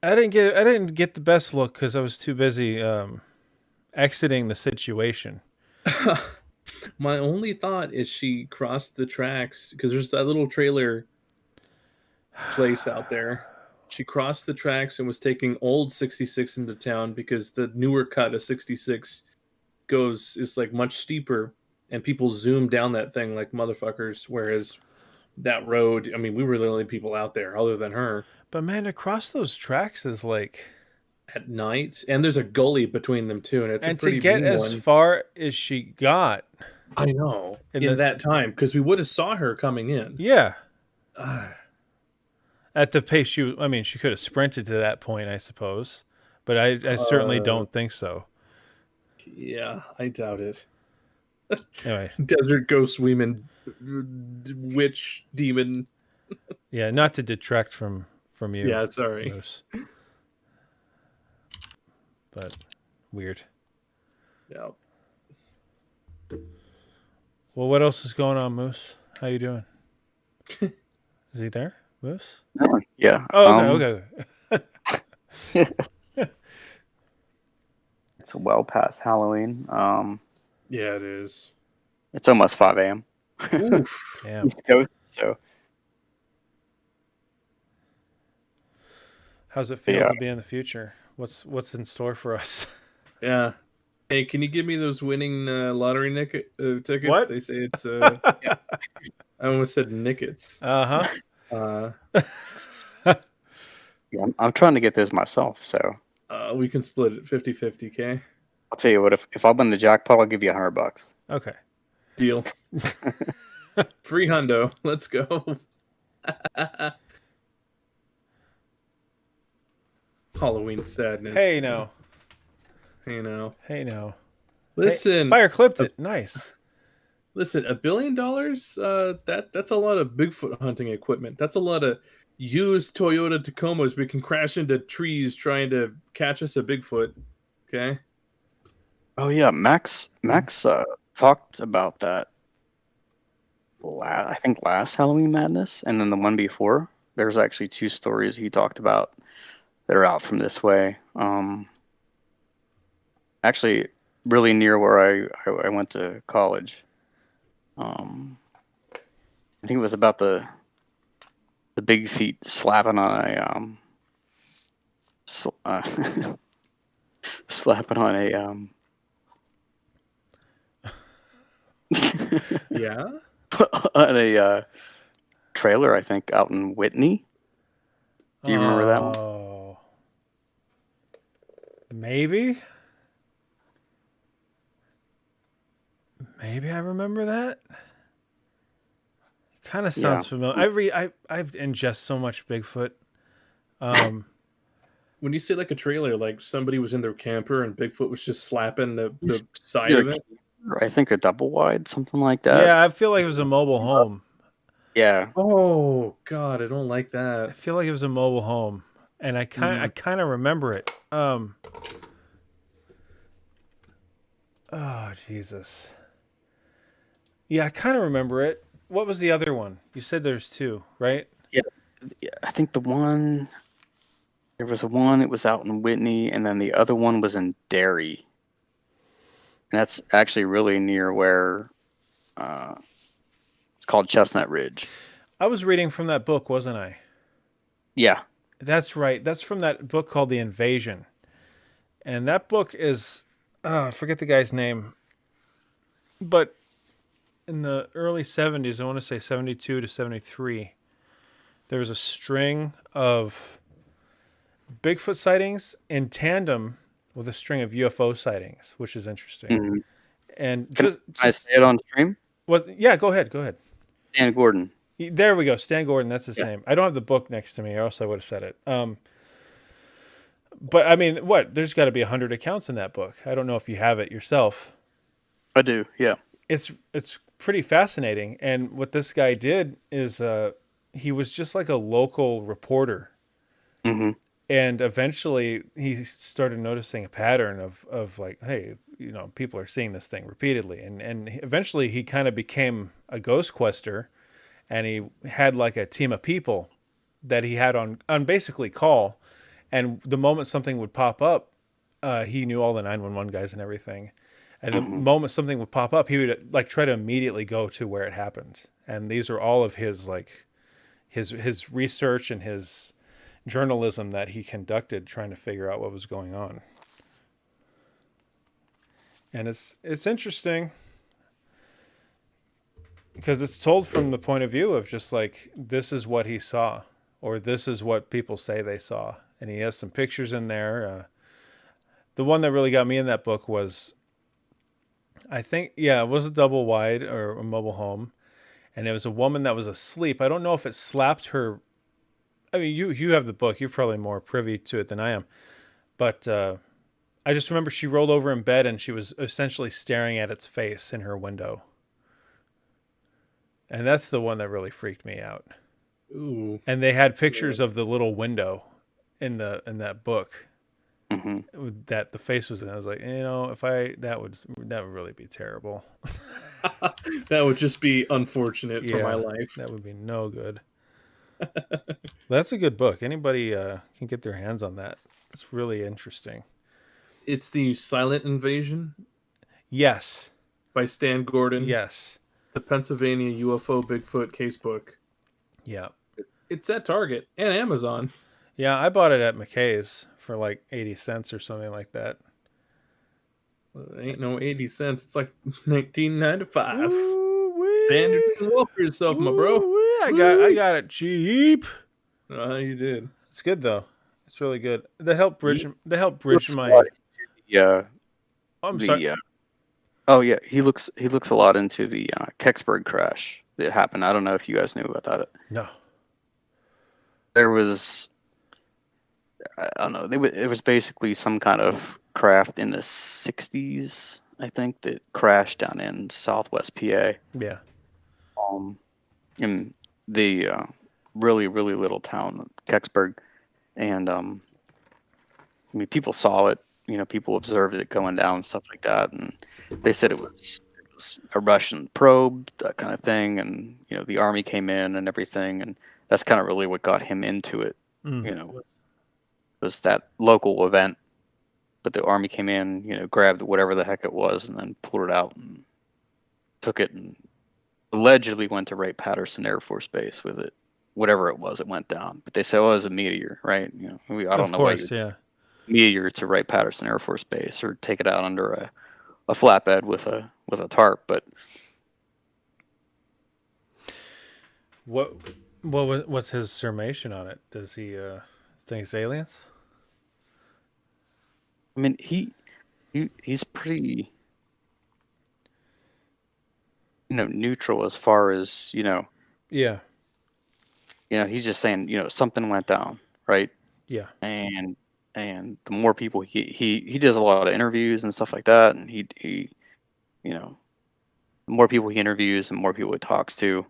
I didn't get the best look because I was too busy exiting the situation. my only thought is she crossed the tracks because there's that little trailer place out there. She crossed the tracks and was taking old 66 into town because the newer cut of 66 is like much steeper and people zoom down that thing like motherfuckers, whereas that road, I mean, we were the only people out there other than her But man, to cross those tracks is like, at night, and there's a gully between them too, and it's a and to pretty get mean as one. far as she got, I know in in the- that time because we would have saw her coming in. yeah, Ah, at the pace I mean, she could have sprinted to that point, I suppose, but I certainly don't think so. yeah, I doubt it. Anyway, Desert ghost women, witch demon. yeah, not to detract from you. Yeah, sorry. Moose. But weird. Yeah. Well, what else is going on, Moose? How you doing? Is he there, Moose? Yeah. Oh, okay, okay. It's well past Halloween. Yeah, it is. It's almost 5 a.m. Oof. Damn. East Coast, so How's it feel Yeah. to be in the future? What's in store for us? Yeah. Hey, can you give me those winning lottery tickets? What? They say it's. I almost said nickets. Uh-huh. yeah, I'm trying to get those myself. So We can split it 50-50, okay? I'll tell you what. If I win the jackpot, I'll give you $100. Okay. Deal. Free hundo. Let's go. Halloween sadness. Hey now. You know. Hey now. Listen. Hey, fire clipped it. Nice. Listen, $1 billion, that's a lot of Bigfoot hunting equipment. That's a lot of used Toyota Tacomas we can crash into trees trying to catch us a Bigfoot. Okay? Oh yeah, Max talked about that. I think last Halloween Madness, and then the one before. There's actually 2 stories he talked about that are out from this way. Actually, really near where I went to college. I think it was about the big feet slapping on a slapping on a Yeah? on a trailer, I think, out in Whitney. Do you remember that one? Oh. Maybe. Maybe I remember that. Kind of sounds familiar. I've ingest so much Bigfoot. When you say like a trailer, like somebody was in their camper and Bigfoot was just slapping the side of it? I think a double wide, something like that. Yeah, I feel like it was a mobile home. Yeah. Oh, God, I don't like I that. feel like it was a mobile home, and I kind of remember it. Oh Jesus. Yeah, I kind of remember it. What was the other one? You said there's 2, right? Yeah, I think there was one, it was out in Whitney, and then the other one was in Derry. And that's actually really near where it's called Chestnut Ridge. I was reading from that book, wasn't I? Yeah. That's right. That's from that book called The Invasion. And that book is, I forget the guy's name, but in the early 70s, I want to say 72 to 73, there was a string of Bigfoot sightings in tandem with a string of UFO sightings, which is interesting. Mm-hmm. And Can I say it on stream? Yeah, go ahead. Dan Gordon. There we go. Stan Gordon, that's his name. I don't have the book next to me, or else I would have said it. But I mean, there's got to be 100 accounts in that book. I don't know if you have it yourself. I do, yeah. It's pretty fascinating. And what this guy did is he was just like a local reporter. Mm-hmm. And eventually he started noticing a pattern of like, hey, people are seeing this thing repeatedly, and eventually he kind of became a ghost quester, and he had like a team of people that he had on basically call, and the moment something would pop up, he knew all the 911 guys and everything. And the moment something would pop up, he would like try to immediately go to where it happened. And these are all of his like his research and his journalism that he conducted trying to figure out what was going on. And it's interesting because it's told from the point of view of just like, this is what he saw, or this is what people say they saw. And he has some pictures in there. The one that really got me in that book was, I think, it was a double wide or a mobile home. And it was a woman that was asleep. I don't know if it slapped her. I mean, you have the book. You're probably more privy to it than I am. But I just remember she rolled over in bed and she was essentially staring at its face in her window. And that's the one that really freaked me out. Ooh. And they had pictures of the little window in that book. That the face was in. I was like, that would really be terrible. That would just be unfortunate for my life. That would be no good. That's a good book. Anybody can get their hands on that. It's really interesting. It's the Silent Invasion. Yes. By Stan Gordon. Yes. The Pennsylvania UFO Bigfoot Casebook. Yeah. It's at Target and Amazon. Yeah, I bought it at McKay's for like 80 cents or something like that. Well, it ain't no 80 cents. It's like $19.95. Standard and well for yourself, my bro. I got it cheap. You did. It's good though. It's really good. They help bridge my. I'm sorry. Oh yeah, he looks a lot into the Kecksburg crash that happened. I don't know if you guys knew about that. No. There was, I don't know. It was basically some kind of craft in the '60s, I think, that crashed down in Southwest PA. Yeah. In the really little town of Kecksburg, and I mean, people saw it. People observed it going down and stuff like that, and they said it was a Russian probe, that kind of thing, and the army came in and everything, and that's kind of really what got him into it. Was that local event, but the army came in, grabbed whatever the heck it was, and then pulled it out and took it, and allegedly went to Wright-Patterson Air Force Base with it. Whatever it was, it went down. But they said, "Oh, it was a meteor," right? I don't know why you meteor to Wright-Patterson Air Force Base or take it out under a flatbed with a tarp. But what's his summation on it? Does he think it's aliens? I mean, he's pretty neutral as far as Yeah. He's just saying something went down, right? Yeah. And the more people he does a lot of interviews and stuff like that, and he the more people he interviews and more people he talks to,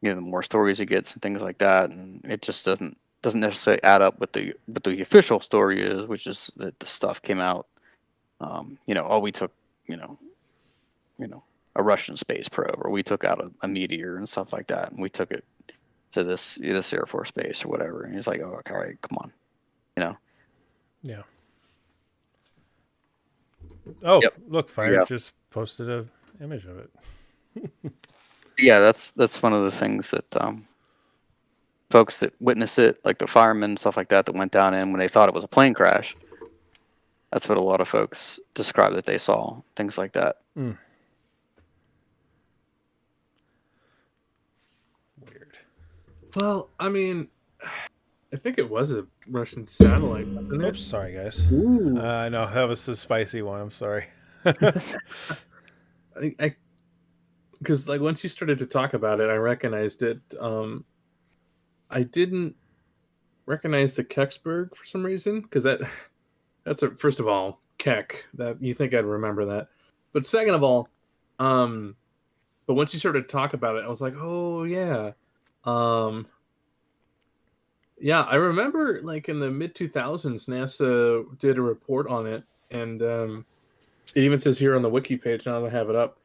the more stories he gets and things like that, and it just doesn't necessarily add up with the official story is, which is that the stuff came out. We took a Russian space probe, or we took out a meteor and stuff like that, and we took it to this Air Force base or whatever. And he's like, "Oh, okay, all right, come on," Yeah. Oh, Yep. Look, Fire just posted an image of it. Yeah, that's one of the things that folks that witnessed it, like the firemen and stuff like that went down in when they thought it was a plane crash. That's what a lot of folks describe that they saw, things like that. Weird. Well, I mean, I think it was a Russian satellite, wasn't it? Oops, sorry guys. Ooh. No, that was a spicy one. I'm sorry. I because like once you started to talk about it, I recognized it. I didn't recognize the Kecksburg for some reason, because that's first of all Keck, that you think I'd remember that, but second of all, but once you started to talk about it, I was like, oh yeah. Yeah, I remember like in the mid 2000s, NASA did a report on it, and It even says here on the wiki page, now that I have it up,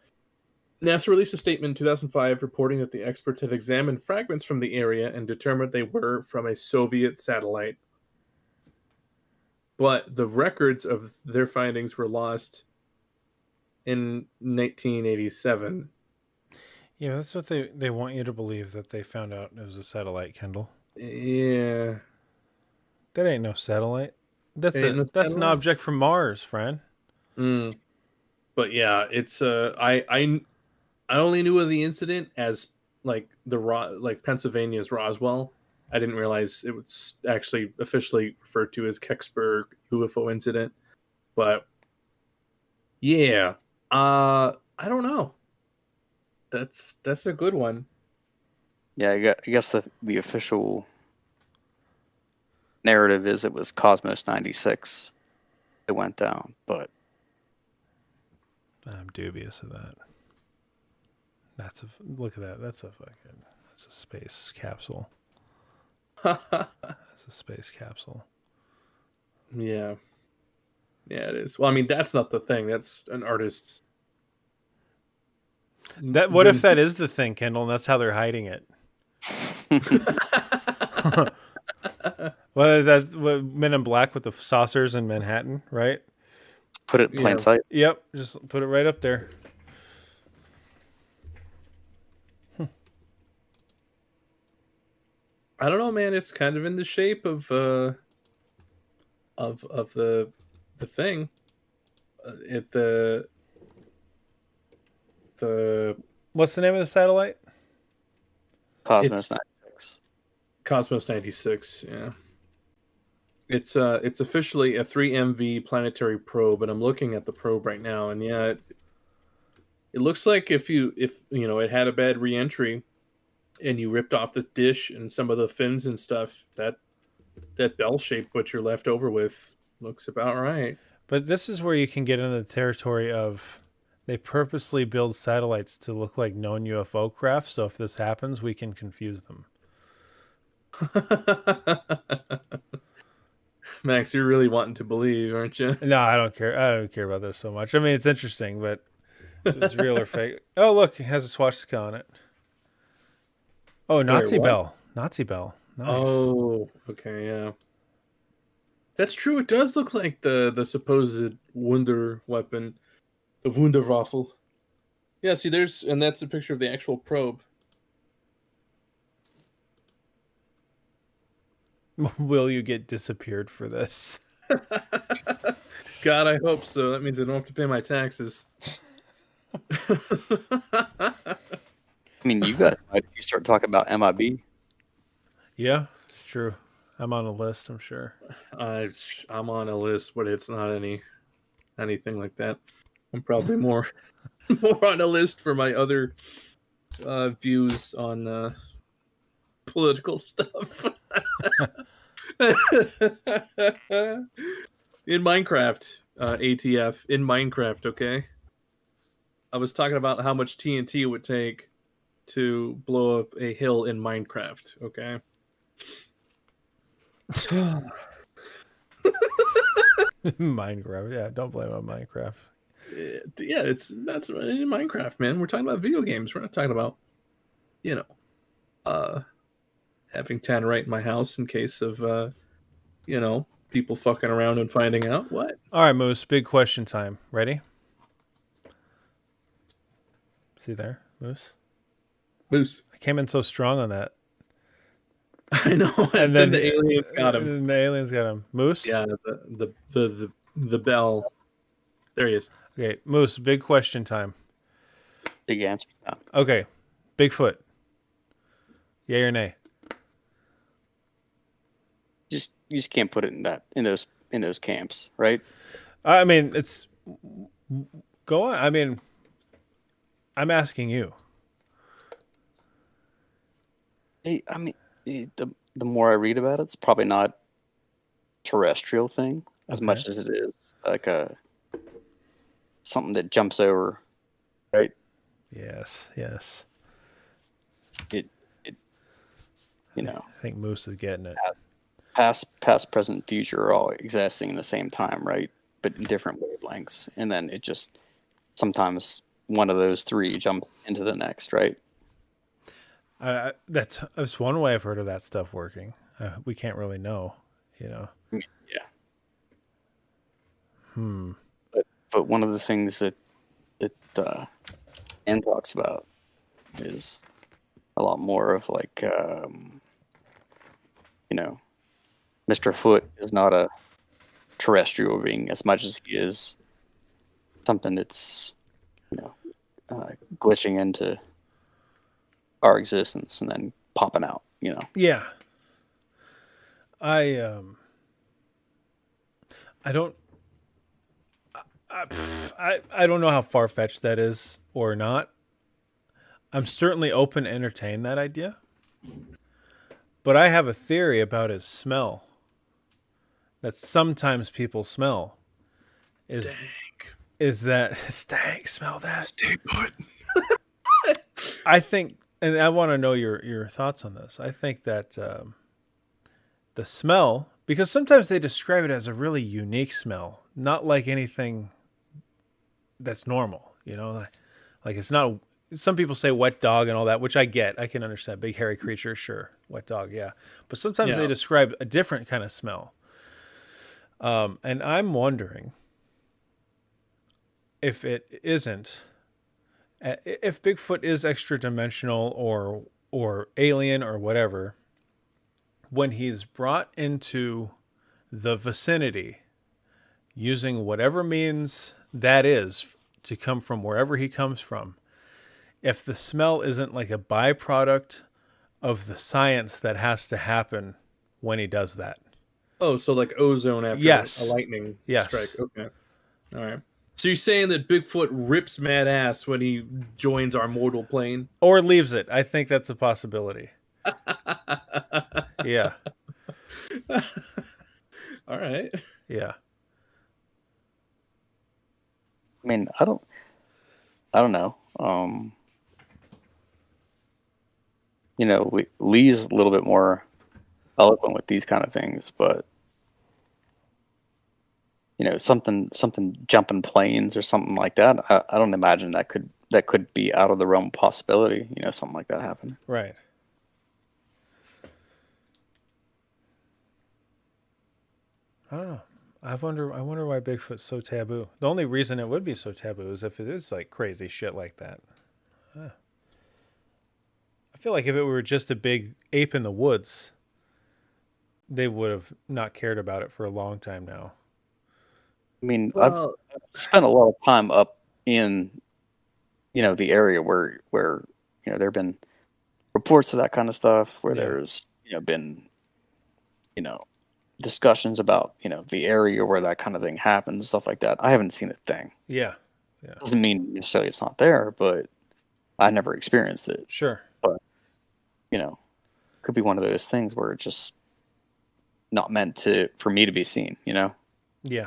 NASA released a statement in 2005 reporting that the experts had examined fragments from the area and determined they were from a Soviet satellite. But the records of their findings were lost in 1987. Yeah, that's what they want you to believe, that they found out it was a satellite, Kendall. Yeah. That ain't no satellite. That's Ain't no that's an satellite? object from Mars, friend. Mm. But yeah, it's I only knew of the incident as like like Pennsylvania's Roswell. I didn't realize it was actually officially referred to as Kecksburg UFO incident. But yeah, I don't know. That's a good one. Yeah, I guess the official narrative is it was Cosmos 96 that went down, but I'm dubious of that. Look at that. That's a space capsule. That's a space capsule. Yeah. Yeah, it is. Well, I mean, that's not the thing. That's an artist's. What if that is the thing, Kendall, and that's how they're hiding it? Well, that's what Men in Black with the saucers in Manhattan, right? put it in plain Yeah. sight. Yep, just put it right up there. I don't know, man. It's kind of in the shape of the thing. The What's the name of the satellite? Cosmos It's- 96. Cosmos 96. Yeah. It's officially a 3MV planetary probe, and I'm looking at the probe right now, and yeah, it looks like if it had a bad reentry, and you ripped off the dish and some of the fins and stuff, that bell shape what you're left over with looks about right. But this is where you can get into the territory of they purposely build satellites to look like known UFO craft, so if this happens, we can confuse them. Max, you're really wanting to believe, aren't you? No, I don't care. I don't care about this so much. I mean, it's interesting, but it's real or fake. Oh, look, it has a swastika on it. Oh, Nazi what? bell. Nazi bell. Nice. Oh, okay, yeah. That's true. It does look like the supposed Wunder weapon, the Wunderwaffe. Yeah, see, and that's a picture of the actual probe. Will you get disappeared for this? God, I hope so. That means I don't have to pay my taxes. I mean, you guys might if you start talking about MIB. Yeah, it's true. I'm on a list, I'm sure. I'm on a list, but it's not anything like that. I'm probably more on a list for my other views on political stuff. In Minecraft, ATF, in Minecraft, okay? I was talking about how much TNT it would take to blow up a hill in Minecraft, okay? Minecraft. Yeah, don't blame it on Minecraft. Yeah, that's in Minecraft, man. We're talking about video games. We're not talking about, having tannerite in my house in case of, people fucking around and finding out. What? All right, Moose, big question time. Ready? See there, Moose? Moose. I came in so strong on that. I know. And then the aliens got him. And the aliens got him. Moose? Yeah, the bell. There he is. Okay, Moose, big question time. Big answer. Yeah. Okay, Bigfoot. Yay or nay? You just can't put it in those camps, right? I mean, it's go on. I mean, I'm asking you. I mean, the more I read about it, it's probably not a terrestrial thing as much as it is like something that jumps over, right? Yes. It I think Moose is getting it. past, present, future are all existing in the same time, right? but in different wavelengths, and then it just sometimes one of those three jumps into the next, right? That's one way I've heard of that stuff working. We can't really know, Yeah. Hmm. But one of the things that Anne talks about is a lot more of like, Mr. Foot is not a terrestrial being as much as he is something that's, glitching into our existence and then popping out, Yeah. I don't. I don't know how far fetched that is or not. I'm certainly open to entertain that idea, but I have a theory about his smell. That sometimes people smell is that stank? Smell that? Stay put. I think, and I want to know your thoughts on this. I think that the smell, because sometimes they describe it as a really unique smell, not like anything that's normal. Like it's not. Some people say wet dog and all that, which I get. I can understand. Big hairy creature, sure, wet dog, yeah. But sometimes they describe a different kind of smell. And I'm wondering if it isn't, if Bigfoot is extra dimensional or alien or whatever, when he's brought into the vicinity using whatever means that is to come from wherever he comes from, if the smell isn't like a byproduct of the science that has to happen when he does that. Oh, so like ozone after Yes. a lightning Yes. strike. Okay. All right. So you're saying that Bigfoot rips mad ass when he joins our mortal plane? Or leaves it. I think that's a possibility. Yeah. All right. Yeah. I mean, I don't know. Lee's a little bit more eloquent with these kind of things, but something jumping planes or something like that. I don't imagine that could be out of the realm of possibility. Something like that happen. Right. I don't know. I wonder why Bigfoot's so taboo. The only reason it would be so taboo is if it is like crazy shit like that. I feel like if it were just a big ape in the woods, they would have not cared about it for a long time now. I mean, Well, I've spent a lot of time up in, the area where there have been reports of that kind of stuff, where there's been discussions about the area where that kind of thing happens, stuff like that. I haven't seen a thing. Yeah. Doesn't mean necessarily it's not there, but I never experienced it. Sure. But could be one of those things where it's just not meant for me to be seen. Yeah.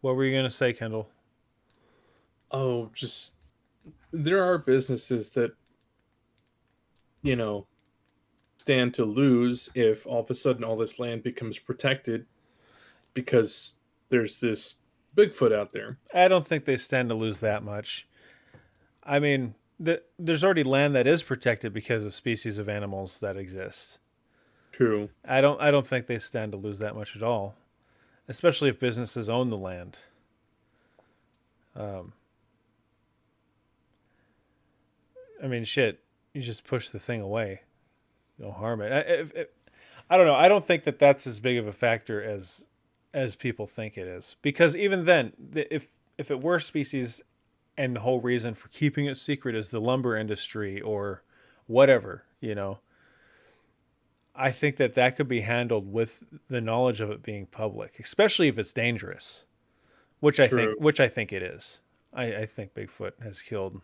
What were you going to say, Kendall? oh, just there are businesses that stand to lose if all of a sudden all this land becomes protected because there's this Bigfoot out there. I don't think they stand to lose that much. I mean, there's already land that is protected because of species of animals that exist. True. I don't think they stand to lose that much at all, especially if businesses own the land. I mean, shit, you just push the thing away. You don't harm it. I don't know. I don't think that that's as big of a factor as people think it is. Because even then, if it were species and the whole reason for keeping it secret is the lumber industry or whatever, I think that could be handled with the knowledge of it being public, especially if it's dangerous, which I think it is. I think Bigfoot has killed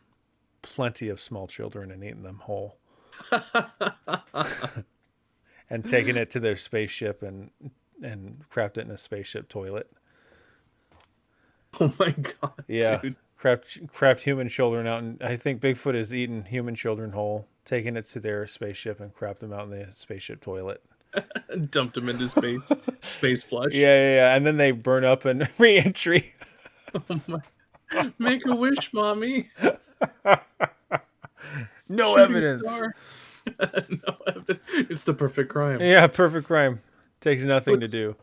plenty of small children and eaten them whole. And taken it to their spaceship and crapped it in a spaceship toilet. Oh my god. Yeah. Dude. Crapped human children out, and I think Bigfoot has eaten human children whole, taken it to their spaceship and crapped them out in the spaceship toilet. Dumped him into space. Space flush. Yeah. And then they burn up in re-entry. Oh my. Make a wish, mommy. No Shooting evidence. star. No evidence. It's the perfect crime. Yeah, perfect crime. Takes nothing to do.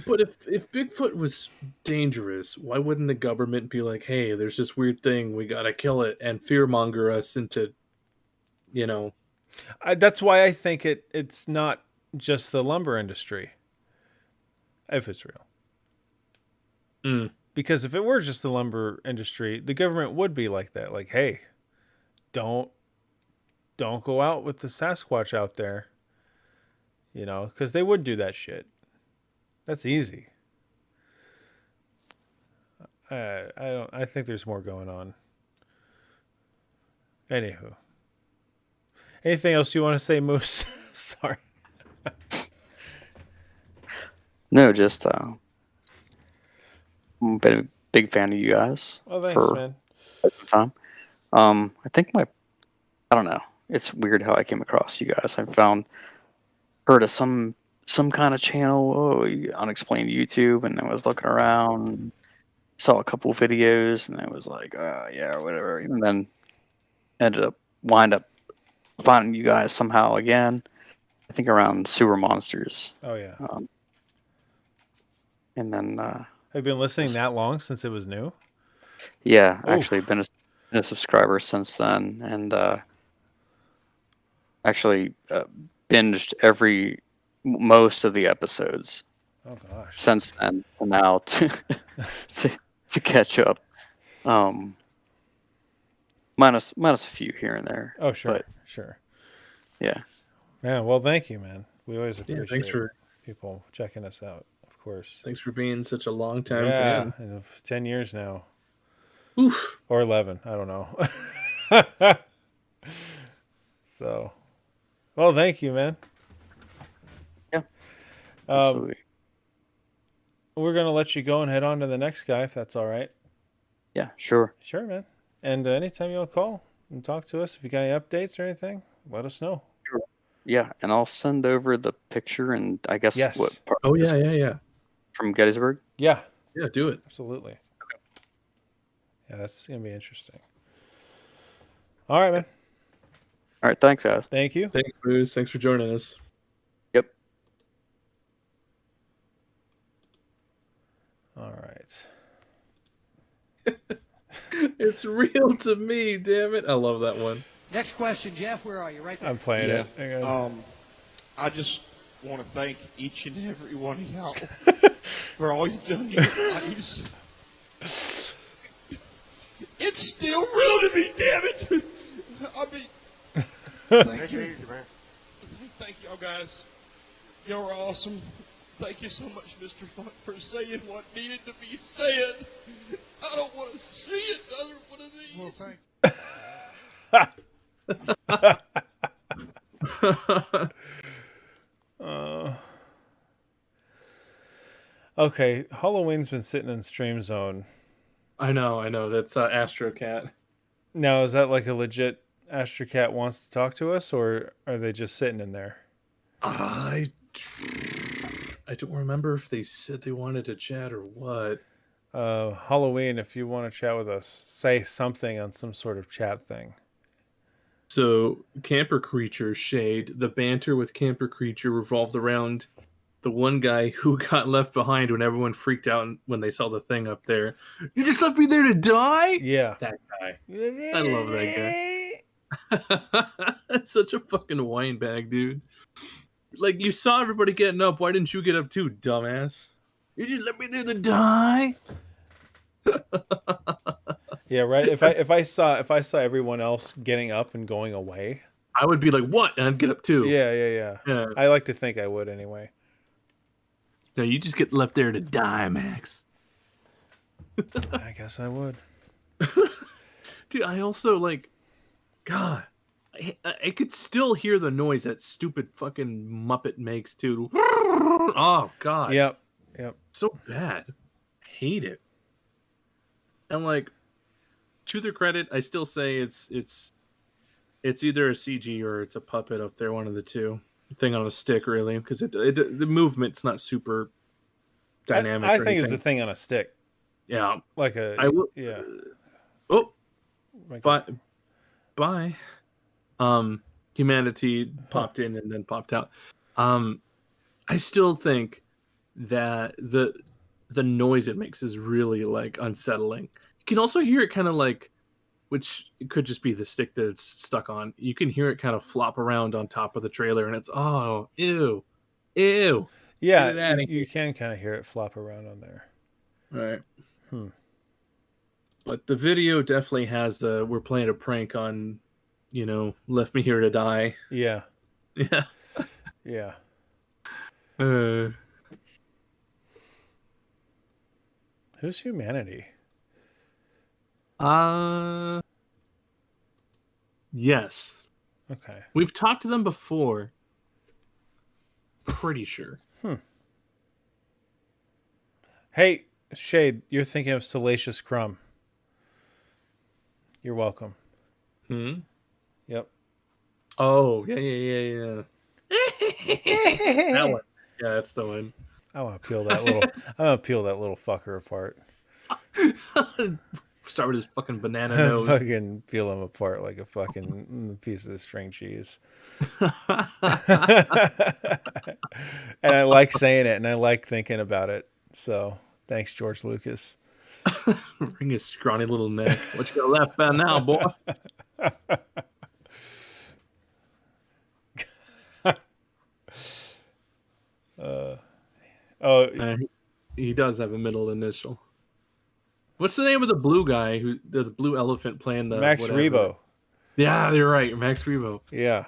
But if Bigfoot was dangerous, why wouldn't the government be like, hey, there's this weird thing, we gotta kill it, and fearmonger us into, That's why I think it's not just the lumber industry. If it's real. Because if it were just the lumber industry, the government would be like that. Like, hey, don't go out with the Sasquatch out there. Because they would do that shit. That's easy. I think there's more going on. Anywho. Anything else you want to say, Moose? Sorry. No, just been a big fan of you guys Thanks, for man. quite some time. I think I don't know. It's weird how I came across you guys. Heard of some kind of channel, unexplained YouTube, and I was looking around, saw a couple videos, and I was like, yeah, whatever. And then wind up finding you guys somehow again. I think around Sewer Monsters. Oh yeah. And then have you been listening that long since it was new? Yeah, Oof. actually been a subscriber since then, and actually binged most of the episodes. Oh gosh. Since then to now to catch up. Minus a few here and there. Oh sure, but, sure. Yeah. Yeah. Well, thank you, man. We always appreciate thanks for people checking us out. Of course. Thanks for being such a long time Yeah, fan. and 10 years now. Oof. Or 11. I don't know. So, well, thank you, man. Yeah. Absolutely. We're going to let you go and head on to the next guy, if that's all right. Yeah, sure. Sure, man. And anytime you'll call and talk to us, if you got any updates or anything, let us know. Sure. Yeah, and I'll send over the picture and I guess Yes. what part Oh yeah. from Gettysburg. Yeah. Yeah, do it. Absolutely. Yeah, that's going to be interesting. All right, man. All right, thanks, guys. Thank you. Thanks, Booze. Thanks for joining us. Yep. All right. It's real to me, damn it. I love that one. Next question, Jeff. Where are you? Right there. I'm playing it. Hang on. I just want to thank each and every one of y'all for all you've done in your lives. It's still real to me, damn it. I mean, thank you. Thank y'all guys. Y'all are awesome. Thank you so much, Mr. Funk, for saying what needed to be said. I don't want to see another one of these. Well, Okay, Halloween's been sitting in Stream Zone. I know. That's Astro Cat. Now, is that like a legit Astro Cat wants to talk to us, or are they just sitting in there? I don't remember if they said they wanted to chat or what. Halloween, if you want to chat with us, say something on some sort of chat thing. So, Camper Creature Shade, the banter with Camper Creature revolved around the one guy who got left behind when everyone freaked out when they saw the thing up there. You just left me there to die? Yeah. That guy. I love that guy. That's such a fucking wine bag, dude. Like, you saw everybody getting up. Why didn't you get up too, dumbass? You just let me there to die? Yeah, right. If I saw everyone else getting up and going away, I would be like, "What?" and I'd get up too. Yeah. I like to think I would anyway. No, you just get left there to die, Max. I guess I would. Dude, I also like, God, I could still hear the noise that stupid fucking Muppet makes too. Oh God. Yep. So bad. I hate it. And like, to their credit, I still say it's either a CG or it's a puppet up there, one of the two. thing on a stick, really, because the movement's not super dynamic. I or think it's anything. a thing on a stick. Yeah, Like a I will. yeah. Oh, Like bye. Humanity popped in and then popped out. I still think that the noise it makes is really like unsettling. You can also hear it kind of like, which it could just be the stick that it's stuck on. You can hear it kind of flop around on top of the trailer, and it's ew. Yeah, Get it outta you can kind of hear it flop around on there. Right. Hmm. But the video definitely has the we're playing a prank on, Left Me Here to Die. Yeah. Yeah. Yeah. Who's Humanity? Yes. Okay. We've talked to them before. Pretty sure. Hey, Shade, you're thinking of Salacious Crumb. You're welcome. Yep. Oh, yeah. That one. Yeah, that's the one. I want to peel that little. I want to peel that little fucker apart. Start with his fucking banana nose. Fucking peel him apart like a fucking piece of string cheese. And I like saying it, and I like thinking about it. So thanks, George Lucas. Bring his scrawny little neck. What you got left about now, boy? He does have a middle initial. What's the name of the blue guy the blue elephant playing the Max whatever? Rebo? Yeah, you're right, Max Rebo. Yeah,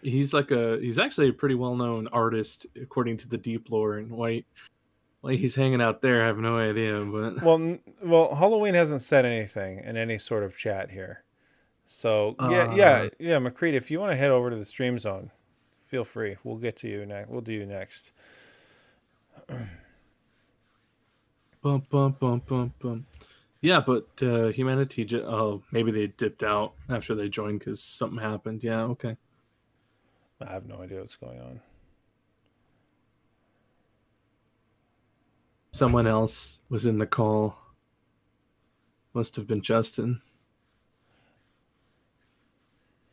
he's actually a pretty well known artist according to the deep lore, and why he's hanging out there, I have no idea. But well, Halloween hasn't said anything in any sort of chat here, so yeah, McCready, if you want to head over to the stream zone, feel free. We'll get to you next. We'll do you next. Bum, bum, bum, bum, bum. Yeah, but Humanity. Maybe they dipped out after they joined because something happened. Yeah, okay. I have no idea what's going on. Someone else was in the call. Must have been Justin.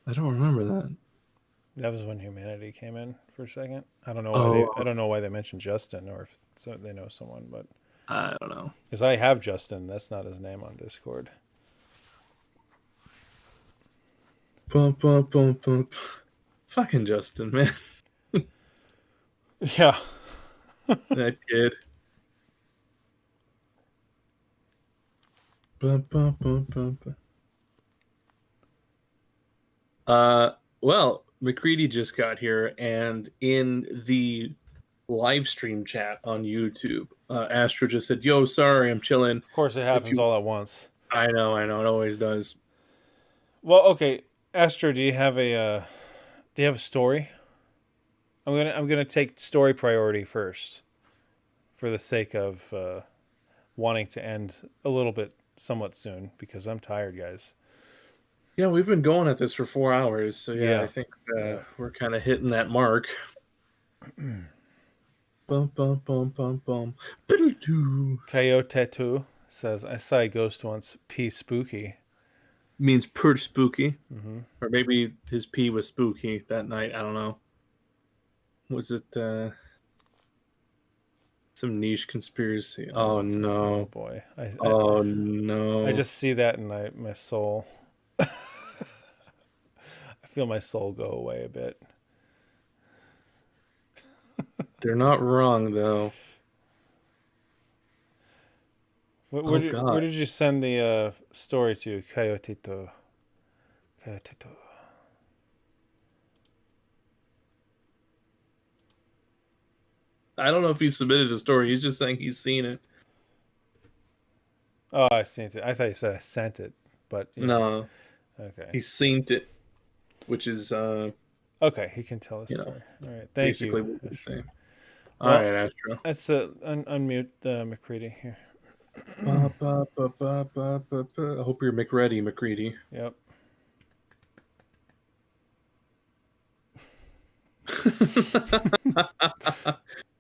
I don't remember that. That was when Humanity came in for a second. I don't know why I don't know why they mentioned Justin, or if they know someone, but I don't know. Because I have Justin. That's not his name on Discord. Bump, bump, bump, bump. Fucking Justin, man. Yeah. That kid. Bump, bump, bump, bump. Well, McCready just got here, and in the live stream chat on YouTube, Astro just said, "Yo, sorry, I'm chilling." Of course, it happens all at once. I know, it always does. Well, okay, Astro, do you have a story? I'm gonna take story priority first, for the sake of wanting to end a little bit somewhat soon, because I'm tired, guys. Yeah, we've been going at this for 4 hours, so yeah. I think we're kind of hitting that mark. Bum, bum, bum, bum, bum. Coyote2 says, I saw a ghost once, pee spooky. Means pretty spooky. Mm-hmm. Or maybe his pee was spooky that night. I don't know. Was it some niche conspiracy? Oh, no. Oh, boy. No. I just see that in my soul. I feel my soul go away a bit. They're not wrong, though. Where did you send the story to, Coyotito? I don't know if he submitted a story. He's just saying he's seen it. Oh, I seen it. I thought you said I sent it, but yeah. No. Okay. He's seen it, which is okay. He can tell us. All right. Thank you. What he's saying. All right, Astro. Let's unmute McCready here. I hope you're McReady, McCready. Yep.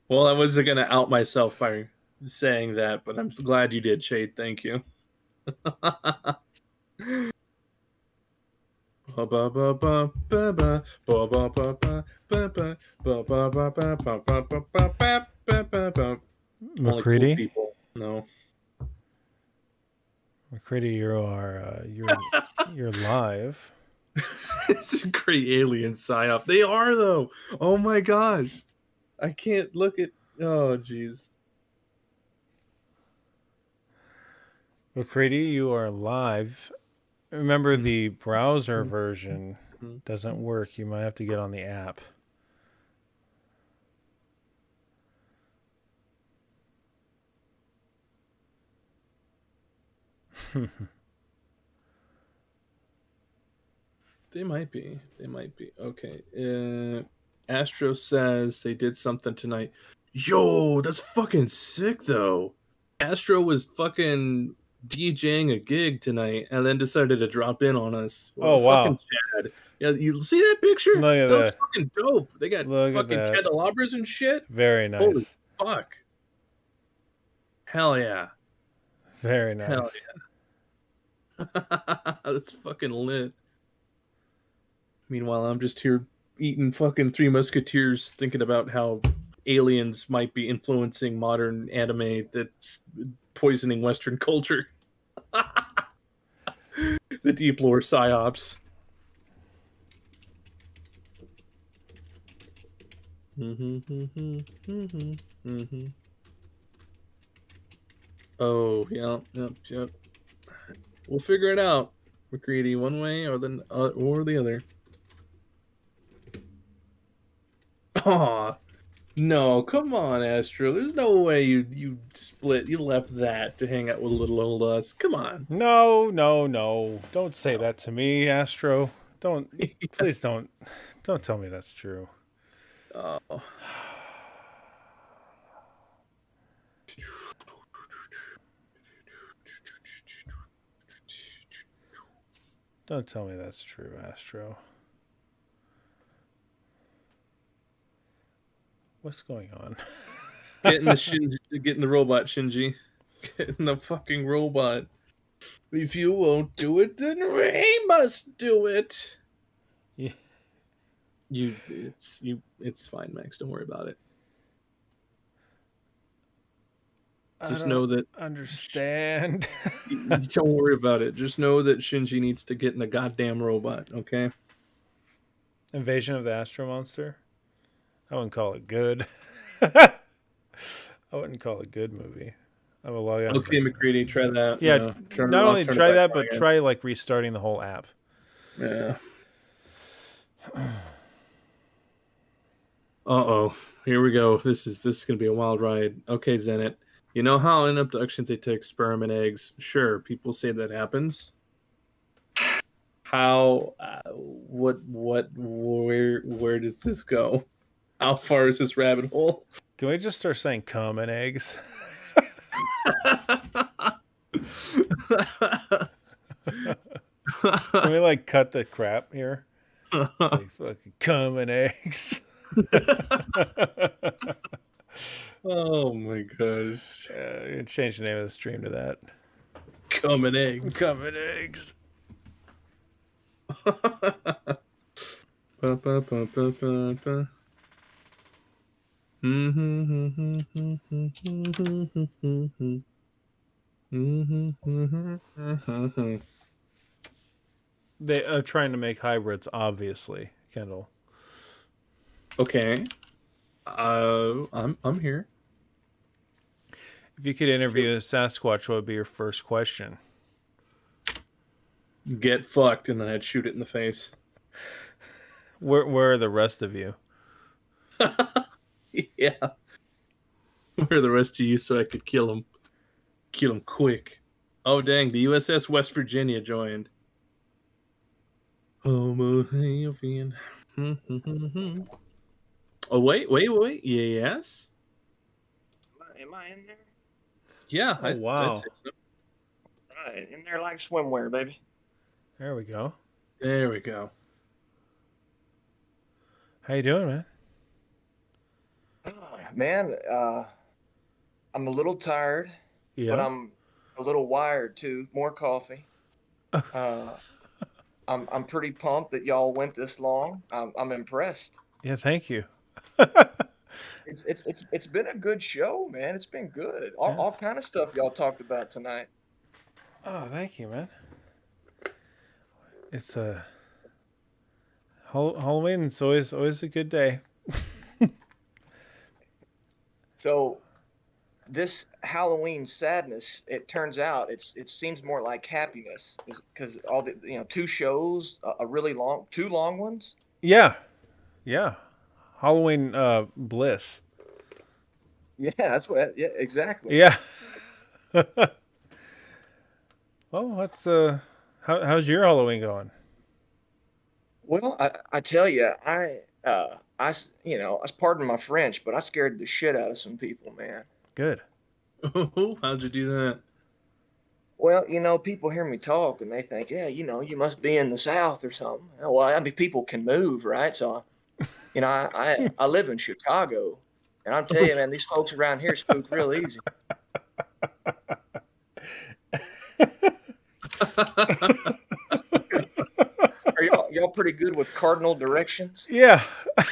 Well, I wasn't going to out myself by saying that, but I'm glad you did, Shade. Thank you. Only cool McCready? people. No. McCready, you're live. It's a great alien psyop. They are, though. Oh my gosh. I can't look at. Oh, jeez. McCready, you are live. Remember, the browser version doesn't work. You might have to get on the app. They might be. They might be. Okay. Astro says they did something tonight. Yo, that's fucking sick, though. Astro was fucking DJing a gig tonight and then decided to drop in on us. Oh, wow. Fucking Chad. Yeah, you see that picture? Look at That looks that. fucking dope. They got Look at fucking that. candelabras and shit. Very nice. Holy fuck. Hell yeah. Very nice. Hell yeah. That's fucking lit. Meanwhile, I'm just here eating fucking Three Musketeers, thinking about how aliens might be influencing modern anime that's poisoning Western culture. The deep lore psyops. Oh, yep. We'll figure it out, McCready, one way or the other. Aw, no, come on, Astro. There's no way you split. You left that to hang out with little old us. Come on. No. Don't say that to me, Astro. Don't. Please don't. Don't tell me that's true. Oh. Don't tell me that's true, Astro. What's going on? Getting the robot, Shinji. Getting the fucking robot. If you won't do it, then Ray must do it. Yeah. It's fine, Max. Don't worry about it. Just know that. Understand. Don't worry about it. Just know that Shinji needs to get in the goddamn robot. Okay. Invasion of the Astro Monster. I wouldn't call it good. I wouldn't call it good movie. I will log out. Okay, McCready, try that. Yeah, not only try that, but try like restarting the whole app. Yeah. Uh-oh. Here we go. This is gonna be a wild ride. Okay, Zenit. You know how in abductions they take sperm and eggs? Sure, people say that happens. How? Where does this go? How far is this rabbit hole? Can we just start saying cum and eggs? Can we like cut the crap here? Say fucking cum and eggs. Oh my gosh. Change the name of the stream to that. Cum and eggs. Cum and eggs. They are trying to make hybrids, obviously, Kendall. Okay. I'm here. If you could interview a Sasquatch, what would be your first question? Get fucked, and then I'd shoot it in the face. Where are the rest of you? Yeah. Where are the rest of you so I could kill him? Kill him quick. Oh, dang. The USS West Virginia joined. Homo sapien. Oh, wait. Yes? Am I in there? Yeah. Oh, wow. I'd say so. Right. In there like swimwear, baby. There we go. There we go. How you doing, man? Man, I'm a little tired, but Yeah. I'm a little wired too. More coffee. Uh, I'm pretty pumped that y'all went this long. I'm impressed. Yeah. Thank you. It's been a good show, man. It's been good. Yeah. All kind of stuff y'all talked about tonight. Oh, thank you, man. It's Halloween. It's always a good day. So this Halloween sadness, it turns out it seems more like happiness because all the two shows, a really long, two long ones. Yeah. Yeah. Halloween bliss. Yeah, that's what. Yeah, exactly. Yeah. Well, that's how's your Halloween going? Well, I tell you, pardon my French, but I scared the shit out of some people, man. Good. How'd you do that? Well, people hear me talk and they think, yeah, you must be in the South or something. Well, I mean, people can move, right? So, I live in Chicago, and I'm telling you, man, these folks around here spook real easy. Are y'all pretty good with cardinal directions? Yeah.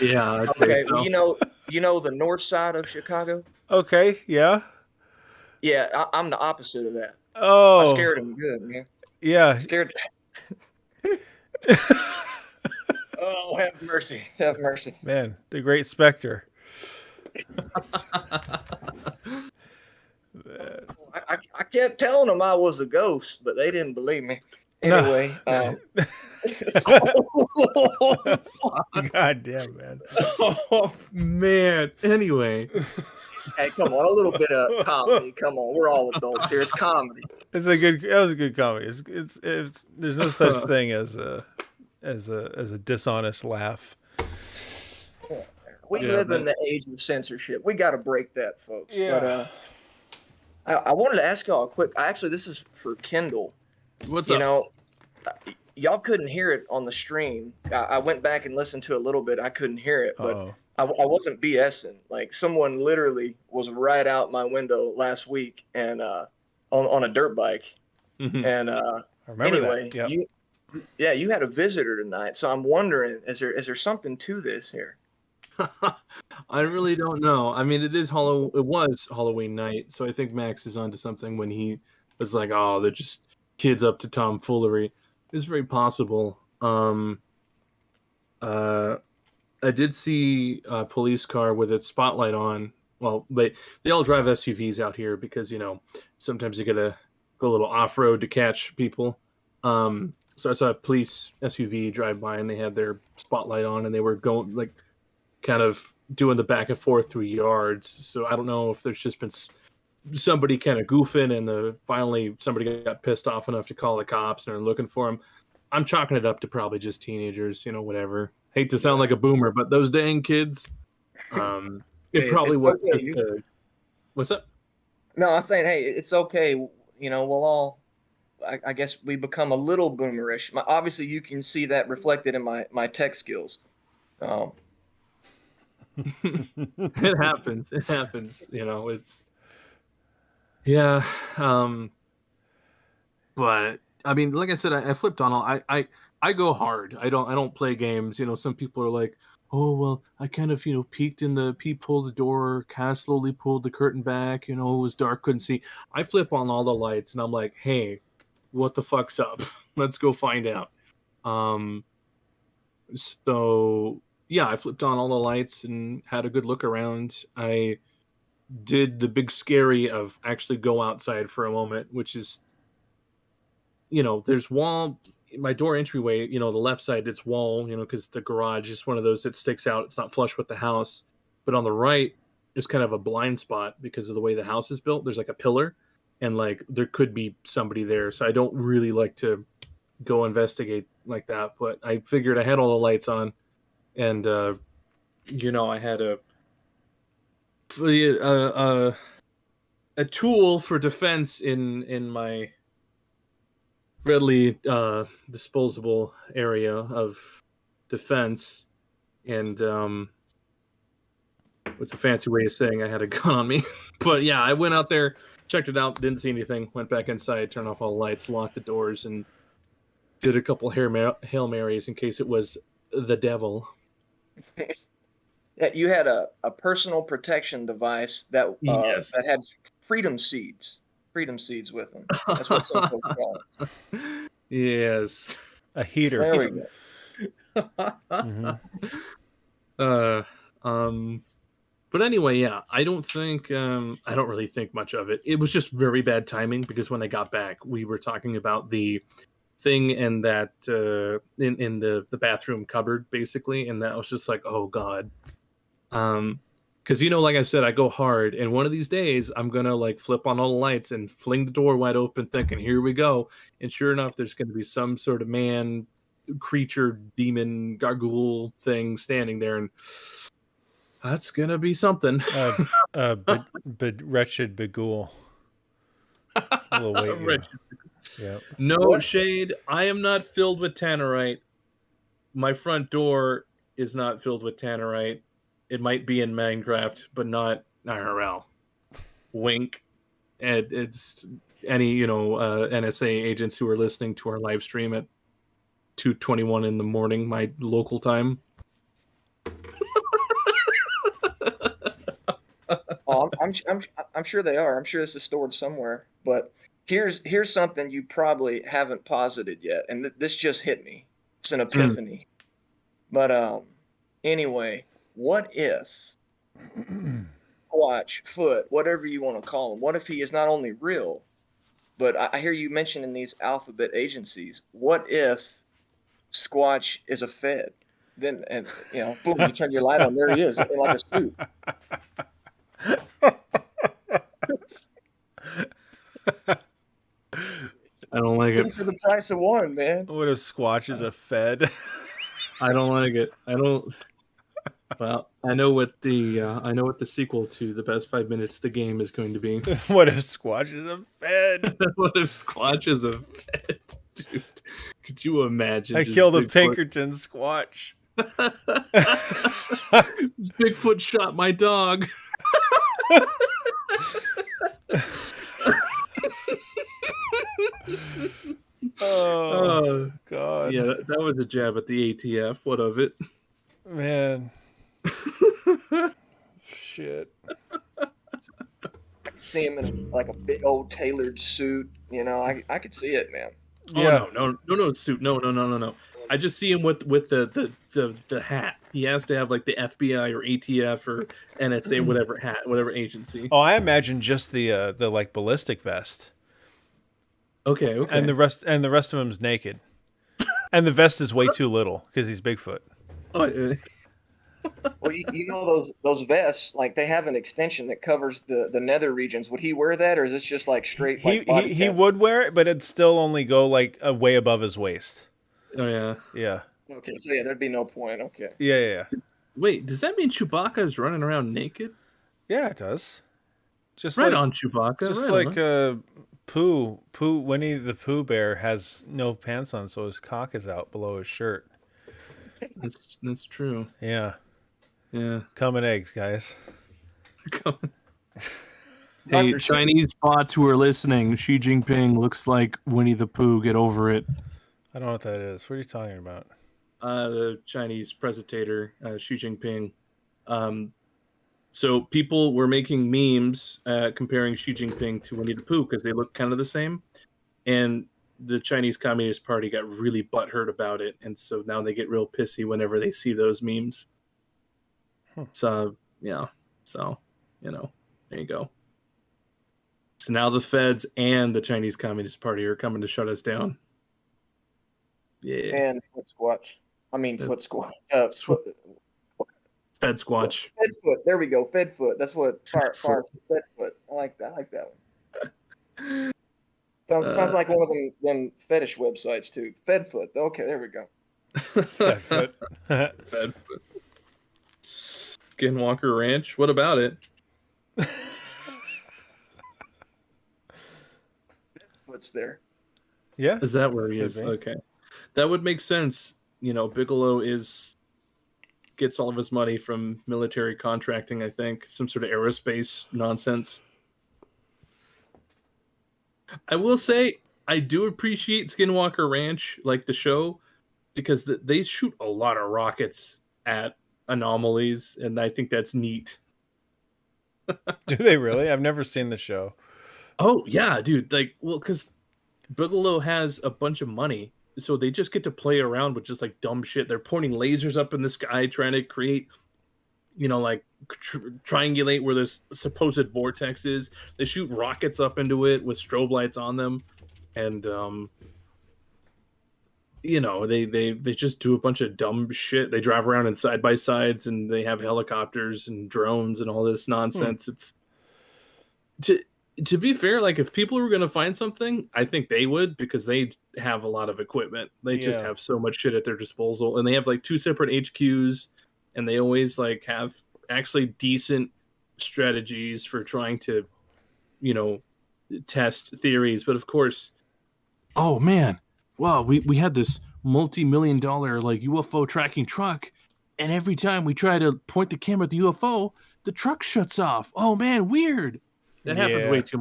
Yeah. I'd say Okay, so. well, the north side of Chicago? Okay. Yeah. Yeah, I'm the opposite of that. I Oh. scared him good, man. Yeah. Scared. Oh, have mercy. Have mercy. Man, the Great Spectre. I kept telling them I was a ghost, but they didn't believe me. No. Anyway, God damn, man. Oh man. Anyway, hey, come on, a little bit of comedy. Come on, we're all adults here. It's comedy. That was a good comedy. It's there's no such thing as a dishonest laugh. We live in the age of censorship. We got to break that, folks. Yeah. But I wanted to ask y'all a quick. Actually, this is for Kendall. what's You up? know, y'all couldn't hear it on the stream. I went back and listened to it a little bit. I couldn't hear it, but Uh-oh. I wasn't BSing. Like someone literally was right out my window last week and on a dirt bike. Mhm. And I remember anyway, that. Yep. you had a visitor tonight. So I'm wondering, is there something to this here? I really don't know. I mean, it was Halloween night, so I think Max is onto something when he was like, "Oh, they're just kids up to tomfoolery." It's very possible. I did see a police car with its spotlight on. Well, they all drive SUVs out here because sometimes you gotta go a little off road to catch people. So I saw a police SUV drive by and they had their spotlight on and they were going like kind of doing the back and forth through yards. So I don't know if there's just been somebody kind of goofing and finally somebody got pissed off enough to call the cops and are looking for him. I'm chalking it up to probably just teenagers, whatever. Hate to sound like a boomer, but those dang kids. It probably was. Okay. What's up? No, I'm saying, hey, it's okay. We'll all. I guess we become a little boomerish. Obviously, you can see that reflected in my tech skills. It happens. It happens. It's yeah. But I mean, like I said, I flipped on all. I go hard. I don't play games. Some people are like, oh well, I kind of peeked in the peephole of the door, kind of slowly pulled the curtain back. It was dark, couldn't see. I flip on all the lights, and I'm like, hey, what the fuck's up? Let's go find out. So yeah, I flipped on all the lights and had a good look around. I did the big scary of actually go outside for a moment, which is, there's wall, my door entryway, the left side, it's wall, because the garage is one of those that sticks out. It's not flush with the house. But on the right, there's kind of a blind spot because of the way the house is built. There's like a pillar and like there could be somebody there. So I don't really like to go investigate like that. But I figured I had all the lights on and, I had a tool for defense in my readily disposable area of defense, and It's a fancy way of saying I had a gun on me. But yeah, I went out there, checked it out, didn't see anything. Went back inside, turned off all the lights, locked the doors, and did a couple Hail Marys in case it was the devil. Yeah, you had a personal protection device that Yes. that had freedom seeds with them. That's what some folks call it. Yes. A heater. There we go. But anyway, yeah, I don't really think much of it. It was just very bad timing because when I got back, we were talking about the thing in that in the bathroom cupboard, basically, and that was just like, oh god. Because like I said, I go hard, and one of these days I'm gonna like flip on all the lights and fling the door wide open, thinking, "Here we go." And sure enough, there's gonna be some sort of man, creature, demon, gargoyle thing standing there, and that's gonna be something. Wretched Begool. Yeah. No shade. I am not filled with tannerite. My front door is not filled with tannerite. It might be in Minecraft, but not IRL. Wink. And it's any NSA agents who are listening to our live stream at 2:21 in the morning, my local time. Oh, I'm sure they are. I'm sure this is stored somewhere. But here's something you probably haven't posited yet, and this just hit me. It's an epiphany. But anyway, what if Squatch, Foot, whatever you want to call him, what if he is not only real, but I hear you mentioning these alphabet agencies. What if Squatch is a Fed? Then boom, you turn your light on, there he is, in like a suit. I don't like it. For the price of one, man. What if Squatch is a Fed? I don't like it. I don't. Well, I know what the sequel to the best 5 minutes of the game is going to be. What if Squatch is a Fed? What if Squatch is a Fed? Dude, could you imagine? I killed a Pinkerton Squatch. Bigfoot shot my dog. Oh god. Yeah, that was a jab at the ATF. What of it? Man. Shit. I could see him in like a big old tailored suit. I could see it, man. Yeah. Oh, no, suit. No. I just see him with the hat. He has to have like the FBI or ATF or NSA, whatever agency. Oh, I imagine just the like ballistic vest. Okay. And the rest of him's naked. And the vest is way too little because he's Bigfoot. Oh, well, you know those vests, like they have an extension that covers the nether regions. Would he wear that, or is this just like straight? He would wear it, but it'd still only go like way above his waist. Oh yeah. Yeah. Okay, so there'd be no point. Okay. Yeah. Wait, does that mean Chewbacca is running around naked? Yeah, it does. Just right like, on Chewbacca. Just right like on. Winnie the Pooh bear has no pants on, so his cock is out below his shirt. That's true. Yeah. Yeah. Coming eggs, guys. Hey, Chinese bots who are listening, Xi Jinping looks like Winnie the Pooh. Get over it. I don't know what that is. What are you talking about? The Chinese presentator, Xi Jinping. So people were making memes comparing Xi Jinping to Winnie the Pooh because they look kind of the same. And the Chinese Communist Party got really butthurt about it. And so now they get real pissy whenever they see those memes. So, yeah. So, there you go. So now the feds and the Chinese Communist Party are coming to shut us down. Yeah. And Foot Squatch. Foot Squatch. Fed Squatch. Fedfoot. There we go. Fedfoot. That's what far Fedfoot. I like that one. Sounds like one of them fetish websites too. Fedfoot. Okay, there we go. Fedfoot. Fedfoot. Skinwalker Ranch. What about it? Fedfoot's there. Yeah. Is that where he is? Okay. That would make sense. Bigelow is gets all of his money from military contracting, I think. Some sort of aerospace nonsense. I will say, I do appreciate Skinwalker Ranch, like the show, because they shoot a lot of rockets at anomalies, and I think that's neat. Do they really? I've never seen the show. Oh, yeah, dude. Like, well, because Boogaloo has a bunch of money, so they just get to play around with just like dumb shit. They're pointing lasers up in the sky, trying to create, like triangulate where this supposed vortex is. They shoot rockets up into it with strobe lights on them, and they just do a bunch of dumb shit. They drive around in side by sides, and they have helicopters and drones and all this nonsense. It's to be fair, like if people were going to find something, I think they would, because they have a lot of equipment. They just have so much shit at their disposal, and they have like 2 separate HQs, and they always like have actually decent strategies for trying to, test theories. But of course, oh man, wow, we had this multi-million-dollar like UFO tracking truck, and every time we try to point the camera at the UFO, the truck shuts off. Oh man, weird. That happens way too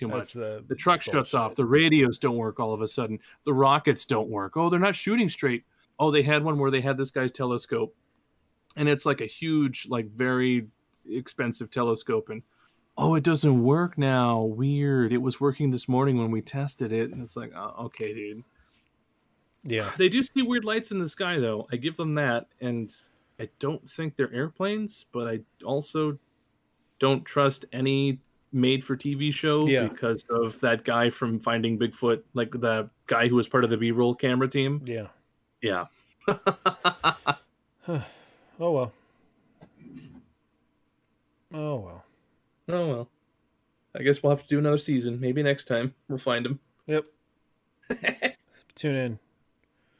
much. The truck shuts off. The radios don't work all of a sudden. The rockets don't work. Oh, they're not shooting straight. Oh, they had one where they had this guy's telescope, and it's like a huge, like very expensive telescope, and oh, it doesn't work now. Weird. It was working this morning when we tested it, and it's like, oh, okay, dude. Yeah. They do see weird lights in the sky, though. I give them that, and I don't think they're airplanes, but I also don't trust any made-for-TV show because of that guy from Finding Bigfoot, like the guy who was part of the B-roll camera team. Yeah. Yeah. Oh, well. Oh, well. Oh, well. I guess we'll have to do another season. Maybe next time we'll find him. Yep. Tune in.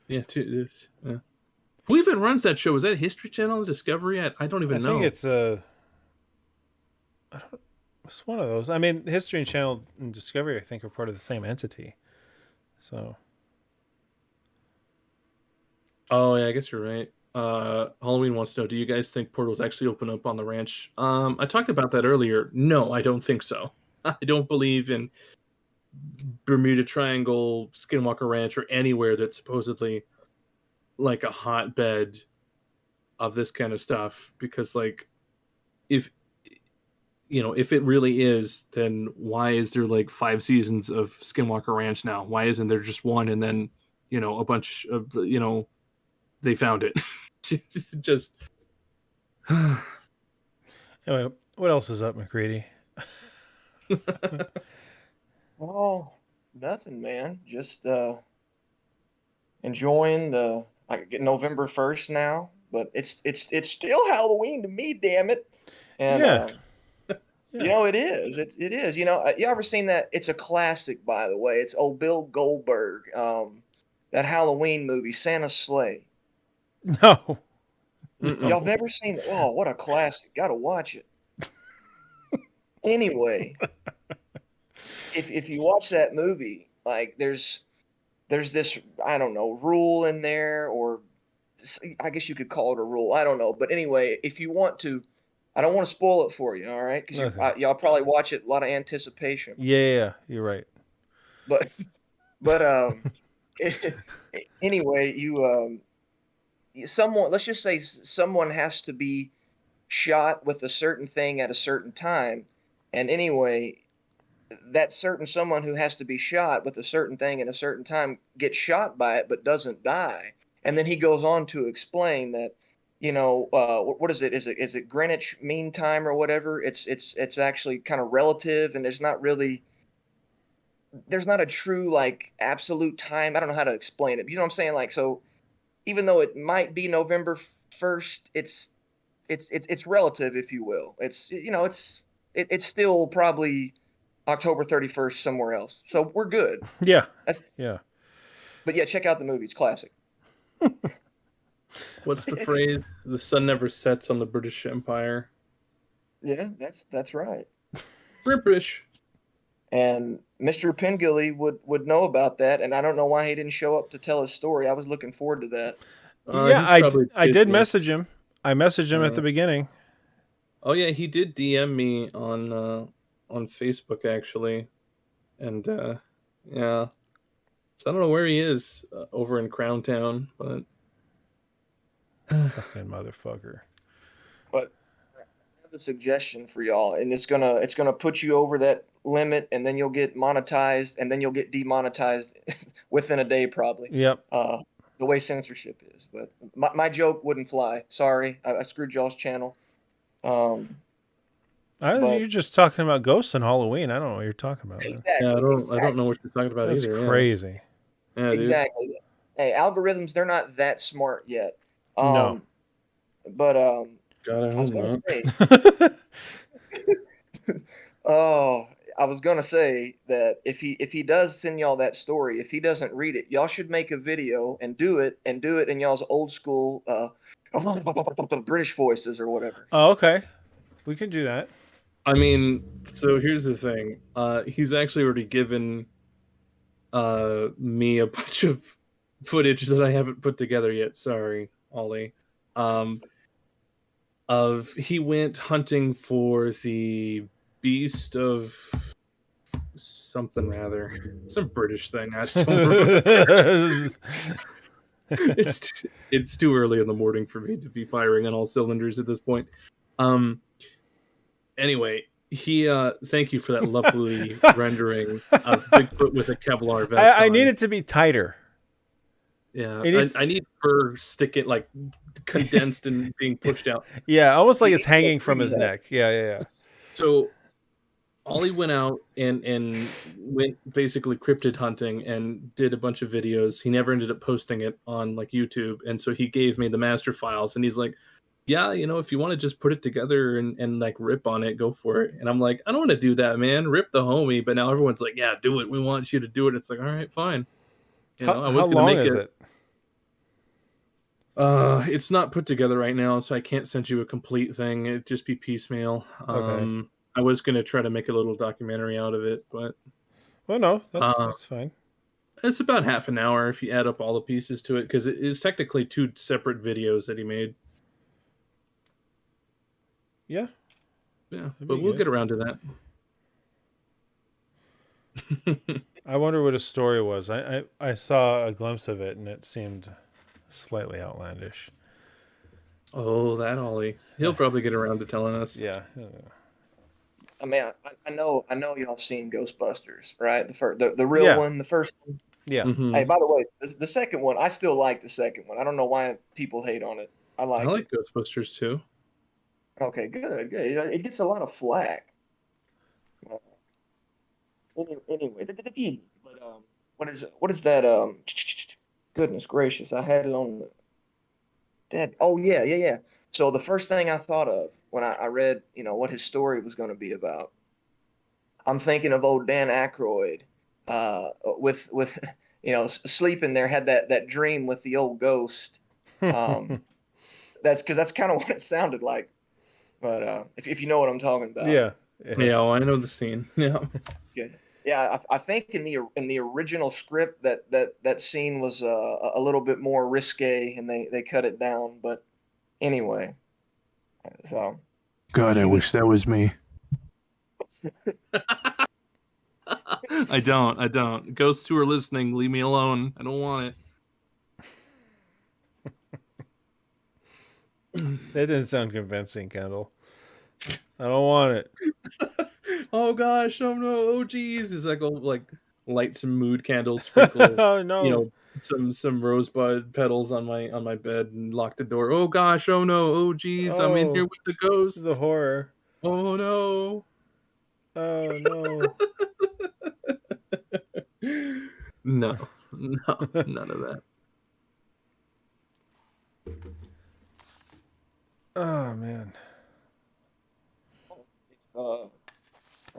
Yeah, this. Who even runs that show? Is that History Channel, Discovery? I don't even know. I think it's it's one of those. I mean, History Channel and Discovery, I think, are part of the same entity. So. Oh yeah, I guess you're right. Halloween wants to know: do you guys think portals actually open up on the ranch? I talked about that earlier. No, I don't think so. I don't believe in Bermuda Triangle, Skinwalker Ranch, or anywhere that's supposedly like a hotbed of this kind of stuff. Because, like, if it really is, then why is there like 5 seasons of Skinwalker Ranch now? Why isn't there just one, and then a bunch of they found it? Just anyway, what else is up, McCready? Oh, nothing, man. Just enjoying November 1st now, but it's still Halloween to me, damn it. And it is. It is. You ever seen that? It's a classic, by the way. It's old Bill Goldberg, that Halloween movie, Santa's Sleigh. No. Y'all have never seen it? Oh, what a classic. Got to watch it. Anyway, if you watch that movie, like there's this, I don't know, rule in there, or I guess you could call it a rule. I don't know. But anyway, if you want to, I don't want to spoil it for you, all right? Because y'all probably watch it, a lot of anticipation. Yeah, you're right. But anyway, let's just say someone has to be shot with a certain thing at a certain time. And anyway, that certain someone who has to be shot with a certain thing at a certain time gets shot by it but doesn't die. And then he goes on to explain that, what is it? Is it Greenwich Mean Time or whatever? It's actually kind of relative, and there's not a true like absolute time. I don't know how to explain it. But you know what I'm saying? Like, so even though it might be November 1st, it's relative, if you will. It's still probably October 31st somewhere else. So we're good. Yeah. Yeah. But yeah, check out the movie. It's classic. What's the phrase? The sun never sets on the British Empire. Yeah, that's right. British. And Mr. Pengilly would know about that, and I don't know why he didn't show up to tell his story. I was looking forward to that. Yeah, he's I probably I did busy. message him. I messaged him at the beginning. Oh yeah, he did DM me on Facebook actually, and yeah. So I don't know where he is over in Crown Town, but Fucking motherfucker. But I have a suggestion for y'all, and it's gonna put you over that limit, and then you'll get monetized, and then you'll get demonetized within a day probably. Yep. The way censorship is, but my joke wouldn't fly. Sorry, I screwed y'all's channel. But You're just talking about ghosts and Halloween. I don't know what you're talking about, man. exactly, yeah, I don't exactly, know what you're talking about That's either. crazy. Yeah, dude. exactly. Hey, algorithms, they're not that smart yet. No. But God, I I was hope gonna not. say, oh, I was gonna say that if he does send y'all that story, if he doesn't read it, y'all should make a video and do it in y'all's old school British voices or whatever. Oh, okay. We can do that. I mean, so here's the thing. He's actually already given me a bunch of footage that I haven't put together yet. Sorry, Ollie. Of he went hunting for the beast of something rather, some British thing. I just don't remember. It's too early in the morning for me to be firing on all cylinders at this point. Anyway, he thank you for that lovely rendering of Bigfoot with a Kevlar vest. I on. need it to be tighter. Yeah, It is- I need fur sticking like condensed and being pushed out. Yeah, almost like it's hanging from his neck. Yeah. So Ollie went out and went basically cryptid hunting and did a bunch of videos. He never ended up posting it on like YouTube, and so he gave me the master files, and he's like, yeah, if you want to just put it together and like rip on it, go for it. And I'm like, I don't want to do that, man. Rip the homie. But now everyone's like, yeah, do it. We want you to do it. It's like, all right, fine. I was how gonna long make is it? It's not put together right now, so I can't send you a complete thing. It'd just be piecemeal. Okay. I was gonna try to make a little documentary out of it, but Well, no, that's fine. it's about half an hour if you add up all the pieces to it, because it is technically 2 separate videos that he made. Yeah. Yeah, That'd but be we'll good. get around to that. I wonder what his story was. I saw a glimpse of it, and it seemed slightly outlandish. Oh, that Ollie. He'll probably get around to telling us. Yeah. I mean, I know y'all seen Ghostbusters, right? The real one, the first one. Yeah. Mhm. Hey, by the way, the second one, I still like the second one. I don't know why people hate on it. I I like like it. Ghostbusters too. Okay, good. It gets a lot of flack. Anyway, but what is that? Goodness gracious, I had it on the dead. Oh yeah. So the first thing I thought of when I read, what his story was going to be about, I'm thinking of old Dan Aykroyd, with sleeping there, had that dream with the old ghost. That's because that's kind of what it sounded like. But if you know what I'm talking about. Yeah. Yeah, well, I know the scene. Yeah. Yeah, I think in the original script that scene was a little bit more risque, and they cut it down. But anyway, so God, I wish that was me. I don't. Ghosts who are listening, leave me alone. I don't want it. That didn't sound convincing, Kendall. I don't want it. Oh gosh, oh no, oh geez. Is that go like light some mood candles, sprinkle Oh no. Some rosebud petals on my bed and lock the door. Oh gosh, oh no, oh geez, I'm in Oh, here with the ghosts. The horror. Oh no. Oh no. No, none of that. Oh man. I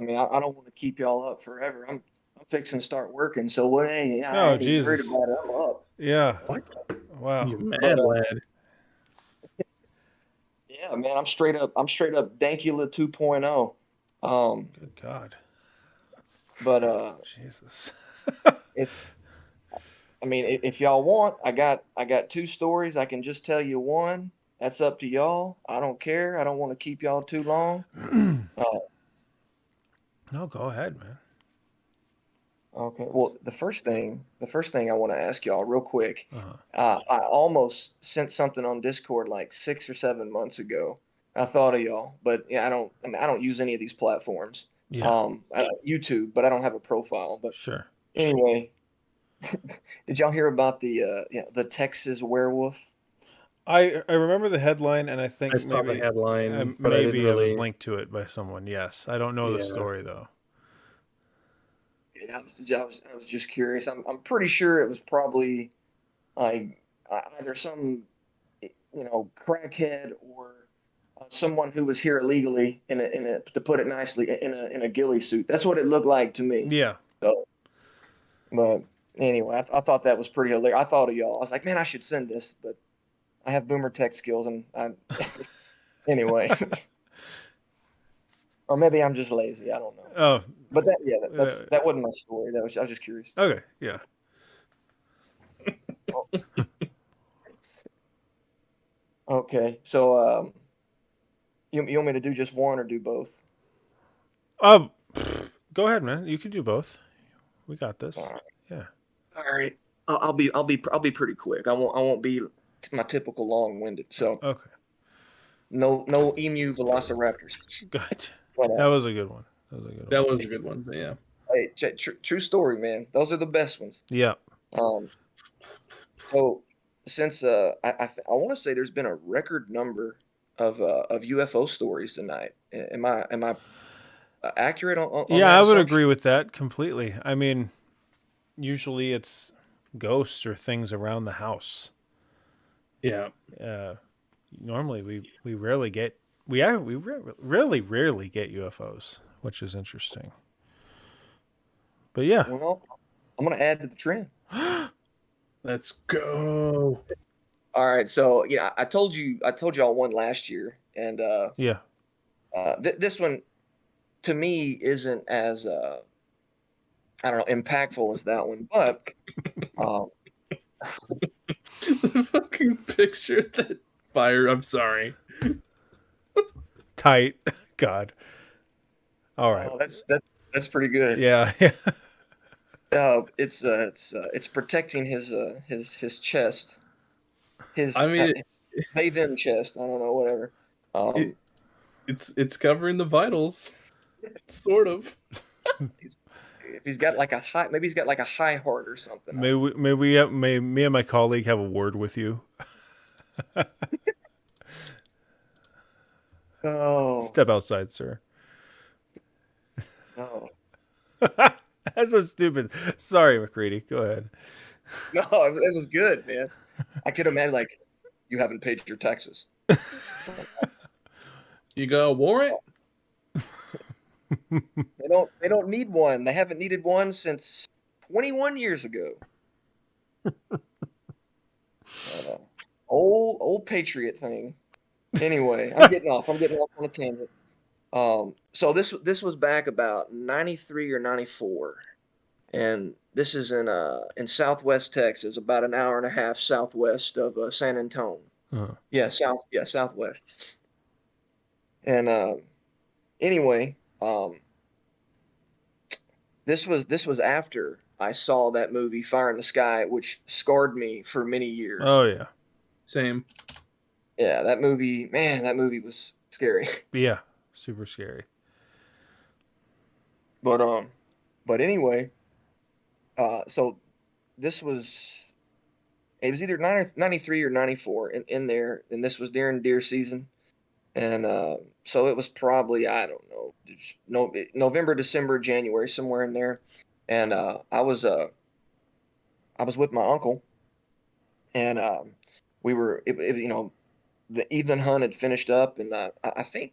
mean, I don't want to keep y'all up forever. I'm fixing to start working, so what? Hey, I Oh ain't even worried Jesus. about it. I'm up. Yeah. What? Wow. You mad lad. Yeah, man, I'm straight up Dankula 2.0. Good God. But Jesus. if I mean, if y'all want, I got two stories. I can just tell you one. That's up to y'all. I don't care. I don't want to keep y'all too long. No, go ahead, man. Okay. Well, the first thing I want to ask y'all real quick. Uh-huh. I almost sent something on Discord like 6 or 7 months ago. I thought of y'all, but yeah, I don't use any of these platforms. Yeah, YouTube, but I don't have a profile. But sure. anyway, did y'all hear about the Texas werewolf? I remember the headline, and I think I saw the headline, but I didn't maybe I was really. linked to it by someone. Yes, I don't know the Yeah. story though. Yeah, I was just curious. I'm pretty sure it was probably like either some crackhead or someone who was here illegally in a to put it nicely in a ghillie suit. That's what it looked like to me. Yeah. So, but anyway, I thought that was pretty hilarious. I thought of y'all. I was like, man, I should send this, but I have boomer tech skills, and anyway, or maybe I'm just lazy. I don't know. Oh, But uh, that wasn't my story. I was just curious. okay. Yeah. Okay, so you want me to do just one or do both? Um, go ahead, man. You can do both. We got this. All right. Yeah. All right. I'll be pretty quick. I won't be my typical long-winded. So Okay. no emu velociraptors. Good. But That was a good one. That was a good one. That was a good one. Yeah. hey, true story, man. Those are the best ones. Yeah. Um, so since I want to say there's been a record number of UFO stories tonight. Am I accurate on Yeah, that I would assumption? agree with that completely. I mean, usually it's ghosts or things around the house. Yeah. Normally we rarely get really rarely get UFOs, which is interesting. But yeah. Well, I'm gonna add to the trend. Let's go. All right, so yeah, I told y'all one last year, and Yeah. this one to me isn't as I don't know impactful as that one, but um, The fucking picture that fire. I'm sorry. Tight. God. All right. that's pretty good. Yeah. Yeah. It's protecting his chest, his I mean, they them chest. I don't know, whatever. it, it's covering the vitals, sort of. If he's got like maybe he's got like a high heart or something. May me and my colleague have a word with you. Oh Step outside, sir. no, That's so stupid. Sorry, McCready. Go ahead. no, it was good, man. I could imagine like you haven't paid your taxes. You got a warrant? They don't need one. They haven't needed one since 21 years ago. Old patriot thing. Anyway, I'm getting off on a tangent. So this was back about 93 or 94, and this is in Southwest Texas, about an hour and a half southwest of San Antonio. Uh-huh. Yeah, southwest. And anyway, this was after I saw that movie Fire in the Sky, which scarred me for many years. Oh yeah. Same. Yeah, that movie, man, that movie was scary. Yeah. Super scary. But anyway, so this was it was either 93 or 94 in there, and this was during deer season, and so it was probably I don't know, no November, December, January, somewhere in there, and I was with my uncle, and we were the evening hunt had finished up, and I think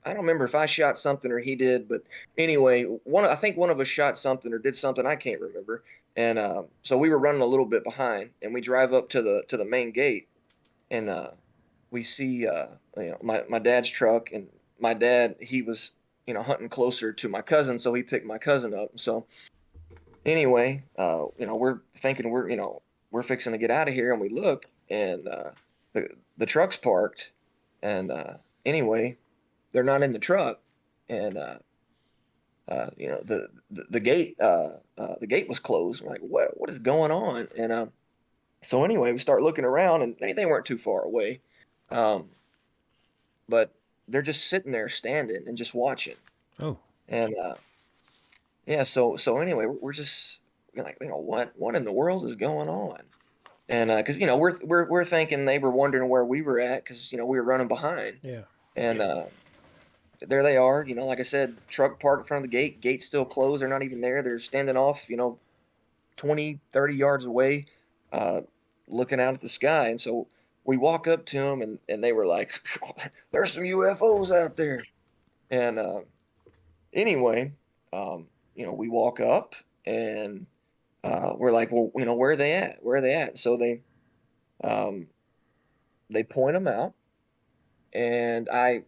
I don't remember if I shot something or he did, but anyway, I think one of us shot something or did something I can't remember, and so we were running a little bit behind, and we drive up to the main gate, and we see my dad's truck, and my dad he was hunting closer to my cousin, so he picked my cousin up, so Anyway, we're thinking we're fixing to get out of here, and we look, and the truck's parked, and anyway, they're not in the truck, and the gate was closed. I'm like, what is going on? And so anyway, we start looking around, and they weren't too far away, um, but they're just sitting there, standing, and just watching. Oh. And yeah, so anyway, we're just like, what in the world is going on? And because we're thinking they were wondering where we were at because we were running behind. Yeah. And there they are. Like I said, truck parked in front of the gate. Gate's still closed. They're not even there. They're standing off 20, 30 yards away, uh, looking out at the sky. And so we walk up to them, and they were like, "There's some UFOs out there." And anyway, we walk up, and we're like, "Well, where are they at? Where are they at?" So um, they point them out, and I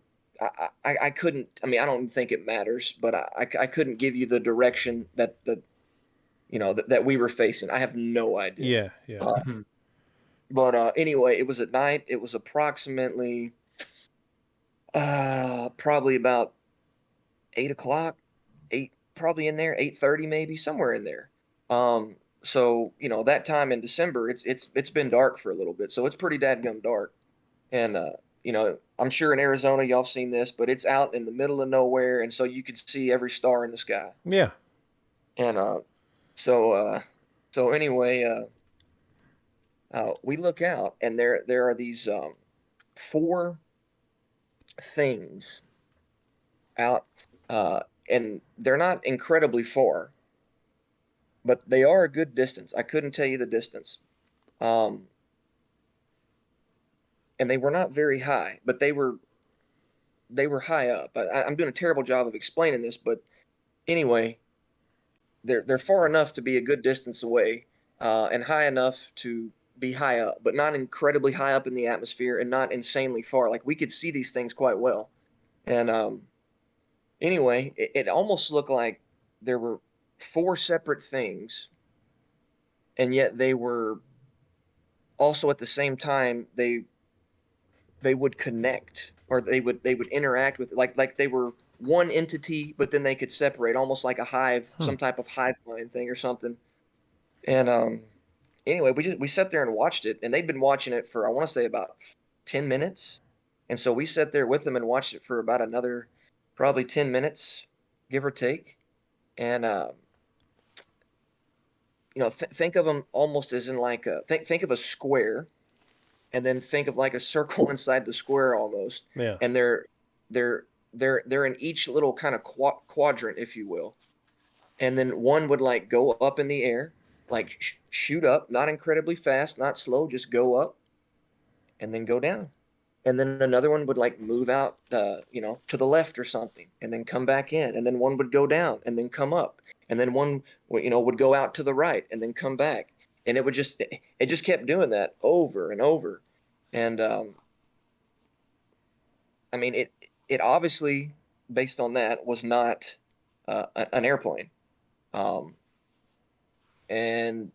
couldn't. I mean, I don't think it matters, but I couldn't give you the direction that we were facing. I have no idea. Yeah. Yeah. But anyway, it was at night. It was approximately probably about 8 o'clock, probably in there, 8:30 maybe, somewhere in there. So that time in December, it's been dark for a little bit, so it's pretty dadgum dark. And I'm sure in Arizona y'all seen this, but it's out in the middle of nowhere, and so you could see every star in the sky. Yeah. And so anyway, we look out, and there are these four things out, and they're not incredibly far, but they are a good distance. I couldn't tell you the distance. And they were not very high, but they were high up. I'm doing a terrible job of explaining this, but anyway, they're far enough to be a good distance away, and high enough to be high up, but not incredibly high up in the atmosphere, and not insanely far. Like, we could see these things quite well. And anyway, it almost looked like there were four separate things, and yet they were also at the same time they would connect, or they would interact with, like they were one entity, but then they could separate, almost like a hive, some type of hive mind thing or something. And anyway, we sat there and watched it, and they'd been watching it for, I want to say, about 10 minutes. And so we sat there with them and watched it for about another probably 10 minutes, give or take. And think of them almost as in like think of a square, and then think of like a circle inside the square almost. Yeah. And they're in each little kind of quadrant, if you will. And then one would like go up in the air, like shoot up, not incredibly fast, not slow, just go up, and then go down. And then another one would like move out, to the left or something, and then come back in. And then one would go down and then come up. And then one, would go out to the right and then come back. And it just kept doing that over and over. And I mean, it obviously, based on that, was not an airplane. And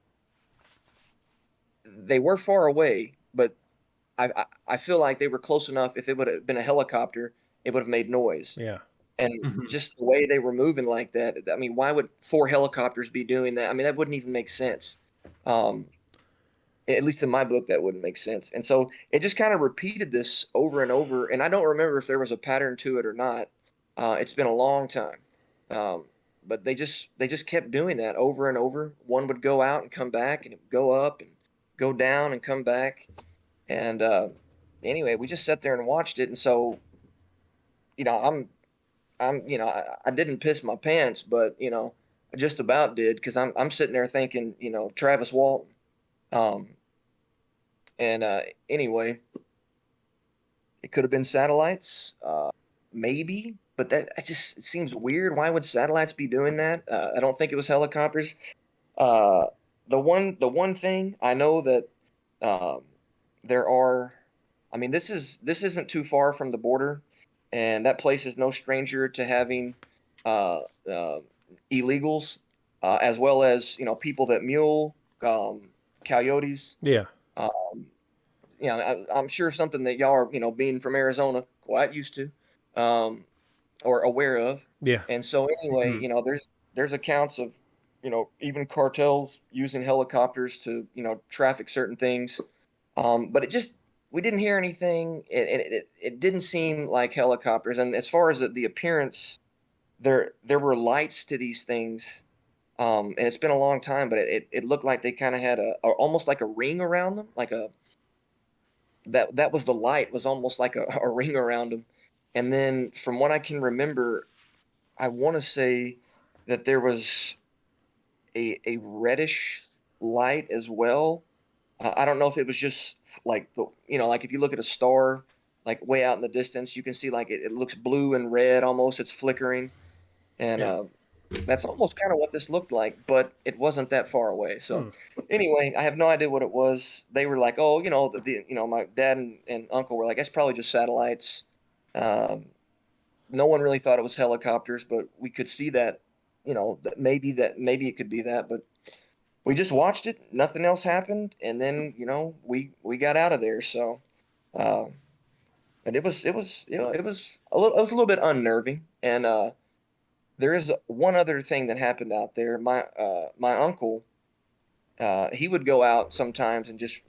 they were far away, but I feel like they were close enough. If it would have been a helicopter, it would have made noise. Yeah. And just the way they were moving like that, I mean, why would four helicopters be doing that? I mean, that wouldn't even make sense. At least in my book, that wouldn't make sense. And so it just kind of repeated this over and over. And I don't remember if there was a pattern to it or not. It's been a long time. But they just kept doing that over and over. One would go out and come back, and it would go up and go down and come back. And anyway, we just sat there and watched it. And so, I didn't piss my pants, but I just about did, because I'm sitting there thinking, Travis Walton. And anyway, it could have been satellites, maybe, but it seems weird. Why would satellites be doing that? I don't think it was helicopters. The one thing I know that there are, I mean, this isn't too far from the border, and that place is no stranger to having illegals. as well as people that mule, coyotes. Yeah. I'm sure something that y'all are being from Arizona quite used to, um, or aware of. Yeah. And so anyway, there's accounts of even cartels using helicopters to traffic certain things. But we didn't hear anything. It didn't seem like helicopters. And as far as the appearance, there were lights to these things. And it's been a long time, but it looked like they kind of had almost like a ring around them, like that was the light was almost like a ring around them. And then from what I can remember, I want to say that there was a reddish light as well. I don't know if it was just like like if you look at a star, like way out in the distance, you can see like it looks blue and red almost. It's flickering, and that's almost kind of what this looked like, but it wasn't that far away. So anyway, I have no idea what it was. They were like, oh, my dad and uncle were like, that's probably just satellites. No one really thought it was helicopters, but we could see that, maybe it could be that, but we just watched it. Nothing else happened, and then we got out of there. So, and it was a little bit unnerving. And there is one other thing that happened out there. My uncle, he would go out sometimes and just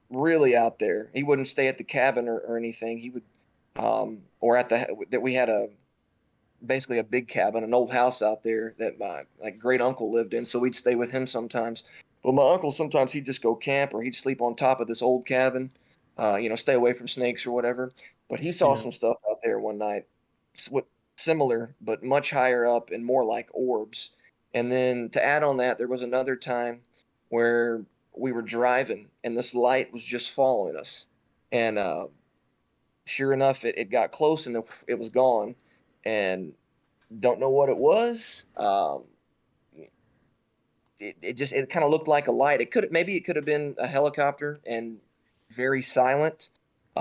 really out there. He wouldn't stay at the cabin or anything. He would, or that we had basically a big cabin, an old house out there that my great uncle lived in. So we'd stay with him sometimes. But my uncle, sometimes he'd just go camp or he'd sleep on top of this old cabin, stay away from snakes or whatever. But he saw some stuff out there one night, similar, but much higher up and more like orbs. And then to add on that, there was another time where we were driving and this light was just following us. And sure enough, it got close and it was gone. And don't know what it was. It kind of looked like a light. It could have been a helicopter and very silent,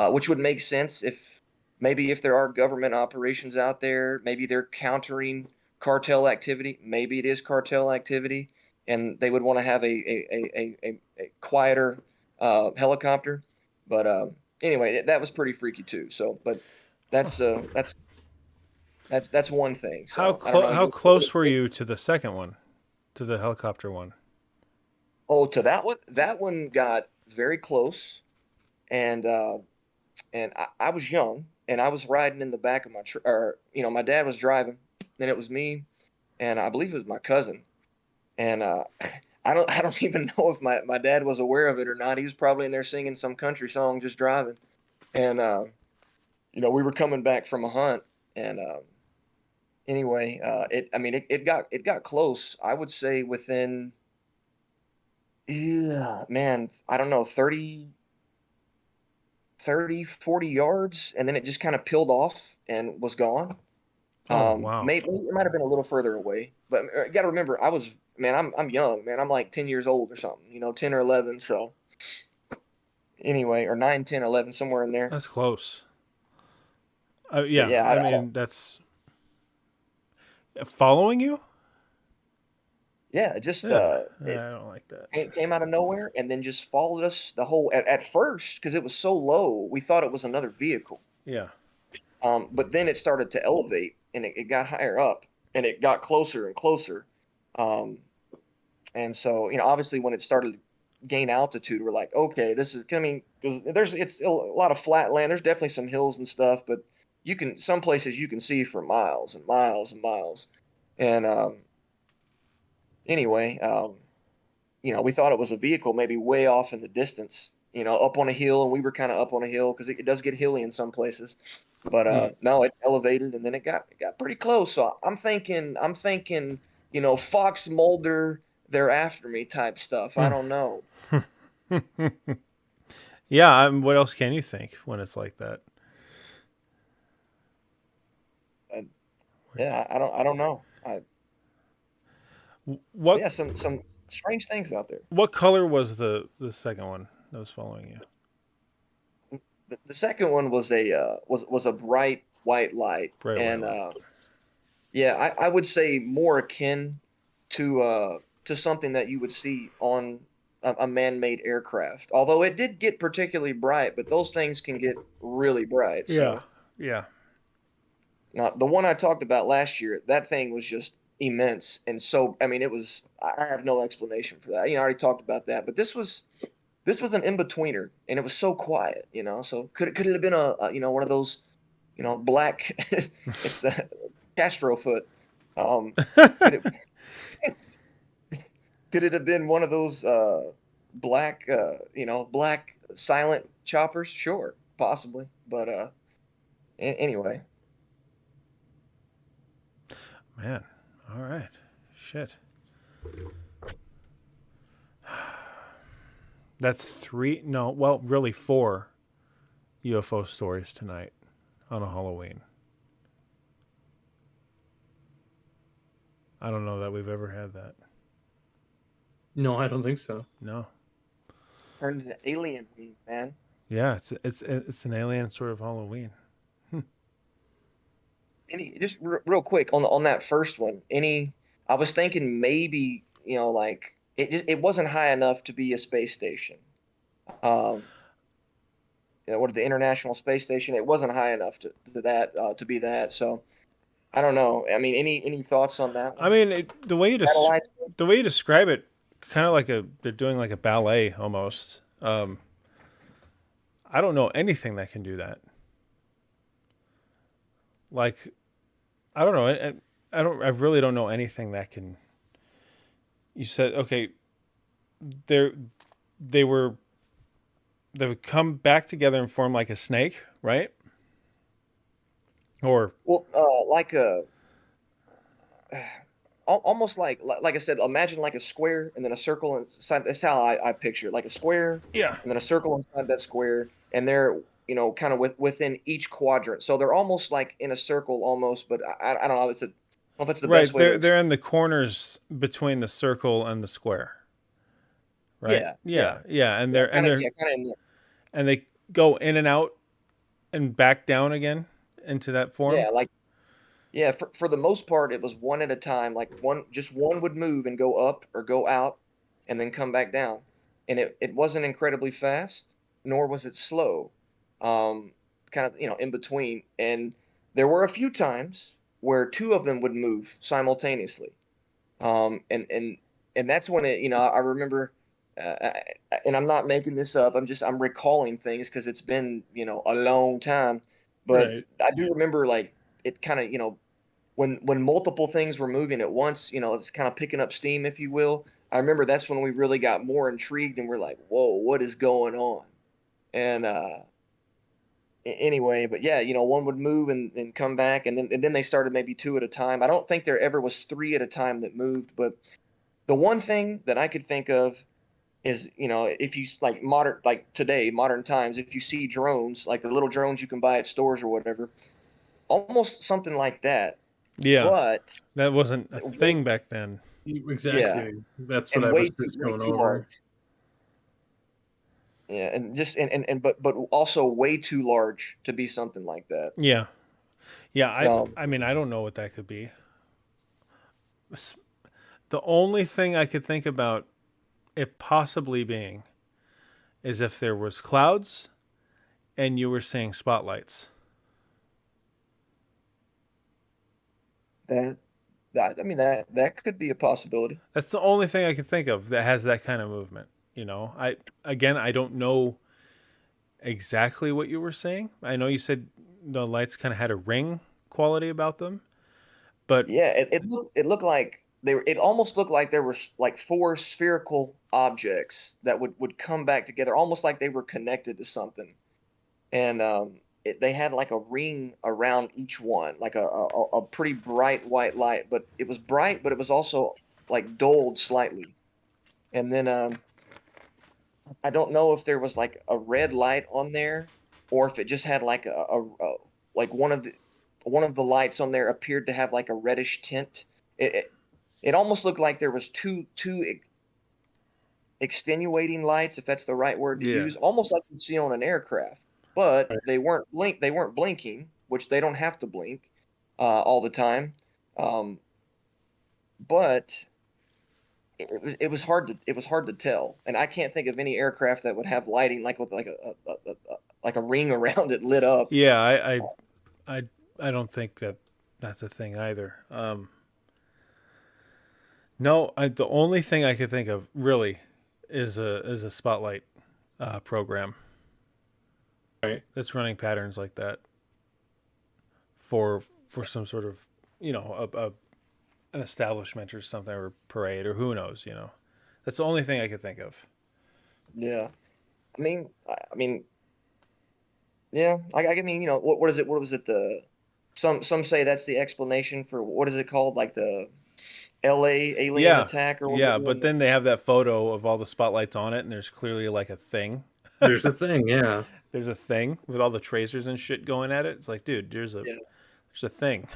which would make sense if there are government operations out there, maybe they're countering cartel activity. Maybe it is cartel activity, and they would want to have a quieter helicopter. But anyway, that was pretty freaky too. So, but that's one thing. So How close were you to the second one, to the helicopter one? Oh, to that one? That one got very close, and I was young, and I was riding in the back of my dad was driving, then it was me, and I believe it was my cousin, and I don't even know if my dad was aware of it or not. He was probably in there singing some country song, just driving, and we were coming back from a hunt, and anyway, it got close. I would say within, man, I don't know, 40 yards, and then it just kind of peeled off and was gone. Wow. Maybe it might have been a little further away, but you got to remember, I'm young, man. I'm like 10 years old or something, 10 or 11. So anyway, or 9, 10, 11, somewhere in there. That's close. Yeah, I mean, that's following you. Yeah, just I don't like that. It came out of nowhere and then just followed us the whole. At first, because it was so low, we thought it was another vehicle. Yeah. But then it started to elevate and it got higher up and it got closer and closer. And so obviously when it started to gain altitude, we're like, okay, this is coming, because it's a lot of flat land. There's definitely some hills and stuff, but some places you can see for miles and miles and miles. And anyway, we thought it was a vehicle maybe way off in the distance, up on a hill, and we were kind of up on a hill because it does get hilly in some places. But no, it elevated and then it got pretty close. So I'm thinking, Fox Mulder, they're after me type stuff. I don't know. Yeah, what else can you think when it's like that? Yeah, I don't know. What? Yeah, some strange things out there. What color was the second one that was following you? The second one was a bright white light, I would say more akin to something that you would see on a man-made aircraft. Although it did get particularly bright, but those things can get really bright. Yeah. So Yeah. now the one I talked about last year, that thing was just immense, and so I mean it was. I have no explanation for that. I already talked about that, but this was an in-betweener, and it was so quiet. So could it have been a one of those black it's Castro foot. Could it could it have been one of those black black silent choppers? Sure, possibly. But anyway, Man. All right. Shit. That's 3. No, well, really 4 UFO stories tonight on a Halloween. I don't know that we've ever had that. No, I don't think so. No. turned into alien meat, man. Yeah, it's an alien sort of Halloween. Just real quick on that first one. I was thinking maybe like it wasn't high enough to be a space station. Um, what the International Space Station? It wasn't high enough to be that. So I don't know. I mean, any thoughts on that I one? mean, the way you Satellites? describe it, kind of like they're doing like a ballet almost. I don't know anything that can do that. Like, I don't know. I really don't know anything that can. You said okay. They would come back together and form like a snake, right? Or Well, like a almost like I said, imagine like a square and then a circle inside. That's how I picture it, like a square, yeah, and then a circle inside that square, and they're kind of within each quadrant. So they're almost like in a circle almost, but I don't know. I don't know if it's the right. best way to They're in the corners between the circle and the square, right? Yeah. And they're kind of in there. and they go in and out and back down again into that form. Yeah, for the most part, it was one at a time. Like one would move and go up or go out, and then come back down. And it wasn't incredibly fast, nor was it slow. Kind of in between. And there were a few times where two of them would move simultaneously. And that's when I remember. And I'm not making this up. I'm recalling things because it's been a long time. But Right. I do remember like it kind of when multiple things were moving at once, it's kind of picking up steam, if you will. I remember that's when we really got more intrigued and we're like, whoa, what is going on? And anyway, but yeah, one would move and come back, and then they started maybe two at a time. I don't think there ever was three at a time that moved, but the one thing that I could think of is, if you like modern times, if you see drones, like the little drones you can buy at stores or whatever, almost something like that. Yeah, But that wasn't a thing back then. Exactly. Yeah. That's what and I way was too, just way going too over. large. Yeah, and just but also way too large to be something like that. Yeah, So I mean, I don't know what that could be. The only thing I could think about it possibly being is if there was clouds and you were seeing spotlights. that I mean that could be a possibility. That's the only thing I could think of that has that kind of movement. I don't know exactly what you were saying. I know you said the lights kind of had a ring quality about them, but Yeah, it looked like it almost looked like there were like four spherical objects that would come back together, almost like they were connected to something. And they had like a ring around each one, like a pretty bright white light, but it was bright, but it was also like dulled slightly. And then I don't know if there was like a red light on there, or if it just had like like one of the lights on there appeared to have like a reddish tint. It almost looked like there was two extenuating lights, if that's the right word to Yeah. use, almost like you'd see on an aircraft. But Right. they weren't blinking, which they don't have to blink all the time. But it was hard to tell, and I can't think of any aircraft that would have lighting like with like a ring around it lit up. Yeah, I don't think that that's a thing either. No, the only thing I could think of really is a spotlight program Right. that's running patterns like that for some sort of an establishment or something, or parade, or who knows. That's the only thing I could think of. Yeah, I mean, yeah. I mean, what is it? What was it? Some say that's the explanation for what is it called? Like the L.A. alien Yeah, attack or yeah, whatever. but then they have that photo of all the spotlights on it, and there's clearly like a thing. There's a thing, yeah. There's a thing with all the tracers and shit going at it. It's like, dude, there's a thing.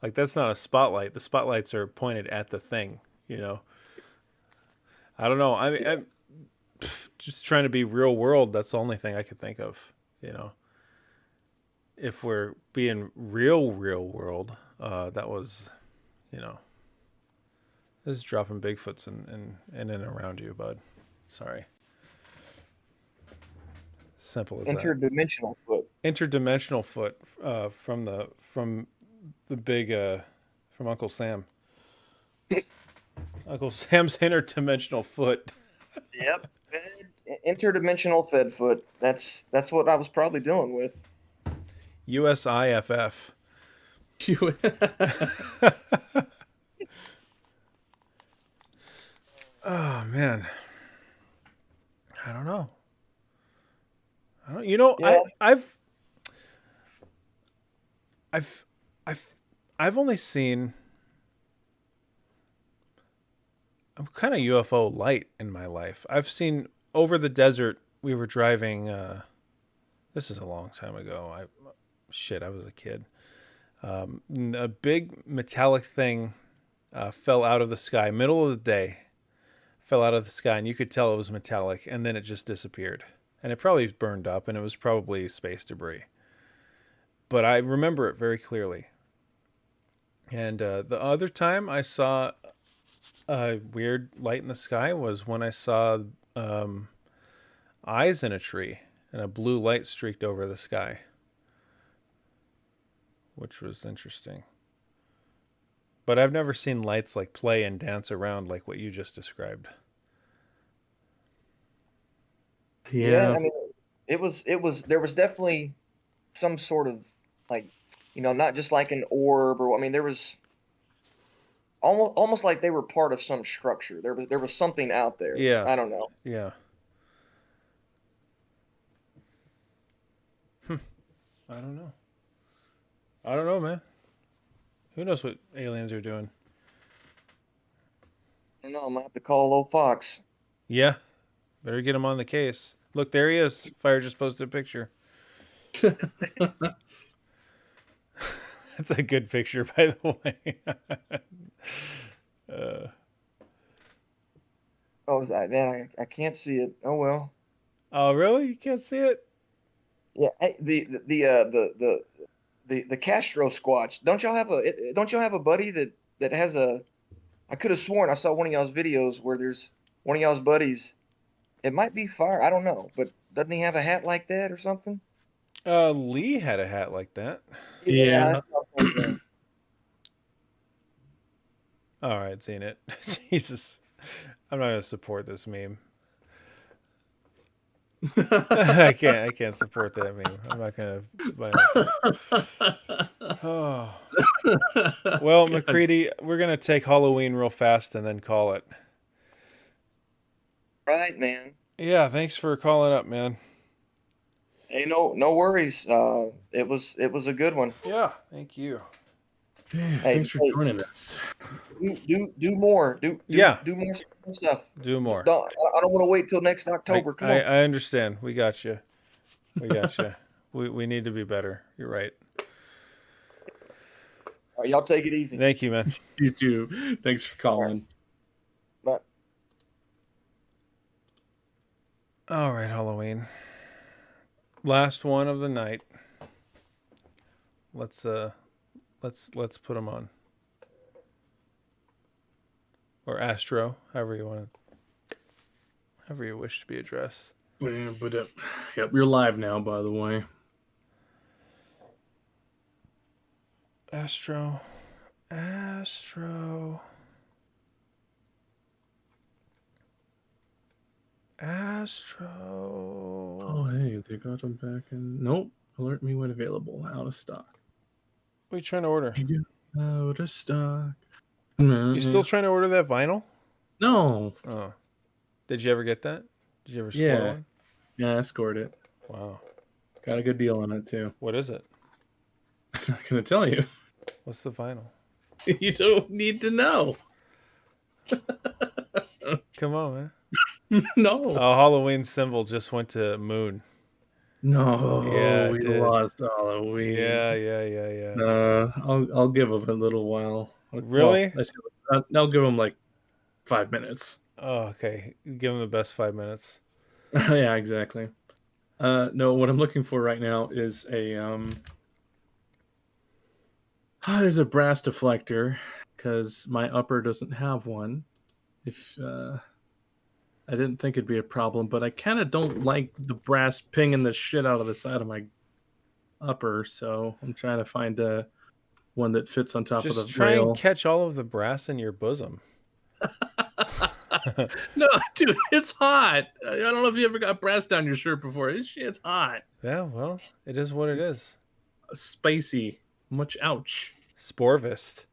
Like, that's not a spotlight. The spotlights are pointed at the thing. I don't know. I'm just trying to be real world. That's the only thing I could think of. If we're being real world, that was, this is dropping Bigfoots in and around you, bud. Sorry. Simple as that. Interdimensional foot. Interdimensional foot from the big from Uncle Sam. Uncle Sam's interdimensional foot. Yep. Interdimensional fed foot. That's what I was probably dealing with. USIFF. Oh man. I don't know. Yeah. I've only seen, I'm kind of UFO light in my life. I've seen over the desert. We were driving. This is a long time ago. I was a kid. A big metallic thing fell out of the sky, middle of the day. Fell out of the sky, and you could tell it was metallic, and then it just disappeared. And it probably burned up, and it was probably space debris. But I remember it very clearly. And the other time I saw a weird light in the sky was when I saw eyes in a tree, and a blue light streaked over the sky, which was interesting. But I've never seen lights like play and dance around like what you just described. Yeah, I mean, there was definitely some sort of like, not just like an orb or I mean, there was almost like they were part of some structure. There was something out there. Yeah. I don't know. Yeah. I don't know. I don't know, man. Who knows what aliens are doing? I don't know. I might have to call old Fox. Yeah. Better get him on the case. Look, there he is. Fire just posted a picture. That's a good picture, by the way. Oh, man, I can't see it. Oh well. Oh, really? You can't see it? Yeah. Hey, the Castro Squatch. Don't y'all have a buddy that has a? I could have sworn I saw one of y'all's videos where there's one of y'all's buddies. It might be Fire. I don't know, but doesn't he have a hat like that or something? Lee had a hat like that. Yeah. That's what I'm thinking. All right, seen it. Jesus. I'm not going to support this meme. I can't support that meme. I'm not going to. Oh. Well, McCready, we're going to take Halloween real fast and then call it. Right, man. Yeah, thanks for calling up, man. Hey, no worries. It was a good one. Yeah, thank you. Yeah, thanks for joining us. Do more. Do more stuff. Do more. I don't want to wait till next October. Come on. I understand. We got you. We got you. We need to be better. You're right. All right, y'all take it easy. Thank you, man. You too. Thanks for calling. Bye. All right, Halloween. Last one of the night. Let's put them on. or Astro, however you wish to be addressed. Yeah, but yep, you're live now, by the way. Astro. Oh, hey, they got them back in. Nope. Alert me when available. Out of stock. What are you trying to order? Out of stock. You still trying to order that vinyl? No. Oh. Did you ever get that? Did you ever score Yeah. one? Yeah, I scored it. Wow. Got a good deal on it, too. What is it? I'm not going to tell you. What's the vinyl? You don't need to know. Come on, man. No. Oh, Halloween symbol just went to Moon. No, Yeah, we it did. lost Halloween. Yeah. I'll give him a little while. Really? Well, I'll give him like 5 minutes. Oh, okay. Give him the best 5 minutes. Yeah, exactly. No, what I'm looking for right now is there's a brass deflector because my upper doesn't have one. If I didn't think it'd be a problem, but I kind of don't like the brass pinging the shit out of the side of my upper, so I'm trying to find one that fits on top of the Just try rail. and catch all of the brass in your bosom. No, dude, it's hot. I don't know if you ever got brass down your shirt before. This shit's hot. Yeah, well, it is what it is. Spicy. Much ouch. Sporvist.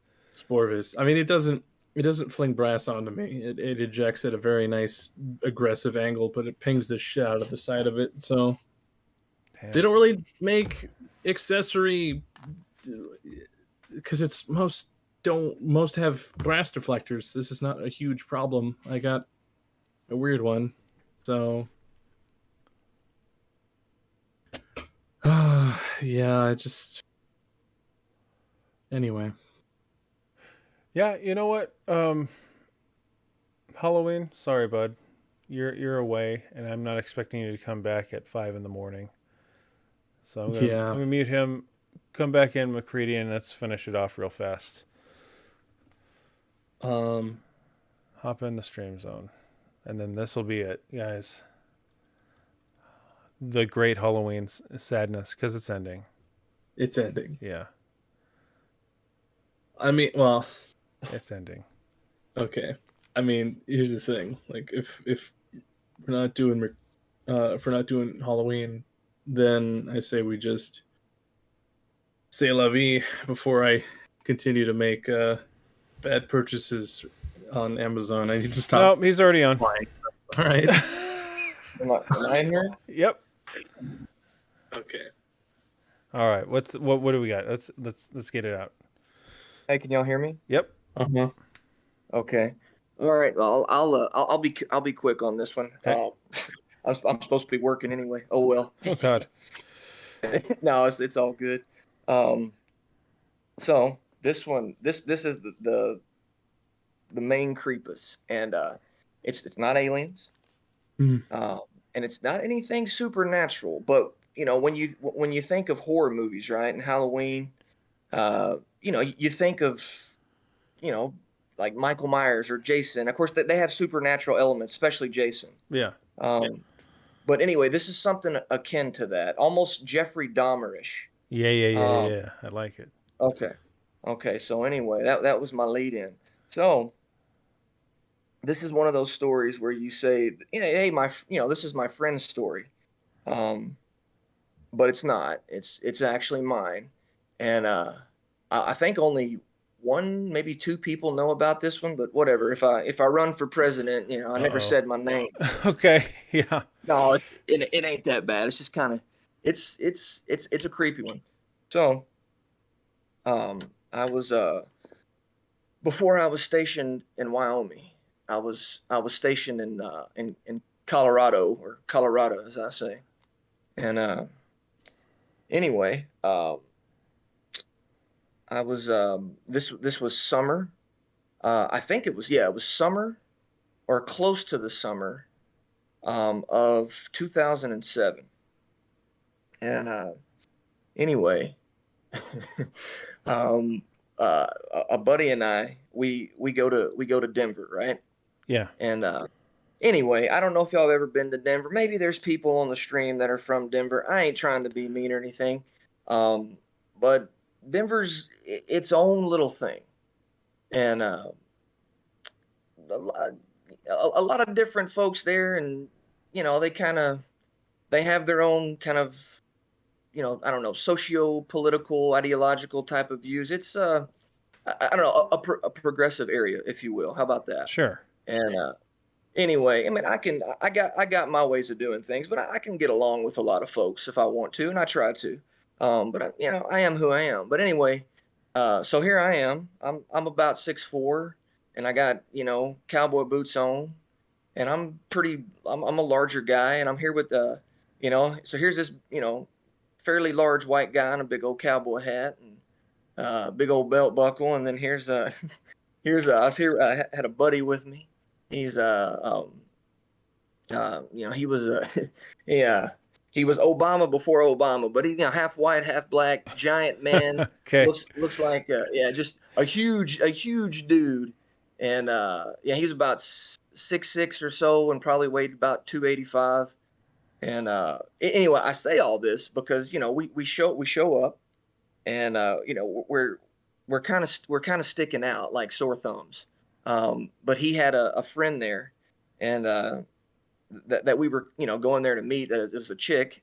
I mean, it doesn't fling brass onto me. It ejects at a very nice aggressive angle, but it pings the shit out of the side of it. So Damn. they don't really make accessory because it's most have brass deflectors. This is not a huge problem. I got a weird one. So yeah, I just anyway. Yeah, you know what? Halloween, sorry, bud. You're away, and I'm not expecting you to come back at 5 a.m. So I'm gonna mute him, come back in, McCready, and let's finish it off real fast. Hop in the stream zone, and then this will be it, guys. The great Halloween sadness, because it's ending. It's ending. Yeah. I mean, well, it's ending. Okay. I mean, here's the thing. Like, if we're not doing Halloween, then I say we just say la vie before I continue to make bad purchases on Amazon. I need to stop. No, he's already on. All right. Am I in here? Yep. Okay. All right. What do we got? Let's get it out. Hey, can y'all hear me? Yep. Uh-huh. Okay. All right. Well, I'll be quick on this one. Okay. I'm supposed to be working anyway. Oh well. Oh God. No, it's all good. So this one, this is the main creepus, and it's not aliens, and it's not anything supernatural. But you know, when you think of horror movies, right, and Halloween, you know, you think of, you know, like Michael Myers or Jason. Of course, they have supernatural elements, especially Jason. Yeah. But anyway, this is something akin to that, almost Jeffrey Dahmer-ish. Yeah. I like it. Okay. So anyway, that was my lead in. So this is one of those stories where you say, hey, this is my friend's story. But it's not. It's actually mine. And I think only one, maybe two people know about this one, but whatever. If I run for president, you know, I never said my name. Okay. Yeah. No, it ain't that bad. It's just kind of, it's a creepy one. So, I was before I was stationed in Wyoming, I was stationed in Colorado, or Colorado as I say, and anyway, I was this was summer. I think it was summer, or close to the summer, of 2007. And anyway, a buddy and I we go to Denver, right? Yeah. And anyway, I don't know if y'all have ever been to Denver. Maybe there's people on the stream that are from Denver. I ain't trying to be mean or anything, but Denver's its own little thing, and a lot, a lot of different folks there, and they have their own kind of I don't know, socio-political, ideological type of views. It's I don't know, a progressive area, if you will. How about that? Sure. And anyway, I mean, I got my ways of doing things, but I can get along with a lot of folks if I want to, and I try to. But I am who I am. But anyway, so here I am. I'm about 6'4", and I got cowboy boots on, and I'm a larger guy, and I'm here with so here's this fairly large white guy in a big old cowboy hat and big old belt buckle, and then here's I was here. I had a buddy with me. He's he was he was Obama before Obama, but he's half white, half black, giant man. Okay. Looks like just a huge dude, and he's about 6'6" or so, and probably weighed about 285. And anyway, I say all this because we show up, and we're kind of sticking out like sore thumbs. But he had a friend there, and that we were going there to meet. It was a chick,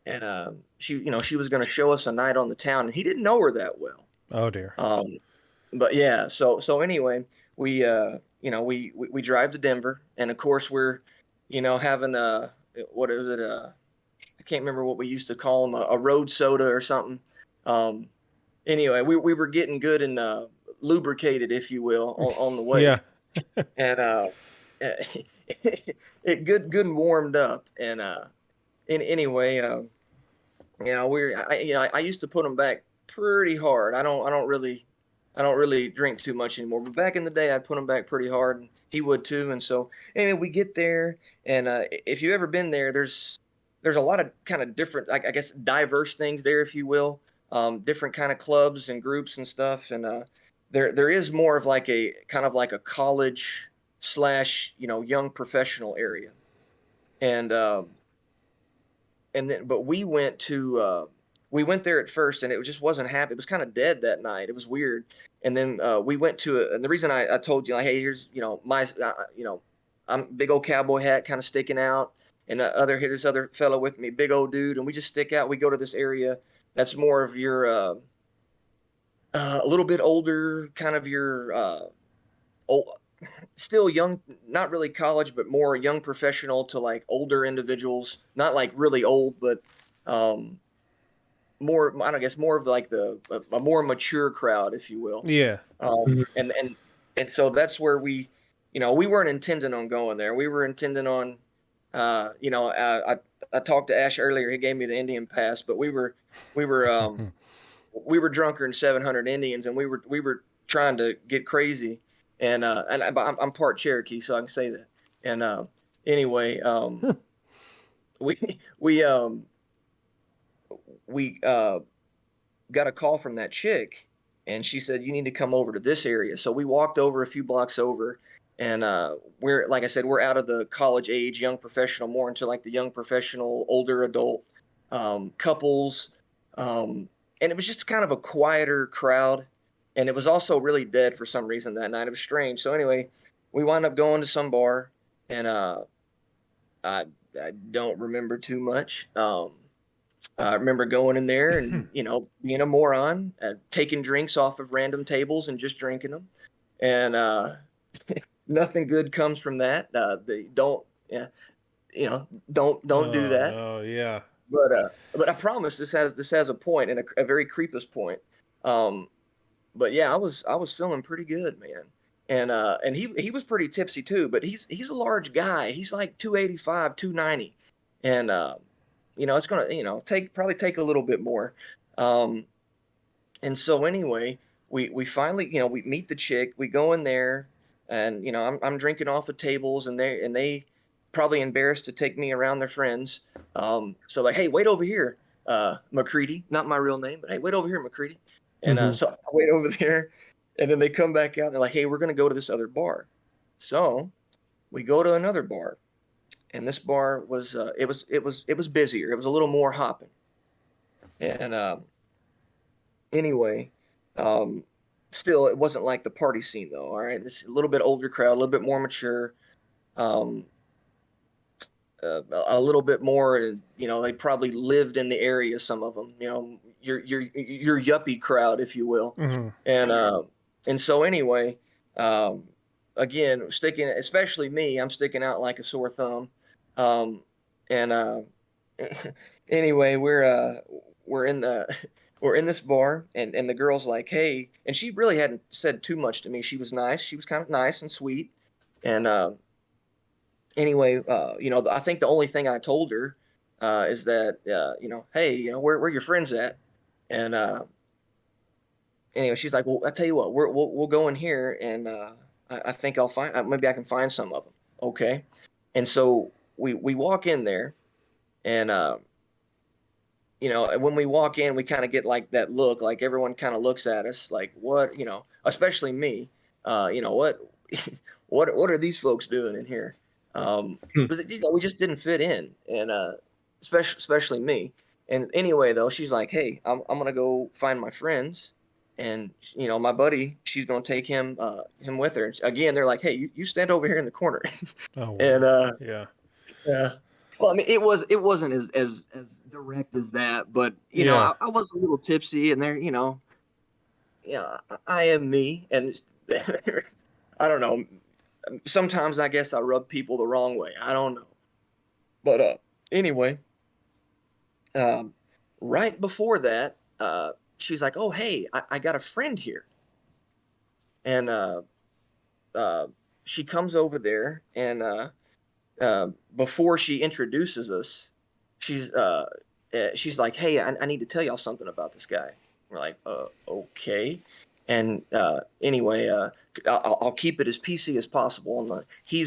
and she was going to show us a night on the town, and he didn't know her that well. Oh dear. But yeah, so anyway, we we drive to Denver, and of course we're having what is it? I can't remember what we used to call them, a road soda or something. Anyway, we were getting good and lubricated, if you will, on the way. Yeah. And it good and warmed up. And anyway, I used to put them back pretty hard. I don't really drink too much anymore, but back in the day, I'd put them back pretty hard, and he would too. And so anyway, we get there, and if you've ever been there, there's a lot of kind of different, I guess, diverse things there, if you will, different kind of clubs and groups and stuff. And there is more of like a kind of like a college / young professional area. And then, but we went there at first, and it just wasn't happy. It was kind of dead that night. It was weird. And then we went to and the reason I told you, like, hey, here's my I'm big old cowboy hat kind of sticking out, and here's this other fellow with me, big old dude, and we just stick out. We go to this area that's more of your a little bit older, kind of your old, still young, not really college, but more young professional to like older individuals, not like really old, but more, I guess, more of like a more mature crowd, if you will. Yeah. And so that's where we weren't intending on going there. We were intending on, I talked to Ash earlier. He gave me the Indian pass, but we were drunker than 700 Indians, and we were trying to get crazy. And I'm part Cherokee, so I can say that. And anyway, we got a call from that chick, and she said, you need to come over to this area. So we walked over a few blocks over, and we're, like I said, we're out of the college age, young professional, more into like the young professional, older adult couples. And it was just kind of a quieter crowd. And it was also really dead for some reason that night. It was strange. So anyway, we wound up going to some bar, and I don't remember too much. I remember going in there and, being a moron, taking drinks off of random tables and just drinking them. And nothing good comes from that. Don't do that. Oh, yeah. But I promise this has a point, and a very creepish point. But yeah, I was feeling pretty good, man. And he was pretty tipsy too, but he's a large guy. He's like 285, 290. And it's gonna probably take a little bit more. And so anyway, we finally we meet the chick. We go in there, and I'm drinking off of tables, and they probably embarrassed to take me around their friends. So like, hey, wait over here, McCready, not my real name, but hey, wait over here, McCready. And so I wait over there, And then they come back out and they're like, hey, we're going to go to this other bar. So we go to another bar, and this bar was it was busier. It was a little more hopping. And anyway, um, still it wasn't like the party scene though. All right, this a little bit older crowd, a little bit more mature, um, a little bit more. They probably lived in the area. Some of them, your yuppie crowd, if you will. Hmm. And so anyway, um, again, especially me, I'm sticking out like a sore thumb. Um, and anyway, we're in the we're in this bar, and the girl's like, hey, and she really hadn't said too much to me. She was nice. She was kind of nice and sweet. And anyway, I think the only thing I told her is that hey, where your friends at? And anyway, she's like, well, I tell you what, we'll go in here, and I think I'll find maybe I can find some of them. Okay, and so we walk in there, and when we walk in, we kind of get like that look, like everyone kind of looks at us, like what, especially me, what what are these folks doing in here? But we just didn't fit in, and especially me. And anyway, though, she's like, "Hey, I'm gonna go find my friends, and my buddy, she's gonna take him with her." And again, they're like, "Hey, you stand over here in the corner," Oh, wow. and Yeah. yeah. Well, I mean, it wasn't as direct as that, but Yeah. I was a little tipsy, and there, yeah, I am me, and I don't know. Sometimes I guess I rub people the wrong way. I don't know, but anyway, um, right before that, she's like, "Oh, hey, I got a friend here," and uh, she comes over there, and before she introduces us, she's she's like, "Hey, I need to tell y'all something about this guy." We're like, okay. And anyway, I'll keep it as PC as possible. And he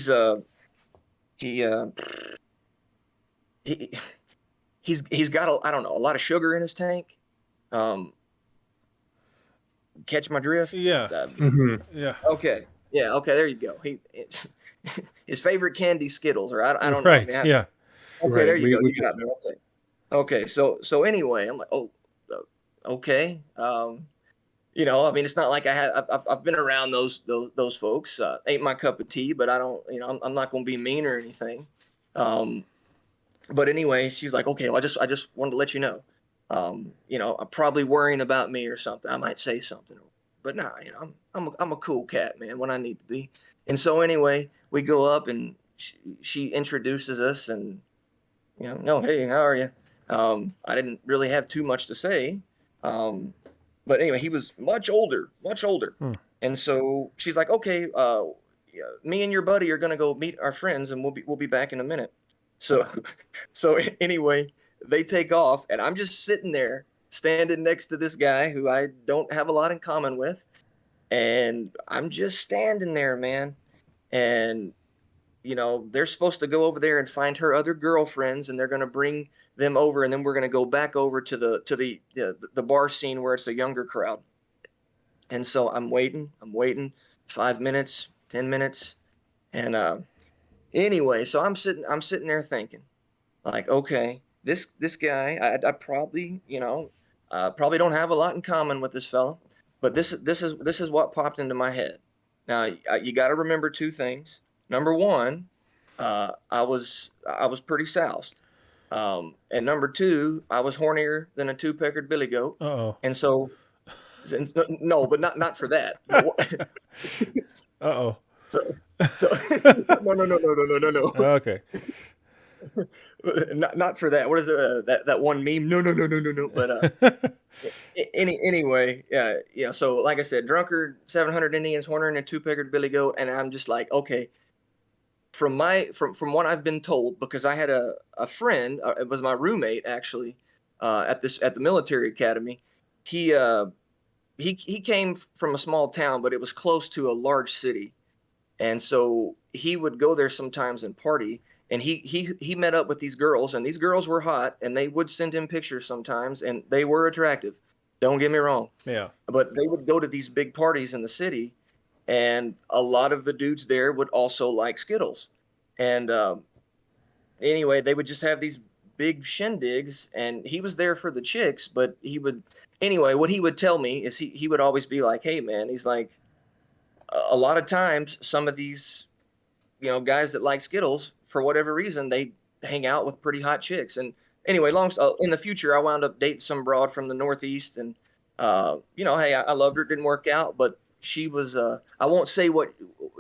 he he's got I don't know, a lot of sugar in his tank. Um, catch my drift? Yeah. Mhm. Yeah. Okay. Yeah. Okay. There you go. His favorite candy Skittles, or I don't know. I Right. mean, Yeah. okay. There Right. you go. We You got me. Okay. Okay. So anyway, I'm like, oh, okay. I mean, it's not like I've been around those folks. Ain't my cup of tea, but I don't, I'm not going to be mean or anything. Um, but anyway, she's like, okay, well, I just wanted to let you know. I'm probably worrying about me or something. I might say something, but nah, I'm a cool cat, man, when I need to be. And so anyway, we go up, and she introduces us, and no, hey, how are you? I didn't really have too much to say. Um, but anyway, he was much older, much older. Hmm. And so she's like, okay, yeah, me and your buddy are gonna go meet our friends, and we'll be back in a minute. So so anyway, they take off, and I'm just sitting there, standing next to this guy who I don't have a lot in common with, and I'm just standing there, man. And they're supposed to go over there and find her other girlfriends, and they're going to bring them over, and then we're going to go back over to the bar scene where it's a younger crowd. And so I'm waiting 5 minutes, 10 minutes, and anyway, so I'm sitting there thinking, like, okay, this guy, I probably probably don't have a lot in common with this fella, but this is what popped into my head. Now you got to remember two things. Number one, I was pretty soused, and number two, I was hornier than a two-peckered billy goat, Uh-oh. and so no, but not for that. But Uh-oh. so so no. Okay. Not for that. What is it? That one meme? No. But anyway, yeah. So like I said, drunkard, 700 Indians, horner, and a two-peckered billy goat, and I'm just like, okay. From what I've been told, because I had a friend, it was my roommate actually, at the military academy. He he came from a small town, but it was close to a large city, and so he would go there sometimes and party. And he met up with these girls, and these girls were hot, and they would send him pictures sometimes, and they were attractive. Don't get me wrong. Yeah. But they would go to these big parties in the city, and a lot of the dudes there would also like Skittles. And anyway, they would just have these big shindigs, and he was there for the chicks, but anyway, what he would tell me is he would always be like, hey, man, he's like, a lot of times some of these, guys that like Skittles, for whatever reason, they hang out with pretty hot chicks. And anyway, in the future, I wound up dating some broad from the Northeast, and hey, I loved her. It didn't work out, but she was. I won't say what,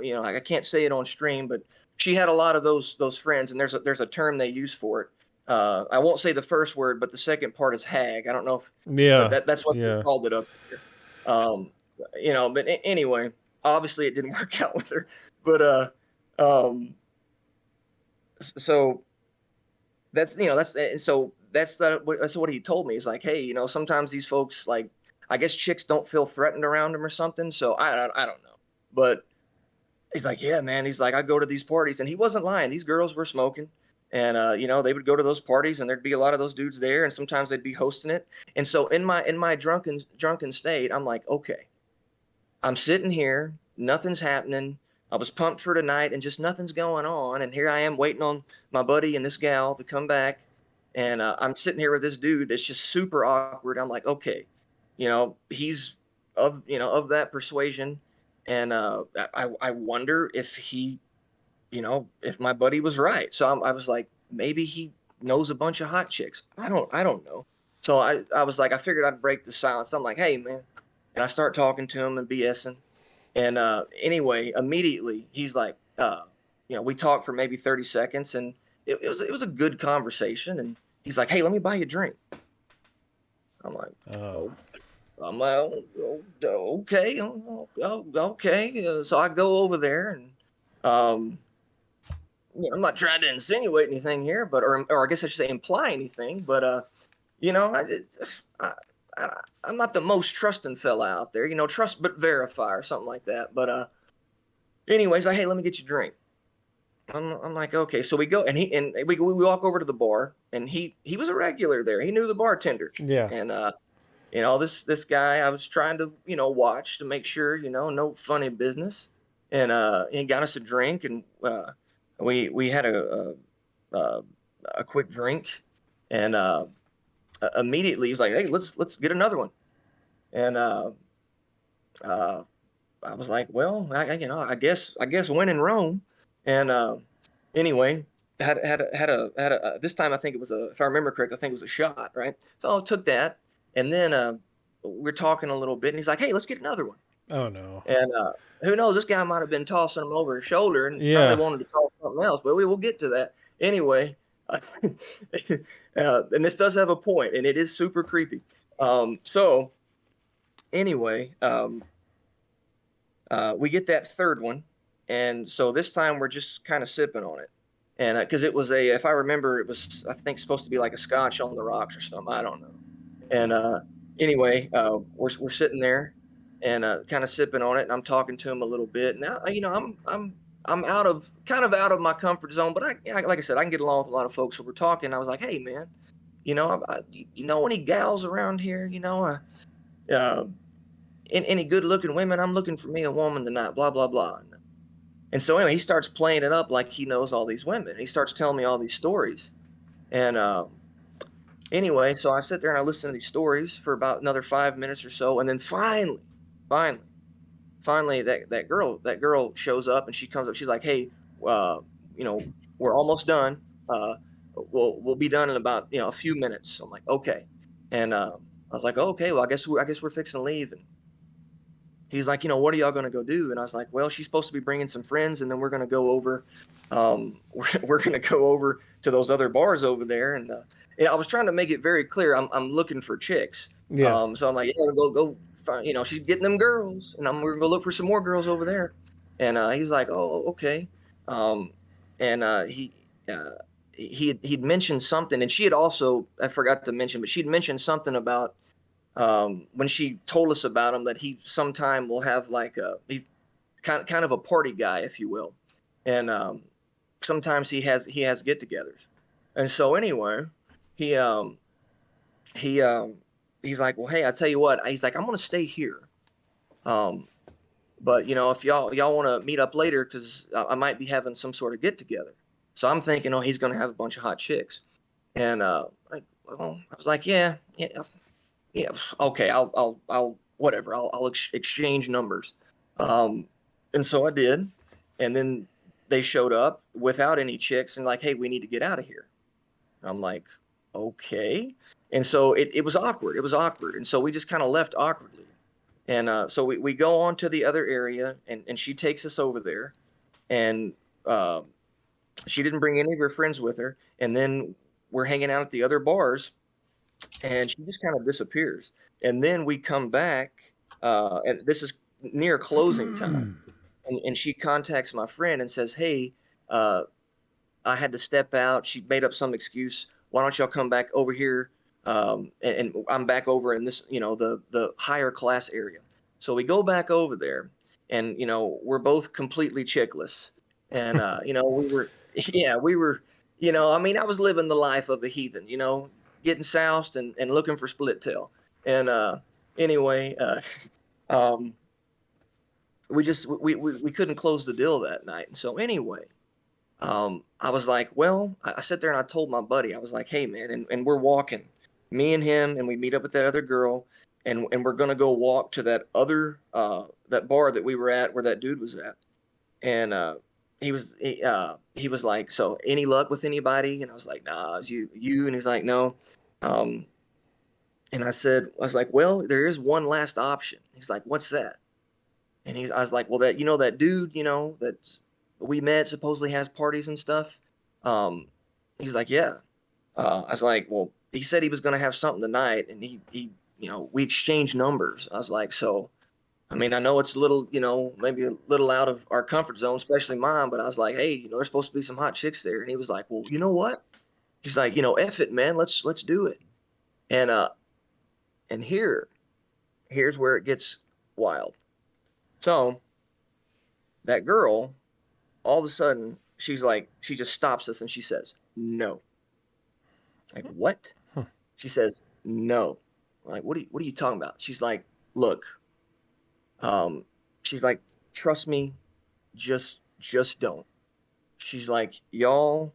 I can't say it on stream, but she had a lot of those friends, and there's a term they use for it. I won't say the first word, but the second part is hag. I don't know if that's what they called it up here. But anyway, obviously it didn't work out with her, but so that's what he told me. He's like, hey, sometimes these folks, like, I guess chicks don't feel threatened around him or something. So I don't know, but he's like, yeah, man. He's like, I go to these parties, and he wasn't lying. These girls were smoking, and they would go to those parties, and there'd be a lot of those dudes there, and sometimes they'd be hosting it. And so in my drunken state, I'm like, okay, I'm sitting here, nothing's happening. I was pumped for tonight, and just nothing's going on. And here I am waiting on my buddy and this gal to come back, and I'm sitting here with this dude that's just super awkward. I'm like, okay, he's of that persuasion, and I wonder if he, if my buddy was right. So I was like, maybe he knows a bunch of hot chicks. I don't know. So I was like, I figured I'd break the silence. I'm like, hey, man, and I start talking to him and BSing. And anyway, immediately he's like, we talked for maybe 30 seconds, and it was a good conversation. And he's like, hey, let me buy you a drink. I'm like, oh. I'm like, okay, okay. So I go over there, and I'm not trying to insinuate anything here, but or I guess I should say imply anything, but I'm not the most trusting fella out there, trust but verify or something like that. But anyways, like, hey, let me get you a drink. I'm like, okay. So we go, and we walk over to the bar, and he was a regular there. He knew the bartender. Yeah. And this guy, I was trying to watch to make sure no funny business, and he got us a drink, and we had a quick drink, and immediately he's like, hey, let's get another one. And I was like, well, I guess when in Rome. And anyway, had a this time, I think it was if I remember correct, I think it was a shot, right? So I took that, and then we're talking a little bit, and he's like, hey, let's get another one. Oh no. And who knows, this guy might have been tossing him over his shoulder, and probably wanted to talk something else, but we'll get to that. Anyway, and this does have a point, and it is super creepy. So anyway, we get that third one, and so this time we're just kind of sipping on it, and because it was if I remember, it was, I think, supposed to be like a scotch on the rocks or something. I don't know. And anyway, we're sitting there and kind of sipping on it, and I'm talking to him a little bit. Now, I'm out of my comfort zone, but like I said, I can get along with a lot of folks. So we're talking. I was like, hey, man, any gals around here? Any good looking women? I'm looking for me a woman tonight. Blah blah blah. And so anyway, he starts playing it up like he knows all these women. He starts telling me all these stories, and anyway, so I sit there and I listen to these stories for about another 5 minutes or so, and then finally, that girl shows up, and she comes up. She's like, "Hey, we're almost done. We'll be done in about a few minutes." I'm like, "Okay," and I was like, oh, "Okay, well, I guess we're fixing to leave." And he's like, "What are y'all gonna go do?" And I was like, "Well, she's supposed to be bringing some friends, and then we're gonna go over. We're gonna go over to those other bars over there." And I was trying to make it very clear, I'm looking for chicks. Yeah. So I'm like, yeah, go find, she's getting them girls, and we're gonna go look for some more girls over there. And he's like, oh, okay. And he'd mentioned something, and she had also, I forgot to mention, but she'd mentioned something about when she told us about him, that he sometime will have like he's kind of a party guy, if you will, and sometimes he has get-togethers. And so anyway, he he's like, well, hey, I tell you what, he's like, I'm gonna stay here. But if y'all want to meet up later, because I might be having some sort of get together. So I'm thinking, oh, he's gonna have a bunch of hot chicks, and I was like, yeah, okay, I'll whatever, I'll exchange numbers, and so I did, and then they showed up without any chicks and like, hey, we need to get out of here. I'm like, okay, and so it was awkward. It was awkward, and so we just kind of left awkwardly. And so we go on to the other area, and she takes us over there, and uh, she didn't bring any of her friends with her. And then we're hanging out at the other bars, and she just kind of disappears. And then we come back, and this is near closing time, and she contacts my friend and says, "Hey, uh, I had to step out. She made up some excuse. Why don't y'all come back over here?" And I'm back over in this, the higher class area. So we go back over there, and we're both completely chickless, and we were, yeah, we were, I mean, I was living the life of a heathen, getting soused and looking for split tail, and anyway, um, we couldn't close the deal that night, and so anyway. I was like, well, I sat there and I told my buddy, I was like, hey man, and we're walking, me and him, and we meet up with that other girl, and we're gonna go walk to that other that bar that we were at where that dude was at, and he was like, so any luck with anybody? And I was like, nah, it's you, and he's like, no, um, and I was like, well, there is one last option. He's like, what's that? And I was like, well, that dude, that we met supposedly has parties and stuff. Um, he's like, yeah. I was like, well, he said he was going to have something tonight, and he, we exchanged numbers. I was like, so, I mean, I know it's a little, maybe a little out of our comfort zone, especially mine, but I was like, hey, there's supposed to be some hot chicks there. And he was like, well, you know what? He's like, F it, man, let's do it. And, and here's where it gets wild. So that girl, all of a sudden, she's like, she just stops us and she says, no. Like, what? She says, no. I'm like, what are you talking about? She's like, look, she's like, trust me, just don't. She's like, y'all,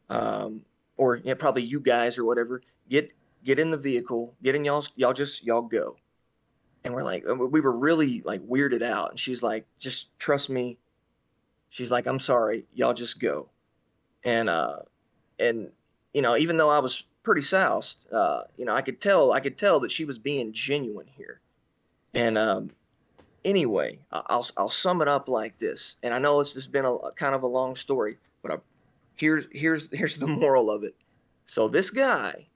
or yeah, probably you guys or whatever, get in the vehicle, get in y'all go. And we're like, we were really like weirded out. And she's like, just trust me. She's like, I'm sorry, y'all just go. And and even though I was pretty soused, I could tell that she was being genuine here. And anyway, I'll sum it up like this. And I know it's just been a kind of a long story, but here's the moral of it. So this guy,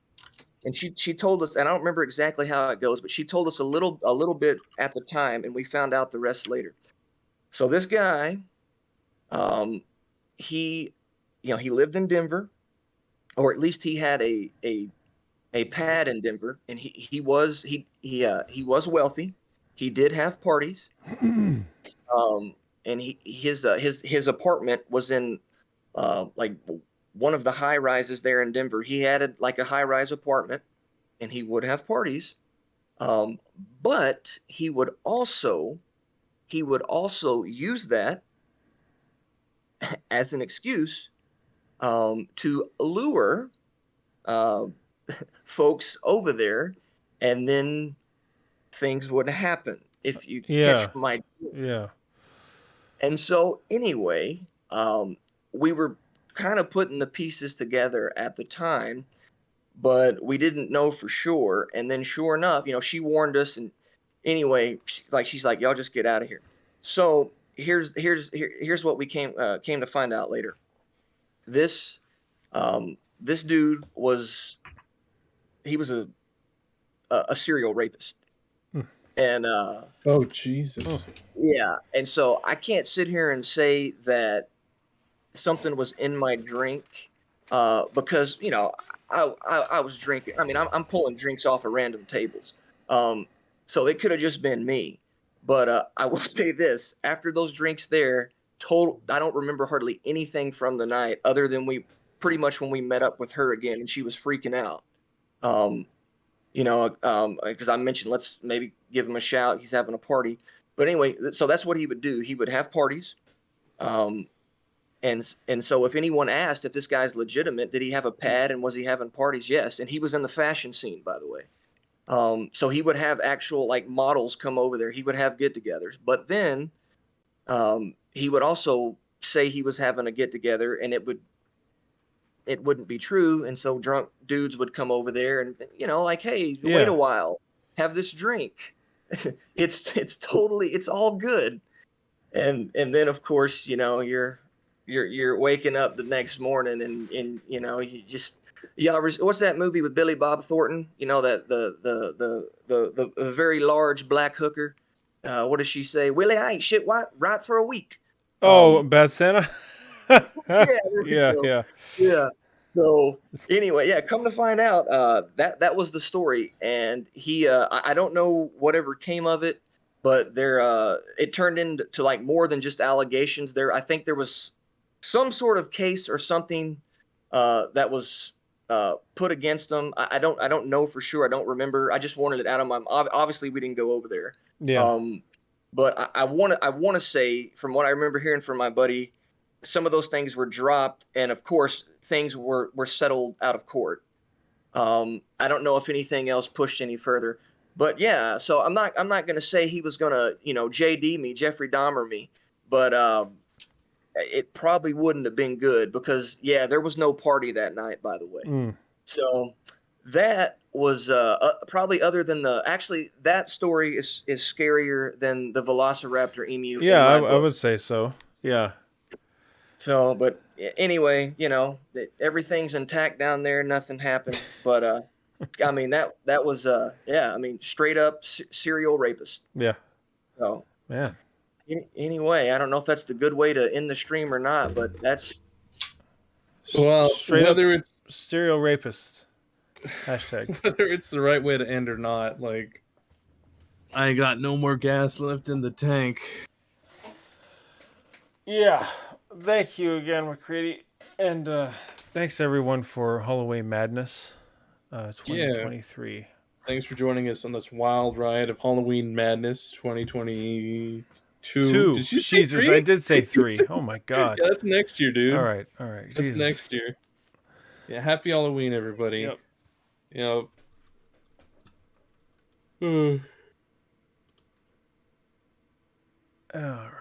and she told us, and I don't remember exactly how it goes, but she told us a little bit at the time, and we found out the rest later. So this guy, he he lived in Denver, or at least he had a pad in Denver, and he was wealthy. He did have parties, and his apartment was in like one of the high rises there in Denver. He had like a high rise apartment, and he would have parties, but he would also use that as an excuse to lure uh, folks over there, and then things would happen if you catch my drift. Yeah. And so anyway, we were kind of putting the pieces together at the time, but we didn't know for sure. And then sure enough, she warned us, and anyway, she's like, y'all just get out of here. So here's what we came to find out later. This dude was a serial rapist. And oh Jesus. yeah, and so I can't sit here and say that something was in my drink, because I was drinking. I mean, I'm pulling drinks off of random tables, so it could have just been me. But I will say this: after those drinks, I don't remember hardly anything from the night other than we pretty much when we met up with her again, and she was freaking out. Um, You know, because I mentioned let's maybe give him a shout. He's having a party. But anyway, so that's what he would do. He would have parties. Um, and so if anyone asked if this guy's legitimate, did he have a pad and was he having parties? Yes. And he was in the fashion scene, by the way. So he would have actual like models come over there. He would have get-togethers. But then he would also say he was having a get-together, and it wouldn't be true. And so drunk dudes would come over there and, you know, like, hey, wait Yeah. a while, have this drink. It's totally, it's all good. And then of course, you know, you're waking up the next morning and you know, you just, what's that movie with Billy Bob Thornton? You know, that the very large black hooker. What does she say? Willie, I ain't shit right for a week. Oh, Bad Santa. Yeah, there you Yeah, go. yeah. Yeah. So anyway, yeah, come to find out, that was the story, and he, I don't know whatever came of it, but it turned into like more than just allegations. I think there was some sort of case or something, that was put against him. I don't know for sure. I don't remember. I just wanted it out of my. Obviously, we didn't go over there. Yeah. But I want to say from what I remember hearing from my buddy, some of those things were dropped, and of course, things were settled out of court. I don't know if anything else pushed any further, but yeah. So I'm not going to say he was going to, you know, JD me, Jeffrey Dahmer me, but it probably wouldn't have been good because yeah, there was no party that night, by the way. Mm. So that was probably, other than actually that story is scarier than the Velociraptor emu. Yeah, in my I book. would say so. Yeah. So, but anyway, you know, everything's intact down there. Nothing happened. But I mean, that was yeah. I mean, straight up serial rapist. Yeah. So, Man. Anyway, I don't know if that's the good way to end the stream or not, but that's Well, Straight whether up it's serial rapist. Hashtag. whether it's the right way to end or not, like I ain't got no more gas left in the tank. Yeah. Thank you again, McCready. And thanks everyone for Halloween Madness 2023. Thanks for joining us on this wild ride of Halloween Madness 2022. Two. Did you say Jesus, three? I did say 3. Oh my god. Yeah, that's next year, dude. All right. That's Jesus. next year. Yeah, happy Halloween, everybody. Yep. You know. All right.